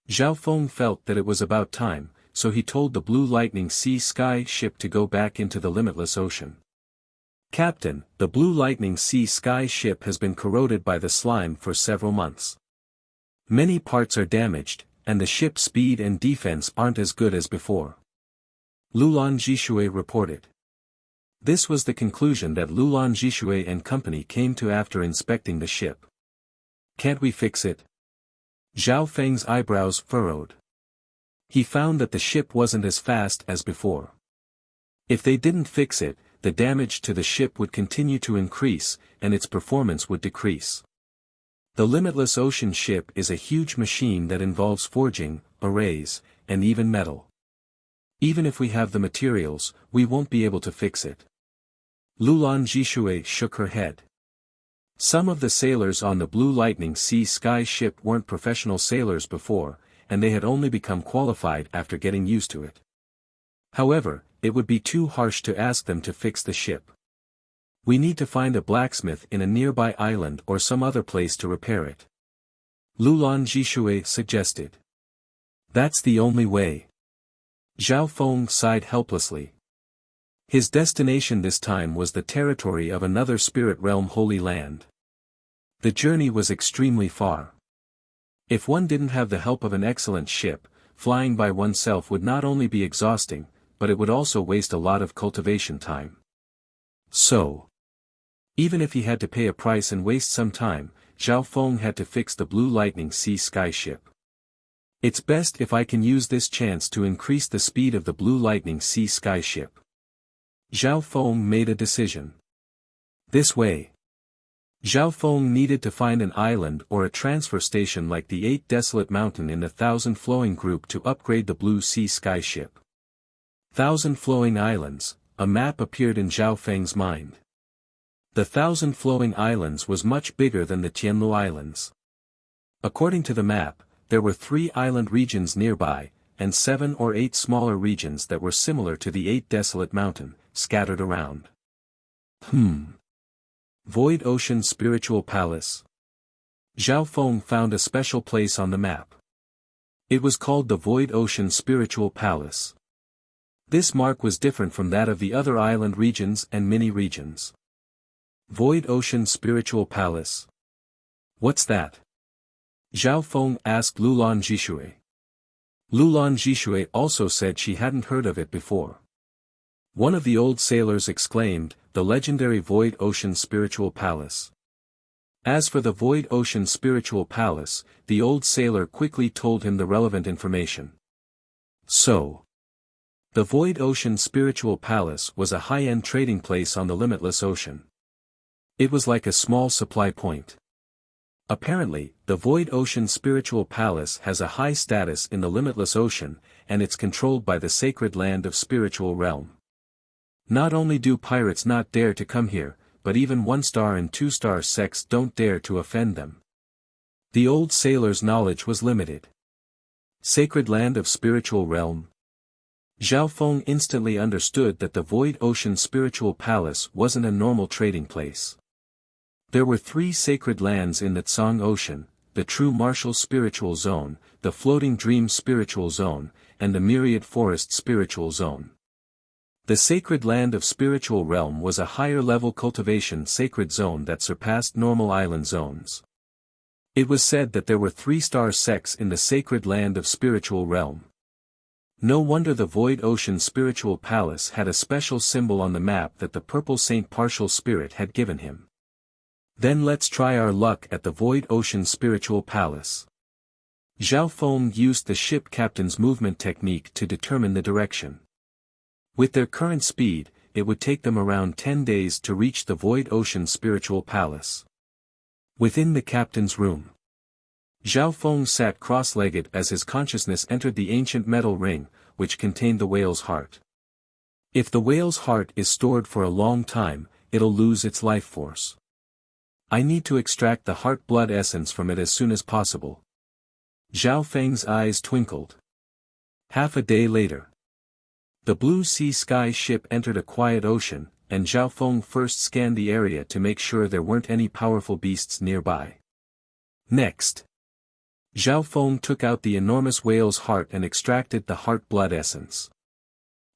Speaker 1: Zhao Feng felt that it was about time, so he told the Blue Lightning Sea Sky ship to go back into the limitless ocean. Captain, the Blue Lightning Sea Sky ship has been corroded by the slime for several months. Many parts are damaged, and the ship's speed and defense aren't as good as before. Lulan Jishui reported. This was the conclusion that Lulan Jishui and company came to after inspecting the ship. Can't we fix it? Zhao Feng's eyebrows furrowed. He found that the ship wasn't as fast as before. If they didn't fix it, the damage to the ship would continue to increase, and its performance would decrease. The Limitless Ocean ship is a huge machine that involves forging, arrays, and even metal. Even if we have the materials, we won't be able to fix it. Lulan Jishui shook her head. Some of the sailors on the Blue Lightning Sea Sky ship weren't professional sailors before, and they had only become qualified after getting used to it. However, it would be too harsh to ask them to fix the ship. We need to find a blacksmith in a nearby island or some other place to repair it. Lulan Jishui suggested. That's the only way. Zhao Feng sighed helplessly. His destination this time was the territory of another spirit realm Holy Land. The journey was extremely far. If one didn't have the help of an excellent ship, flying by oneself would not only be exhausting, but it would also waste a lot of cultivation time. So, even if he had to pay a price and waste some time, Zhao Feng had to fix the Blue Lightning Sea Sky ship. It's best if I can use this chance to increase the speed of the Blue Lightning Sea Sky ship. Zhao Feng made a decision. This way. Zhao Feng needed to find an island or a transfer station like the 8 Desolate Mountain in the 1,000 Flowing group to upgrade the Blue Sea Sky ship. 1,000 Flowing Islands, a map appeared in Zhao Feng's mind. The Thousand Flowing Islands was much bigger than the Tianlu Islands. According to the map, there were 3 island regions nearby, and 7 or 8 smaller regions that were similar to the 8 desolate mountain, scattered around. Void Ocean Spiritual Palace. Zhao Feng found a special place on the map. It was called the Void Ocean Spiritual Palace. This mark was different from that of the other island regions and mini-regions. Void Ocean Spiritual Palace. What's that? Zhao Feng asked Lulan Jishui. Lulan Jishui also said she hadn't heard of it before. One of the old sailors exclaimed, the legendary Void Ocean Spiritual Palace. As for the Void Ocean Spiritual Palace, the old sailor quickly told him the relevant information. So, the Void Ocean Spiritual Palace was a high-end trading place on the limitless ocean. It was like a small supply point. Apparently, the Void Ocean Spiritual Palace has a high status in the limitless ocean, and it's controlled by the sacred land of spiritual realm. Not only do pirates not dare to come here, but even 1-star and 2-star sects don't dare to offend them. The old sailor's knowledge was limited. Sacred land of spiritual realm. Zhao Feng instantly understood that the Void Ocean Spiritual Palace wasn't a normal trading place. There were 3 sacred lands in the Tsang Ocean, the True Martial Spiritual Zone, the Floating Dream Spiritual Zone, and the Myriad Forest Spiritual Zone. The sacred land of spiritual realm was a higher-level cultivation sacred zone that surpassed normal island zones. It was said that there were 3-star sects in the sacred land of spiritual realm. No wonder the Void Ocean Spiritual Palace had a special symbol on the map that the Purple Saint Partial Spirit had given him. Then let's try our luck at the Void Ocean Spiritual Palace. Zhao Feng used the ship captain's movement technique to determine the direction. With their current speed, it would take them around 10 days to reach the Void Ocean Spiritual Palace. Within the captain's room, Zhao Feng sat cross-legged as his consciousness entered the ancient metal ring, which contained the whale's heart. If the whale's heart is stored for a long time, it'll lose its life force. I need to extract the heart blood essence from it as soon as possible. Zhao Feng's eyes twinkled. Half a day later, the Blue Sea Sky ship entered a quiet ocean, and Zhao Feng first scanned the area to make sure there weren't any powerful beasts nearby. Next, Zhao Feng took out the enormous whale's heart and extracted the heart blood essence.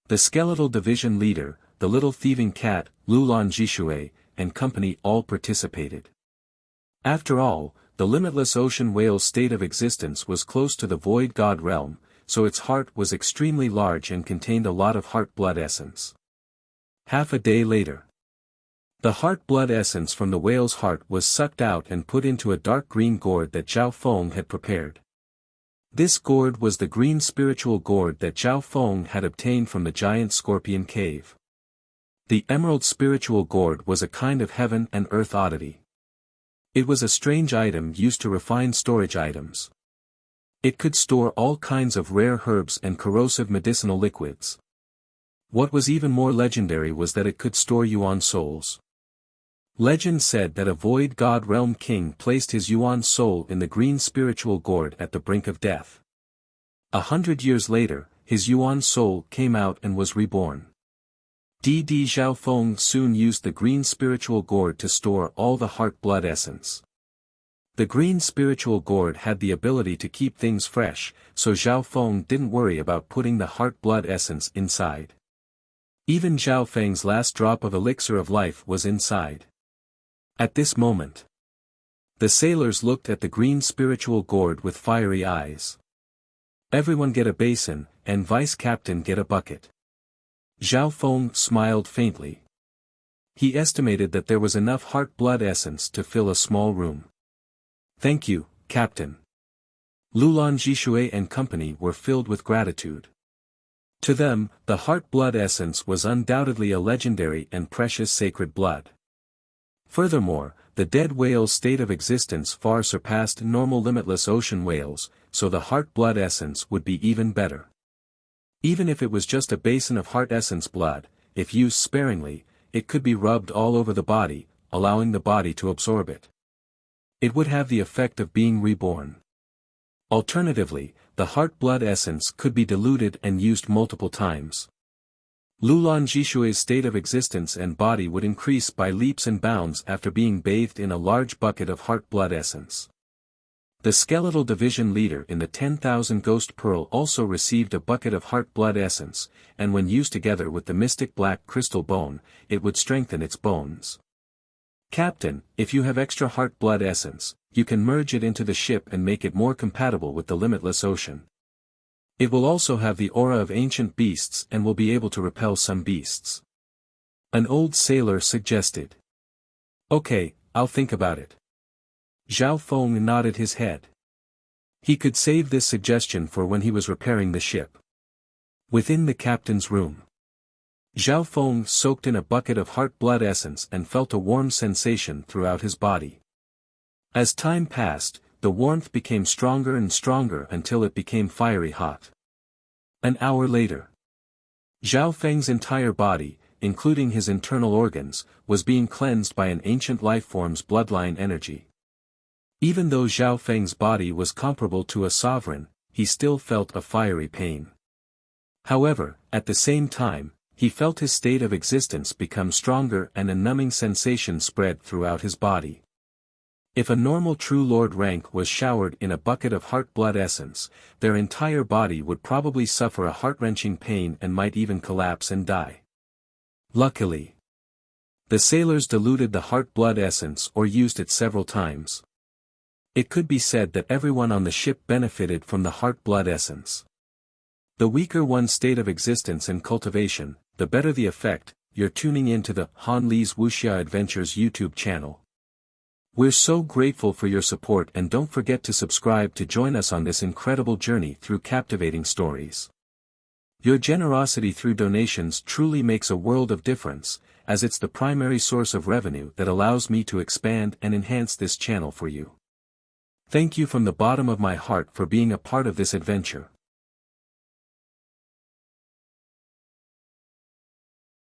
Speaker 1: The skeletal division leader, the little thieving cat, Lulan Jishui, and company all participated. After all, the limitless ocean whale's state of existence was close to the void god realm, so its heart was extremely large and contained a lot of heart blood essence. Half a day later, the heart blood essence from the whale's heart was sucked out and put into a dark green gourd that Zhao Feng had prepared. This gourd was the green spiritual gourd that Zhao Feng had obtained from the giant scorpion cave. The emerald spiritual gourd was a kind of heaven and earth oddity. It was a strange item used to refine storage items. It could store all kinds of rare herbs and corrosive medicinal liquids. What was even more legendary was that it could store yuan souls. Legend said that a void god realm king placed his yuan soul in the green spiritual gourd at the brink of death. 100 years later, his yuan soul came out and was reborn. Zhao Feng soon used the green spiritual gourd to store all the heart blood essence. The green spiritual gourd had the ability to keep things fresh, so Zhao Feng didn't worry about putting the heart blood essence inside. Even Zhao Feng's last drop of elixir of life was inside. At this moment, the sailors looked at the green spiritual gourd with fiery eyes. Everyone get a basin, and vice captain get a bucket. Zhao Feng smiled faintly. He estimated that there was enough heart blood essence to fill a small room. Thank you, Captain. Lulan Jishui and company were filled with gratitude. To them, the heart blood essence was undoubtedly a legendary and precious sacred blood. Furthermore, the dead whale's state of existence far surpassed normal limitless ocean whales, so the heart blood essence would be even better. Even if it was just a basin of heart essence blood, if used sparingly, it could be rubbed all over the body, allowing the body to absorb it. It would have the effect of being reborn. Alternatively, the heart blood essence could be diluted and used multiple times. Lulan Jishui's state of existence and body would increase by leaps and bounds after being bathed in a large bucket of heart blood essence. The skeletal division leader in the 10,000 Ghost Pearl also received a bucket of heart blood essence, and when used together with the mystic black crystal bone, it would strengthen its bones. Captain, if you have extra heart blood essence, you can merge it into the ship and make it more compatible with the limitless ocean. It will also have the aura of ancient beasts and will be able to repel some beasts. An old sailor suggested. Okay, I'll think about it. Zhao Feng nodded his head. He could save this suggestion for when he was repairing the ship. Within the captain's room, Zhao Feng soaked in a bucket of heart blood essence and felt a warm sensation throughout his body. As time passed, the warmth became stronger and stronger until it became fiery hot. An hour later, Zhao Feng's entire body, including his internal organs, was being cleansed by an ancient lifeform's bloodline energy. Even though Zhao Feng's body was comparable to a sovereign, he still felt a fiery pain. However, at the same time, he felt his state of existence become stronger and a numbing sensation spread throughout his body. If a normal True Lord rank was showered in a bucket of heart blood essence, their entire body would probably suffer a heart-wrenching pain and might even collapse and die. Luckily, the sailors diluted the heart blood essence or used it several times. It could be said that everyone on the ship benefited from the heart blood essence. The weaker one's state of existence and cultivation, the better the effect. You're tuning in to the Han Li's Wuxia Adventures YouTube channel. We're so grateful for your support, and don't forget to subscribe to join us on this incredible journey through captivating stories. Your generosity through donations truly makes a world of difference, as it's the primary source of revenue that allows me to expand and enhance this channel for you. Thank you from the bottom of my heart for being a part of this adventure.